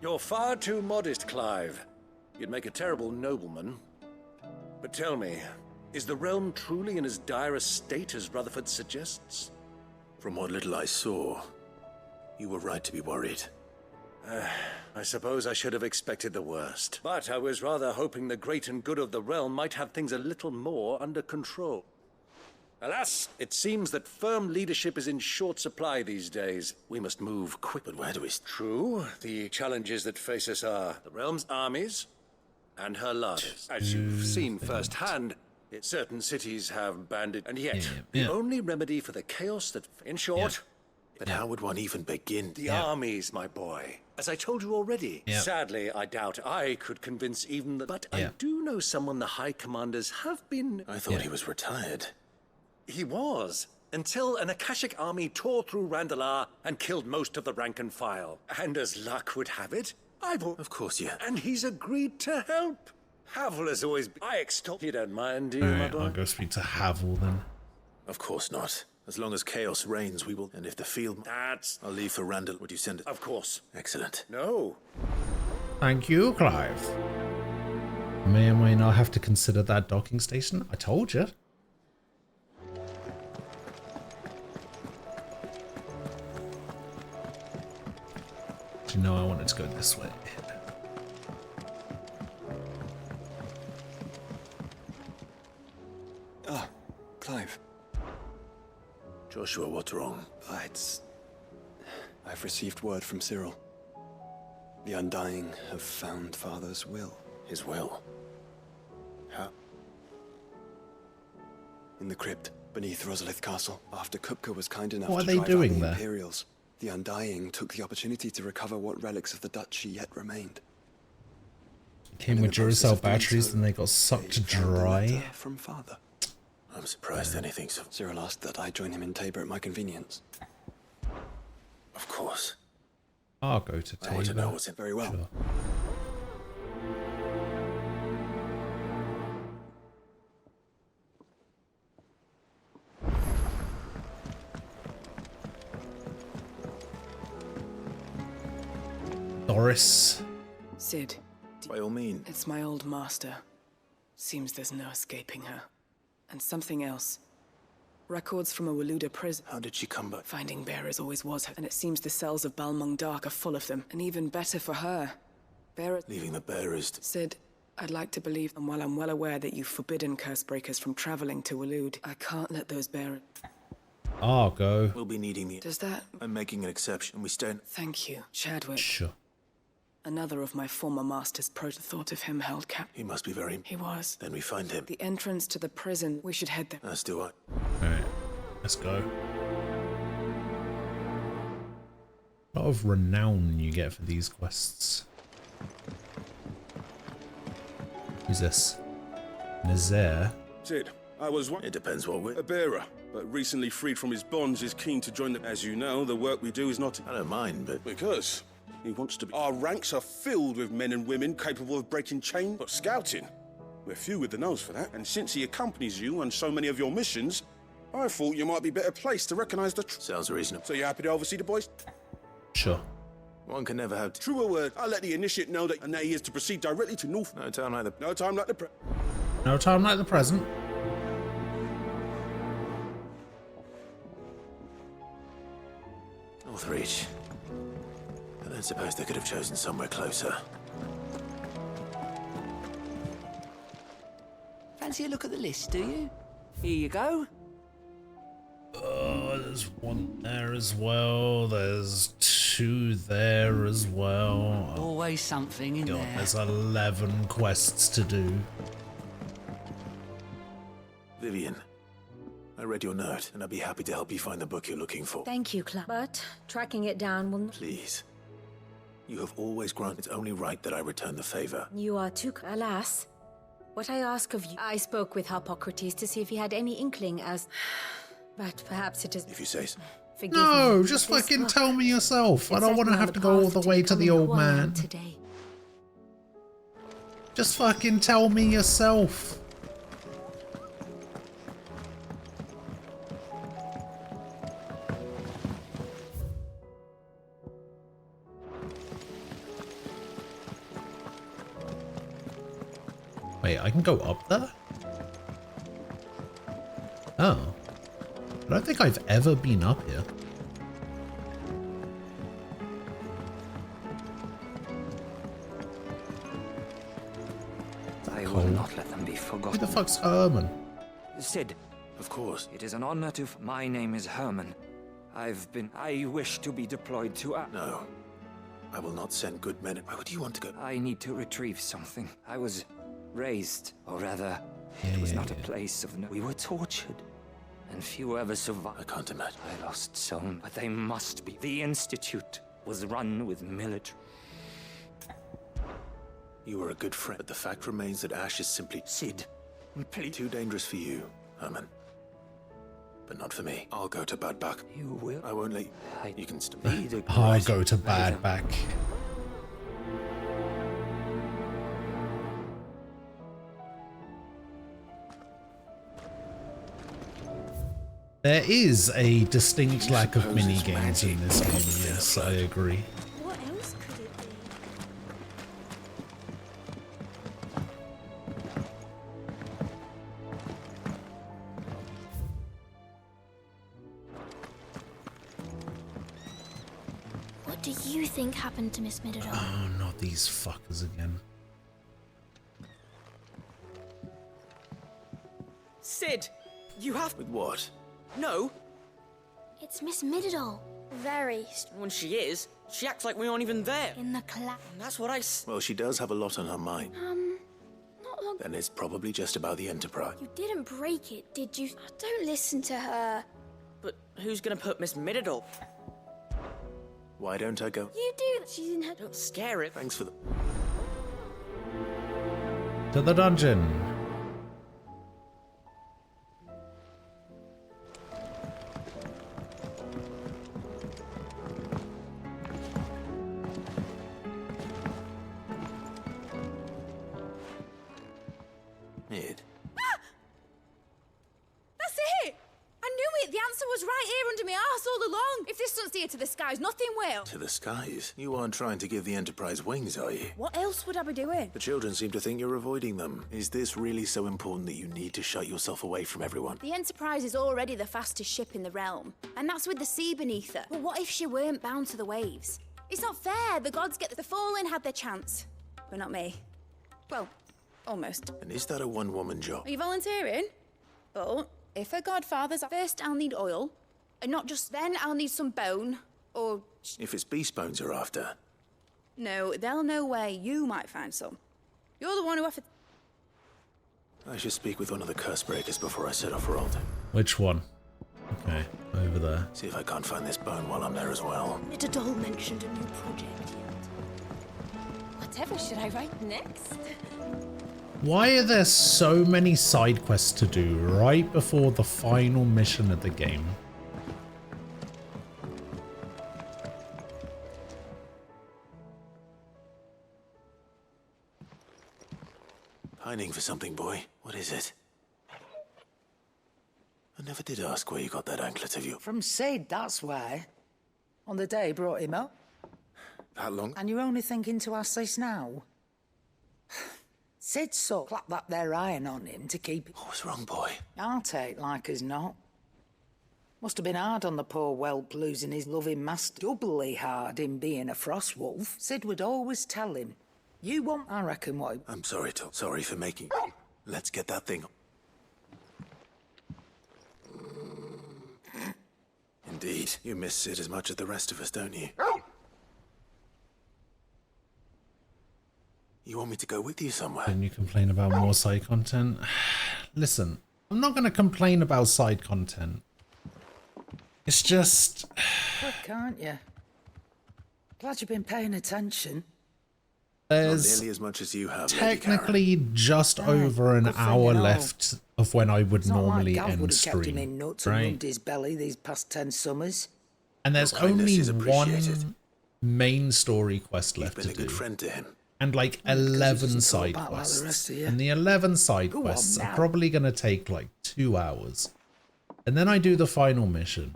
You're far too modest, Clive. You'd make a terrible nobleman. But tell me, is the realm truly in as dire a state as Rutherford suggests? From what little I saw, you were right to be worried. I suppose I should have expected the worst. But I was rather hoping the great and good of the realm might have things a little more under control. Alas, it seems that firm leadership is in short supply these days. We must move quick. But where do we... True, the challenges that face us are the realm's armies and her larders. As you've seen firsthand, certain cities have banded, and yet the only remedy for the chaos that... In short... But how would one even begin? The armies, my boy. As I told you already. Sadly, I doubt I could convince even the... But I do know someone the High Commanders have been... I thought he was retired. He was. Until an Akashic army tore through Randalar and killed most of the rank and file. And as luck would have it, Of course, And he's agreed to help. Havel has always been... I extol... You don't mind, do you, my Alright, boy? I'll go speak to Havel then. Of course not. As long as chaos reigns, we will... And if the field... I'll leave for Randall. Would you send it? Of course. Excellent. No. Thank you, Clive. May or may not have to consider that docking station. I told you. You know, I wanted to go this way. Ah, Clive. Joshua, what's wrong? I've received word from Cyril. The Undying have found Father's will. His will? How? In the crypt, beneath Rosalith Castle, after Kupka was kind enough What to are they drive doing out the there? Imperials. The Undying took the opportunity to recover what relics of the Duchy yet remained. Came with Duracell batteries and they got sucked dry. From Father. I'm surprised anything so... Cyril asked that I join him in Tabor at my convenience. Of course. I'll go to Tabor. I want to know what's in very well. Sure. Doris. Sid. By all means. It's my old master. Seems there's no escaping her. And something else. Records from a Waluda prison. How did she come by? Finding bearers always was her, and it seems the cells of Balmung Dark are full of them. And even better for her. Bearers... Leaving the bearers to... Sid, I'd like to believe, and while I'm well aware that you've forbidden Cursebreakers from traveling to Walud, I can't let those bearers... I'll go. We'll be needing the... Does that... I'm making an exception. We stand... Thank you, Chadwick. Sure. Another of my former master's thought of him held cap. He must be very... He was. Then we find him. The entrance to the prison. We should head there. As do I. Alright. Let's go. A lot of renown you get for these quests. Who's this? Nazaire? Cid, I was one. It depends what we're... A bearer, but recently freed from his bonds, is keen to join the... As you know, the work we do is not... I don't mind, but... Because he wants to be... Our ranks are filled with men and women capable of breaking chains, but scouting. We're few with the nose for that, and since he accompanies you on so many of your missions, I thought you might be better placed to recognize the... Sounds reasonable. So you happy to oversee the boys? Sure. One can never have... Truer word. I'll let the initiate know that... And that he is to proceed directly to North... No time like the... No time like the... No time like the present. Northreach. I don't suppose they could have chosen somewhere closer. Fancy a look at the list, do you? Here you go. Oh, there's one there as well. There's two there as well. Always something in God, there. there's 11 quests to do. Vivian, I read your note, and I'd be happy to help you find the book you're looking for. Thank you, Clark. But tracking it down will... Please. You have always granted it's only right that I return the favor. You are too... Alas, what I ask of you... I spoke with Harpocrates to see if he had any inkling as... But perhaps it is... If you say so. Forgive No, me, just but this fucking book tell me yourself. I has don't set want me to on have to go all the way to the becoming old who I am man. today. Just fucking tell me yourself. Wait, I can go up there? Oh. I don't think I've ever been up here. I will not let them be forgotten. Who the fuck's Herman? Cid. Of course. It is an honor to... My name is Herman. I wish to be deployed to... No. I will not send good men. Why would you want to go? I need to retrieve something. I was raised, or rather, it was not a place of... We were tortured. And few ever survived. I can't imagine. I lost some, but they must be. The Institute was run with military. You were a good friend, but the fact remains that Ash is simply... Cid, please. Too dangerous for you, Herman. But not for me. I'll go to Bad Back. You will? I won't let you... You can still... I'll go to Bad Back. There is a distinct lack of mini-games in this game, yes, I agree. What else could it be? What do you think happened to Miss Middledon? Oh, not these fuckers again. Cid, you have... With what? No. It's Miss Middledon. Very. When she is, she acts like we aren't even there. In the class. That's what I... Well, she does have a lot on her mind. Not long. Then it's probably just about the Enterprise. You didn't break it, did you? Don't listen to her. But who's gonna put Miss Middledon? Why don't I go? You do. She's in her... Don't scare it. Thanks for the... To the dungeon. Mid. That's it! I knew it! The answer was right here under my arse all along! If this doesn't steer to the skies, nothing will! To the skies? You aren't trying to give the Enterprise wings, are you? What else would I be doing? The children seem to think you're avoiding them. Is this really so important that you need to shut yourself away from everyone? The Enterprise is already the fastest ship in the realm, and that's with the sea beneath her. But what if she weren't bound to the waves? It's not fair. The gods get the Fallen had their chance, but not me. Well, almost. And is that a one-woman job? Are you volunteering? But if her godfather's first, I'll need oil, and not just then. I'll need some bone, or If it's beast bones you're after. no, they'll know where you might find some. You're the one who offered. I should speak with one of the curse breakers before I set off for Alden. Which one? Okay, over there. See if I can't find this bone while I'm there as well. Nitterdal mentioned a new project yet. Whatever should I write next? Why are there so many side quests to do right before the final mission of the game? Pining for something, boy. What is it? I never did ask where you got that anklet of you. From Sid, that's why. On the day he brought him up. That long? And you're only thinking to ask this now? Sid so clapped that there iron on him to keep it. What was wrong, boy? I'll take like as not. Must have been hard on the poor whelp losing his loving master. Doubly hard in being a frost wolf. Sid would always tell him, you won't, I reckon, what... I'm sorry, Tom. Sorry for making... Let's get that thing... Indeed. You miss Sid as much as the rest of us, don't you? You want me to go with you somewhere? Can you complain about more side content? Listen, I'm not going to complain about side content. It's just... Quick, aren't you? Glad you've been paying attention. There's not nearly as much as you have, technically just over an hour left of when I would normally end stream, in nuts right? And rubbed his belly these past 10 summers. And there's only one main story quest left to do. Friend to him. And like 11 side quests. And the 11 side quests are probably going to take like 2 hours. And then I do the final mission.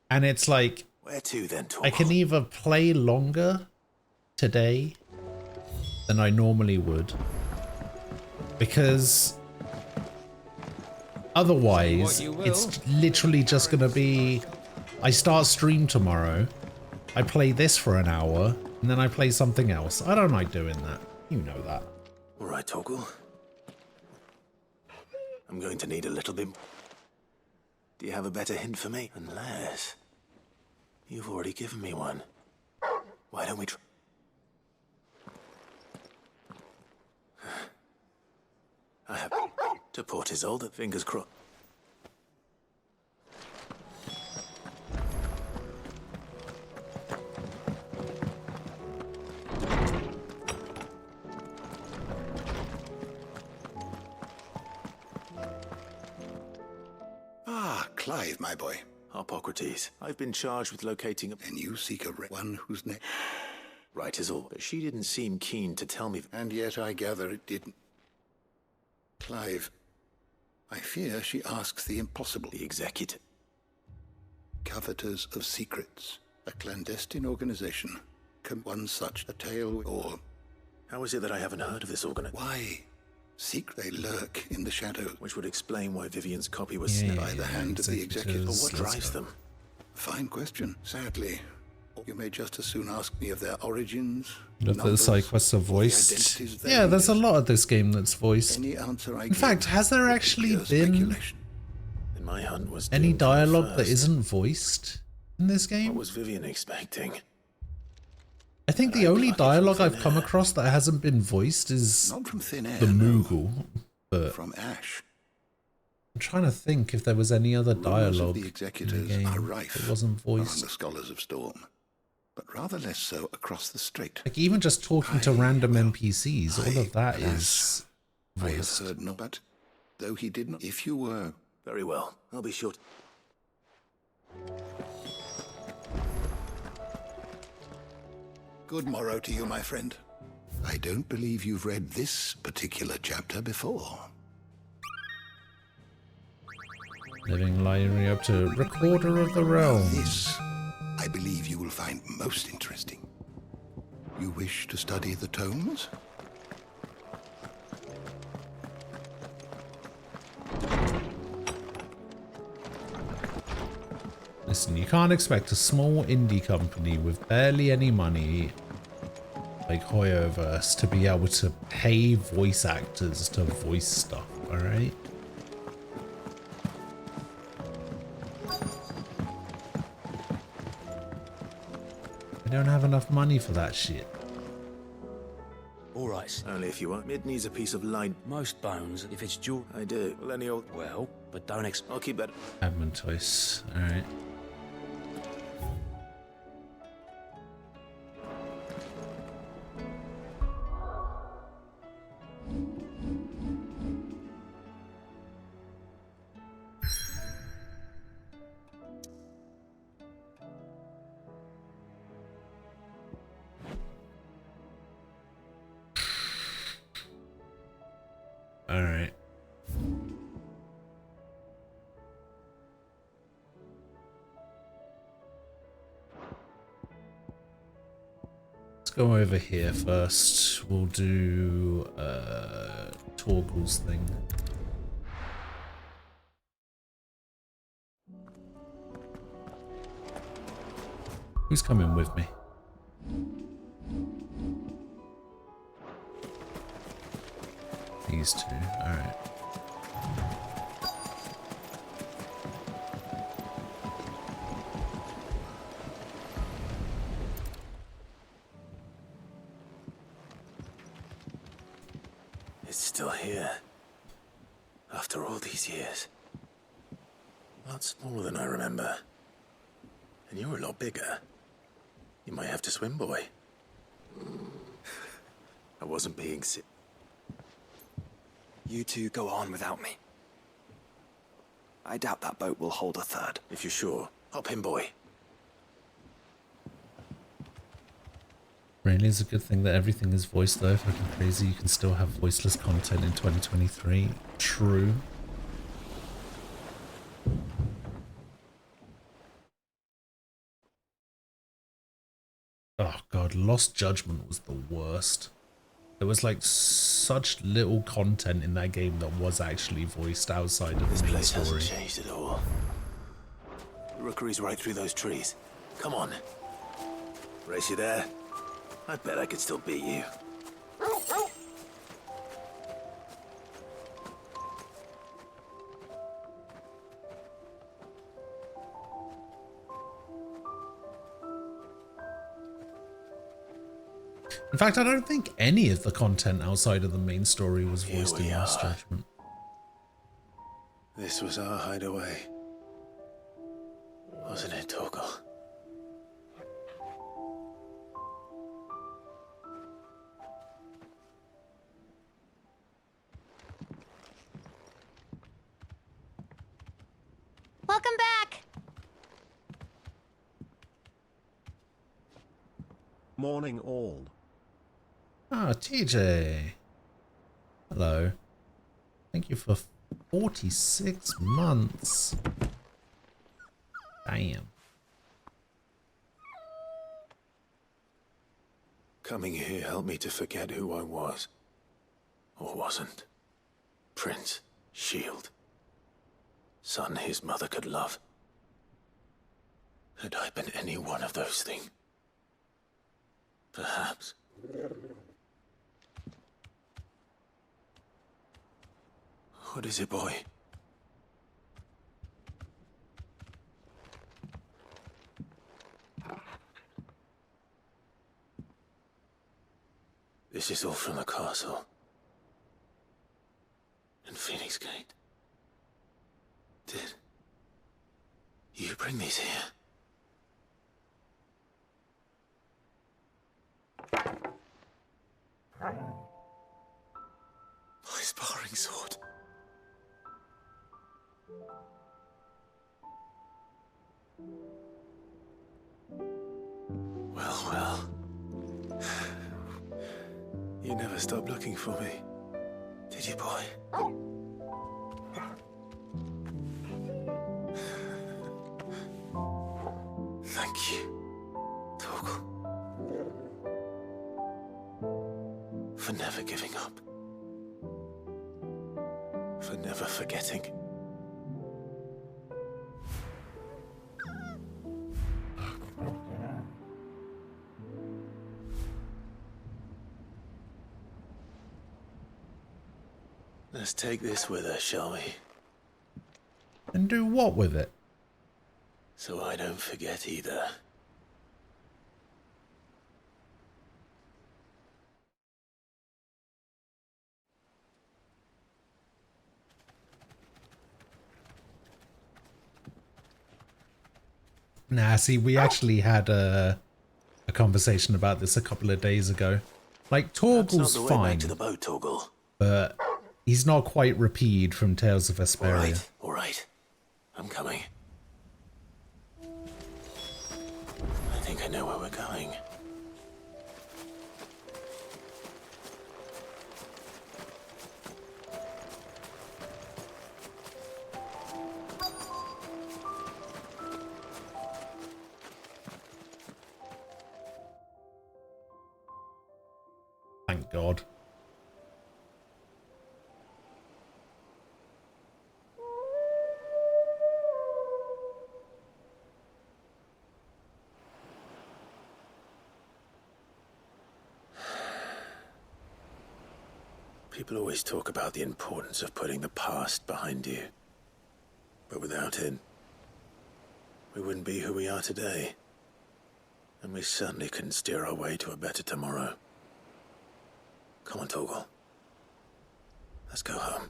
And it's like, where to then, I can either play longer today than I normally would, because otherwise it's literally just gonna be, I start stream tomorrow, I play this for an hour, and then I play something else. I don't like doing that. You know that. All right, Torgal. I'm going to need a little bit. Do you have a better hint for me? Unless you've already given me one. Why don't we try? I have to Port Isolde, fingers crossed. Ah, Clive, my boy. Harpocrates, I've been charged with locating a... And you seek one whose name... Right is all, but she didn't seem keen to tell me... And yet I gather it didn't. Clive, I fear she asks the impossible. The Executor. Coveters of Secrets, a clandestine organization. Can one such a tale or... How is it that I haven't heard of this organization? Why? They lurk in the shadows. Which would explain why Vivian's copy was snipped by the hand of the Executor. But what drives them? Fine question. Sadly, you may just as soon ask me of their origins. If the side quests are voiced. Yeah, there's a lot of this game that's voiced. Any answer I in fact, has there actually been my hunt was any dialogue that isn't voiced in this game? What was Vivian expecting? I think the only dialogue I've come across that hasn't been voiced is not from thin air, the Moogle, but from Ash. I'm trying to think if there was any other dialogue of the Executors in the game are rife that wasn't voiced. Among the Scholars of Storm, but rather less so across the Strait. Like even just talking to random NPCs, all of that is voiced. I have heard no, but though he did not, if you were... Very well, I'll be sure. Good morrow to you, my friend. I don't believe you've read this particular chapter before. Living library up to Recorder of the Realm. This, I believe you will find most interesting. You wish to study the tomes? Listen, you can't expect a small indie company with barely any money like Hoyoverse to be able to pay voice actors to voice stuff, alright? They don't have enough money for that shit. All right. Only if you want. Mid needs a piece of line. Most bones, if it's jewel... I do. Well, any old... Well, but don't I'll keep that. Admin choice. Alright. Alright. Let's go over here first. We'll do Torgal's thing. Who's coming with me? These two, alright. It's still here. After all these years. A lot smaller than I remember. And you're a lot bigger. You might have to swim, boy. I wasn't being sick. You two go on without me. I doubt that boat will hold a third. If you're sure, hop in, boy. Really, it's a good thing that everything is voiced though. Fucking crazy, you can still have voiceless content in 2023. True. Oh god, Lost Judgment was the worst. There was like such little content in that game that was actually voiced outside of the main story. This place hasn't changed at all. The rookery's right through those trees. Come on. Race you there? I bet I could still beat you. In fact, I don't think any of the content outside of the main story was voiced in Lost Judgment. This was our hideaway. Wasn't it, Torgal? Welcome back! Morning all. Ah, TJ. Hello. Thank you for 46 months. Damn. Coming here helped me to forget who I was. Or wasn't. Prince, Shield. Son his mother could love. Had I been any one of those things? Perhaps. What is it, boy? This is all from the castle. And Phoenix Gate. Did you bring these here? My sparring sword. Well. You never stopped looking for me, did you, boy? Thank you, Torgal. For never giving up. For never forgetting. Let's take this with us, shall we? And do what with it? So I don't forget either. Nah, see, we actually had a conversation about this a couple of days ago. Like, Torgal's fine, to the boat, Torgal. but he's not quite Rapide from Tales of Vesperia. All right. I'm coming. I think I know where we're going. Thank God. People always talk about the importance of putting the past behind you. But without it, we wouldn't be who we are today. And we certainly couldn't steer our way to a better tomorrow. Come on, Torgal. Let's go home.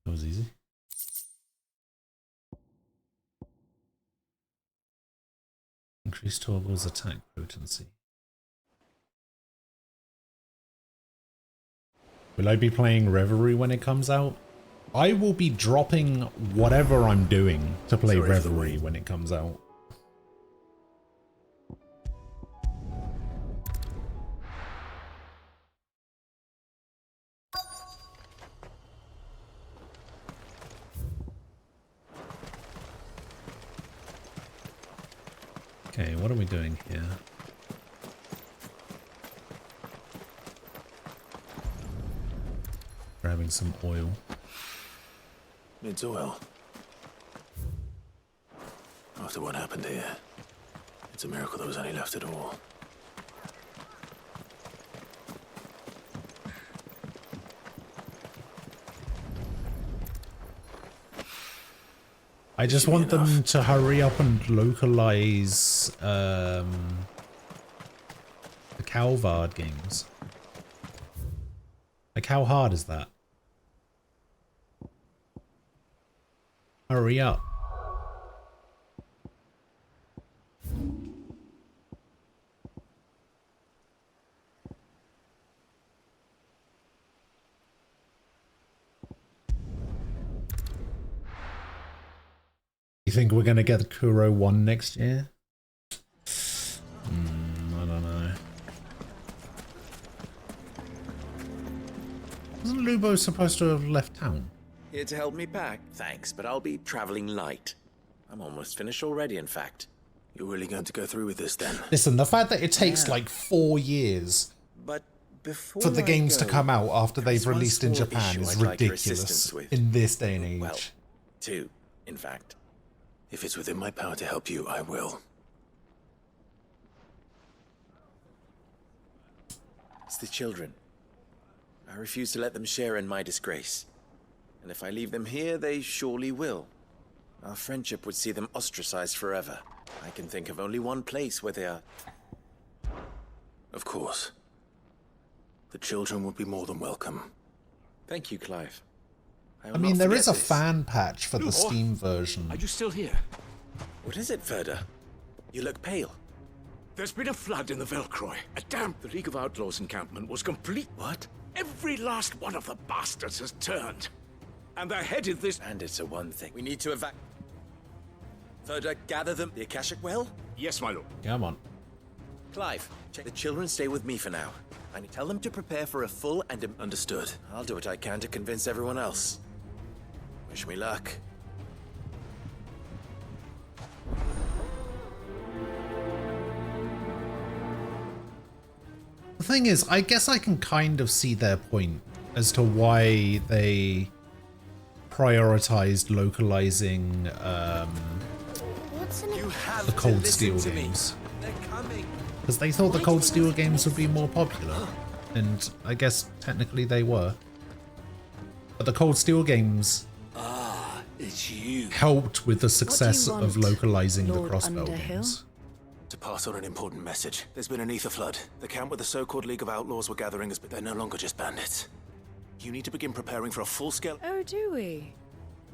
That was easy. Increase Torgal's attack potency. Will I be playing Reverie when it comes out? I will be dropping whatever I'm doing to play Reverie when it comes out. Okay, what are we doing here? Grabbing some oil. It's oil. After what happened here, it's a miracle there was any left at all. I just want them to hurry up and localize the Calvard games. Like, how hard is that? Hurry up. You think we're going to get the Kuro 1 next year? I don't know. Wasn't Lubo supposed to have left town? Here to help me pack. Thanks, but I'll be traveling light. I'm almost finished already, in fact. You're really going to go through with this then? Listen, the fact that it takes like 4 years But before for the games to go, come out after they've there's one released in small Japan issue is I'd like your ridiculous assistance with. in this day and age. Well, 2, in fact. If it's within my power to help you, I will. It's the children. I refuse to let them share in my disgrace. And if I leave them here, they surely will. Our friendship would see them ostracized forever. I can think of only one place where they are. Of course. The children would be more than welcome. Thank you, Clive. I mean, there is a fan patch for the Steam version. Are you still here? What is it, Ferda? You look pale. There's been a flood in the Velcroy. A dam. The League of Outlaws encampment was complete. What? Every last one of the bastards has turned. And they're headed this... Bandits are one thing. We need to Ferda, gather them. The Akashic Well? Yes, my lord. Come on. Clive, check the children stay with me for now. I need to tell them to prepare for a full and... Understood. I'll do what I can to convince everyone else. Wish me luck. The thing is, I guess I can kind of see their point as to why they prioritized localizing the Cold Steel games. Because they thought the Cold Steel games would be more popular. And I guess technically they were. But the Cold Steel games it's you. helped with the success of localizing the Crossbow Underhill? games. To pass on an important message. There's been an ether flood. The camp where the so-called League of Outlaws were gathering but they're no longer just bandits. You need to begin preparing for a full-scale... Oh, do we?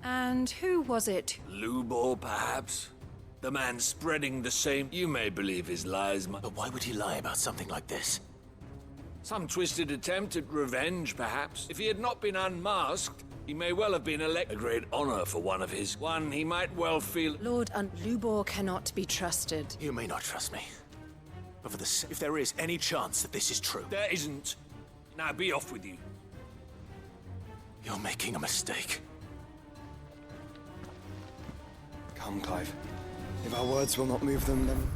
And who was it? Lubor, perhaps? The man spreading the same... You may believe his lies, But why would he lie about something like this? Some twisted attempt at revenge, perhaps. If he had not been unmasked, he may well have been elected. A great honor for one of his. One he might well feel... Lord Lubor cannot be trusted. You may not trust me. But for if there is any chance that this is true... There isn't. Now be off with you. You're making a mistake. Come, Clive. If our words will not move them, then...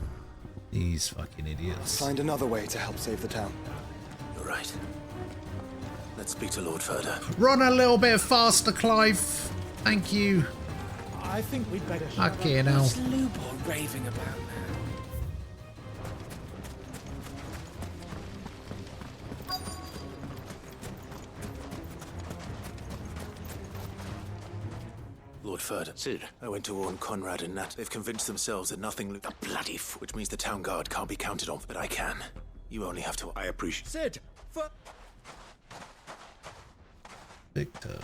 These fucking idiots. Find another way to help save the town. You're right. Let's speak to Lord Ferda. Run a little bit faster, Clive. Thank you. I think we'd better... Okay, now. What's Lubor raving about now? Lord Ferda. Sid. I went to warn Conrad and Nat. They've convinced themselves that nothing... A bloody which means the town guard can't be counted on, but I can. You only have to... I appreciate... Sid, Victor.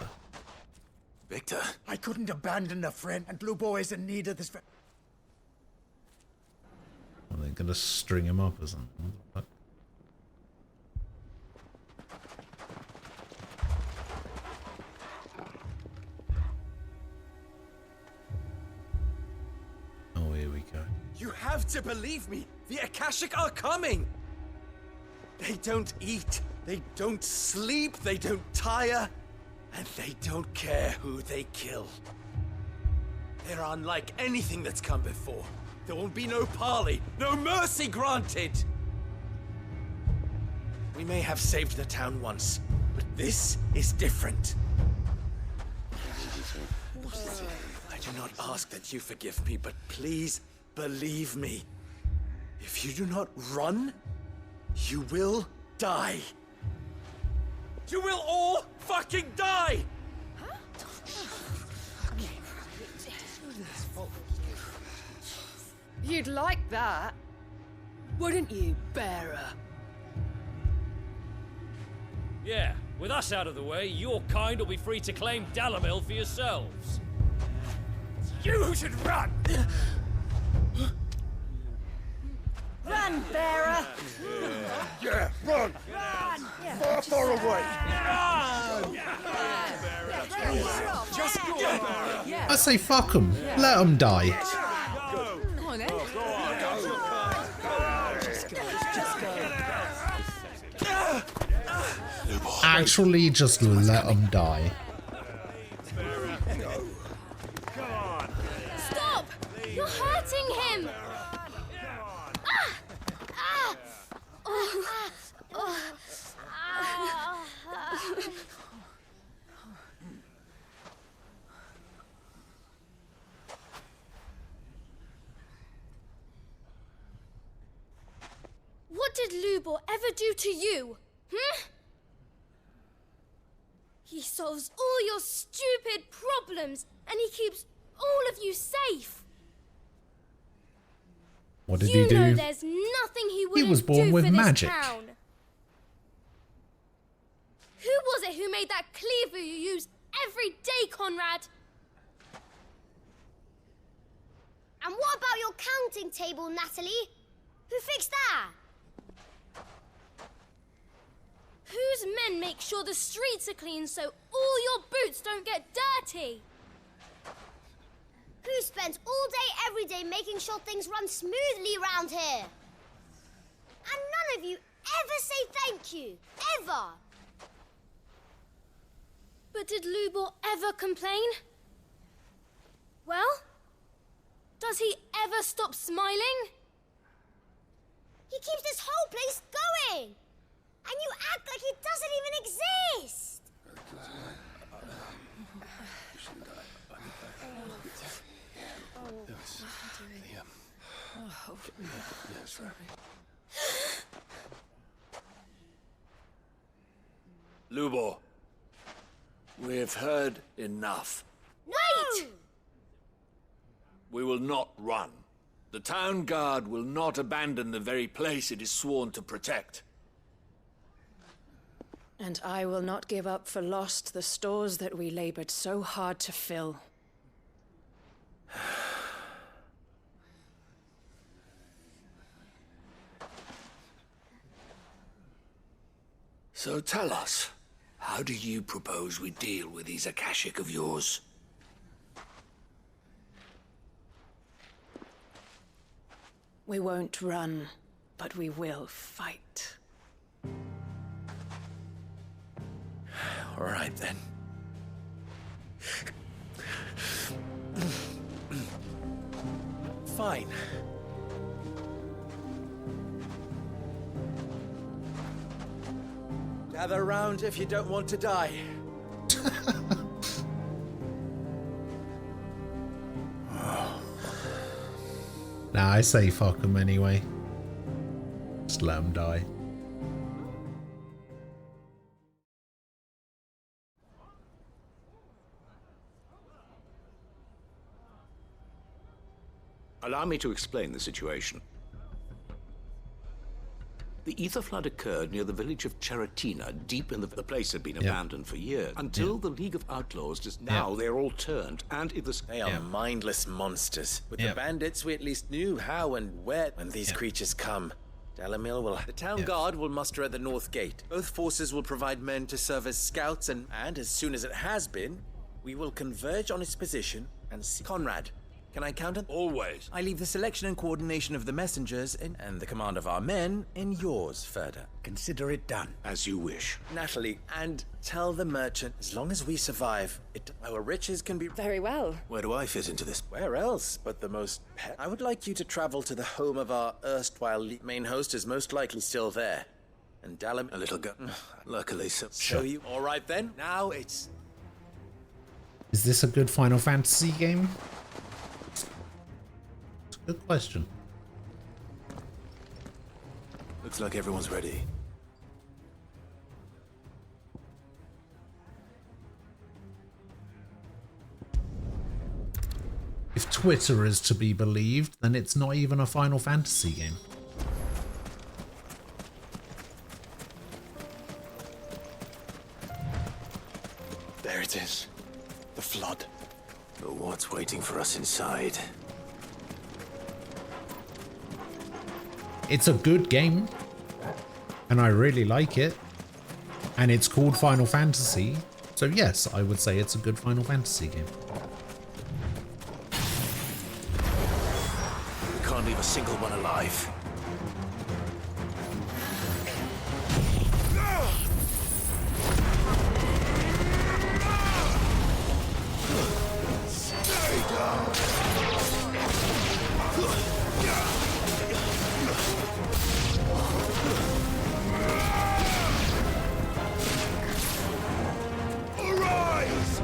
Victor? I couldn't abandon a friend, and Lubor is in need of this... Are they gonna string him up or something? What the fuck? Oh, here we go. You have to believe me. The Akashic are coming. They don't eat. They don't sleep. They don't tire. And they don't care who they kill. They're unlike anything that's come before. There won't be no parley, no mercy granted. We may have saved the town once, but this is different. I do not ask that you forgive me, but please believe me. If you do not run, you will die. You will all fucking die! You'd like that, wouldn't you, Bearer? Yeah, with us out of the way, your kind will be free to claim Dalamil for yourselves. You should run! Run, Bearer! Yeah, run! Run! Far away! Just go, Bearer! I say fuck them. Let them die. Come on, then. Actually, just let them die. Stop! You're hurting him! What did Lubor ever do to you? He solves all your stupid problems, and he keeps all of you safe. What did you he do? know there's nothing he wouldn't was born do with for magic. This town. Who was it who made that cleaver you use every day, Conrad? And what about your counting table, Natalie? Who fixed that? Whose men make sure the streets are clean so all your boots don't get dirty? Who spends all day, every day making sure things run smoothly round here? And none of you ever say thank you. Ever. But did Lubor ever complain? Well, does he ever stop smiling? He keeps this whole place going. And you act like it doesn't even exist. Lubor, we've heard enough. Wait! We will not run. The town guard will not abandon the very place it is sworn to protect. And I will not give up for lost the stores that we labored so hard to fill. So tell us, how do you propose we deal with these Akashic of yours? We won't run, but we will fight. All right, then. Fine. Gather round if you don't want to die. Nah, I say fuck them anyway. Just let them die. Allow me to explain the situation. The ether flood occurred near the village of Cheratina, deep in the place had been abandoned for years, until the League of Outlaws just now they're all turned, and if the They are mindless monsters. With the bandits, we at least knew how and where when these creatures come. Dalamil will... The town guard will muster at the north gate. Both forces will provide men to serve as scouts, and as soon as it has been, we will converge on its position and see... Conrad, can I count on? Always. I leave the selection and coordination of the messengers and the command of our men in yours, Ferda. Consider it done. As you wish. Natalie, and tell the merchant, as long as we survive, our riches can be... Very well. Where do I fit into this? Where else but the most I would like you to travel to the home of our erstwhile main host is most likely still there. And Dalam... A little luckily, so... Show you. All right, then. Now it's... Is this a good Final Fantasy game? It's a good question. Looks like everyone's ready. If Twitter is to be believed, then it's not even a Final Fantasy game. There it is. The flood. But what's waiting for us inside? It's a good game, and I really like it, and it's called Final Fantasy, so yes, I would say it's a good Final Fantasy game. We can't leave a single one alive. Stay down. Arise!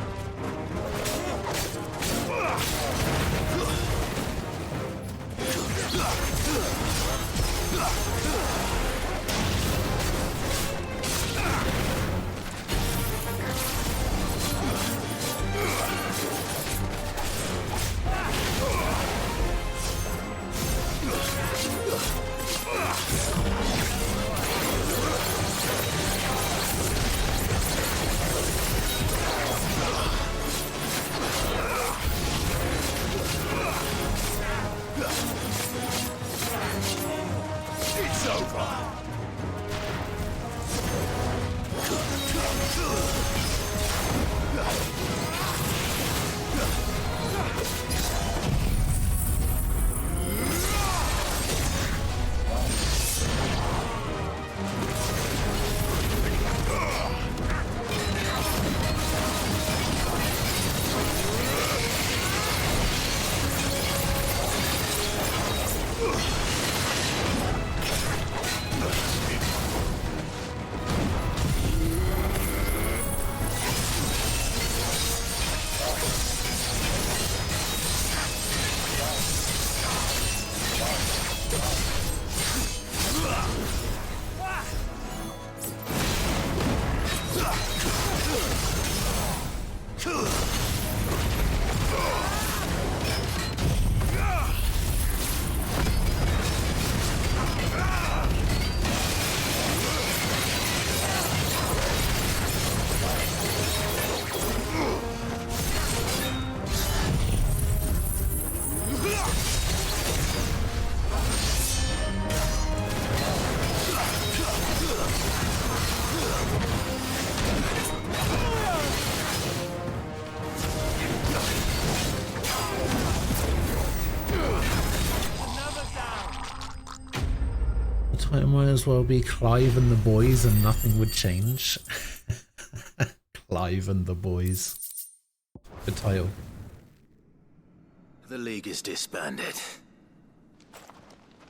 It might as well be Clive and the boys and nothing would change. Clive and the boys. Good title. The League is disbanded.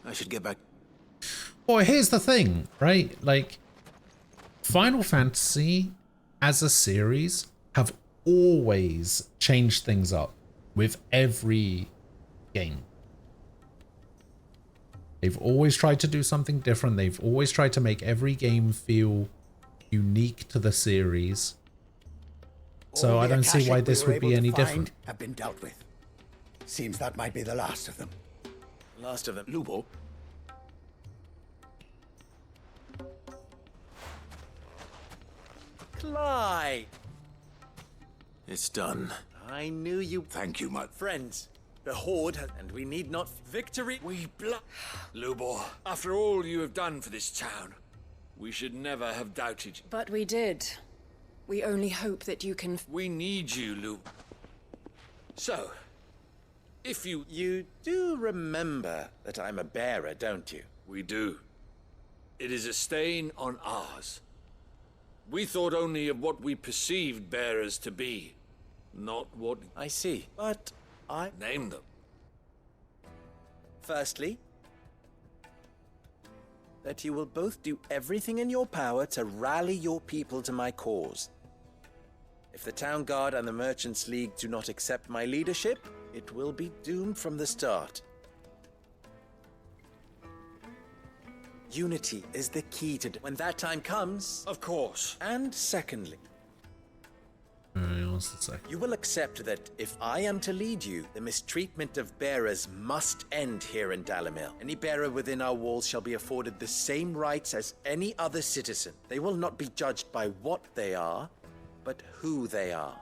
I should get back. Well, here's the thing, right? Like, Final Fantasy as a series have always changed things up with every game. They've always tried to do something different. They've always tried to make every game feel unique to the series. So I don't see why this would be any different. Have been dealt with. Seems that might be the last of them. Last of them, Lubo. Clyde! It's done. I knew you. Thank you, my friends. The Horde has, and we need not victory. We Lubor, after all you have done for this town, we should never have doubted you. But we did. We only hope that you can. We need you, Lu. So, if you... You do remember that I'm a bearer, don't you? We do. It is a stain on ours. We thought only of what we perceived bearers to be, not what... I see, but I... Name them. Firstly, that you will both do everything in your power to rally your people to my cause. If the Town Guard and the Merchants League do not accept my leadership, it will be doomed from the start. Unity is the key to when that time comes. Of course. And secondly, What's the second? you will accept that if I am to lead you, the mistreatment of bearers must end here in Dalimil. Any bearer within our walls shall be afforded the same rights as any other citizen. They will not be judged by what they are, but who they are.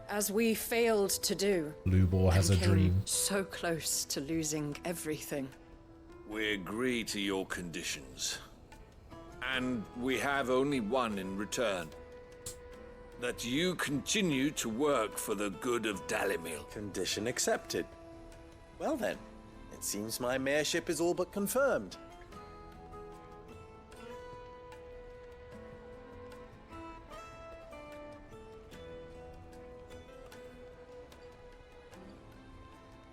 As we failed to do. Lubor has a and came dream. So close to losing everything. We agree to your conditions. And we have only one in return. That you continue to work for the good of Dalimil. Condition accepted. Well then, it seems my mayorship is all but confirmed.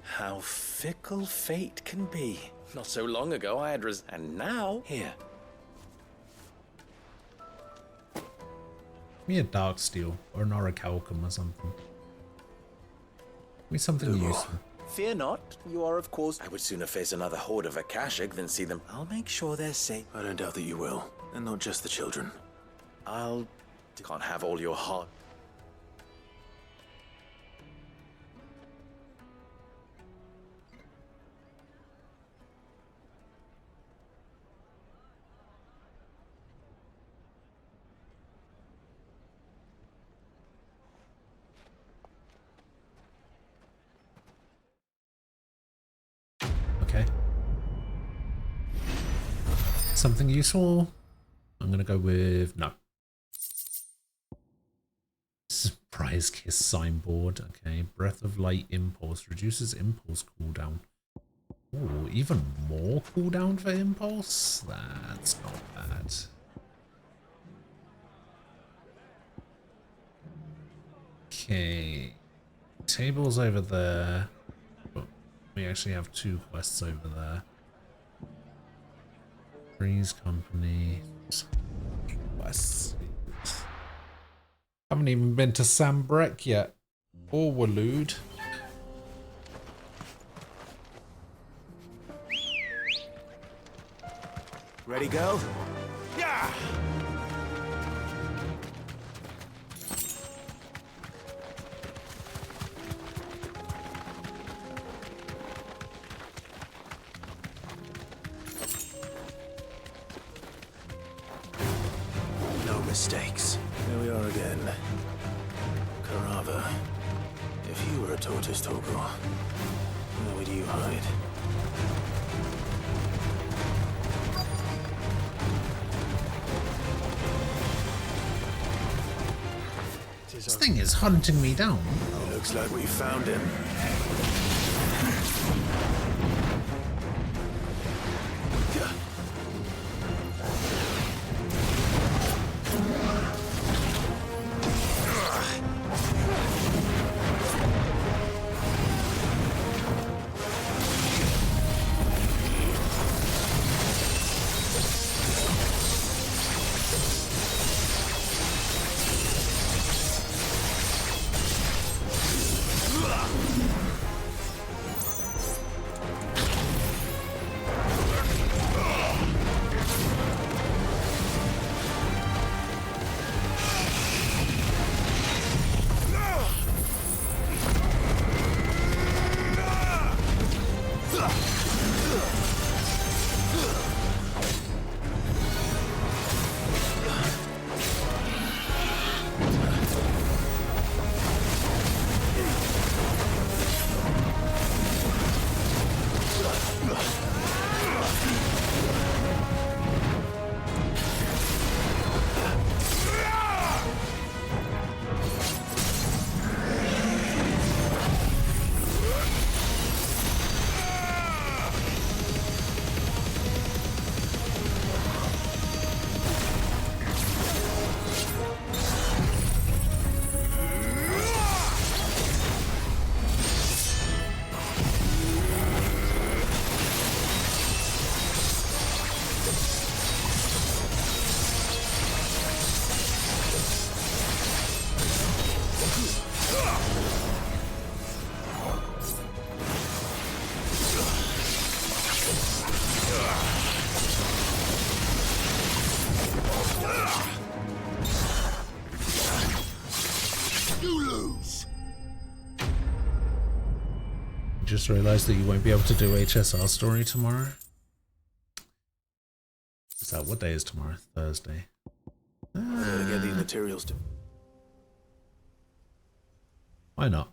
How fickle fate can be. Not so long ago I had and now, here. Give me a Dark Steel or an Orichalcum or something. Give me something useful. Fear not, you are of course. I would sooner face another horde of Akashic than see them. I'll make sure they're safe. I don't doubt that you will. And not just the children. Can't have all your heart. Okay. Something useful? I'm gonna go with no. Surprise Kiss signboard. Okay. Breath of Light Impulse. Reduces impulse cooldown. Ooh, even more cooldown for impulse? That's not bad. Okay. Table's over there. We actually have 2 quests over there. Breeze Company. Quests. Haven't even been to Sambrek yet. Or Waloed. Ready, go? Yeah! No mistakes. Here we are again. Karava. If you were a tortoise, Torgor, where would you hide? This thing is hunting me down. Looks like we found him. Just realized that you won't be able to do HSR story tomorrow. So what day is tomorrow? Thursday. I gotta get these materials to... Why not?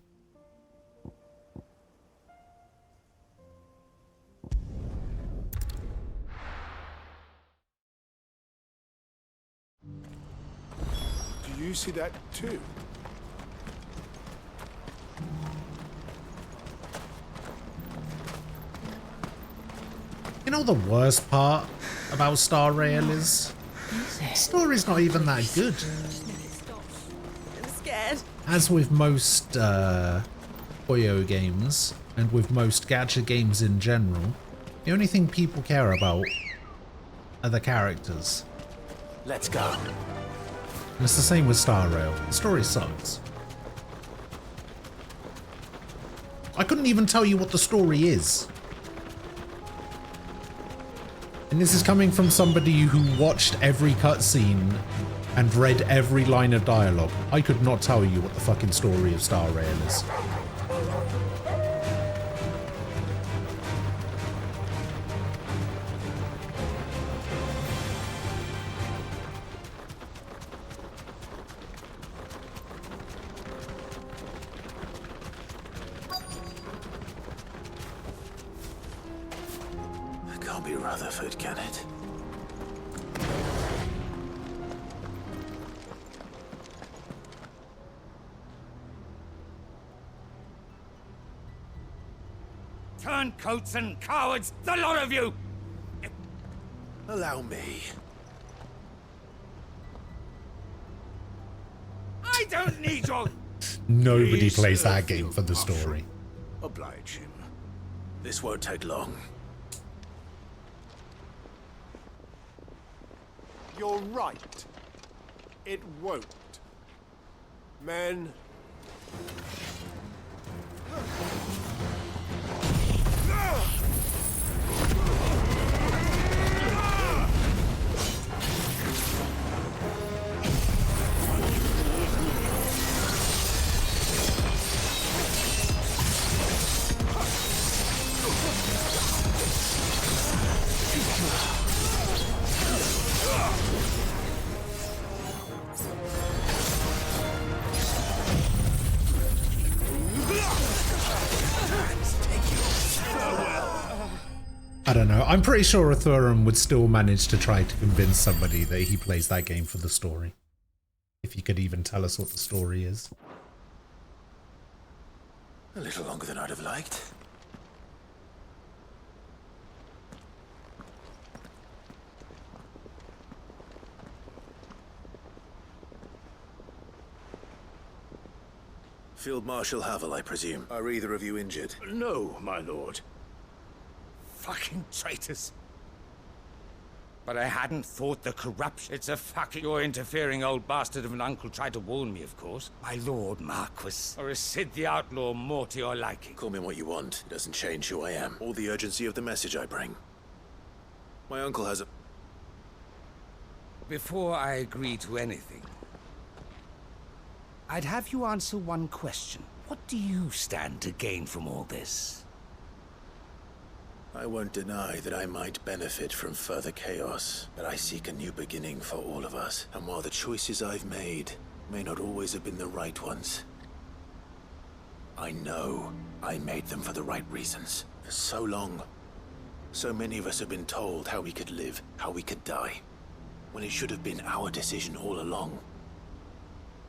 Do you see that too? You know the worst part about Star Rail is? The story's not even that good. I'm scared. As with most Oyo games, and with most gacha games in general, the only thing people care about are the characters. Let's go. And it's the same with Star Rail. The story sucks. I couldn't even tell you what the story is. And this is coming from somebody who watched every cutscene and read every line of dialogue. I could not tell you what the fucking story of Star Rail is. Can't be Rutherford, can it? Turncoats and cowards, the lot of you! Allow me. I don't need your... Nobody Please, plays that game for the Marshal. story. Oblige him. This won't take long. You're right. It won't. Men. I don't know. I'm pretty sure Athurum would still manage to try to convince somebody that he plays that game for the story. If he could even tell us what the story is. A little longer than I'd have liked. Field Marshal Havel, I presume. Are either of you injured? No, my lord. Fucking traitors. But I hadn't thought the corruption. It's a fucking... Your interfering old bastard of an uncle tried to warn me, of course. My lord Marquis. Or is Sid the Outlaw more to your liking? Call me what you want. It doesn't change who I am, or the urgency of the message I bring. My uncle has a... Before I agree to anything, I'd have you answer one question. What do you stand to gain from all this? I won't deny that I might benefit from further chaos, but I seek a new beginning for all of us. And while the choices I've made may not always have been the right ones, I know I made them for the right reasons. For so long, so many of us have been told how we could live, how we could die, when it should have been our decision all along.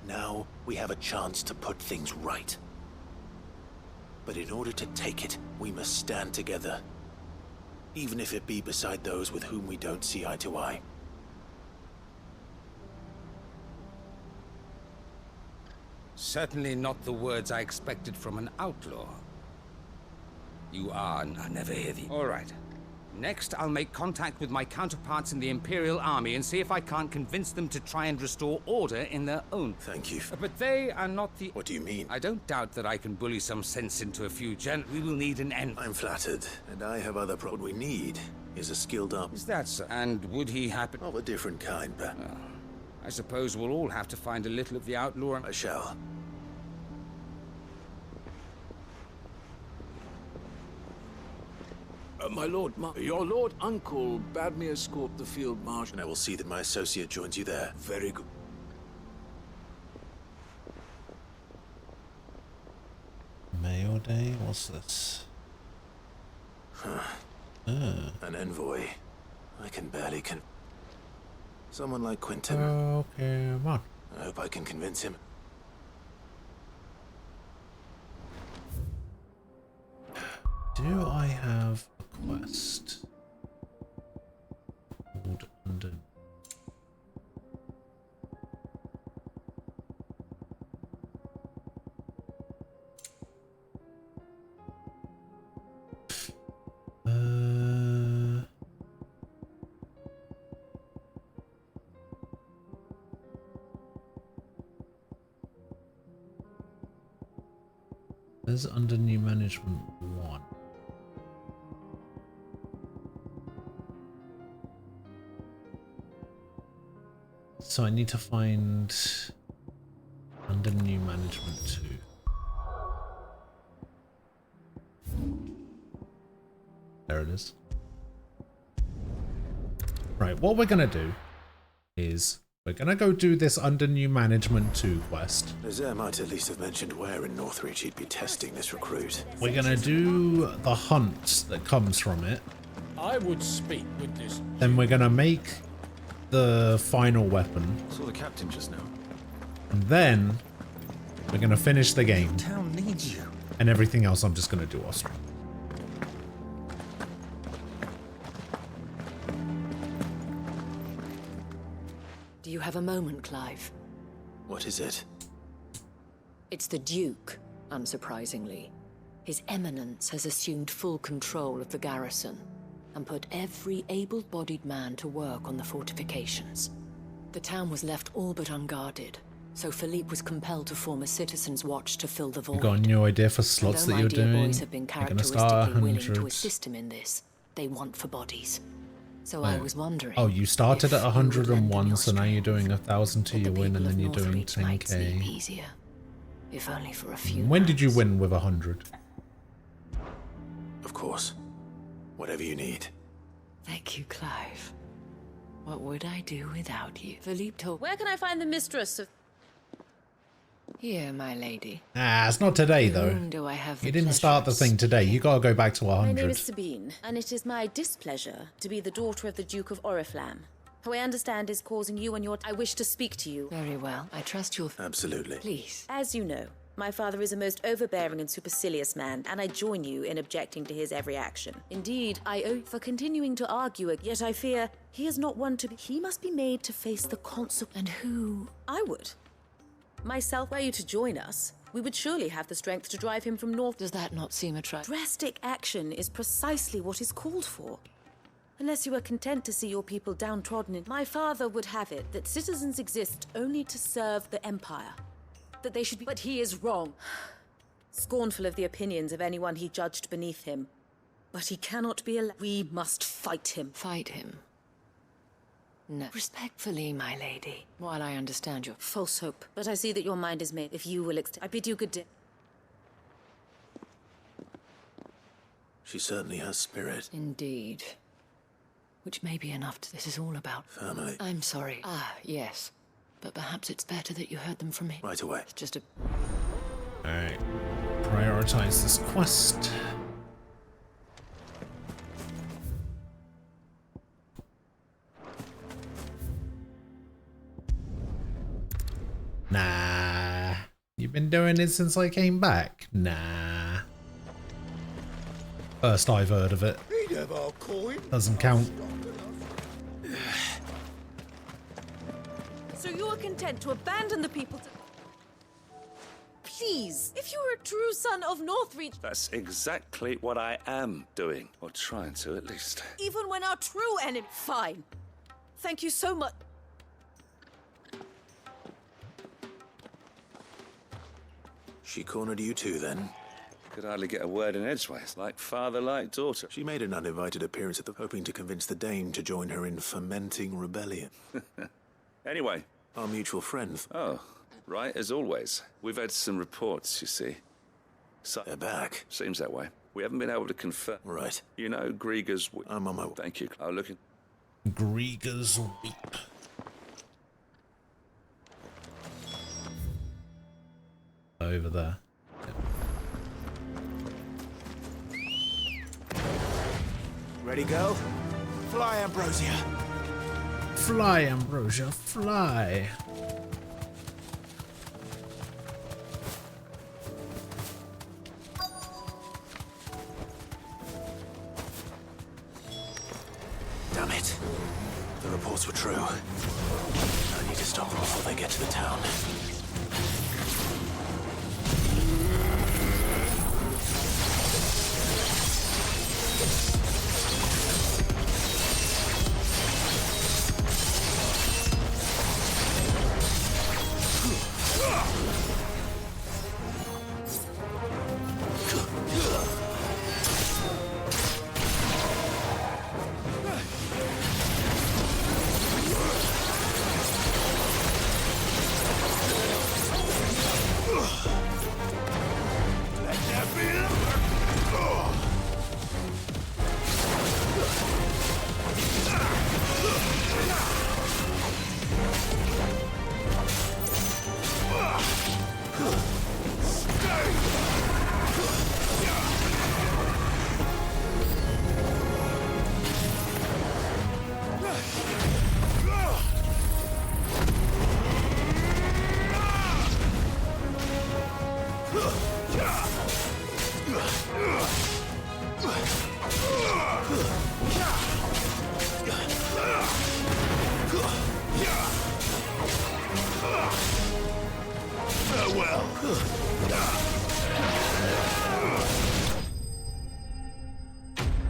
Now we have a chance to put things right. But in order to take it, we must stand together. Even if it be beside those with whom we don't see eye to eye. Certainly not the words I expected from an outlaw. You are... I never hear the... All right. Next, I'll make contact with my counterparts in the Imperial Army and see if I can't convince them to try and restore order in their own. Thank you. But they are not the... What do you mean? I don't doubt that I can bully some sense into a few We will need an end. I'm flattered, and I have other What we need is a skilled up... Is that so? And would he happen... Of a different kind, but... I suppose we'll all have to find a little of the outlaw... I shall. My lord, your lord uncle bade me escort the field marshal. And I will see that my associate joins you there. Very good. Mail day? What's this? An envoy. I can barely Someone like Quentin. Okay, come on. I hope I can convince him. Do I have a quest? Hold under. There's under new management 1. So I need to find under new management 2. There it is. Right, what we're gonna do is we're gonna go do this under new management 2 quest. Nazaire might at least have mentioned where in Northreach he'd be testing this recruit. We're gonna do the hunt that comes from it. I would speak with this. Then we're gonna make the final weapon. Saw the captain just now. And then we're gonna finish the game. The town needs you. And everything else I'm just gonna do off stream. Do you have a moment, Clive? What is it? It's the Duke, unsurprisingly. His Eminence has assumed full control of the garrison and put every able-bodied man to work on the fortifications. The town was left all but unguarded, so Philippe was compelled to form a citizens' watch to fill the void. You got a new idea for slots that you're doing? Boys have been You're gonna start characteristically willing to 100. assist him in this. They want for bodies. So I was wondering. Oh, you started at if you would lend them 101, your so now you're doing 1,000 to your win, and then you're doing Northreach might sleep 10k. easier, if only for a few. When did you win with 100? Of course. Whatever you need. Thank you, Clive. What would I do without you? Philippe told. Where can I find the mistress of... Here, my lady. Ah, it's not today though. Whom do I have the You didn't start the thing today. You gotta go back to My name 100. is Sabine, and it is my displeasure to be the daughter of the Duke of Oriflamme, who I understand is causing you and your... I wish to speak to you. Very well. I trust your... Absolutely. Please. As you know, my father is a most overbearing and supercilious man, and I join you in objecting to his every action. Indeed, I owe for continuing to argue, yet I fear he is not one to be... He must be made to face the consequences. And who? I would. Myself, were you to join us, we would surely have the strength to drive him from north. Does that not seem attractive? Drastic action is precisely what is called for. Unless you are content to see your people downtrodden, my father would have it that citizens exist only to serve the Empire. That they should be... But he is wrong. Scornful of the opinions of anyone he judged beneath him. But he cannot be allowed. We must fight him. Fight him? No. Respectfully, my lady. While I understand your... False hope. But I see that your mind is made. If you will I bid you good day. She certainly has spirit. Indeed. Which may be enough to... This is all about... Family. I'm sorry. Ah, yes. But perhaps it's better that you heard them from me. Right away. It's just a... Alright. Prioritize this quest. Nah. You've been doing it since I came back? Nah. First I've heard of it. Doesn't count. So you are content to abandon the people to... Please, if you were a true son of Northreach... That's exactly what I am doing. Or trying to, at least. Even when our true enemy... Fine. Thank you so much. She cornered you too, then? Could hardly get a word in edgeways. Like father, like daughter. She made an uninvited appearance at the... hoping to convince the Dane to join her in fomenting rebellion. Anyway. Our mutual friend. Oh, right, as always. We've had some reports, you see. So They're back. seems that way. We haven't been able to confirm. Right. You know, Grieger's. I'm on my way. Thank you. Oh, looking. Grieger's Weep. Over there. Ready, go? Fly, Ambrosia. Fly, Ambrosia, fly. Damn it. The reports were true. I need to stop them before they get to the town.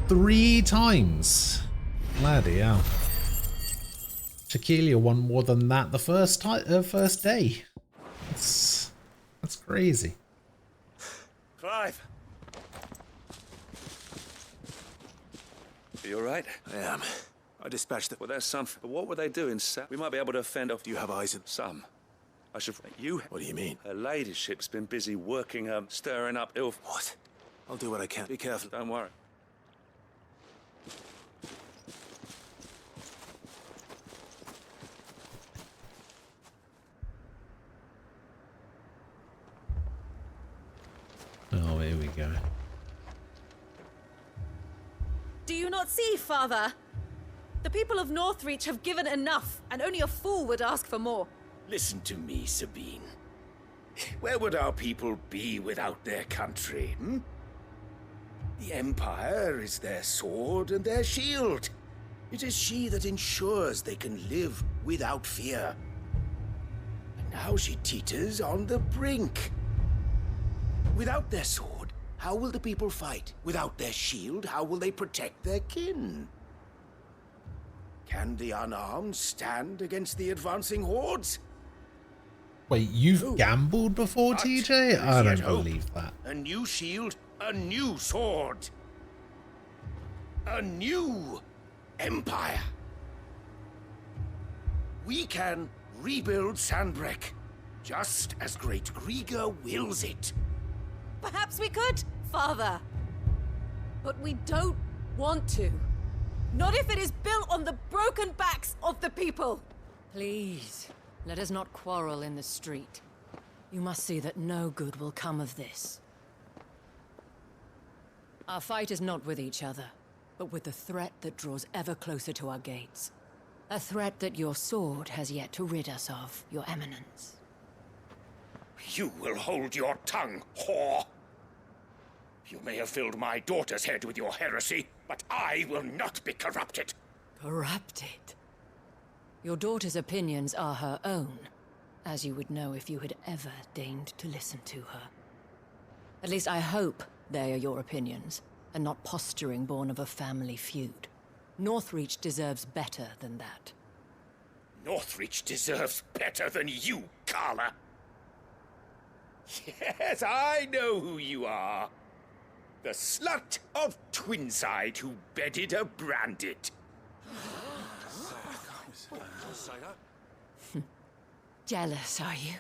Three times. Bloody hell. Shaquille won more than that the first day. That's crazy. Clive. Are you alright? I am. I dispatched the... Well, there's something. But what were they doing, Sam? We might be able to fend off... Do you have eyes in... Some. I should... You... What do you mean? Her ladyship's been busy working, stirring up ill... What? I'll do what I can. Be careful. Don't worry. Oh, here we go. Do you not see, Father? The people of Northreach have given enough, and only a fool would ask for more. Listen to me, Sabine. Where would our people be without their country, hmm? The Empire is their sword and their shield. It is she that ensures they can live without fear. And now she teeters on the brink. Without their sword, how will the people fight? Without their shield, how will they protect their kin? Can the unarmed stand against the advancing hordes? Wait, you've gambled before, TJ? I don't believe that. A new shield, a new sword. A new empire. We can rebuild Sandbreck, just as Great Grieger wills it. Perhaps we could, Father. But we don't want to. Not if it is built on the broken backs of the people. Please, let us not quarrel in the street. You must see that no good will come of this. Our fight is not with each other, but with the threat that draws ever closer to our gates. A threat that your sword has yet to rid us of, Your Eminence. You will hold your tongue, whore! You may have filled my daughter's head with your heresy, but I will not be corrupted. Corrupted? Your daughter's opinions are her own, as you would know if you had ever deigned to listen to her. At least I hope they are your opinions, and not posturing born of a family feud. Northreach deserves better than that. Northreach deserves better than you, Carla. Yes, I know who you are. The slut of Twinside who bedded a Branded. Jealous, are you?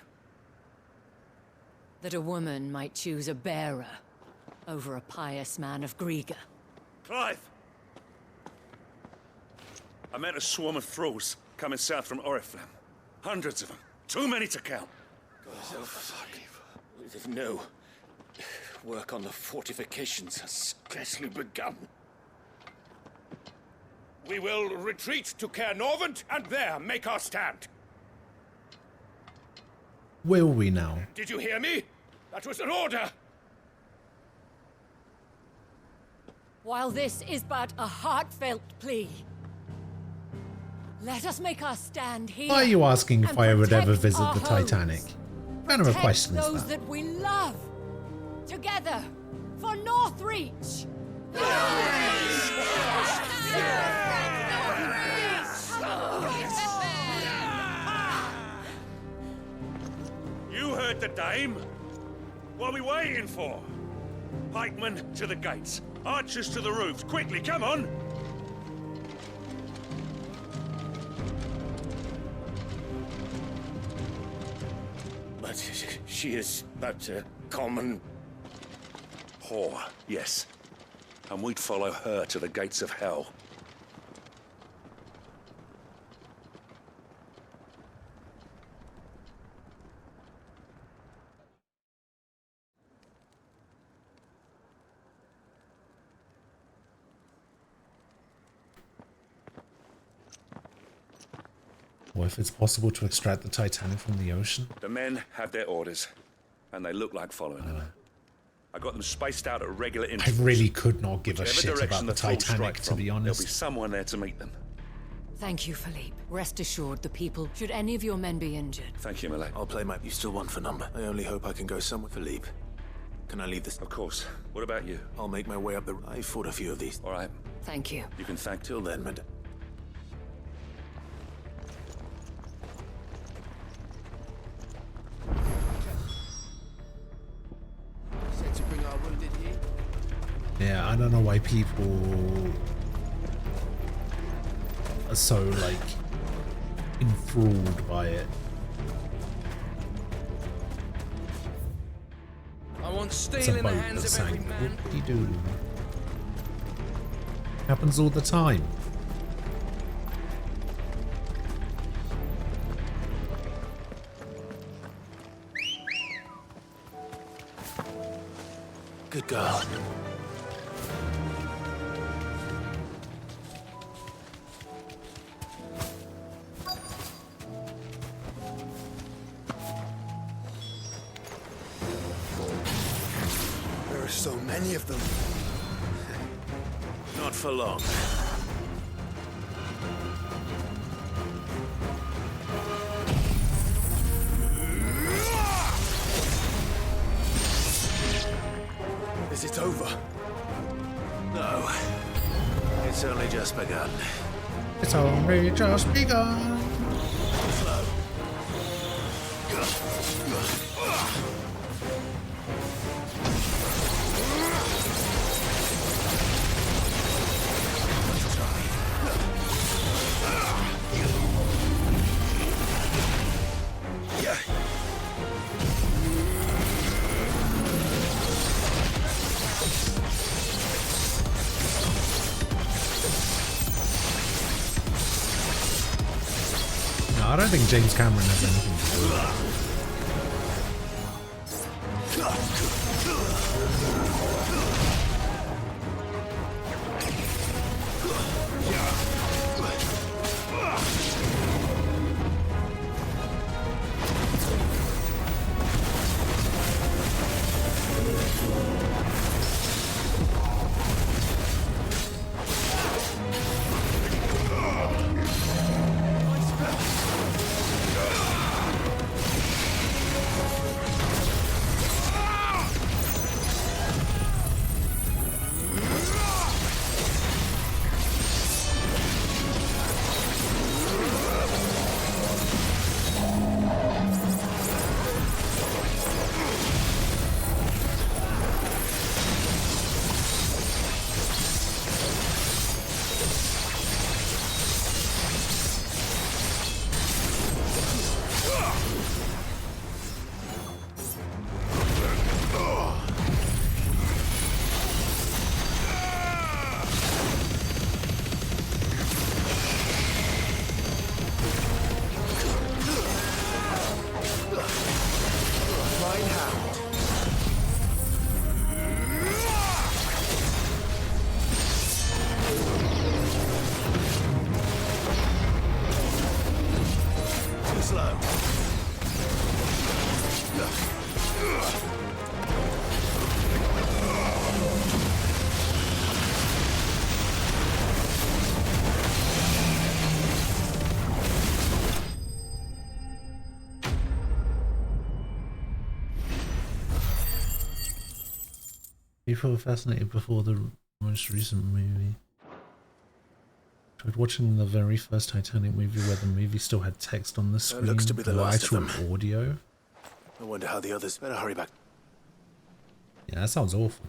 That a woman might choose a bearer over a pious man of Griga. Clive! I met a swarm of thralls coming south from Oriflamme. Hundreds of them. Too many to count. Oh, fuck. No. Work on the fortifications has scarcely begun. We will retreat to Caernarvon and there make our stand. Will we now? Did you hear me? That was an order! While this is but a heartfelt plea, let us make our stand here. Why are you asking if I would ever visit our the homes. Titanic? What kind of a question is those that? that we love. Together for Northreach. You heard the dame. What are we waiting for? Pikemen to the gates. Archers to the roofs. Quickly, come on! But she is but a common... whore, yes. And we'd follow her to the gates of hell. Or if it's possible to extract the Titanic from the ocean? The men have their orders, and they look like following them. I got them spaced out at regular I intervals. really could not give a Whichever shit direction about the thralls Titanic, strike to from, be there'll be honest. someone there to meet them. Thank you, Philippe. Rest assured, the people, should any of your men be injured. Thank you, Millet. I'll play my... You still want for number? I only hope I can go somewhere. Philippe, can I leave this? Of course. What about you? I'll make my way up the... I fought a few of these. All right. Thank you. You can thank Till then, madame. Said to bring our wounded here. Yeah, I don't know why people are so, like, enthralled by it. I want It's steel a in the boat hands that of every sank. man. Whoop-de-doo. Happens all the time. Good girl. There are so many of them. Not for long. Is it over? No. It's only just begun. It's only just begun. Slow. No, I don't think James Cameron has anything to do with it. people were fascinated before the most recent movie. Tried watching the very first Titanic movie where the movie still had text on the screen. Looks to be the last actual of them. audio. I wonder how the others... Better hurry back. Yeah, that sounds awful.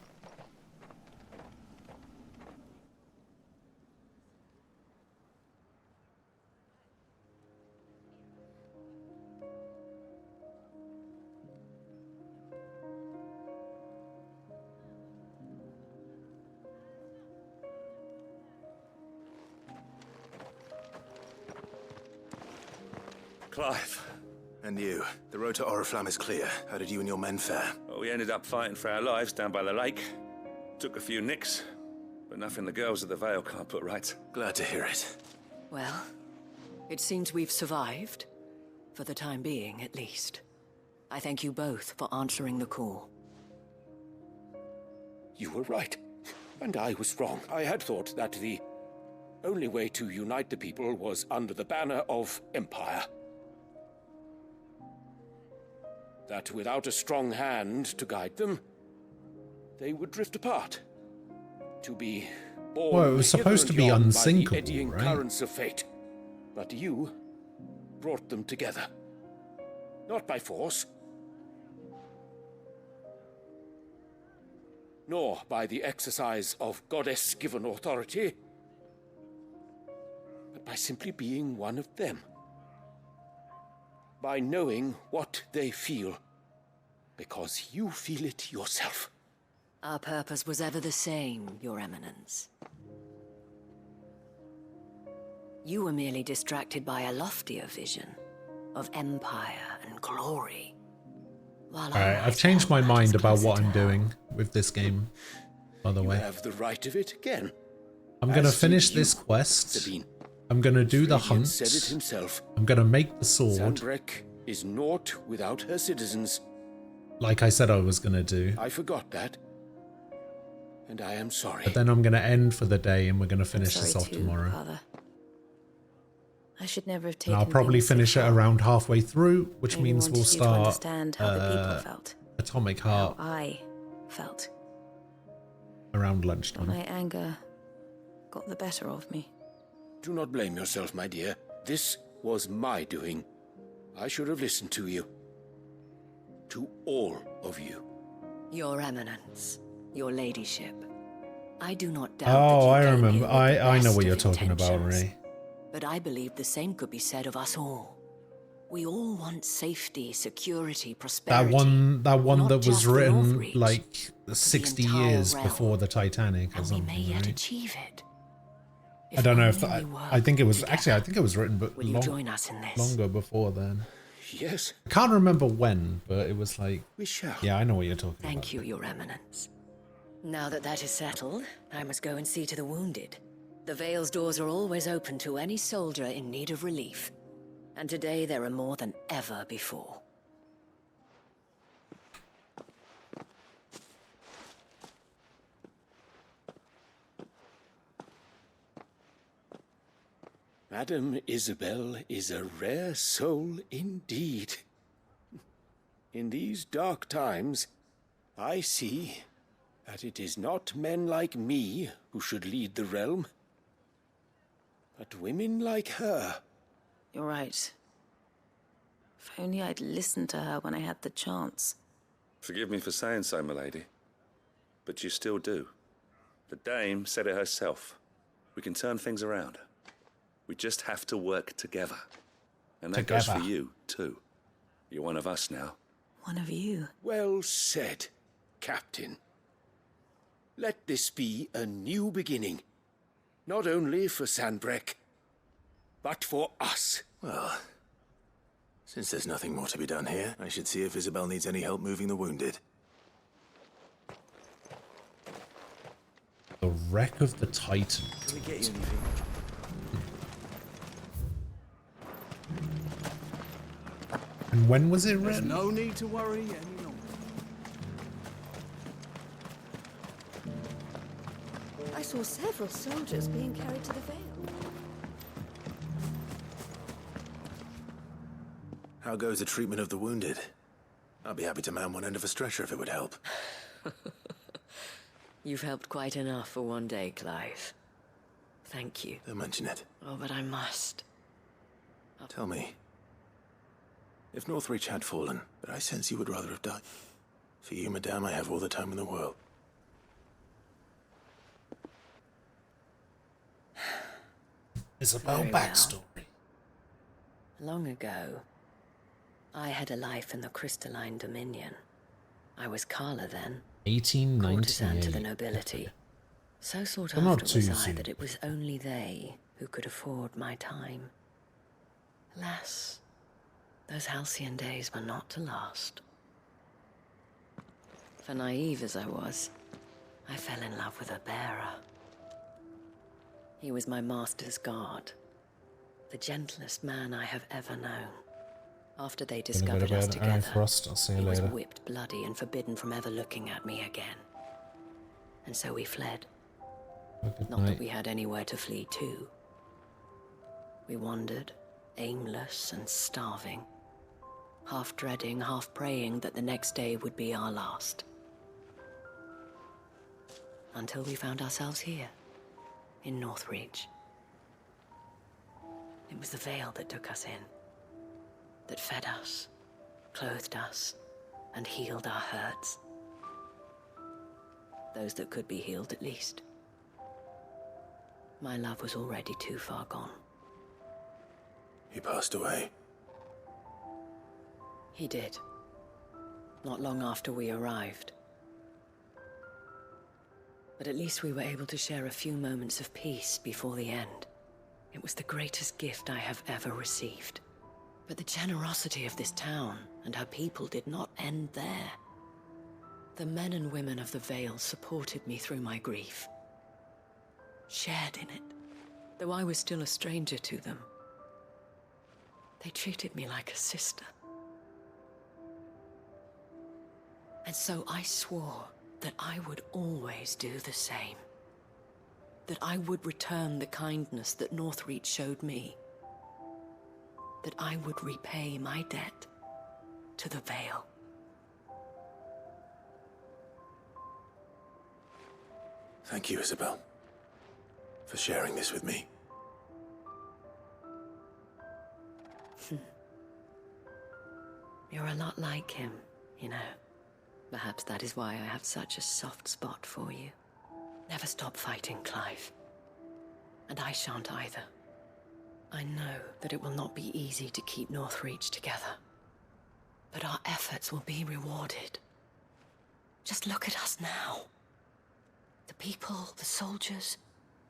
Clive. And you. The road to Oriflamme is clear. How did you and your men fare? Well, we ended up fighting for our lives down by the lake. Took a few nicks, but nothing the girls of the Vale can't put right. Glad to hear it. Well, it seems we've survived. For the time being, at least. I thank you both for answering the call. You were right. And I was wrong. I had thought that the only way to unite the people was under the banner of Empire. That without a strong hand to guide them, they would drift apart. To be born Well, it was supposed to be hither and yon by the unsinkable, eddying right? currents of fate. But you brought them together. Not by force, nor by the exercise of goddess-given authority, but by simply being one of them. By knowing what they feel, because you feel it yourself. Our purpose was ever the same, Your Eminence. You were merely distracted by a loftier vision of empire and glory. While Alright, I've changed my mind about what I'm doing with this game, by the You way. have the right of it again. I'm gonna As finish did you, this quest. Sabine. I'm gonna do the Freilian hunt. said it himself. I'm gonna make the sword, Sanbreque is naught without her citizens. like I said I was gonna do. I forgot that. And I am sorry. But then I'm gonna end for the day and we're gonna finish this Sorry off too, tomorrow. Father. I should never have And taken. I'll probably things so finish it far. around halfway through, which Maybe means wanted we'll you to start understand how the people felt. Atomic How Heart I felt. around But lunchtime. my anger got the better of me. Do not blame yourself, my dear. This was my doing. I should have listened to you. To all of you. Your Eminence, Your Ladyship. I do not doubt that Oh, you I came remember. here with the I know best what you're of talking about, intentions. Ray. But I believe the same could be said of us all. We all want safety, security, prosperity. That one not that was just for written Northreach, like but the 60 entire years realm. before the Titanic or And we something, may yet right? achieve it. I don't know if only that, we work I think it was together. actually I think it was written but Will you join us in this? longer before then. Yes. I can't remember when, but it was like We shall. yeah, I know what you're talking about. Thank you, Your Eminence. Now that that is settled, I must go and see to the wounded. The Vale's doors are always open to any soldier in need of relief. And today there are more than ever before. Madame Isabel is a rare soul indeed. In these dark times, I see that it is not men like me who should lead the realm, but women like her. You're right. If only I'd listened to her when I had the chance. Forgive me for saying so, milady, but you still do. The dame said it herself. We can turn things around. We just have to work together. And that goes for Together. you, too. You're one of us now. One of you. Well said, Captain. Let this be a new beginning. Not only for Sanbreque, but for us. Well, since there's nothing more to be done here, I should see if Isabel needs any help moving the wounded. The Wreck of the Titan. Can we get you anything? And when was it There's written? no need to worry any longer. I saw several soldiers being carried to the Vale. How goes the treatment of the wounded? I'd be happy to man one end of a stretcher if it would help. You've helped quite enough for one day, Clive. Thank you. Don't mention it. Oh, but I must. Tell me, if Northreach had fallen, but I sense you would rather have died. For you, madame, I have all the time in the world. Isabel Very backstory. Long ago, I had a life in the Crystalline Dominion. I was Carla then, courtesan to the 1898. nobility. So sought Well, not after was too I soon. that it was only they who could afford my time. Alas, those halcyon days were not to last. For naive as I was, I fell in love with a bearer. He was my master's guard, the gentlest man I have ever known. After they discovered us together, Frost. I'll see you he was later. whipped bloody and forbidden from ever looking at me again. And so we fled. Good Not night. that we had anywhere to flee to. We wandered, aimless and starving, half dreading, half praying that the next day would be our last. Until we found ourselves here, in Northreach. It was the Veil that took us in, that fed us, clothed us, and healed our hurts. Those that could be healed, at least. My love was already too far gone. He passed away. He did. Not long after we arrived. But at least we were able to share a few moments of peace before the end. It was the greatest gift I have ever received. But the generosity of this town and her people did not end there. The men and women of the Vale supported me through my grief. Shared in it, though I was still a stranger to them. They treated me like a sister. And so I swore that I would always do the same. That I would return the kindness that Northreach showed me. That I would repay my debt to the Vale. Thank you, Isabel, for sharing this with me. You're a lot like him, you know. Perhaps that is why I have such a soft spot for you. Never stop fighting, Clive. And I shan't either. I know that it will not be easy to keep Northreach together. But our efforts will be rewarded. Just look at us now. The people, the soldiers,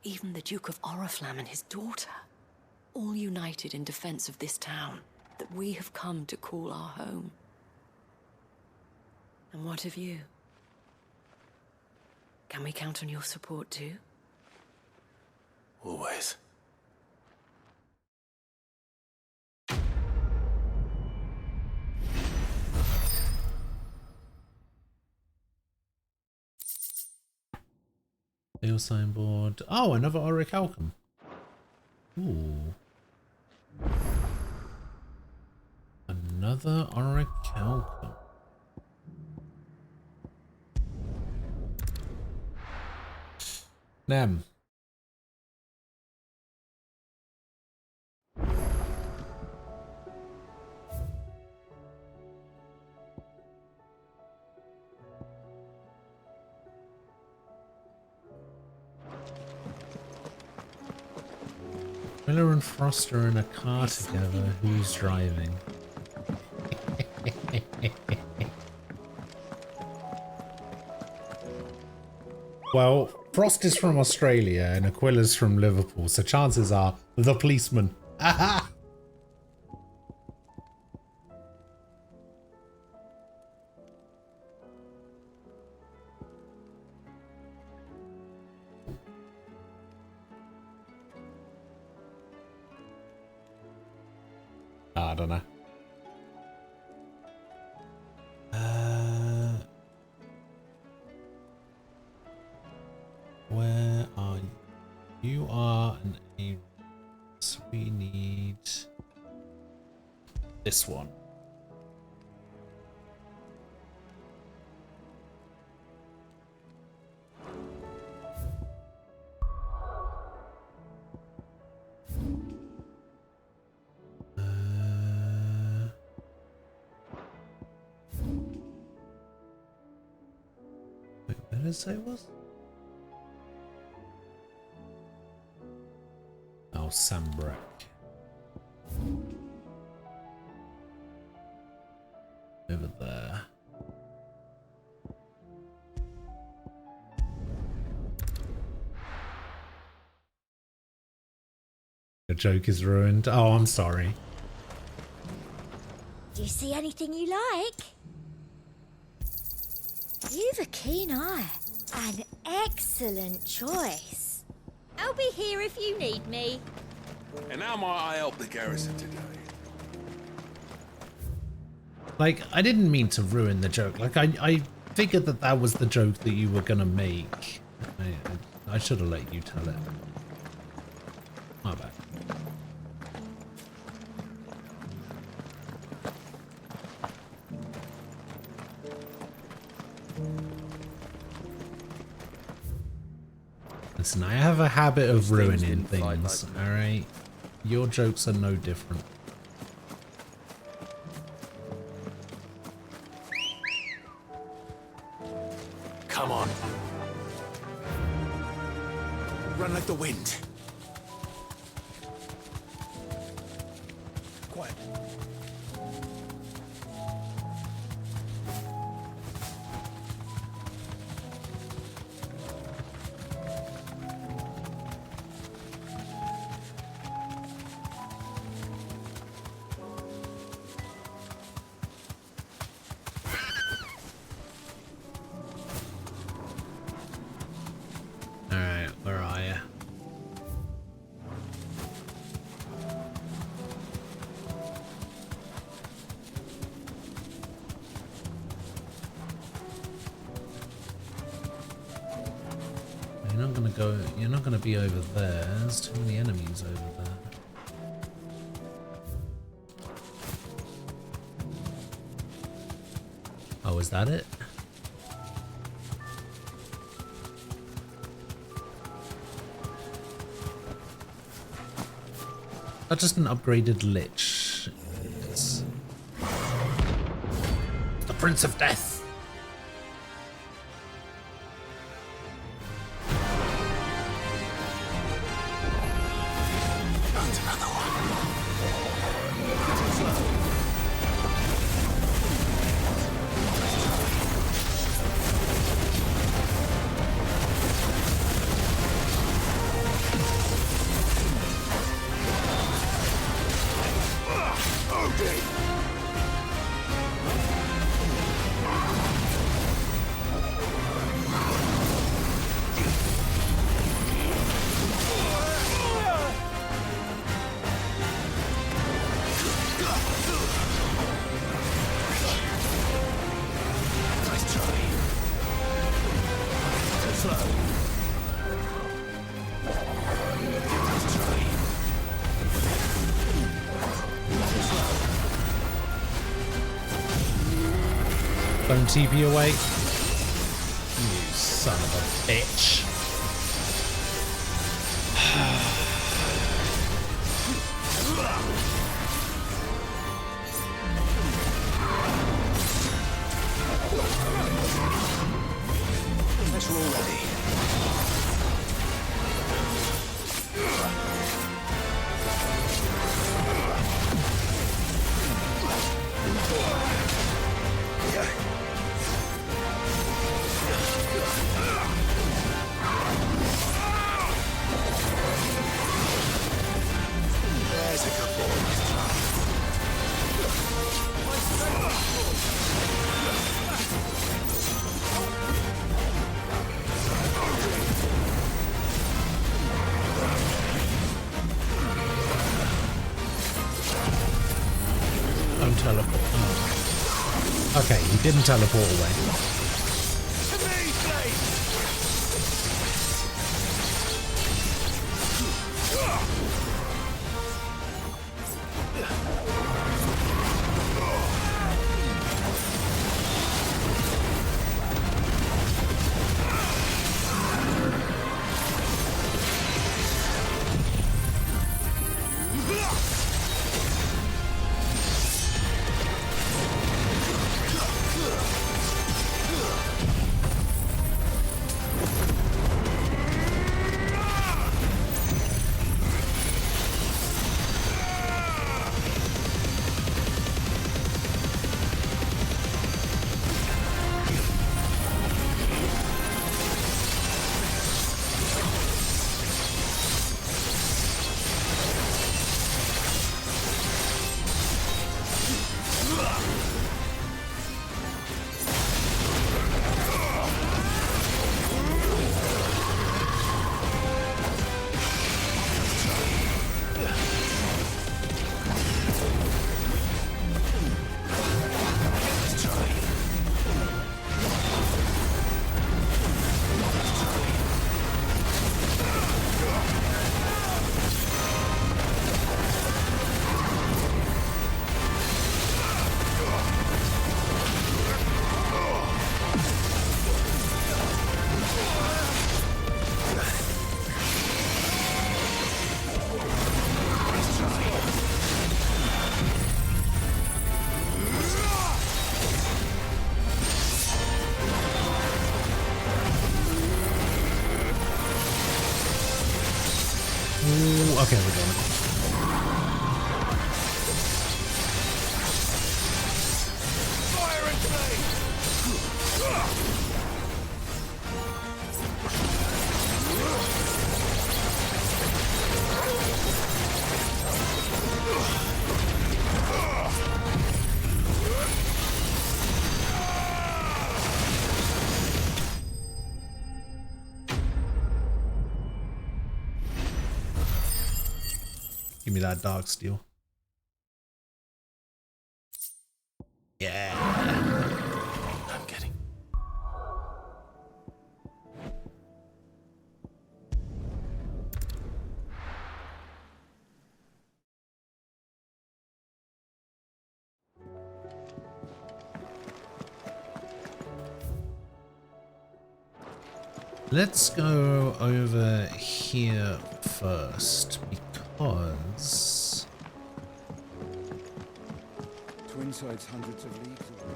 even the Duke of Oriflamme and his daughter. All united in defense of this town that we have come to call our home. And what of you? Can we count on your support too? Always. Deal signboard. Oh, another Auric Alchem. Ooh. Another Auric Alchem. Nem. Miller and Frost are in a car together. Who's driving? Well, Frost is from Australia and Aquila's from Liverpool, so chances are the policeman. Aha! I don't know. Where are you? You are an A. So we need this one. did it say it was? Oh, Sambrek. Over there. The joke is ruined. Oh, I'm sorry. Do you see anything you like? You've a keen eye. An excellent choice. I'll be here if you need me. And how might I help the garrison today? Like, I didn't mean to ruin the joke. Like, I figured that that was the joke that you were gonna make. I should have let you tell it. My bad. Listen, I have a habit of ruining things, alright? Your jokes are no different. Come on. Run like the wind. Quiet. Alright, where are you? You're not gonna be over there. There's too many enemies over there. Oh, is that it? That's just an upgraded lich. It's the Prince of Death. Don't TP away. You son of a bitch. Let's roll ready. Don't teleport. Oh. Okay, he didn't teleport away. Ooh, okay, we're going. Fire and Give me that dark steel. Yeah. I'm kidding. Let's go over here first because Twinside's hundreds of leagues away.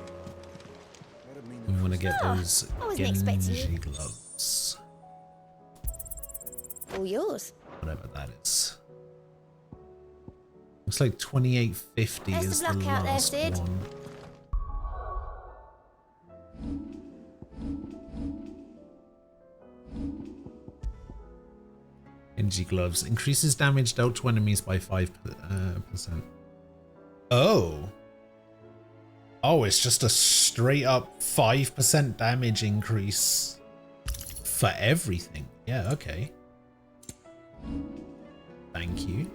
we want to get those I wasn't expecting Genji you. gloves. All yours. Whatever that is. Looks like 2850 Best is of the luck out there, last Sid. one. Genji gloves increases damage dealt to enemies by 5%. Oh. Oh, it's just a straight up 5% damage increase for everything. Yeah, okay. Thank you.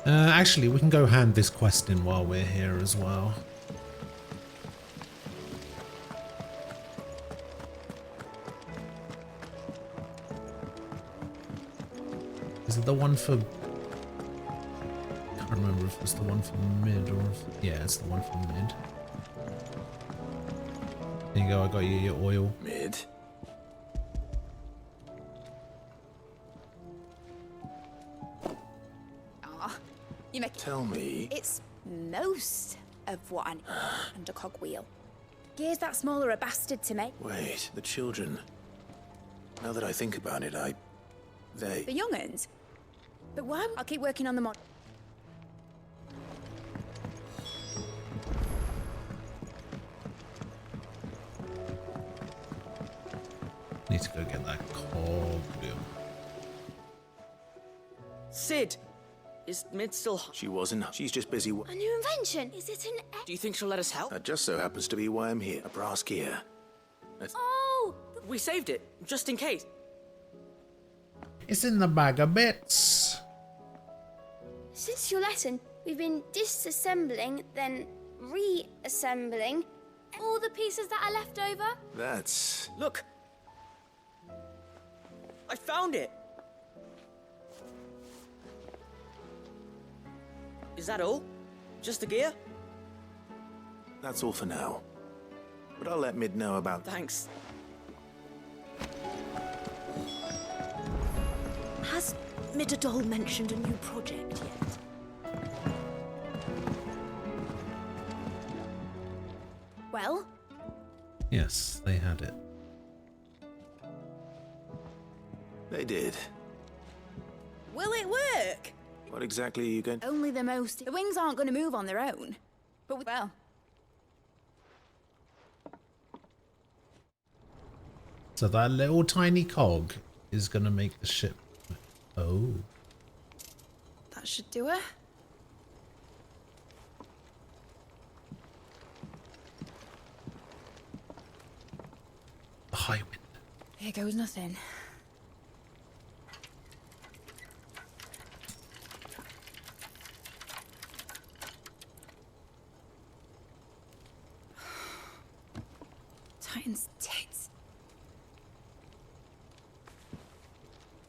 Actually, we can go hand this quest in while we're here as well. Is it the one for... I can't remember if it's the one for mid or... Yeah, it's the one for mid. There you go, I got you your oil. Mid? You make Tell me. It's most of what I need under cogwheel. Gear's that small or a bastard to me. Wait, the children. Now that I think about it, They... The young'uns. But why? I'll keep working on the mod. Need to go get that cogwheel. Sid! Is Mid still... She wasn't. She's just busy. A new invention. Is it an... Do you think she'll let us help? That just so happens to be why I'm here. A brass gear. Oh! We saved it, just in case. It's in the bag of bits. Since your lesson, we've been disassembling, then reassembling all the pieces that are left over. That's... Look! I found it! Is that all? Just the gear? That's all for now. But I'll let Mid know about... Thanks. Has Midadol mentioned a new project yet? Well? Yes, they had it. They did. Will it work? What exactly are you going... Only the most. The wings aren't going to move on their own. But, well... So that little tiny cog is gonna make the ship... Oh. That should do it. The high wind. Here goes nothing. Titan's tits.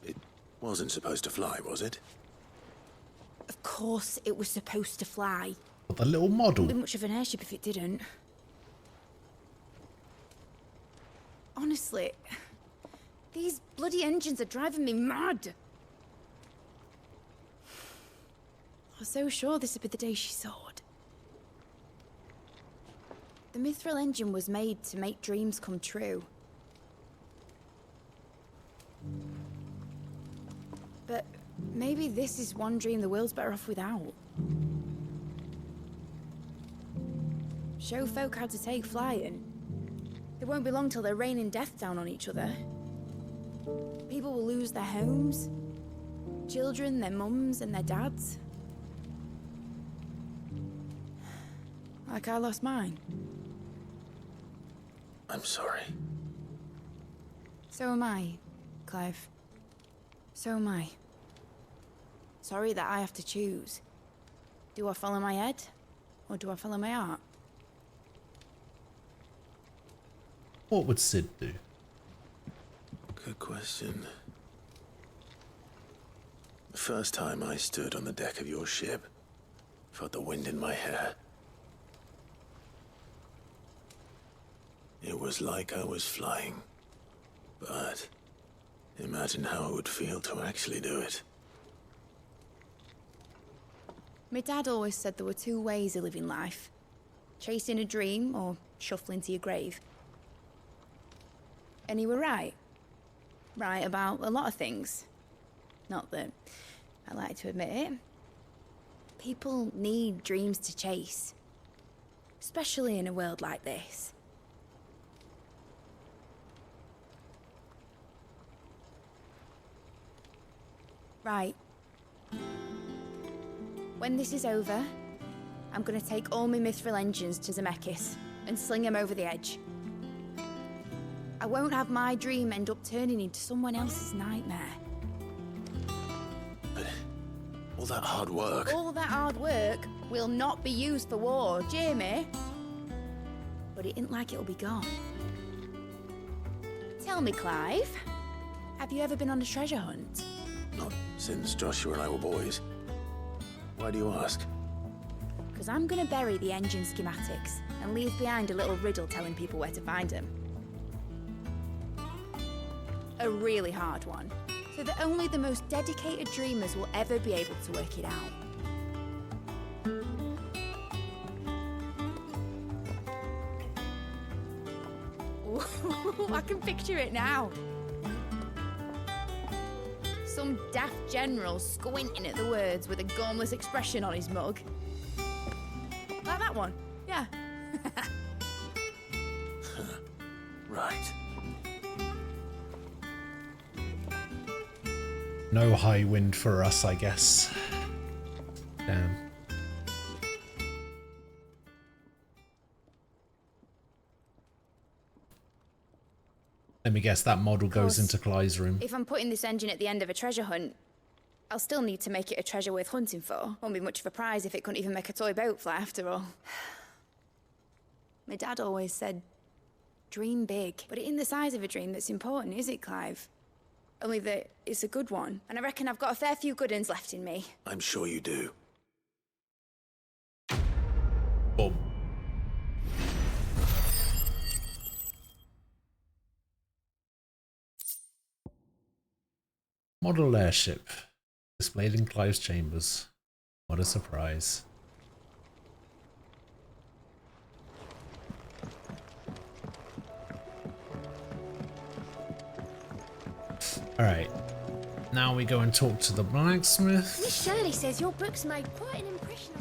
It wasn't supposed to fly, was it? Of course it was supposed to fly. The little model. Wouldn't be much of an airship if it didn't. Honestly, these bloody engines are driving me mad. I was so sure this would be the day she soared. The Mithril engine was made to make dreams come true. But maybe this is one dream the world's better off without. Show folk how to take flying. It won't be long till they're raining death down on each other. People will lose their homes. Children, their mums and their dads. Like I lost mine. I'm sorry. So am I, Clive. So am I. Sorry that I have to choose. Do I follow my head, or do I follow my heart? What would Sid do? Good question. The first time I stood on the deck of your ship, felt the wind in my hair. It was like I was flying. But imagine how it would feel to actually do it. My dad always said there were two ways of living life. Chasing a dream or shuffling to your grave. And he were right. Right about a lot of things. Not that I like to admit it. People need dreams to chase. Especially in a world like this. Right. When this is over, I'm gonna take all my Mithril engines to Zemeckis and sling them over the edge. I won't have my dream end up turning into someone else's nightmare. But all that hard work... All that hard work will not be used for war, Jamie. But it ain't like it'll be gone. Tell me, Clive, have you ever been on a treasure hunt? Not since Joshua and I were boys. Why do you ask? Because I'm gonna bury the engine schematics and leave behind a little riddle telling people where to find them. A really hard one, so that only the most dedicated dreamers will ever be able to work it out. Ooh, I can picture it now. Some daft general squinting at the words with a gormless expression on his mug. Like that one, yeah. Right. No high wind for us, I guess. Damn. Let me guess, that model goes into Clyde's room. If I'm putting this engine at the end of a treasure hunt, I'll still need to make it a treasure worth hunting for. Won't be much of a prize if it couldn't even make a toy boat fly after all. My dad always said, dream big. But it ain't the size of a dream that's important, is it, Clive? Only that it's a good one. And I reckon I've got a fair few good uns left in me. I'm sure you do. Boom. Model airship. Displayed in Clive's chambers. What a surprise. Alright. Now we go and talk to the blacksmith. Miss Shirley says your books made quite an impression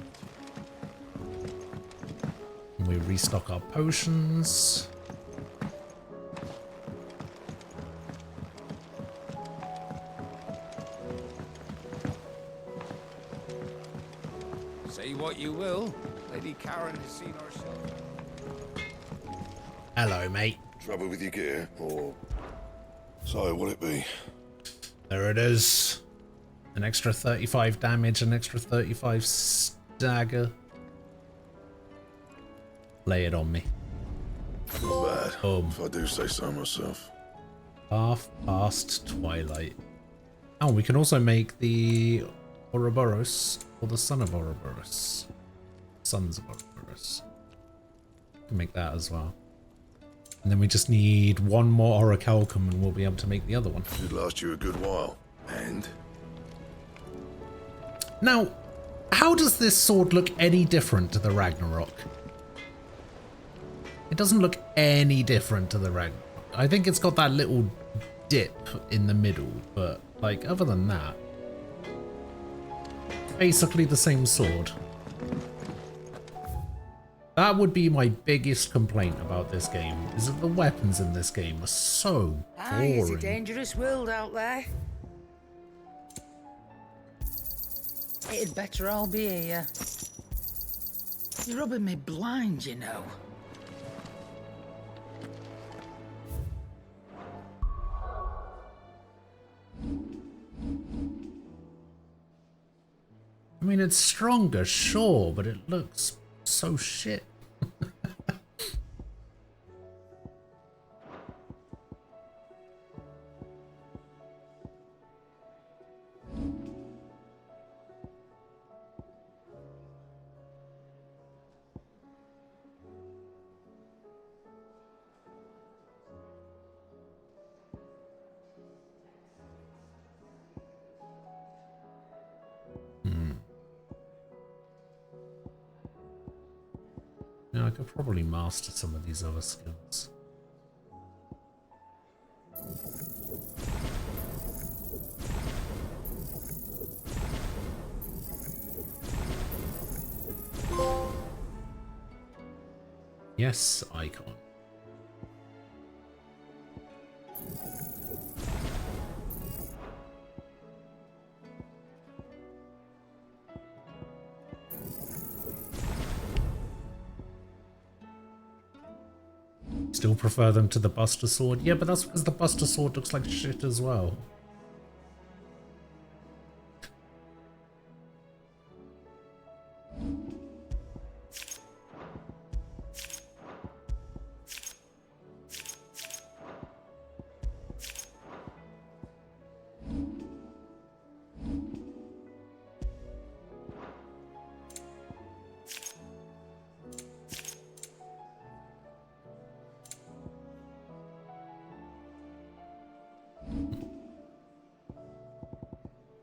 on We restock our potions. Say what you will, Lady Karen has seen our show. Hello, mate. Trouble with your gear, or so will it be? There it is. An extra 35 damage, an extra 35 stagger. Lay it on me. Not bad, if I do say so myself. Half past twilight. Oh, we can also make the Ouroboros, or the son of Ouroboros. Sons of Ouroboros. Can make that as well. And then we just need one more orichalcum and we'll be able to make the other one. Should last you a good while. And? Now, how How does this sword look any different to the Ragnarok? It doesn't look any different to the Ragnarok. I think it's got that little dip in the middle, but like other than that, basically the same sword. That would be my biggest complaint about this game, is that the weapons in this game are so Aye, it's a boring. dangerous world out there. It'd better all be here. You're rubbing me blind, you know. I mean, it's stronger, sure, but it looks so shit. I could probably master some of these other skills. Yes, icon. Still prefer them to the Buster Sword? Yeah, but that's because the Buster Sword looks like shit as well.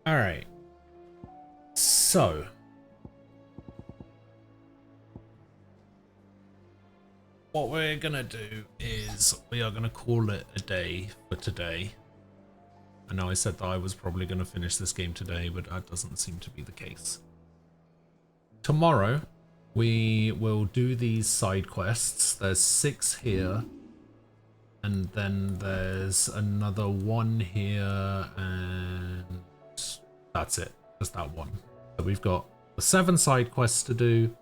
Alright. So. What we're gonna do is we are gonna call it a day for today. I know I said that I was probably gonna finish this game today, but that doesn't seem to be the case. Tomorrow, we will do these side quests. There's 6 here. And then there's another 1 here, and that's it. Just that one. So we've got the 7 side quests to do.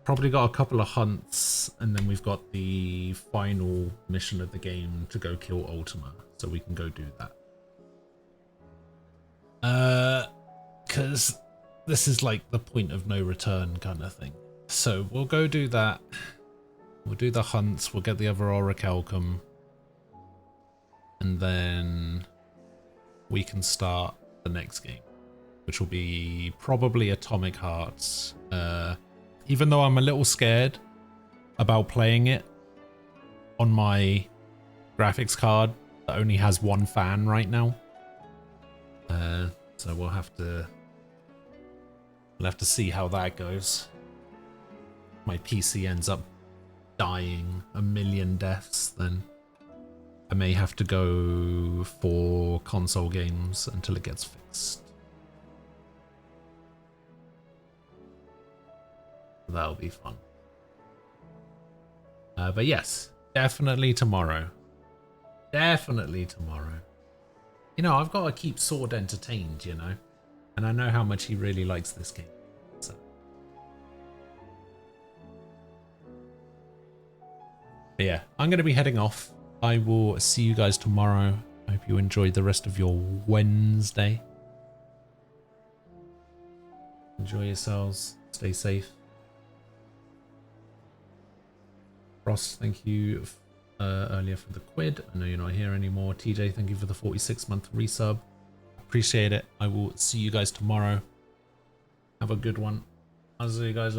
Probably got a couple of hunts, and then we've got the final mission of the game to go kill Ultima. So we can go do that. Because this is like the point of no return kind of thing. So we'll go do that. We'll do the hunts, we'll get the other Orichalcum, and then we can start the next game, which will be probably Atomic Hearts. Even though I'm a little scared about playing it on my graphics card that only has 1 fan right now. So we'll have to see how that goes. My PC ends up dying a million deaths, then I may have to go for console games until it gets fixed. That'll be fun. But yes, definitely tomorrow. Definitely tomorrow. You know, I've got to keep Sword entertained, you know, and I know how much he really likes this game. So. But yeah, I'm going to be heading off. I will see you guys tomorrow. I hope you enjoyed the rest of your Wednesday. Enjoy yourselves. Stay safe. Ross, thank you earlier for the quid. I know you're not here anymore. TJ, thank you for the 46-month resub. Appreciate it. I will see you guys tomorrow. Have a good one. I'll see you guys later.